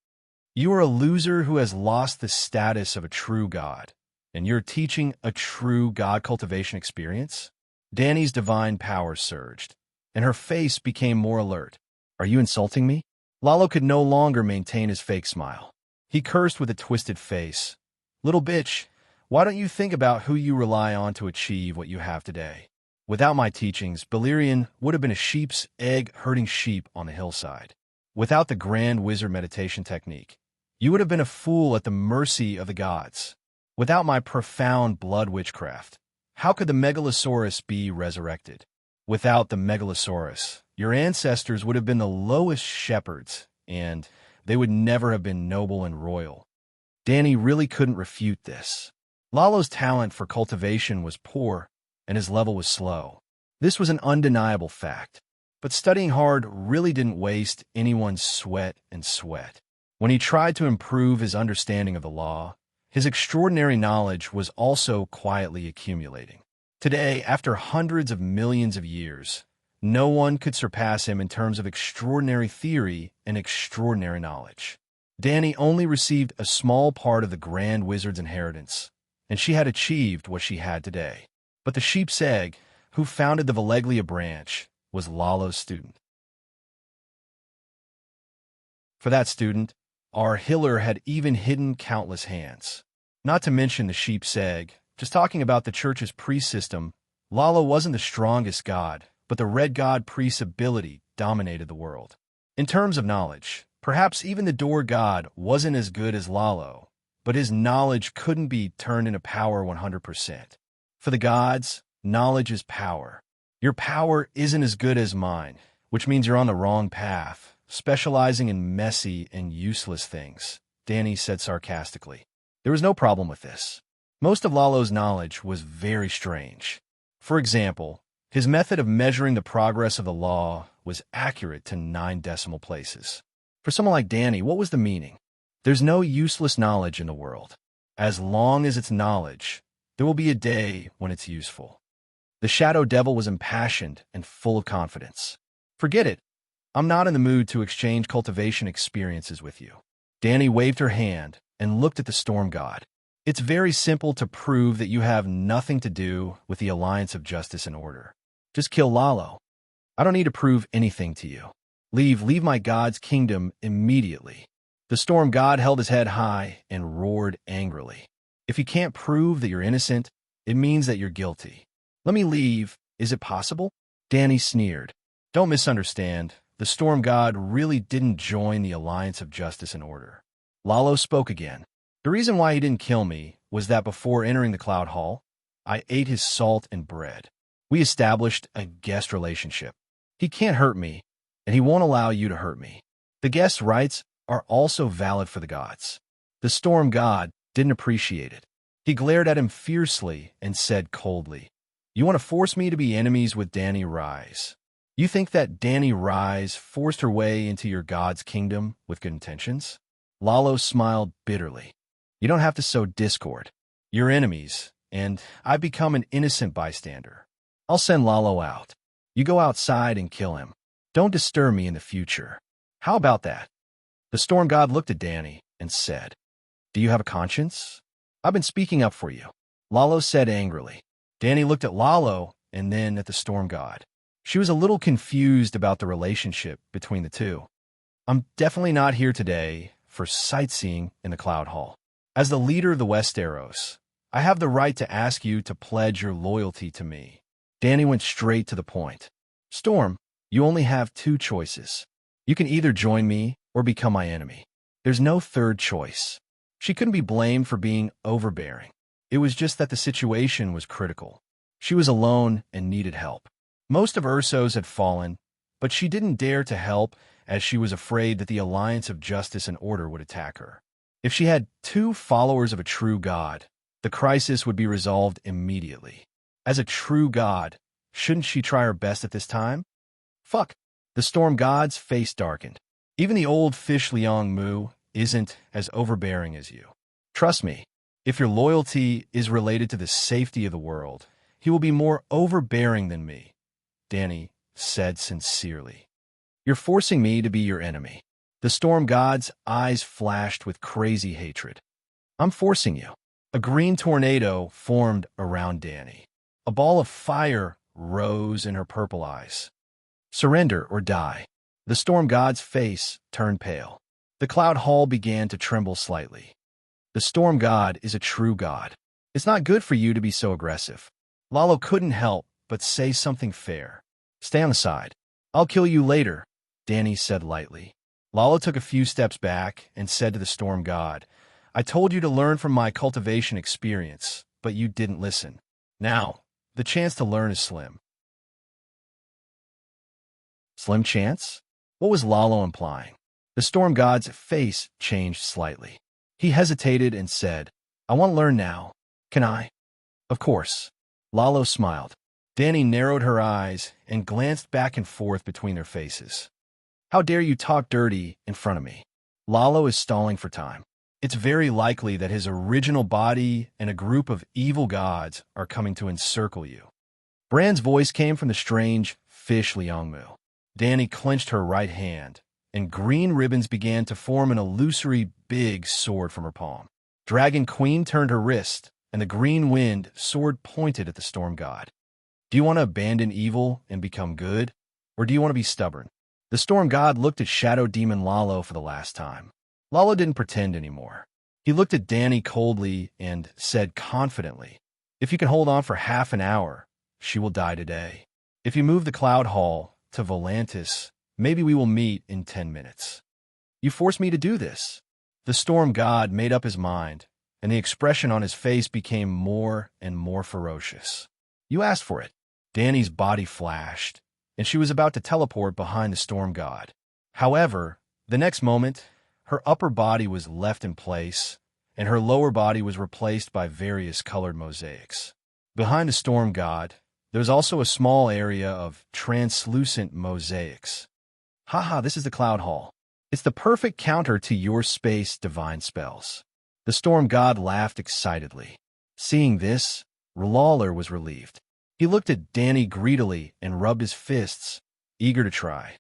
"You are a loser who has lost the status of a true god, and you're teaching a true god cultivation experience?" Danny's divine power surged, and her face became more alert. "Are you insulting me?" Lalo could no longer maintain his fake smile. He cursed with a twisted face. "Little bitch, why don't you think about who you rely on to achieve what you have today? Without my teachings, Balerion would have been a sheep's egg herding sheep on the hillside. Without the grand wizard meditation technique, you would have been a fool at the mercy of the gods. Without my profound blood witchcraft, how could the Megalosaurus be resurrected? Without the Megalosaurus, your ancestors would have been the lowest shepherds, and they would never have been noble and royal." Danny really couldn't refute this. Lalo's talent for cultivation was poor, and his level was slow. This was an undeniable fact. But studying hard really didn't waste anyone's sweat and sweat. When he tried to improve his understanding of the law, his extraordinary knowledge was also quietly accumulating. Today, after hundreds of millions of years, no one could surpass him in terms of extraordinary theory and extraordinary knowledge. Danny only received a small part of the Grand Wizard's inheritance, and she had achieved what she had today. But the sheep's egg, who founded the Valeglia branch, was Lalo's student. For that student, our healer had even hidden countless hands. Not to mention the sheep's egg. Just talking about the church's priest system, Lalo wasn't the strongest god, but the red god priest's ability dominated the world. In terms of knowledge, perhaps even the door god wasn't as good as Lalo, but his knowledge couldn't be turned into power 100%. For the gods, knowledge is power. Your power isn't as good as mine, which means you're on the wrong path, specializing in messy and useless things, Danny said sarcastically. There was no problem with this. Most of Lalo's knowledge was very strange. For example, his method of measuring the progress of the law was accurate to 9 decimal places. For someone like Danny, what was the meaning? There's no useless knowledge in the world. As long as it's knowledge, there will be a day when it's useful. The Shadow Devil was impassioned and full of confidence. Forget it. I'm not in the mood to exchange cultivation experiences with you. Danny waved her hand and looked at the Storm God. It's very simple to prove that you have nothing to do with the Alliance of Justice and Order. Just kill Lalo. I don't need to prove anything to you. Leave my god's kingdom immediately. The Storm God held his head high and roared angrily. If you can't prove that you're innocent, it means that you're guilty. Let me leave. Is it possible? Danny sneered. Don't misunderstand. The Storm God really didn't join the Alliance of Justice and Order. Lalo spoke again. The reason why he didn't kill me was that before entering the Cloud Hall, I ate his salt and bread. We established a guest relationship. He can't hurt me, and he won't allow you to hurt me. The guest's rights are also valid for the gods. The Storm God didn't appreciate it. He glared at him fiercely and said coldly, You want to force me to be enemies with Danny Rise? You think that Danny Rise forced her way into your god's kingdom with good intentions? Lalo smiled bitterly. You don't have to sow discord. You're enemies, and I've become an innocent bystander. I'll send Lalo out. You go outside and kill him. Don't disturb me in the future. How about that? The Storm God looked at Danny and said, Do you have a conscience? I've been speaking up for you. Lalo said angrily. Danny looked at Lalo and then at the Storm God. She was a little confused about the relationship between the two. I'm definitely not here today for sightseeing in the Cloud Hall. As the leader of the Westeros, I have the right to ask you to pledge your loyalty to me. Danny went straight to the point. Storm, you only have 2 choices. You can either join me or become my enemy. There's no third choice. She couldn't be blamed for being overbearing. It was just that the situation was critical. She was alone and needed help. Most of Ursos had fallen, but she didn't dare to help as she was afraid that the Alliance of Justice and Order would attack her. If she had 2 followers of a true god, the crisis would be resolved immediately. As a true god, shouldn't she try her best at this time? Fuck. The Storm God's face darkened. Even the old fish Liang Mu isn't as overbearing as you. Trust me, if your loyalty is related to the safety of the world, he will be more overbearing than me, Danny said sincerely. You're forcing me to be your enemy. The Storm God's eyes flashed with crazy hatred. I'm forcing you. A green tornado formed around Danny. A ball of fire rose in her purple eyes. Surrender or die. The Storm God's face turned pale. The Cloud Hall began to tremble slightly. The Storm God is a true god. It's not good for you to be so aggressive. Lalo couldn't help but say something fair. Stay on the side. I'll kill you later, Danny said lightly. Lalo took a few steps back and said to the Storm God, I told you to learn from my cultivation experience, but you didn't listen. Now, the chance to learn is slim. Slim chance? What was Lalo implying? The Storm God's face changed slightly. He hesitated and said, I want to learn now. Can I? Of course. Lalo smiled. Danny narrowed her eyes and glanced back and forth between their faces. How dare you talk dirty in front of me? Lalo is stalling for time. It's very likely that his original body and a group of evil gods are coming to encircle you. Bran's voice came from the strange fish Liangmu. Danny clenched her right hand, and green ribbons began to form an illusory big sword from her palm. Dragon Queen turned her wrist, and the green wind sword pointed at the Storm God. Do you want to abandon evil and become good, or do you want to be stubborn? The Storm God looked at Shadow Demon Lalo for the last time. Lalo didn't pretend anymore. He looked at Danny coldly and said confidently, If you can hold on for half an hour, she will die today. If you move the Cloud Hall to Volantis, maybe we will meet in 10 minutes. You forced me to do this. The Storm God made up his mind, and the expression on his face became more and more ferocious. You asked for it. Danny's body flashed, and she was about to teleport behind the storm god. However, the next moment, her upper body was left in place, and her lower body was replaced by various colored mosaics. Behind the storm god, there was also a small area of translucent mosaics. Haha, this is the Cloud Hall. It's the perfect counter to your space divine spells. The storm god laughed excitedly. Seeing this, Lawler was relieved. He looked at Danny greedily and rubbed his fists, eager to try.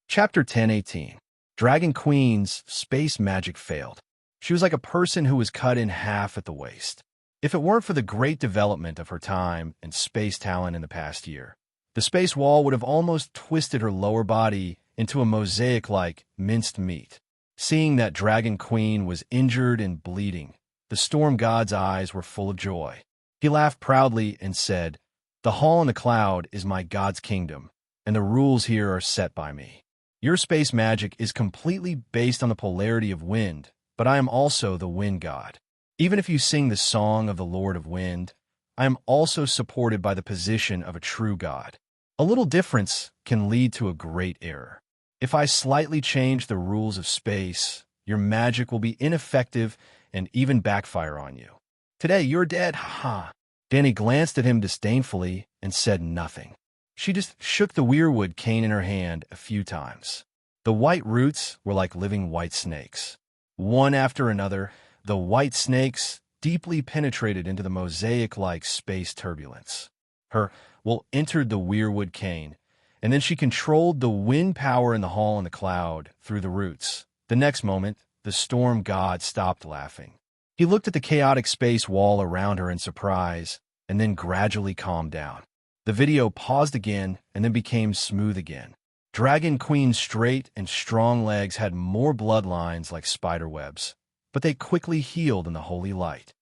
Chapter 10:18. Dragon Queen's space magic failed. She was like a person who was cut in half at the waist. If it weren't for the great development of her time and space talent in the past year, the space wall would have almost twisted her lower body into a mosaic like minced meat. Seeing that Dragon Queen was injured and bleeding, the storm god's eyes were full of joy. He laughed proudly and said, "The hall in the cloud is my god's kingdom, and the rules here are set by me. Your space magic is completely based on the polarity of wind, but I am also the wind god. Even if you sing the song of the Lord of Wind, I am also supported by the position of a true god. A little difference can lead to a great error. If I slightly change the rules of space, your magic will be ineffective and even backfire on you. Today, you're dead, haha." Danny glanced at him disdainfully and said nothing. She just shook the weirwood cane in her hand a few times. The white roots were like living white snakes. One after another, the white snakes deeply penetrated into the mosaic-like space turbulence. Her will entered the weirwood cane, and then she controlled the wind power in the hall in the cloud through the roots. The next moment, the storm god stopped laughing. He looked at the chaotic space wall around her in surprise, and then gradually calmed down. The video paused again and then became smooth again. Dragon Queen's straight and strong legs had more bloodlines like spider webs, but they quickly healed in the holy light.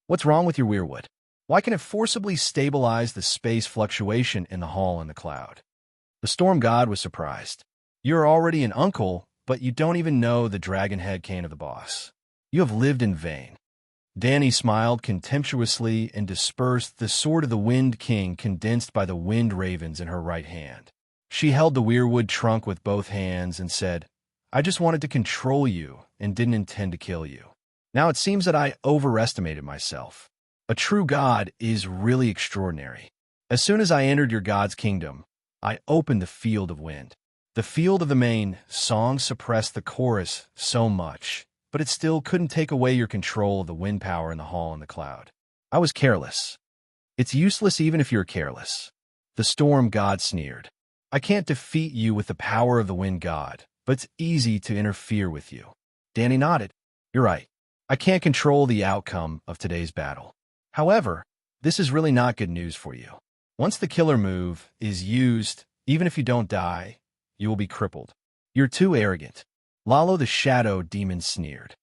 What's wrong with your weirwood? Why can it forcibly stabilize the space fluctuation in the hall in the cloud? The storm god was surprised. You're already an uncle, but you don't even know the dragon head cane of the boss. You have lived in vain. Danny smiled contemptuously and dispersed the sword of the Wind King condensed by the wind ravens in her right hand. She held the weirwood trunk with both hands and said, "I just wanted to control you and didn't intend to kill you. Now it seems that I overestimated myself. A true god is really extraordinary. As soon as I entered your god's kingdom, I opened the field of wind. The field of the main song suppressed the chorus so much, but it still couldn't take away your control of the wind power in the hall in the cloud. I was careless. It's useless even if you're careless." The storm god sneered. "I can't defeat you with the power of the wind god, but it's easy to interfere with you." Danny nodded. "You're right. I can't control the outcome of today's battle. However, this is really not good news for you. Once the killer move is used, even if you don't die, you will be crippled. You're too arrogant." Lalo the Shadow Demon sneered.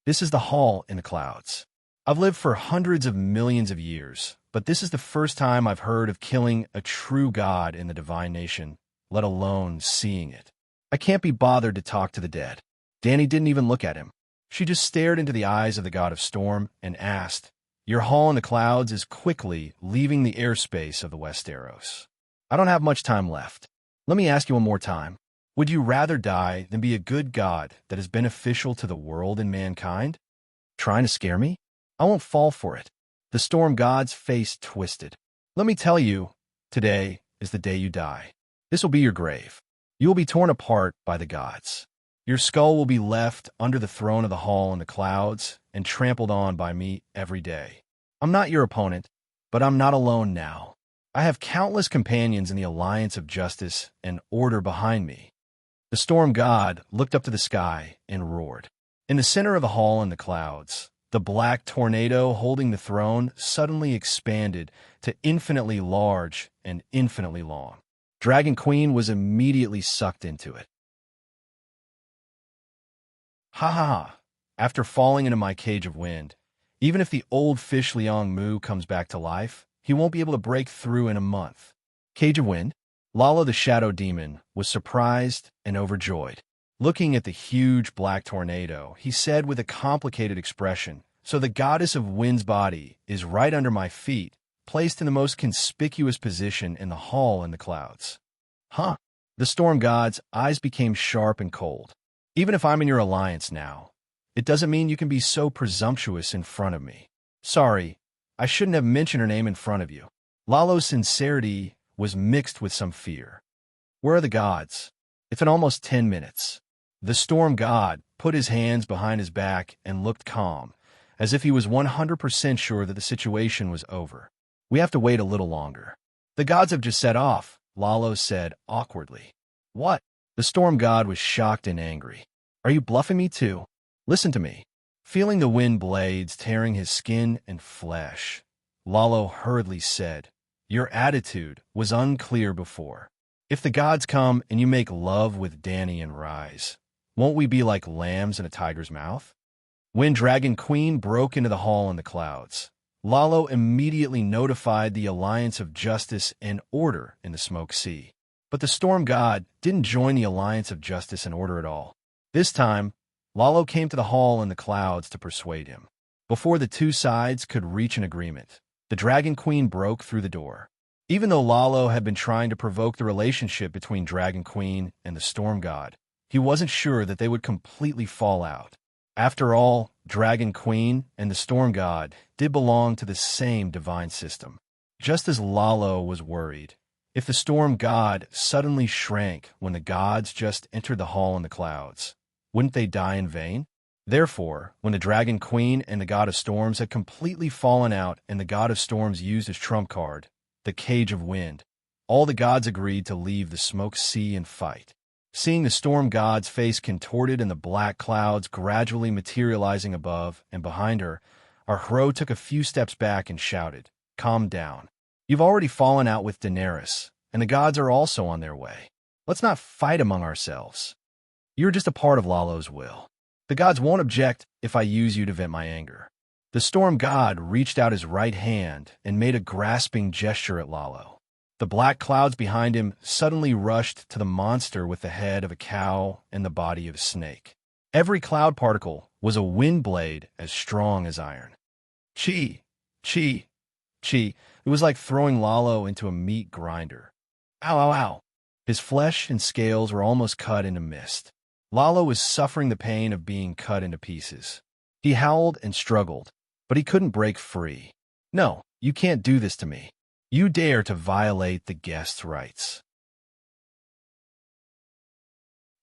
"This is the hall in the clouds. I've lived for hundreds of millions of years, but this is the first time I've heard of killing a true god in the divine nation, let alone seeing it. I can't be bothered to talk to the dead." Danny didn't even look at him. She just stared into the eyes of the god of storm and asked, "Your hall in the clouds is quickly leaving the airspace of the Westeros. I don't have much time left. Let me ask you one more time. Would you rather die than be a good god that is beneficial to the world and mankind? Trying to scare me? I won't fall for it." The storm god's face twisted. "Let me tell you, today is the day you die. This will be your grave. You will be torn apart by the gods. Your skull will be left under the throne of the hall in the clouds and trampled on by me every day. I'm not your opponent, but I'm not alone now. I have countless companions in the alliance of justice and order behind me." The storm god looked up to the sky and roared. In the center of the hall in the clouds, the black tornado holding the throne suddenly expanded to infinitely large and infinitely long. Dragon Queen was immediately sucked into it. "Ha ha ha. After falling into my cage of wind, even if the old fish Liang Mu comes back to life, he won't be able to break through in a month." Cage of wind? Lala the Shadow Demon was surprised and overjoyed. Looking at the huge black tornado, he said with a complicated expression, "So the goddess of wind's body is right under my feet, placed in the most conspicuous position in the hall in the clouds." Huh? The storm god's eyes became sharp and cold. "Even if I'm in your alliance now, it doesn't mean you can be so presumptuous in front of me. Sorry, I shouldn't have mentioned her name in front of you." Lalo's sincerity was mixed with some fear. "Where are the gods? It's been almost 10 minutes. The storm god put his hands behind his back and looked calm, as if he was 100% sure that the situation was over. "We have to wait a little longer." "The gods have just set off," Lalo said awkwardly. "What?" The storm god was shocked and angry. "Are you bluffing me too? Listen to me." Feeling the wind blades tearing his skin and flesh, Lalo hurriedly said, "Your attitude was unclear before. If the gods come and you make love with Danny and Rise, won't we be like lambs in a tiger's mouth?" When Dragon Queen broke into the hall in the clouds, Lalo immediately notified the Alliance of Justice and Order in the Smoke Sea. But the Storm God didn't join the Alliance of Justice and Order at all. This time, Lalo came to the hall in the clouds to persuade him. Before the two sides could reach an agreement, the Dragon Queen broke through the door. Even though Lalo had been trying to provoke the relationship between Dragon Queen and the Storm God, he wasn't sure that they would completely fall out. After all, Dragon Queen and the Storm God did belong to the same divine system. Just as Lalo was worried, if the Storm God suddenly shrank when the gods just entered the hall in the clouds, wouldn't they die in vain? Therefore, when the Dragon Queen and the God of Storms had completely fallen out and the God of Storms used his trump card, the Cage of Wind, all the gods agreed to leave the Smoke Sea and fight. Seeing the storm god's face contorted and the black clouds gradually materializing above and behind her, our hero took a few steps back and shouted, "Calm down. You've already fallen out with Daenerys, and the gods are also on their way. Let's not fight among ourselves. You're just a part of Lalo's will. The gods won't object if I use you to vent my anger." The storm god reached out his right hand and made a grasping gesture at Lalo. The black clouds behind him suddenly rushed to the monster with the head of a cow and the body of a snake. Every cloud particle was a wind blade as strong as iron. Chi, chi, chi. It was like throwing Lalo into a meat grinder. Ow, ow, ow. His flesh and scales were almost cut into mist. Lalo was suffering the pain of being cut into pieces. He howled and struggled, but he couldn't break free. "No, you can't do this to me. You dare to violate the guest's rights.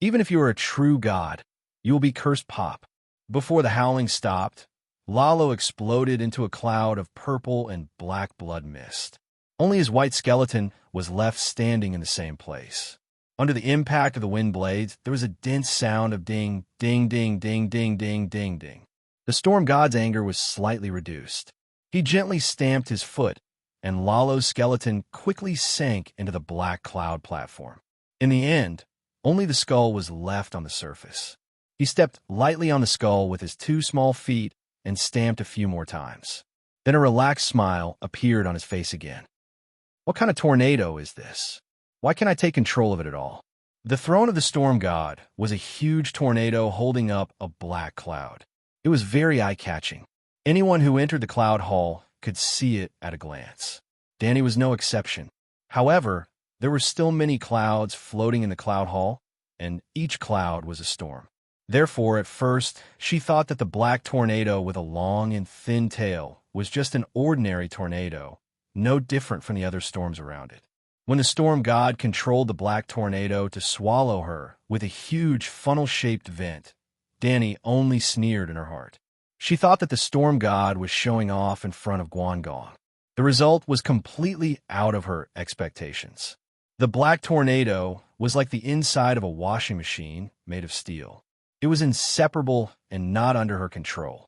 Even if you are a true god, you will be cursed." Pop. Before the howling stopped, Lalo exploded into a cloud of purple and black blood mist. Only his white skeleton was left standing in the same place. Under the impact of the wind blades, there was a dense sound of ding, ding, ding, ding, ding, ding, ding, ding. The storm god's anger was slightly reduced. He gently stamped his foot, and Lalo's skeleton quickly sank into the black cloud platform. In the end, only the skull was left on the surface. He stepped lightly on the skull with his two small feet and stamped a few more times. Then a relaxed smile appeared on his face again. "What kind of tornado is this? Why can't I take control of it at all?" The throne of the storm god was a huge tornado holding up a black cloud. It was very eye-catching. Anyone who entered the cloud hall could see it at a glance. Danny was no exception. However, there were still many clouds floating in the cloud hall, and each cloud was a storm. Therefore, at first, she thought that the black tornado with a long and thin tail was just an ordinary tornado, no different from the other storms around it. When the storm god controlled the black tornado to swallow her with a huge funnel-shaped vent, Danny only sneered in her heart. She thought that the storm god was showing off in front of Guangong. The result was completely out of her expectations. The black tornado was like the inside of a washing machine made of steel. It was inseparable and not under her control.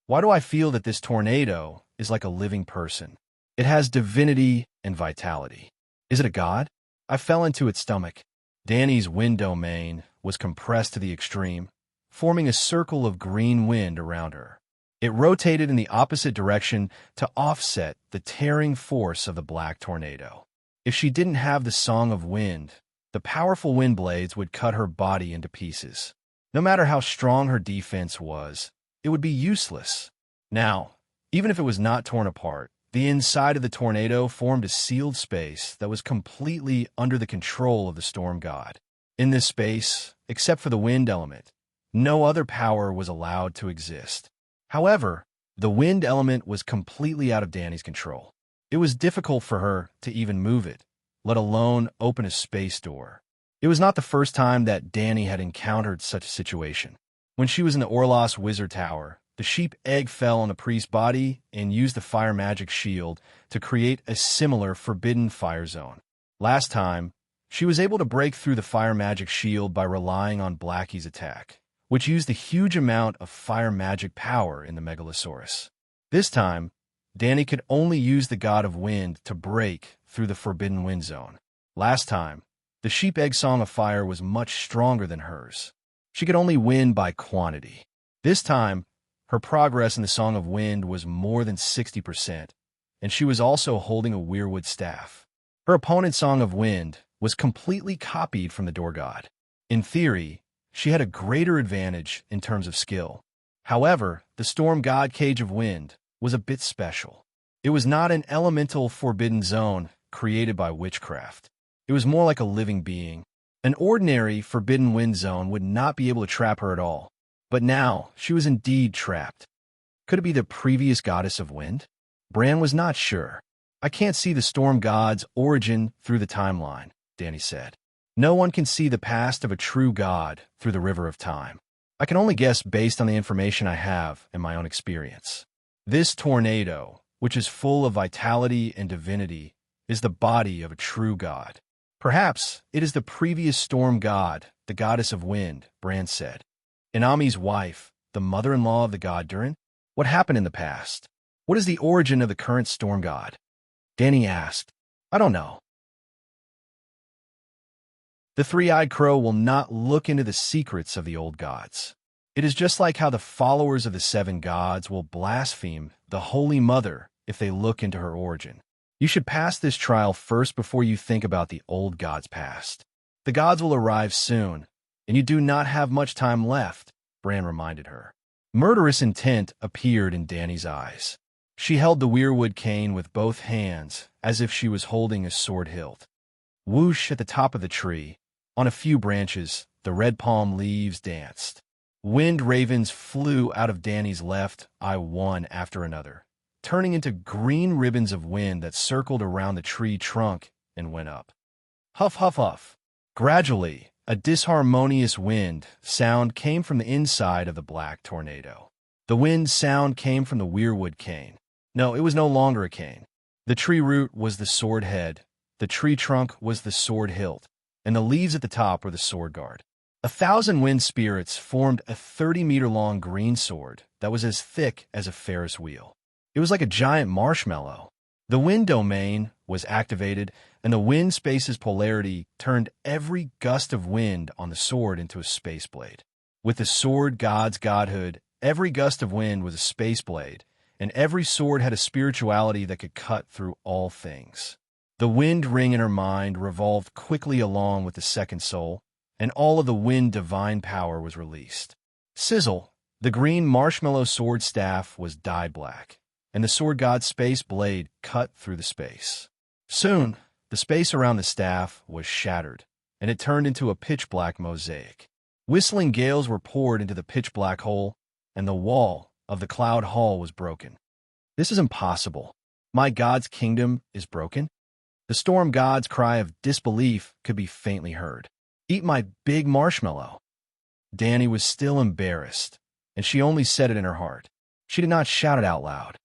Why do I feel that this tornado is like a living person? It has divinity and vitality. Is it a god? I fell into its stomach. Danny's wind domain was compressed to the extreme, forming a circle of green wind around her. It rotated in the opposite direction to offset the tearing force of the black tornado. If she didn't have the Song of Wind, The powerful wind blades would cut her body into pieces. No matter how strong her defense was, it would be useless. Now, even if it was not torn apart, the inside of the tornado formed a sealed space that was completely under the control of the storm god. In this space, except for the wind element, no other power was allowed to exist. However, the wind element was completely out of Danny's control. It was difficult for her to even move it, let alone open a space door. It was not the first time that Danny had encountered such a situation. When she was in the Orlos Wizard Tower, the sheep egg fell on the priest's body and used the fire magic shield to create a similar forbidden fire zone. Last time, she was able to break through the fire magic shield by relying on Blackie's attack, which used a huge amount of fire magic power in the Megalosaurus. This time, Danny could only use the god of wind to break through the forbidden wind zone. Last time, the sheep egg song of fire was much stronger than hers. She could only win by quantity. This time, her progress in the song of wind was more than 60%, and she was also holding a weirwood staff. Her opponent's song of wind was completely copied from the door god. In theory, she had a greater advantage in terms of skill. However, the storm god Cage of Wind was a bit special. It was not an elemental forbidden zone created by witchcraft. It was more like a living being. An ordinary forbidden wind zone would not be able to trap her at all. But now, she was indeed trapped. Could it be the previous goddess of wind? Bran was not sure. I can't see the storm god's origin through the timeline, Danny said. No one can see the past of a true god through the river of time. I can only guess based on the information I have and my own experience. This tornado, which is full of vitality and divinity, is the body of a true god. Perhaps it is the previous storm god, the goddess of wind, Bran said. Inami's wife, the mother-in-law of the god Durin? What happened in the past? What is the origin of the current storm god? Danny asked. I don't know. The three-eyed crow will not look into the secrets of the old gods. It is just like how the followers of the seven gods will blaspheme the Holy Mother if they look into her origin. You should pass this trial first before you think about the old gods' past. The gods will arrive soon, and you do not have much time left, Bran reminded her. Murderous intent appeared in Danny's eyes. She held the weirwood cane with both hands, as if she was holding a sword hilt. Whoosh at the top of the tree. On a few branches, the red palm leaves danced. Wind ravens flew out of Danny's left eye one after another, turning into green ribbons of wind that circled around the tree trunk and went up. Huff, huff, huff. Gradually, a disharmonious wind sound came from the inside of the black tornado. The wind sound came from the weirwood cane. No, it was no longer a cane. The tree root was the sword head, the tree trunk was the sword hilt, and the leaves at the top were the sword guard. 1,000 wind spirits formed a 30-meter-long green sword that was as thick as a Ferris wheel. It was like a giant marshmallow. The wind domain was activated, and the wind space's polarity turned every gust of wind on the sword into a space blade. With the sword god's godhood, every gust of wind was a space blade, and every sword had a spirituality that could cut through all things. The wind ring in her mind revolved quickly along with the second soul, and all of the wind divine power was released. Sizzle, the green marshmallow sword staff was dyed black, and the sword god's space blade cut through the space. Soon, the space around the staff was shattered, and it turned into a pitch-black mosaic. Whistling gales were poured into the pitch-black hole, and the wall of the cloud hall was broken. This is impossible. My god's kingdom is broken? The storm god's cry of disbelief could be faintly heard. Eat my big marshmallow. Danny was still embarrassed, and she only said it in her heart. She did not shout it out loud.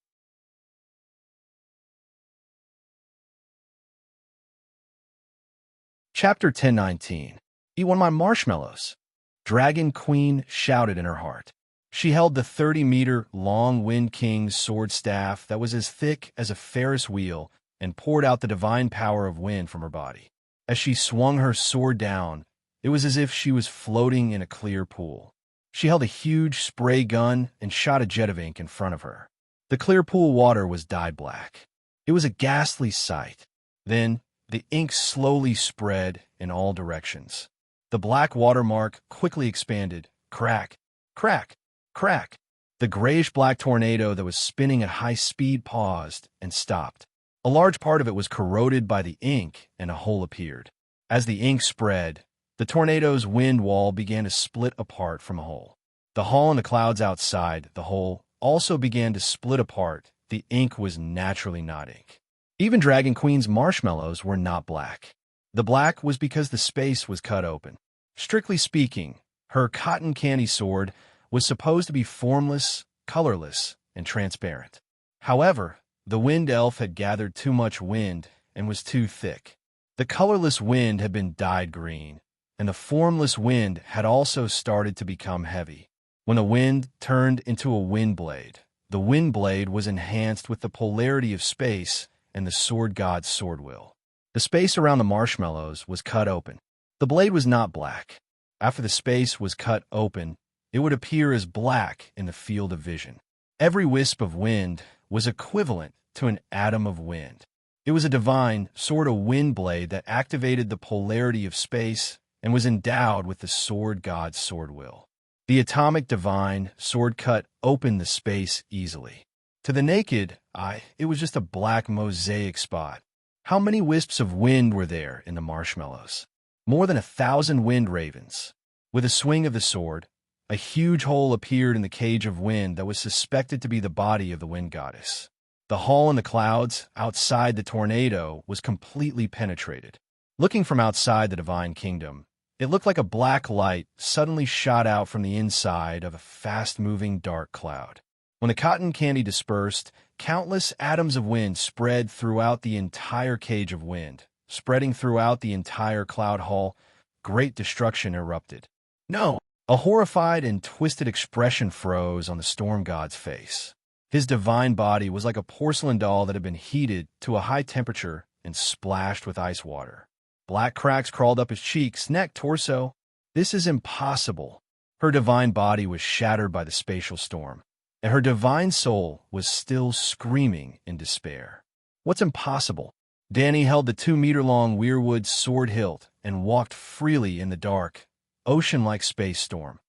Chapter 1019. Eat one of my marshmallows. Dragon Queen shouted in her heart. She held the 30-meter-long Wind King's sword staff that was as thick as a Ferris wheel and poured out the divine power of wind from her body. As she swung her sword down, it was as if she was floating in a clear pool. She held a huge spray gun and shot a jet of ink in front of her. The clear pool water was dyed black. It was a ghastly sight. Then, the ink slowly spread in all directions. The black watermark quickly expanded. Crack, crack, crack. The grayish-black tornado that was spinning at high speed paused and stopped. A large part of it was corroded by the ink, and a hole appeared. As the ink spread, the tornado's wind wall began to split apart from a hole. The hall and the clouds outside the hole also began to split apart. The ink was naturally not ink. Even Dragon Queen's marshmallows were not black. The black was because the space was cut open. Strictly speaking, her cotton candy sword was supposed to be formless, colorless, and transparent. However, the wind elf had gathered too much wind and was too thick. The colorless wind had been dyed green, and the formless wind had also started to become heavy. When the wind turned into a wind blade, the wind blade was enhanced with the polarity of space and the sword god's sword will. The space around the marshmallows was cut open. The blade was not black. After the space was cut open, it would appear as black in the field of vision. Every wisp of wind was equivalent to an atom of wind. It was a divine sort of wind blade that activated the polarity of space and was endowed with the sword god's sword will. The atomic divine sword cut opened the space easily. To the naked eye, it was just a black mosaic spot. How many wisps of wind were there in the marshmallows? More than 1,000 wind ravens. With a swing of the sword, a huge hole appeared in the cage of wind that was suspected to be the body of the wind goddess. The hall in the clouds outside the tornado was completely penetrated. Looking from outside the divine kingdom, it looked like a black light suddenly shot out from the inside of a fast-moving dark cloud. When the cotton candy dispersed, countless atoms of wind spread throughout the entire cage of wind. Spreading throughout the entire cloud hall, great destruction erupted. No! A horrified and twisted expression froze on the storm god's face. His divine body was like a porcelain doll that had been heated to a high temperature and splashed with ice water. Black cracks crawled up his cheeks, neck, torso. This is impossible. Her divine body was shattered by the spatial storm, and her divine soul was still screaming in despair. What's impossible? Danny held the 2-meter-long weirwood sword hilt and walked freely in the dark, ocean-like space storm,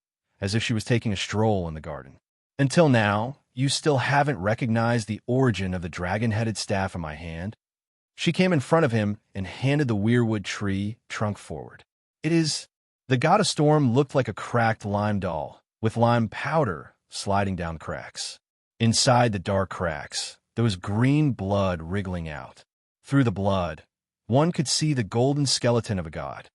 as if she was taking a stroll in the garden. Until now, you still haven't recognized the origin of the dragon-headed staff in my hand? She came in front of him and handed the weirwood tree trunk forward. It is... The god of storm looked like a cracked lime doll, with lime powder sliding down cracks. Inside the dark cracks, there was green blood wriggling out. Through the blood, one could see the golden skeleton of a god.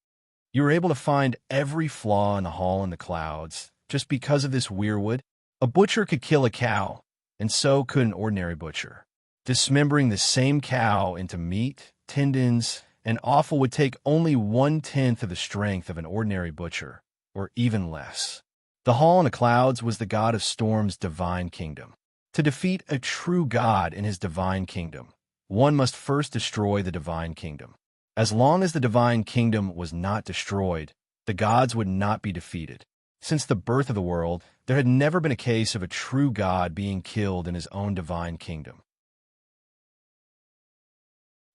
You were able to find every flaw in the hall in the clouds just because of this weirwood. A butcher could kill a cow, and so could an ordinary butcher. Dismembering the same cow into meat, tendons, and offal would take only 1/10 of the strength of an ordinary butcher, or even less. The hall in the clouds was the god of storm's divine kingdom. To defeat a true god in his divine kingdom, one must first destroy the divine kingdom. As long as the divine kingdom was not destroyed, the gods would not be defeated. Since the birth of the world, there had never been a case of a true god being killed in his own divine kingdom.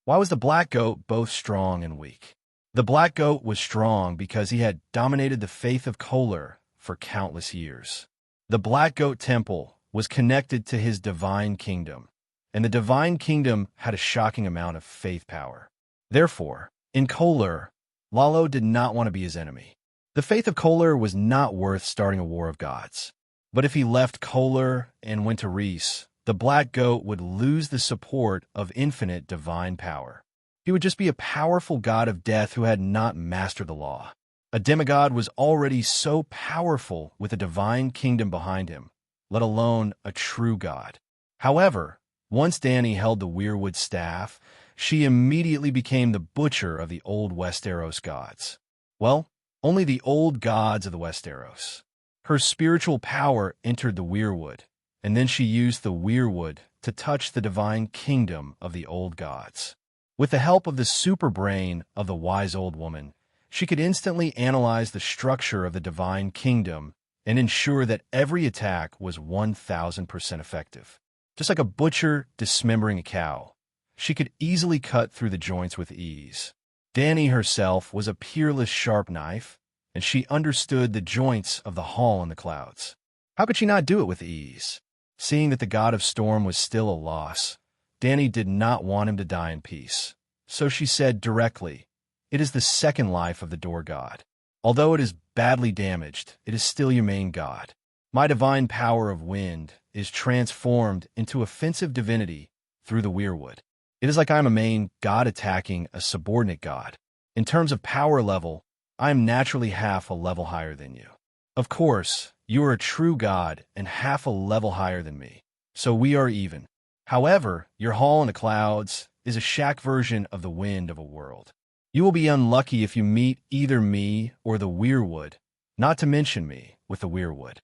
Why was the black goat both strong and weak? The black goat was strong because he had dominated the faith of Kohler for countless years. The black goat temple was connected to his divine kingdom, and the divine kingdom had a shocking amount of faith power. Therefore, in Kohler, Lalo did not want to be his enemy. The faith of Kohler was not worth starting a war of gods. But if he left Kohler and went to Reese, the black goat would lose the support of infinite divine power. He would just be a powerful god of death who had not mastered the law. A demigod was already so powerful with a divine kingdom behind him, let alone a true god. However, once Danny held the weirwood staff, she immediately became the butcher of the old Westeros gods. Well, only the old gods of the Westeros. Her spiritual power entered the weirwood, and then she used the weirwood to touch the divine kingdom of the old gods. With the help of the super brain of the wise old woman, she could instantly analyze the structure of the divine kingdom and ensure that every attack was 1,000% effective. Just like a butcher dismembering a cow, she could easily cut through the joints with ease. Dani herself was a peerless sharp knife, and she understood the joints of the hall in the clouds. How could she not do it with ease? Seeing that the god of storm was still a loss, Dani did not want him to die in peace. So she said directly, "It is the second life of the door god. Although it is badly damaged, it is still your main god. My divine power of wind is transformed into offensive divinity through the weirwood. It is like I am a main god attacking a subordinate god. In terms of power level, I am naturally half a level higher than you. Of course, you are a true god and half a level higher than me, so we are even. However, your hall in the clouds is a shack version of the wind of a world. You will be unlucky if you meet either me or the weirwood, not to mention me with the weirwood."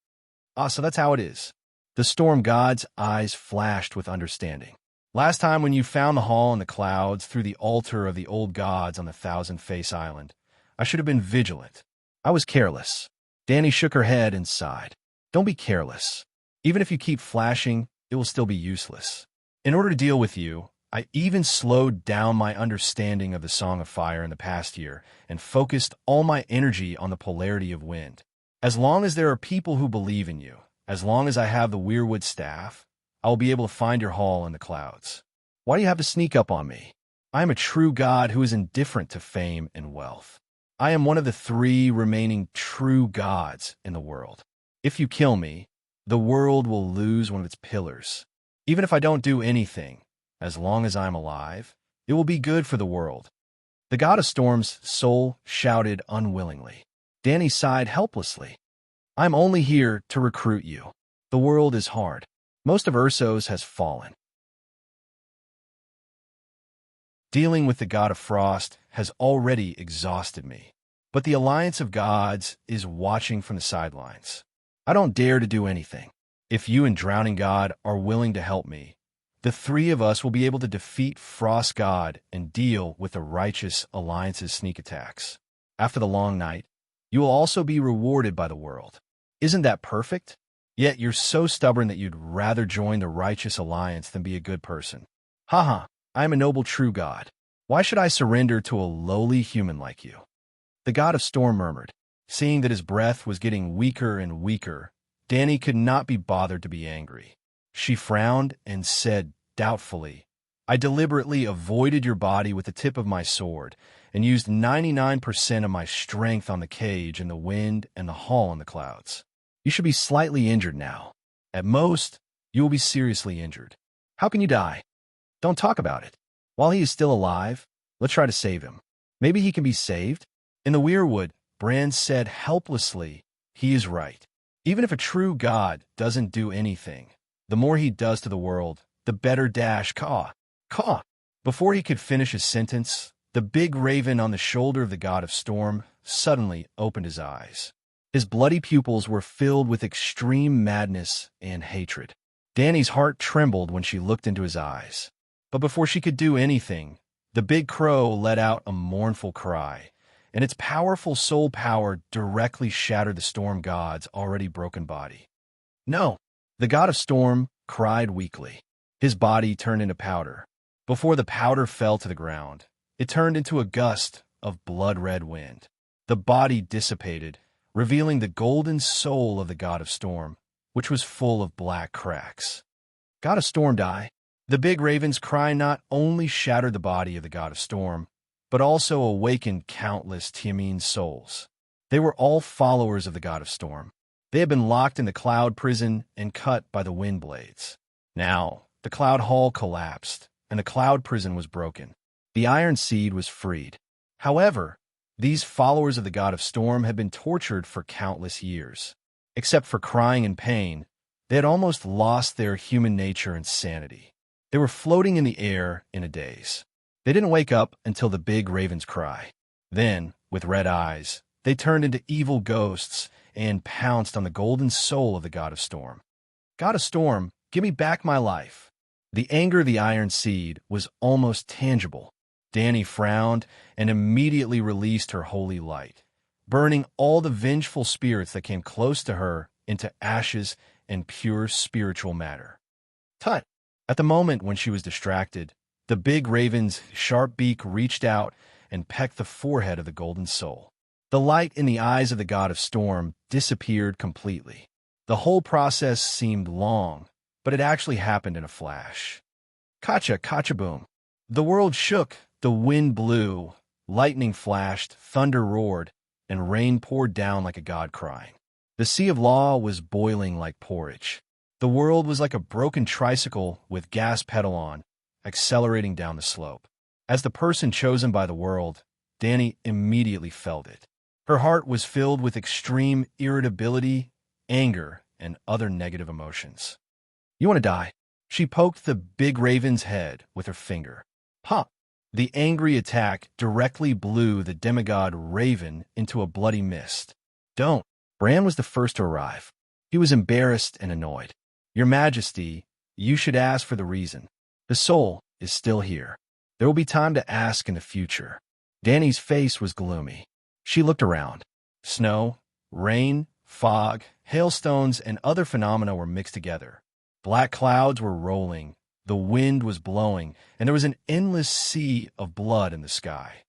So that's how it is. The storm god's eyes flashed with understanding. "Last time when you found the hall in the clouds through the altar of the old gods on the Thousand-Face Island, I should have been vigilant. I was careless." Dani shook her head and sighed. "Don't be careless. Even if you keep flashing, it will still be useless. In order to deal with you, I even slowed down my understanding of the Song of Fire in the past year and focused all my energy on the polarity of wind. As long as there are people who believe in you, as long as I have the weirwood staff, I will be able to find your hall in the clouds. Why do you have to sneak up on me? I am a true god who is indifferent to fame and wealth. I am one of the 3 remaining true gods in the world. If you kill me, the world will lose one of its pillars. Even if I don't do anything, as long as I am alive, it will be good for the world." The god of storm's soul shouted unwillingly. Dani sighed helplessly. "I'm only here to recruit you. The world is hard. Most of Ursos has fallen. Dealing with the god of frost has already exhausted me. But the alliance of gods is watching from the sidelines. I don't dare to do anything. If you and Drowning God are willing to help me, the 3 of us will be able to defeat Frost God and deal with the righteous alliance's sneak attacks. After the long night, you will also be rewarded by the world. Isn't that perfect? Yet you're so stubborn that you'd rather join the righteous alliance than be a good person. Haha, I am a noble true god. Why should I surrender to a lowly human like you?" The god of storm murmured. Seeing that his breath was getting weaker and weaker, Dani could not be bothered to be angry. She frowned and said doubtfully, "I deliberately avoided your body with the tip of my sword and used 99% of my strength on the cage and the wind and the hall in the clouds. You should be slightly injured now. At most, you will be seriously injured. How can you die? Don't talk about it. While he is still alive, let's try to save him. Maybe he can be saved?" In the weirwood, Bran said helplessly, "He is right. Even if a true god doesn't do anything, the more he does to the world, the better dash caw. Caw." Before he could finish his sentence, the big raven on the shoulder of the god of storm suddenly opened his eyes. His bloody pupils were filled with extreme madness and hatred. Dani's heart trembled when she looked into his eyes. But before she could do anything, the big crow let out a mournful cry, and its powerful soul power directly shattered the storm god's already broken body. "No!" The god of storm cried weakly. His body turned into powder. Before the powder fell to the ground, it turned into a gust of blood-red wind. The body dissipated, revealing the golden soul of the god of storm, which was full of black cracks. "God of storm, die!" The big raven's cry not only shattered the body of the god of storm, but also awakened countless Tiamin souls. They were all followers of the god of storm. They had been locked in the cloud prison and cut by the wind blades. Now, the cloud hall collapsed, and the cloud prison was broken. The Iron Seed was freed. However, these followers of the god of storm had been tortured for countless years. Except for crying in pain, they had almost lost their human nature and sanity. They were floating in the air in a daze. They didn't wake up until the big raven's cry. Then, with red eyes, they turned into evil ghosts and pounced on the golden soul of the god of storm. "God of storm, give me back my life." The anger of the Iron Seed was almost tangible. Dani frowned and immediately released her holy light, burning all the vengeful spirits that came close to her into ashes and pure spiritual matter. Tut! At the moment when she was distracted, the big raven's sharp beak reached out and pecked the forehead of the golden soul. The light in the eyes of the god of storm disappeared completely. The whole process seemed long, but it actually happened in a flash. Kacha, kacha boom. The world shook, the wind blew, lightning flashed, thunder roared, and rain poured down like a god crying. The sea of law was boiling like porridge. The world was like a broken tricycle with gas pedal on, accelerating down the slope. As the person chosen by the world, Danny immediately felt it. Her heart was filled with extreme irritability, anger, and other negative emotions. "You want to die?" She poked the big raven's head with her finger. Pop! The angry attack directly blew the demigod raven into a bloody mist. "Don't." Bran was the first to arrive. He was embarrassed and annoyed. "Your Majesty, you should ask for the reason. The soul is still here. There will be time to ask in the future." Danny's face was gloomy. She looked around. Snow, rain, fog, hailstones, and other phenomena were mixed together. Black clouds were rolling, the wind was blowing, and there was an endless sea of blood in the sky.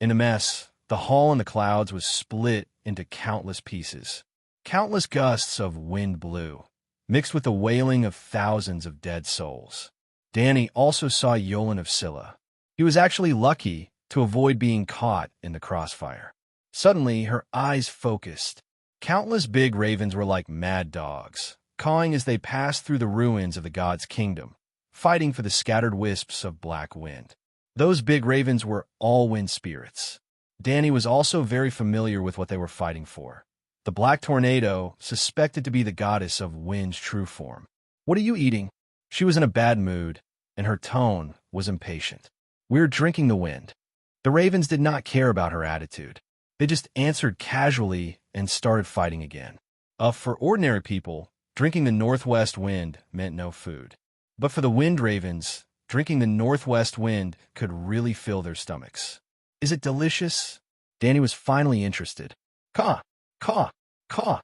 In the mess, the hall in the clouds was split into countless pieces. Countless gusts of wind blew, mixed with the wailing of thousands of dead souls. Danny also saw Yolen of Scylla. He was actually lucky to avoid being caught in the crossfire. Suddenly, her eyes focused. Countless big ravens were like mad dogs, cawing as they passed through the ruins of the god's kingdom, fighting for the scattered wisps of black wind. Those big ravens were all wind spirits. Danny was also very familiar with what they were fighting for. The black tornado, suspected to be the goddess of wind's true form. "What are you eating?" She was in a bad mood, and her tone was impatient. "We're drinking the wind." The ravens did not care about her attitude. They just answered casually and started fighting again. For ordinary people, drinking the northwest wind meant no food. But for the wind ravens, drinking the northwest wind could really fill their stomachs. "Is it delicious?" Danny was finally interested. "Caw, caw, caw."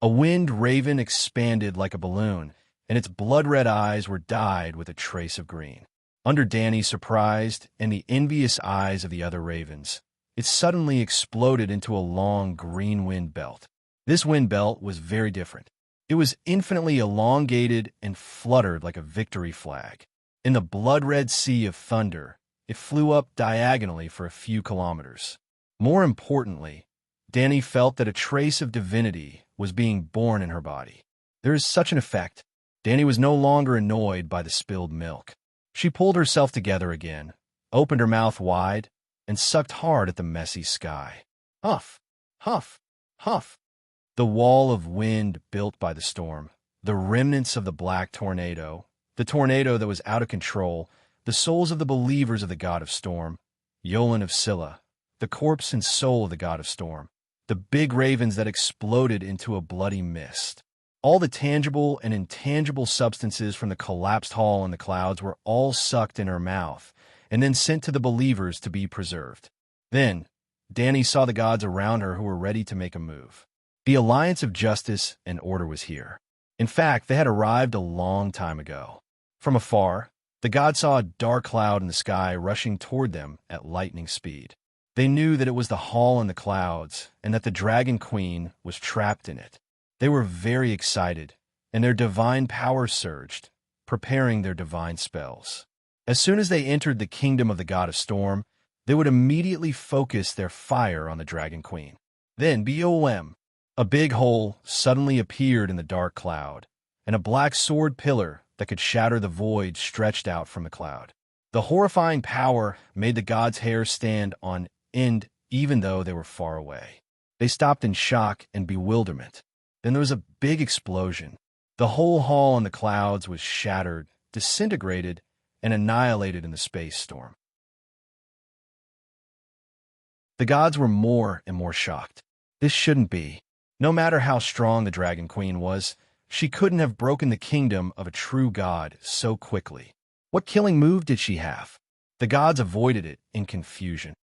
A wind raven expanded like a balloon, and its blood-red eyes were dyed with a trace of green. Under Danny's surprised and the envious eyes of the other ravens, it suddenly exploded into a long green wind belt. This wind belt was very different. It was infinitely elongated and fluttered like a victory flag. In the blood-red sea of thunder, it flew up diagonally for a few kilometers. More importantly, Danny felt that a trace of divinity was being born in her body. There is such an effect. Danny was no longer annoyed by the spilled milk. She pulled herself together again, opened her mouth wide, and sucked hard at the messy sky. Huff, huff, huff. The wall of wind built by the storm, the remnants of the black tornado, the tornado that was out of control, the souls of the believers of the god of storm, Yolen of Scylla, the corpse and soul of the god of storm, the big ravens that exploded into a bloody mist. All the tangible and intangible substances from the collapsed hall in the clouds were all sucked in her mouth and then sent to the believers to be preserved. Then, Danny saw the gods around her who were ready to make a move. The alliance of justice and order was here. In fact, they had arrived a long time ago. From afar, the gods saw a dark cloud in the sky rushing toward them at lightning speed. They knew that it was the hall in the clouds and that the Dragon Queen was trapped in it. They were very excited, and their divine power surged, preparing their divine spells. As soon as they entered the kingdom of the god of storm, they would immediately focus their fire on the Dragon Queen. Then, BOM, a big hole suddenly appeared in the dark cloud, and a black sword pillar that could shatter the void stretched out from the cloud. The horrifying power made the gods' hair stand on end even though they were far away. They stopped in shock and bewilderment. Then there was a big explosion. The whole hall in the clouds was shattered, disintegrated, and annihilated in the space storm. The gods were more and more shocked. This shouldn't be. No matter how strong the Dragon Queen was, she couldn't have broken the kingdom of a true god so quickly. What killing move did she have? The gods avoided it in confusion.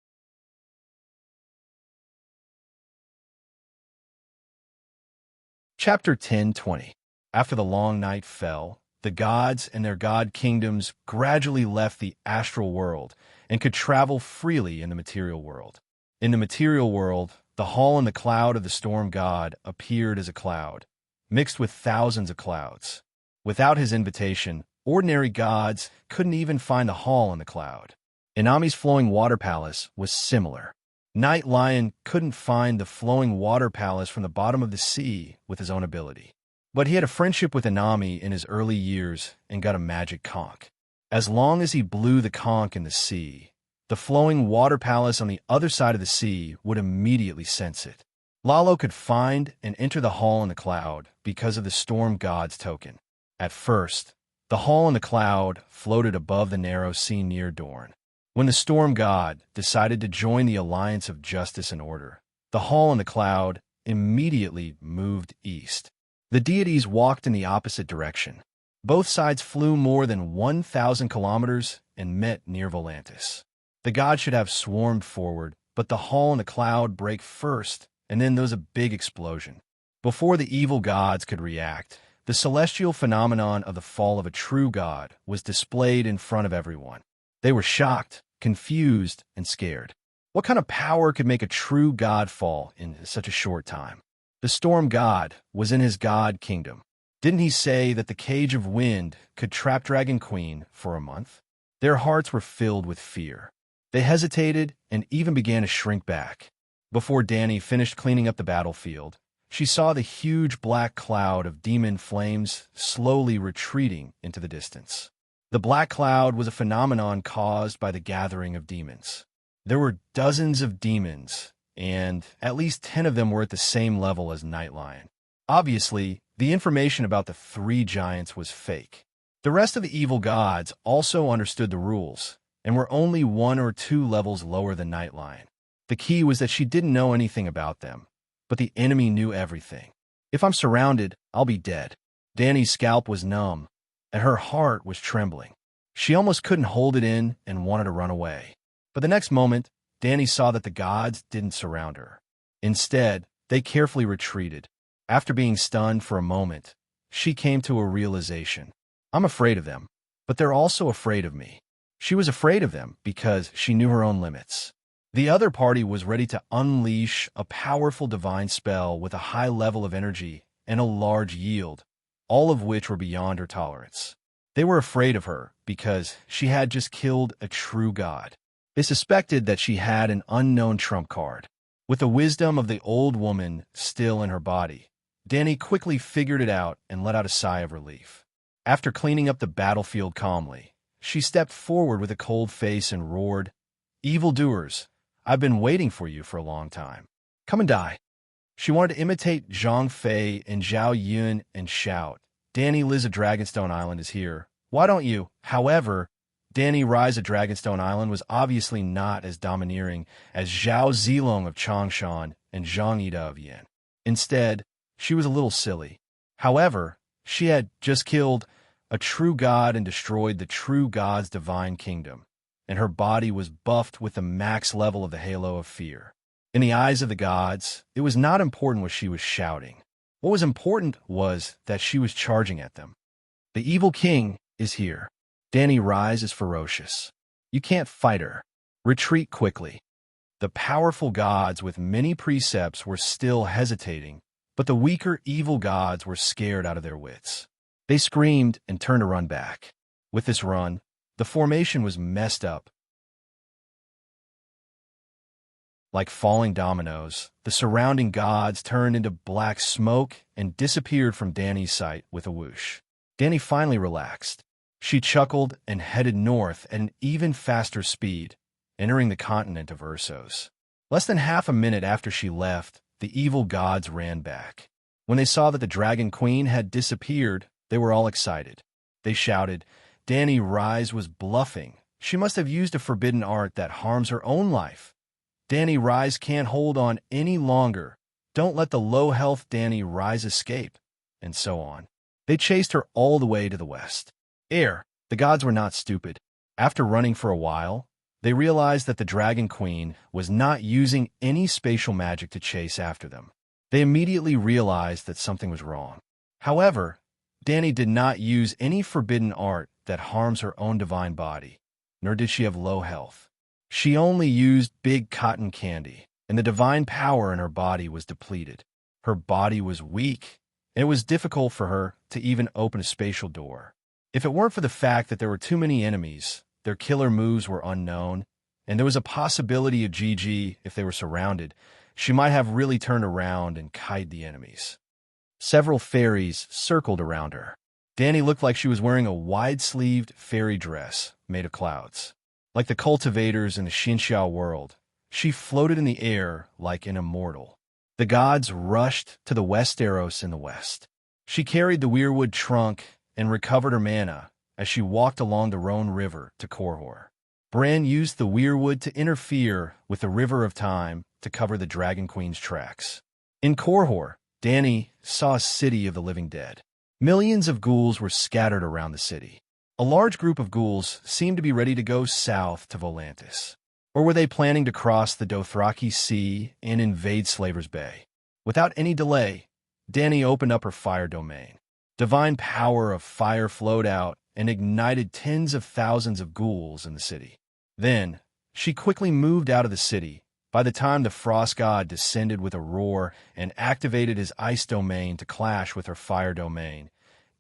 Chapter 10:20. After the long night fell, the gods and their god kingdoms gradually left the astral world and could travel freely in the material world. In the material world, the hall in the cloud of the storm god appeared as a cloud, mixed with thousands of clouds. Without his invitation, ordinary gods couldn't even find the hall in the cloud. Inami's flowing water palace was similar. Night Lion couldn't find the flowing water palace from the bottom of the sea with his own ability. But he had a friendship with Inami in his early years and got a magic conch. As long as he blew the conch in the sea, the flowing water palace on the other side of the sea would immediately sense it. Lalo could find and enter the hall in the cloud because of the storm god's token. At first, the hall in the cloud floated above the narrow sea near Dorne. When the storm god decided to join the alliance of justice and order, the hall in the cloud immediately moved east. The deities walked in the opposite direction. Both sides flew more than 1,000 kilometers and met near Volantis. The gods should have swarmed forward, but the hall in the cloud broke first, and then there was a big explosion. Before the evil gods could react, the celestial phenomenon of the fall of a true god was displayed in front of everyone. They were shocked, confused, and scared. What kind of power could make a true god fall in such a short time? The storm god was in his god kingdom. Didn't he say that the cage of wind could trap Dragon Queen for a month? Their hearts were filled with fear. They hesitated and even began to shrink back. Before Dany finished cleaning up the battlefield, she saw the huge black cloud of demon flames slowly retreating into the distance. The black cloud was a phenomenon caused by the gathering of demons. There were dozens of demons, and at least 10 of them were at the same level as Night Lion. Obviously, the information about the 3 giants was fake. The rest of the evil gods also understood the rules, and were only 1 or 2 levels lower than Night Lion. The key was that she didn't know anything about them, but the enemy knew everything. If I'm surrounded, I'll be dead. Dany's scalp was numb, and her heart was trembling. She almost couldn't hold it in and wanted to run away. But the next moment, Dany saw that the gods didn't surround her. Instead, they carefully retreated. After being stunned for a moment, she came to a realization. I'm afraid of them, but they're also afraid of me. She was afraid of them because she knew her own limits. The other party was ready to unleash a powerful divine spell with a high level of energy and a large yield, all of which were beyond her tolerance. They were afraid of her because she had just killed a true god. They suspected that she had an unknown trump card. With the wisdom of the old woman still in her body, Dany quickly figured it out and let out a sigh of relief. After cleaning up the battlefield calmly, she stepped forward with a cold face and roared, "Evildoers, I've been waiting for you for a long time. Come and die." She wanted to imitate Zhang Fei and Zhao Yun and shout, "Dany Liz of Dragonstone Island is here. Why don't you?" However, Dany Rise of Dragonstone Island was obviously not as domineering as Zhao Zilong of Changshan and Zhang Ida of Yin. Instead, she was a little silly. However, she had just killed a true god and destroyed the true god's divine kingdom, and her body was buffed with the max level of the halo of fear. In the eyes of the gods, it was not important what she was shouting. What was important was that she was charging at them. The evil king is here. Dany Rise is ferocious. You can't fight her. Retreat quickly. The powerful gods with many precepts were still hesitating, but the weaker evil gods were scared out of their wits. They screamed and turned to run back. With this run, the formation was messed up. Like falling dominoes, the surrounding gods turned into black smoke and disappeared from Dany's sight with a whoosh. Dany finally relaxed. She chuckled and headed north at an even faster speed, entering the continent of Ursos. Less than half a minute after she left, the evil gods ran back. When they saw that the Dragon Queen had disappeared, they were all excited. They shouted, "Dany Rise was bluffing. She must have used a forbidden art that harms her own life. Dany Rise can't hold on any longer. Don't let the low-health Dany Rise escape," and so on. They chased her all the way to the west. The gods were not stupid. After running for a while, they realized that the Dragon Queen was not using any spatial magic to chase after them. They immediately realized that something was wrong. However, Dani did not use any forbidden art that harms her own divine body, nor did she have low health. She only used big cotton candy, and the divine power in her body was depleted. Her body was weak, and it was difficult for her to even open a spatial door. If it weren't for the fact that there were too many enemies, their killer moves were unknown, and there was a possibility of GG if they were surrounded, she might have really turned around and kite the enemies. Several fairies circled around her. Dani looked like she was wearing a wide-sleeved fairy dress made of clouds. Like the cultivators in the Xinxiao world, she floated in the air like an immortal. The gods rushed to the Westeros in the west. She carried the weirwood trunk and recovered her mana as she walked along the Rhone River to Korhor. Bran used the weirwood to interfere with the River of Time to cover the Dragon Queen's tracks. In Korhor, Dani saw a city of the living dead. Millions of ghouls were scattered around the city. A large group of ghouls seemed to be ready to go south to Volantis. Or were they planning to cross the Dothraki Sea and invade Slaver's Bay? Without any delay, Dani opened up her fire domain. Divine power of fire flowed out and ignited tens of thousands of ghouls in the city. Then, she quickly moved out of the city. By the time the Frost God descended with a roar and activated his ice domain to clash with her fire domain,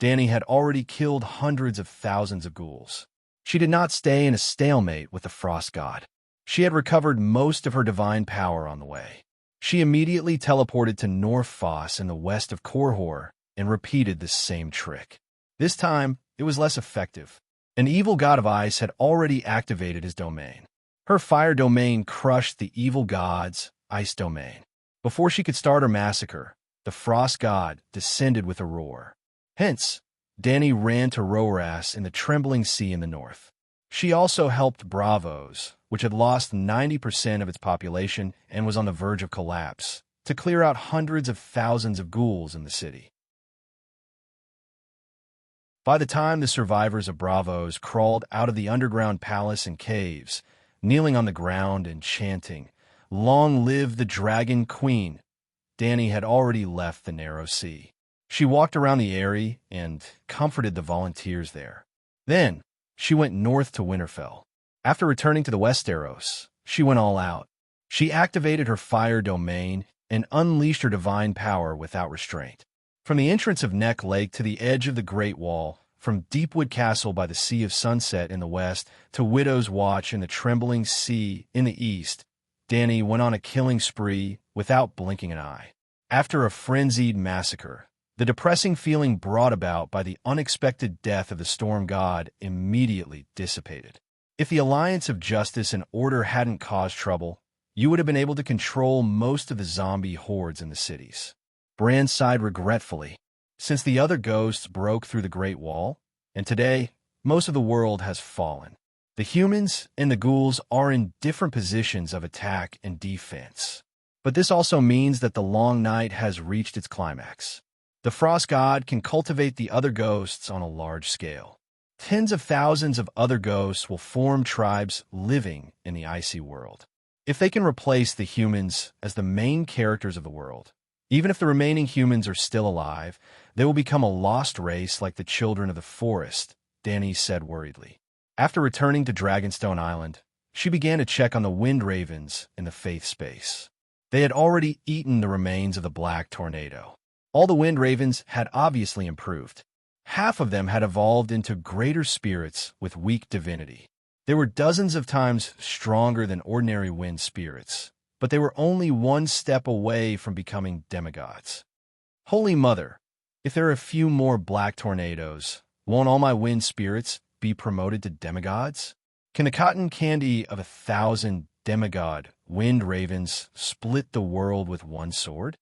Dani had already killed hundreds of thousands of ghouls. She did not stay in a stalemate with the Frost God. She had recovered most of her divine power on the way. She immediately teleported to North Foss in the west of Korhor and repeated the same trick. This time, it was less effective. An evil god of ice had already activated his domain. Her fire domain crushed the evil god's ice domain. Before she could start her massacre, the Frost God descended with a roar. Hence, Dani ran to Roras in the Trembling Sea in the north. She also helped Bravos, which had lost 90% of its population and was on the verge of collapse, to clear out hundreds of thousands of ghouls in the city. By the time the survivors of Bravos crawled out of the underground palace and caves, kneeling on the ground and chanting, "Long live the Dragon Queen," Dani had already left the narrow sea. She walked around the area and comforted the volunteers there. Then, she went north to Winterfell. After returning to the Westeros, she went all out. She activated her fire domain and unleashed her divine power without restraint. From the entrance of Neck Lake to the edge of the Great Wall, from Deepwood Castle by the Sea of Sunset in the west to Widow's Watch in the Trembling Sea in the east, Dani went on a killing spree without blinking an eye. After a frenzied massacre, the depressing feeling brought about by the unexpected death of the Storm God immediately dissipated. If the Alliance of Justice and Order hadn't caused trouble, you would have been able to control most of the zombie hordes in the cities. Bran sighed regretfully, since the other ghosts broke through the Great Wall, and today, most of the world has fallen. The humans and the ghouls are in different positions of attack and defense. But this also means that the long night has reached its climax. The Frost God can cultivate the other ghosts on a large scale. Tens of thousands of other ghosts will form tribes living in the icy world. If they can replace the humans as the main characters of the world, even if the remaining humans are still alive, they will become a lost race like the children of the forest, Dani said worriedly. After returning to Dragonstone Island, she began to check on the wind ravens in the Faith Space. They had already eaten the remains of the Black Tornado. All the wind ravens had obviously improved. Half of them had evolved into greater spirits with weak divinity. They were dozens of times stronger than ordinary wind spirits, but they were only one step away from becoming demigods. Holy Mother, if there are a few more black tornadoes, won't all my wind spirits be promoted to demigods? Can the cotton candy of 1,000 demigod wind ravens split the world with one sword?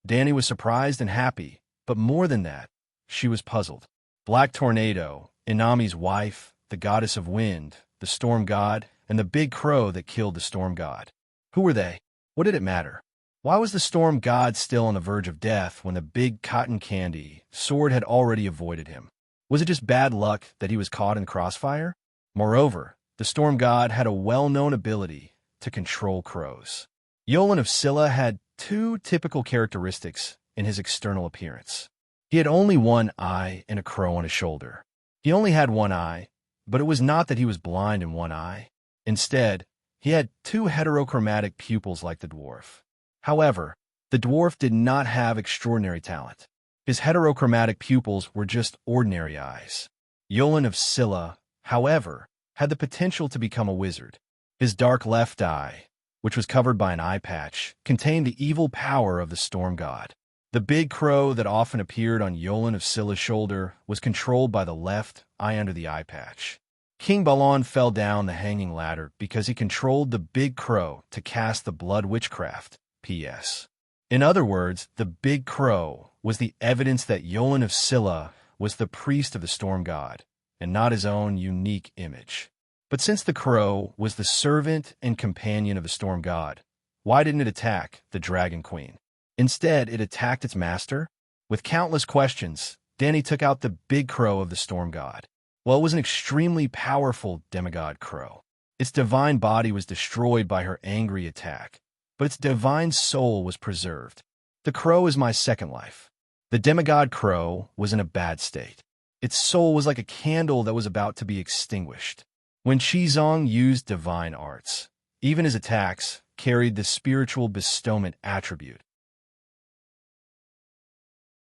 Dani was surprised and happy, but more than that, she was puzzled. Black Tornado, Inami's wife, the goddess of wind, the storm god, and the big crow that killed the storm god. Who were they? What did it matter? Why was the storm god still on the verge of death when the big cotton candy sword had already avoided him? Was it just bad luck that he was caught in crossfire? Moreover, the storm god had a well-known ability to control crows. Yolan of Scylla had two typical characteristics in his external appearance. He had only one eye and a crow on his shoulder. He only had one eye, but it was not that he was blind in one eye. Instead, he had two heterochromatic pupils like the dwarf. However, the dwarf did not have extraordinary talent. His heterochromatic pupils were just ordinary eyes. Yolan of Scylla, however, had the potential to become a wizard. His dark left eye, which was covered by an eye patch, contained the evil power of the storm god. The big crow that often appeared on Yolan of Scylla's shoulder was controlled by the left eye under the eye patch. King Balon fell down the hanging ladder because he controlled the big crow to cast the blood witchcraft, P.S. In other words, the big crow was the evidence that Yolan of Scylla was the priest of the storm god, and not his own unique image. But since the crow was the servant and companion of the storm god, why didn't it attack the dragon queen? Instead, it attacked its master? With countless questions, Danny took out the big crow of the storm god. Well, it was an extremely powerful demigod crow. Its divine body was destroyed by her angry attack, but its divine soul was preserved. The crow is my second life. The demigod crow was in a bad state. Its soul was like a candle that was about to be extinguished. When Shizong used divine arts, even his attacks carried the spiritual bestowment attribute.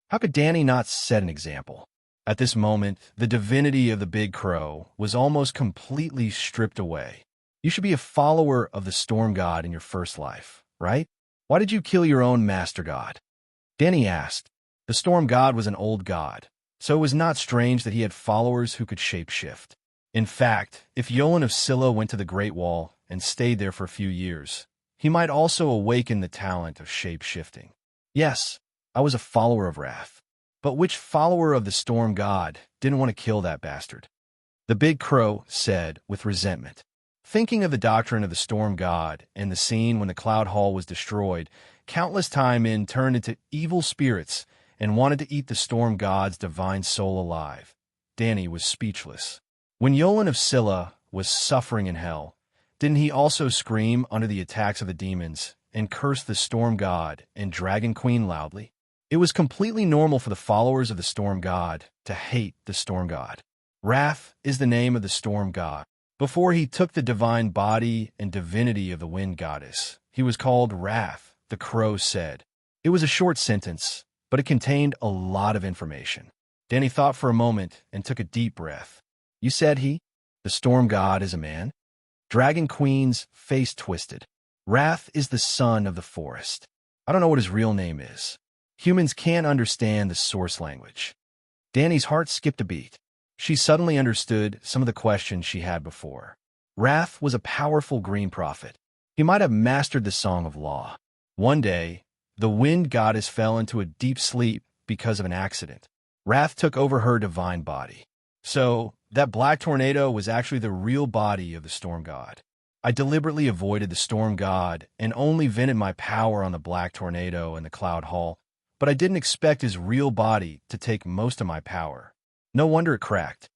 How could Danny not set an example? At this moment, the divinity of the big crow was almost completely stripped away. You should be a follower of the storm god in your first life, right? Why did you kill your own master god? Danny asked. The storm god was an old god, so it was not strange that he had followers who could shapeshift. In fact, if Yolan of Scylla went to the Great Wall and stayed there for a few years, he might also awaken the talent of shape-shifting. Yes, I was a follower of Wrath. But which follower of the storm god didn't want to kill that bastard? The big crow said with resentment. Thinking of the doctrine of the storm god and the scene when the Cloud Hall was destroyed, countless time men turned into evil spirits and wanted to eat the storm god's divine soul alive. Danny was speechless. When Yolan of Scylla was suffering in hell, didn't he also scream under the attacks of the demons and curse the storm god and dragon queen loudly? It was completely normal for the followers of the storm god to hate the storm god. Wrath is the name of the storm god. Before he took the divine body and divinity of the wind goddess, he was called Wrath, the crow said. It was a short sentence, but it contained a lot of information. Danny thought for a moment and took a deep breath. You said the storm god is a man? Dragon Queen's face twisted. Wrath is the son of the forest. I don't know what his real name is. Humans can't understand the source language. Danny's heart skipped a beat. She suddenly understood some of the questions she had before. Wrath was a powerful green prophet. He might have mastered the Song of Law. One day, the wind goddess fell into a deep sleep because of an accident. Wrath took over her divine body. So, that black tornado was actually the real body of the storm god. I deliberately avoided the storm god and only vented my power on the black tornado and the Cloud Hall, but I didn't expect his real body to take most of my power. No wonder it cracked.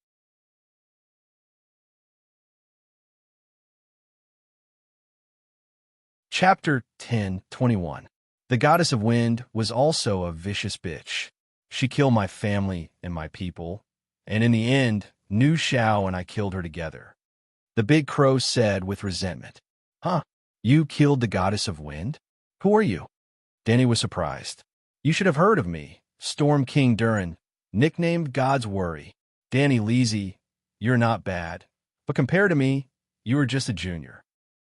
Chapter 10:21. The goddess of wind was also a vicious bitch. She killed my family and my people, and in the end, Nu Shao and I killed her together. The big crow said with resentment. Huh? You killed the goddess of wind? Who are you? Danny was surprised. You should have heard of me, Storm King Durin, nicknamed God's Worry. Danny Leasy, you're not bad, but compared to me, you are just a junior.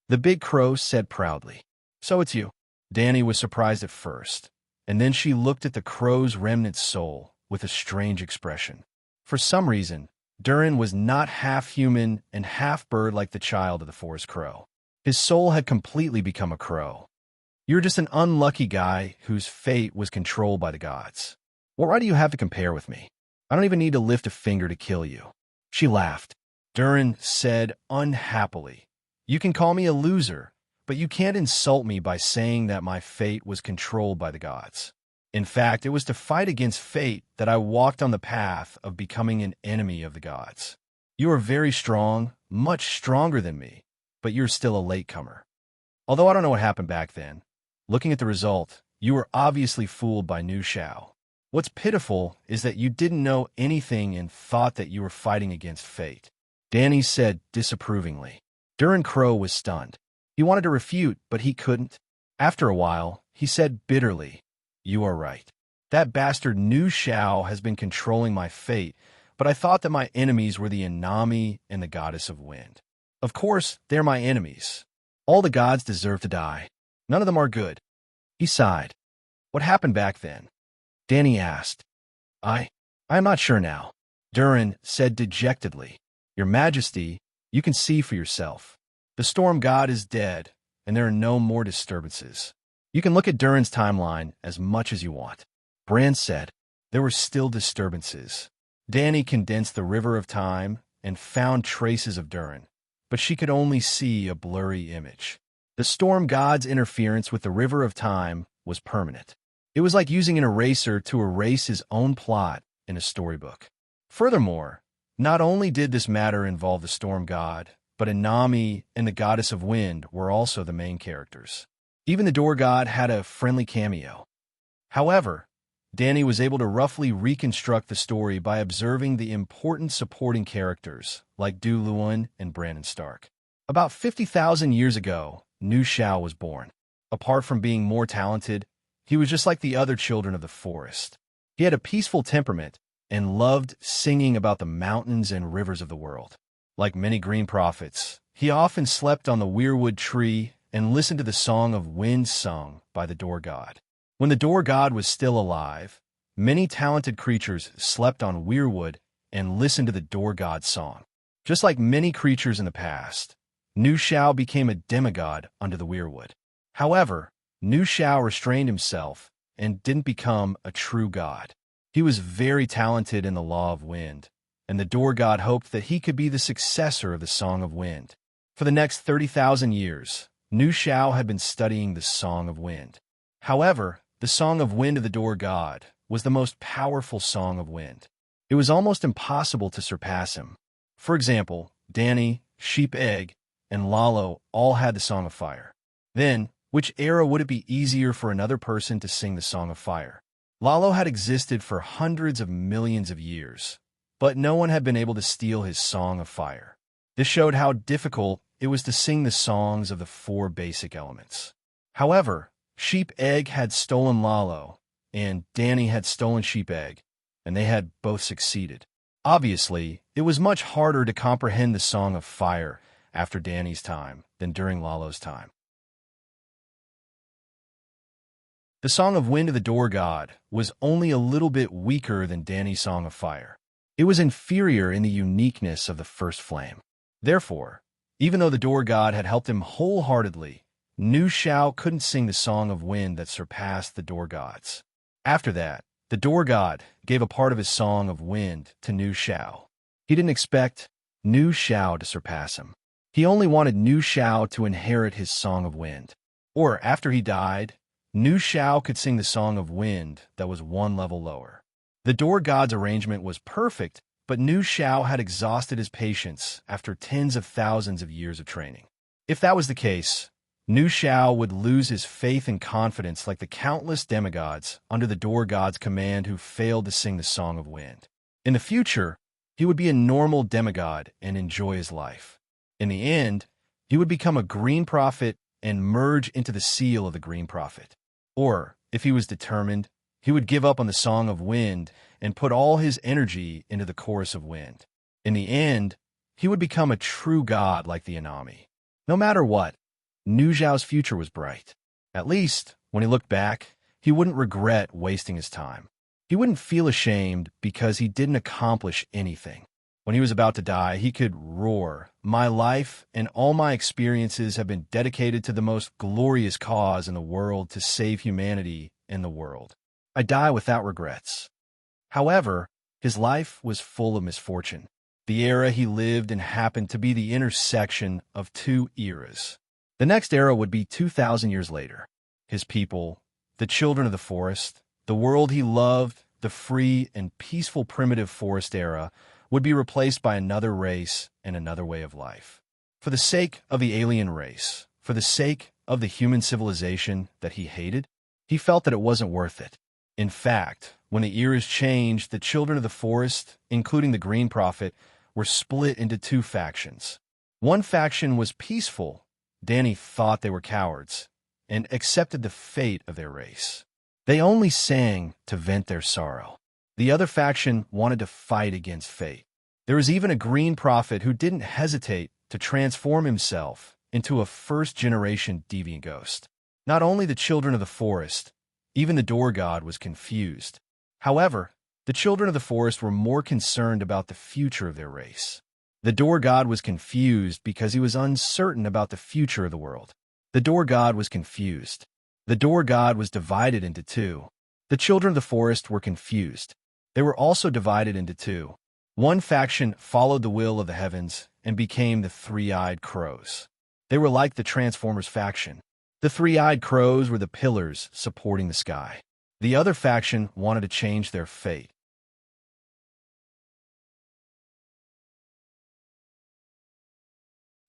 The big crow said proudly. So it's you. Danny was surprised at first, and then she looked at the crow's remnant soul with a strange expression. For some reason, Durin was not half human and half bird like the child of the forest crow. His soul had completely become a crow. You're just an unlucky guy whose fate was controlled by the gods. What right do you have to compare with me? I don't even need to lift a finger to kill you. She laughed. Durin said unhappily, You can call me a loser, but you can't insult me by saying that my fate was controlled by the gods. In fact, it was to fight against fate that I walked on the path of becoming an enemy of the gods. You are very strong, much stronger than me, but you're still a latecomer. Although I don't know what happened back then, looking at the result, you were obviously fooled by Nu Shao. What's pitiful is that you didn't know anything and thought that you were fighting against fate, Danny said disapprovingly. Durin Crow was stunned. He wanted to refute, but he couldn't. After a while, he said bitterly, "You are right. That bastard Nu Shao has been controlling my fate, but I thought that my enemies were the Inami and the Goddess of Wind. Of course, they're my enemies. All the gods deserve to die. None of them are good." He sighed. "What happened back then?" Danny asked. I am not sure now," Durin said dejectedly. "Your Majesty, you can see for yourself. The storm god is dead, and there are no more disturbances. You can look at Durin's timeline as much as you want." Bran said. There were still disturbances. Danny condensed the river of time and found traces of Durin, but she could only see a blurry image. The storm god's interference with the river of time was permanent. It was like using an eraser to erase his own plot in a storybook. Furthermore, not only did this matter involve the storm god, but Inami and the Goddess of Wind were also the main characters. Even the door god had a friendly cameo. However, Danny was able to roughly reconstruct the story by observing the important supporting characters like Du Luan and Brandon Stark. About 50,000 years ago, Nu Shao was born. Apart from being more talented, he was just like the other children of the forest. He had a peaceful temperament and loved singing about the mountains and rivers of the world. Like many green prophets, he often slept on the weirwood tree and listened to the song of wind sung by the door god. When the door god was still alive, many talented creatures slept on weirwood and listened to the door god's song. Just like many creatures in the past, Nu Shao became a demigod under the weirwood. However, Nu Shao restrained himself and didn't become a true god. He was very talented in the law of wind, and the door god hoped that he could be the successor of the Song of Wind. For the next 30,000 years, Nu Shao had been studying the Song of Wind. However, the Song of Wind of the door god was the most powerful song of wind. It was almost impossible to surpass him. For example, Danny, Sheep Egg, and Lalo all had the Song of Fire. Then, which era would it be easier for another person to sing the Song of Fire? Lalo had existed for hundreds of millions of years, but no one had been able to steal his Song of Fire. This showed how difficult it was to sing the songs of the four basic elements. However, Sheep Egg had stolen Lalo, and Danny had stolen Sheep Egg, and they had both succeeded. Obviously, it was much harder to comprehend the Song of Fire after Danny's time than during Lalo's time. The Song of Wind of the door god was only a little bit weaker than Danny's Song of Fire. It was inferior in the uniqueness of the first flame. Therefore, even though the door god had helped him wholeheartedly, Nu Shao couldn't sing the Song of Wind that surpassed the door gods. After that, the door god gave a part of his Song of Wind to Nu Shao. He didn't expect Nu Shao to surpass him. He only wanted Nu Shao to inherit his Song of Wind. Or, after he died, Nu Shao could sing the Song of Wind that was one level lower. The door god's arrangement was perfect, but Nu Shao had exhausted his patience after tens of thousands of years of training. If that was the case, Nu Shao would lose his faith and confidence like the countless demigods under the door god's command who failed to sing the Song of Wind. In the future, he would be a normal demigod and enjoy his life. In the end, he would become a green prophet and merge into the seal of the green prophet. Or, if he was determined, he would give up on the Song of Wind and put all his energy into the chorus of wind. In the end, he would become a true god like the Inami. No matter what, Nu Shao's future was bright. At least, when he looked back, he wouldn't regret wasting his time. He wouldn't feel ashamed because he didn't accomplish anything. When he was about to die, he could roar, "My life and all my experiences have been dedicated to the most glorious cause in the world to save humanity and the world. I die without regrets." However, his life was full of misfortune. The era he lived in happened to be the intersection of two eras. The next era would be 2,000 years later. His people, the children of the forest, the world he loved, the free and peaceful primitive forest era, would be replaced by another race and another way of life. For the sake of the alien race, for the sake of the human civilization that he hated, he felt that it wasn't worth it. In fact, when the eras changed, the children of the forest, including the Green Prophet, were split into two factions. One faction was peaceful. Danny thought they were cowards and accepted the fate of their race. They only sang to vent their sorrow. The other faction wanted to fight against fate. There was even a Green Prophet who didn't hesitate to transform himself into a first-generation deviant ghost. Not only the children of the forest, even the door god was confused. However, the children of the forest were more concerned about the future of their race. The door god was confused because he was uncertain about the future of the world. The door god was confused. The door god was divided into two. The children of the forest were confused. They were also divided into two. One faction followed the will of the heavens and became the three-eyed crows. They were like the Transformers faction. The three-eyed crows were the pillars supporting the sky. The other faction wanted to change their fate.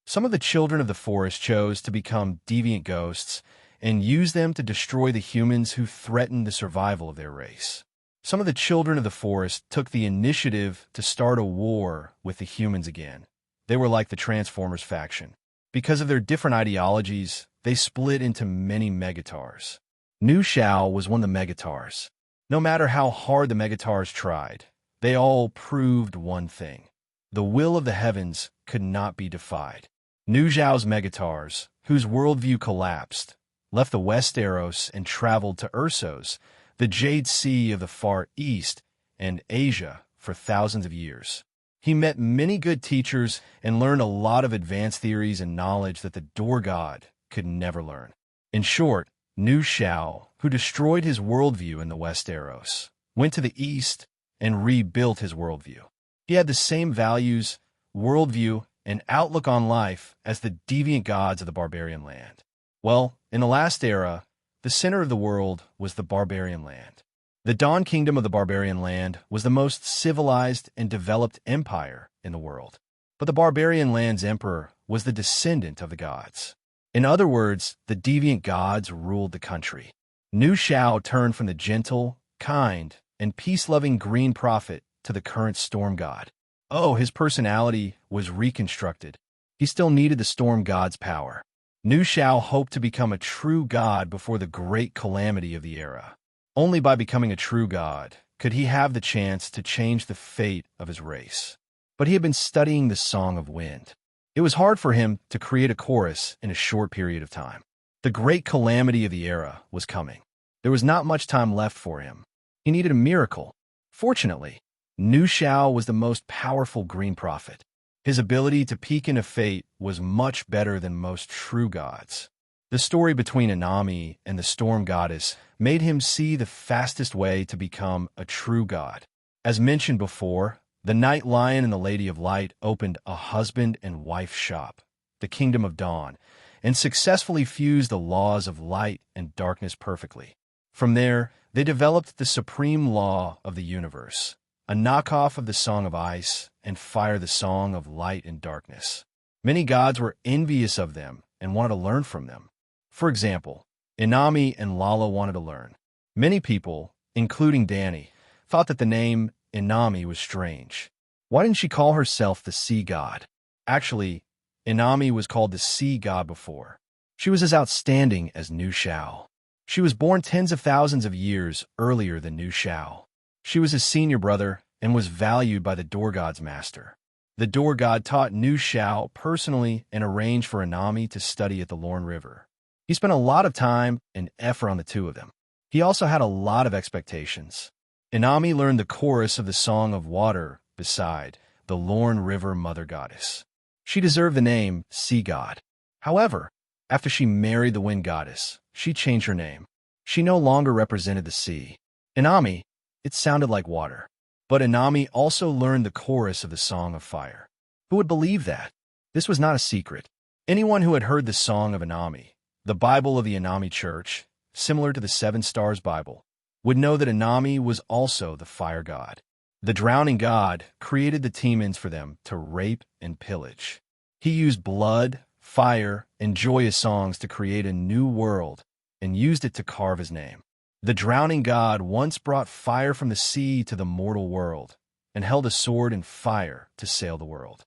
Some of the children of the forest chose to become deviant ghosts and use them to destroy the humans who threatened the survival of their race. Some of the children of the forest took the initiative to start a war with the humans again. They were like the Transformers faction. Because of their different ideologies, they split into many Megatars. Nu Shao was one of the Megatars. No matter how hard the Megatars tried, they all proved one thing. The will of the heavens could not be defied. Nu Xiao's Megatars, whose worldview collapsed, left the Westeros and traveled to Ursos, the Jade Sea of the Far East, and Asia for thousands of years. He met many good teachers and learned a lot of advanced theories and knowledge that the Door God could never learn. In short, Nu Xiao, who destroyed his worldview in the Westeros, went to the East and rebuilt his worldview. He had the same values, worldview, and outlook on life as the deviant gods of the barbarian land. Well, in the last era, the center of the world was the barbarian land. The Dawn Kingdom of the barbarian land was the most civilized and developed empire in the world. But the barbarian land's emperor was the descendant of the gods. In other words, the deviant gods ruled the country. Nu Xiao turned from the gentle, kind, and peace-loving Green Prophet to the current storm god. Oh, his personality was reconstructed. He still needed the storm god's power. Nu Xiao hoped to become a true god before the great calamity of the era. Only by becoming a true god could he have the chance to change the fate of his race. But he had been studying the Song of Wind. It was hard for him to create a chorus in a short period of time. The great calamity of the era was coming. There was not much time left for him. He needed a miracle. Fortunately, Nu Xiao was the most powerful Green Prophet. His ability to peek into fate was much better than most true gods. The story between Inami and the Storm Goddess made him see the fastest way to become a true god. As mentioned before, the Night Lion and the Lady of Light opened a husband and wife shop, the Kingdom of Dawn, and successfully fused the laws of light and darkness perfectly. From there, they developed the supreme law of the universe, a knockoff of the Song of Ice and Fire, the Song of Light and Darkness. Many gods were envious of them and wanted to learn from them. For example, Inami and Lala wanted to learn. Many people, including Danny, thought that the name Inami was strange. Why didn't she call herself the Sea God? Actually, Inami was called the Sea God before. She was as outstanding as Nu Xiao. She was born tens of thousands of years earlier than Nu Xiao. She was his senior brother and was valued by the Door God's master. The Door God taught Nu Xiao personally and arranged for Inami to study at the Lorne River. He spent a lot of time and effort on the two of them. He also had a lot of expectations. Inami learned the chorus of the Song of Water beside the Lorne River Mother Goddess. She deserved the name Sea God. However, after she married the Wind Goddess, she changed her name. She no longer represented the sea. Inami, it sounded like water. But Inami also learned the chorus of the Song of Fire. Who would believe that? This was not a secret. Anyone who had heard the Song of Inami, the Bible of the Inami Church, similar to the Seven Stars Bible, would know that Inami was also the fire god. The drowning god created the demons for them to rape and pillage. He used blood, fire, and joyous songs to create a new world and used it to carve his name. The drowning god once brought fire from the sea to the mortal world and held a sword and fire to sail the world.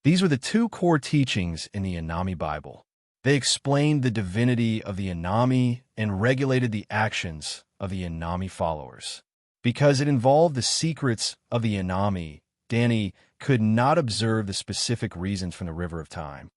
These were the two core teachings in the Inami Bible. They explained the divinity of the Inami and regulated the actions of the Inami followers. Because it involved the secrets of the Inami, Dani could not observe the specific reasons from the River of Time.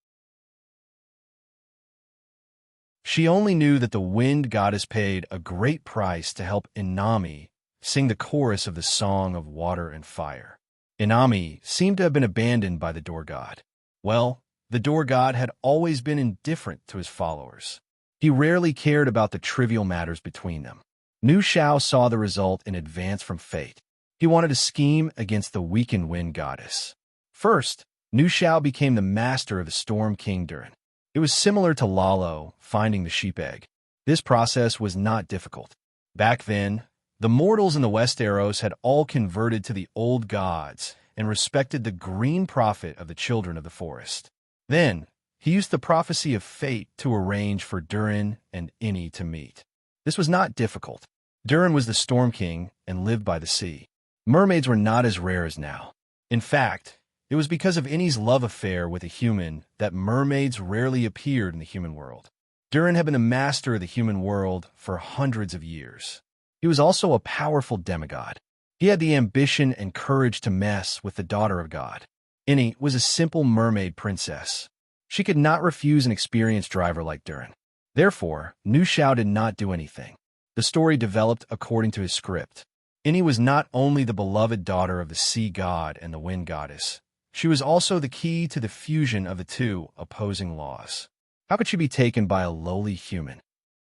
She only knew that the wind goddess paid a great price to help Inami sing the chorus of the Song of Water and Fire. Inami seemed to have been abandoned by the door god. Well, the door god had always been indifferent to his followers. He rarely cared about the trivial matters between them. Nu Xiao saw the result in advance from fate. He wanted to scheme against the weakened wind goddess. First, Nu Xiao became the master of the Storm King Durin. It was similar to Lalo finding the sheep egg. This process was not difficult. Back then, the mortals in the Westeros had all converted to the old gods and respected the green prophet of the children of the forest. Then, he used the prophecy of fate to arrange for Durin and Inni to meet. This was not difficult. Durin was the Storm King and lived by the sea. Mermaids were not as rare as now. In fact, it was because of Inni's love affair with a human that mermaids rarely appeared in the human world. Durin had been the master of the human world for hundreds of years. He was also a powerful demigod. He had the ambition and courage to mess with the daughter of God. Inni was a simple mermaid princess. She could not refuse an experienced driver like Durin. Therefore, Nu Xiao did not do anything. The story developed according to his script. Inni was not only the beloved daughter of the sea god and the wind goddess, she was also the key to the fusion of the two opposing laws. How could she be taken by a lowly human?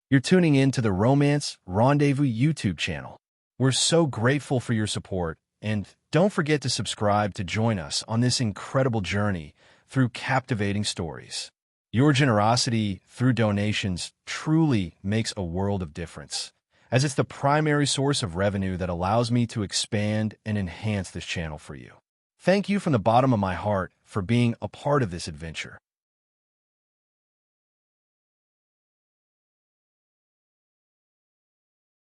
You're tuning in to the Romance Rendezvous YouTube channel. We're so grateful for your support, and don't forget to subscribe to join us on this incredible journey through captivating stories. Your generosity through donations truly makes a world of difference, as it's the primary source of revenue that allows me to expand and enhance this channel for you. Thank you from the bottom of my heart for being a part of this adventure.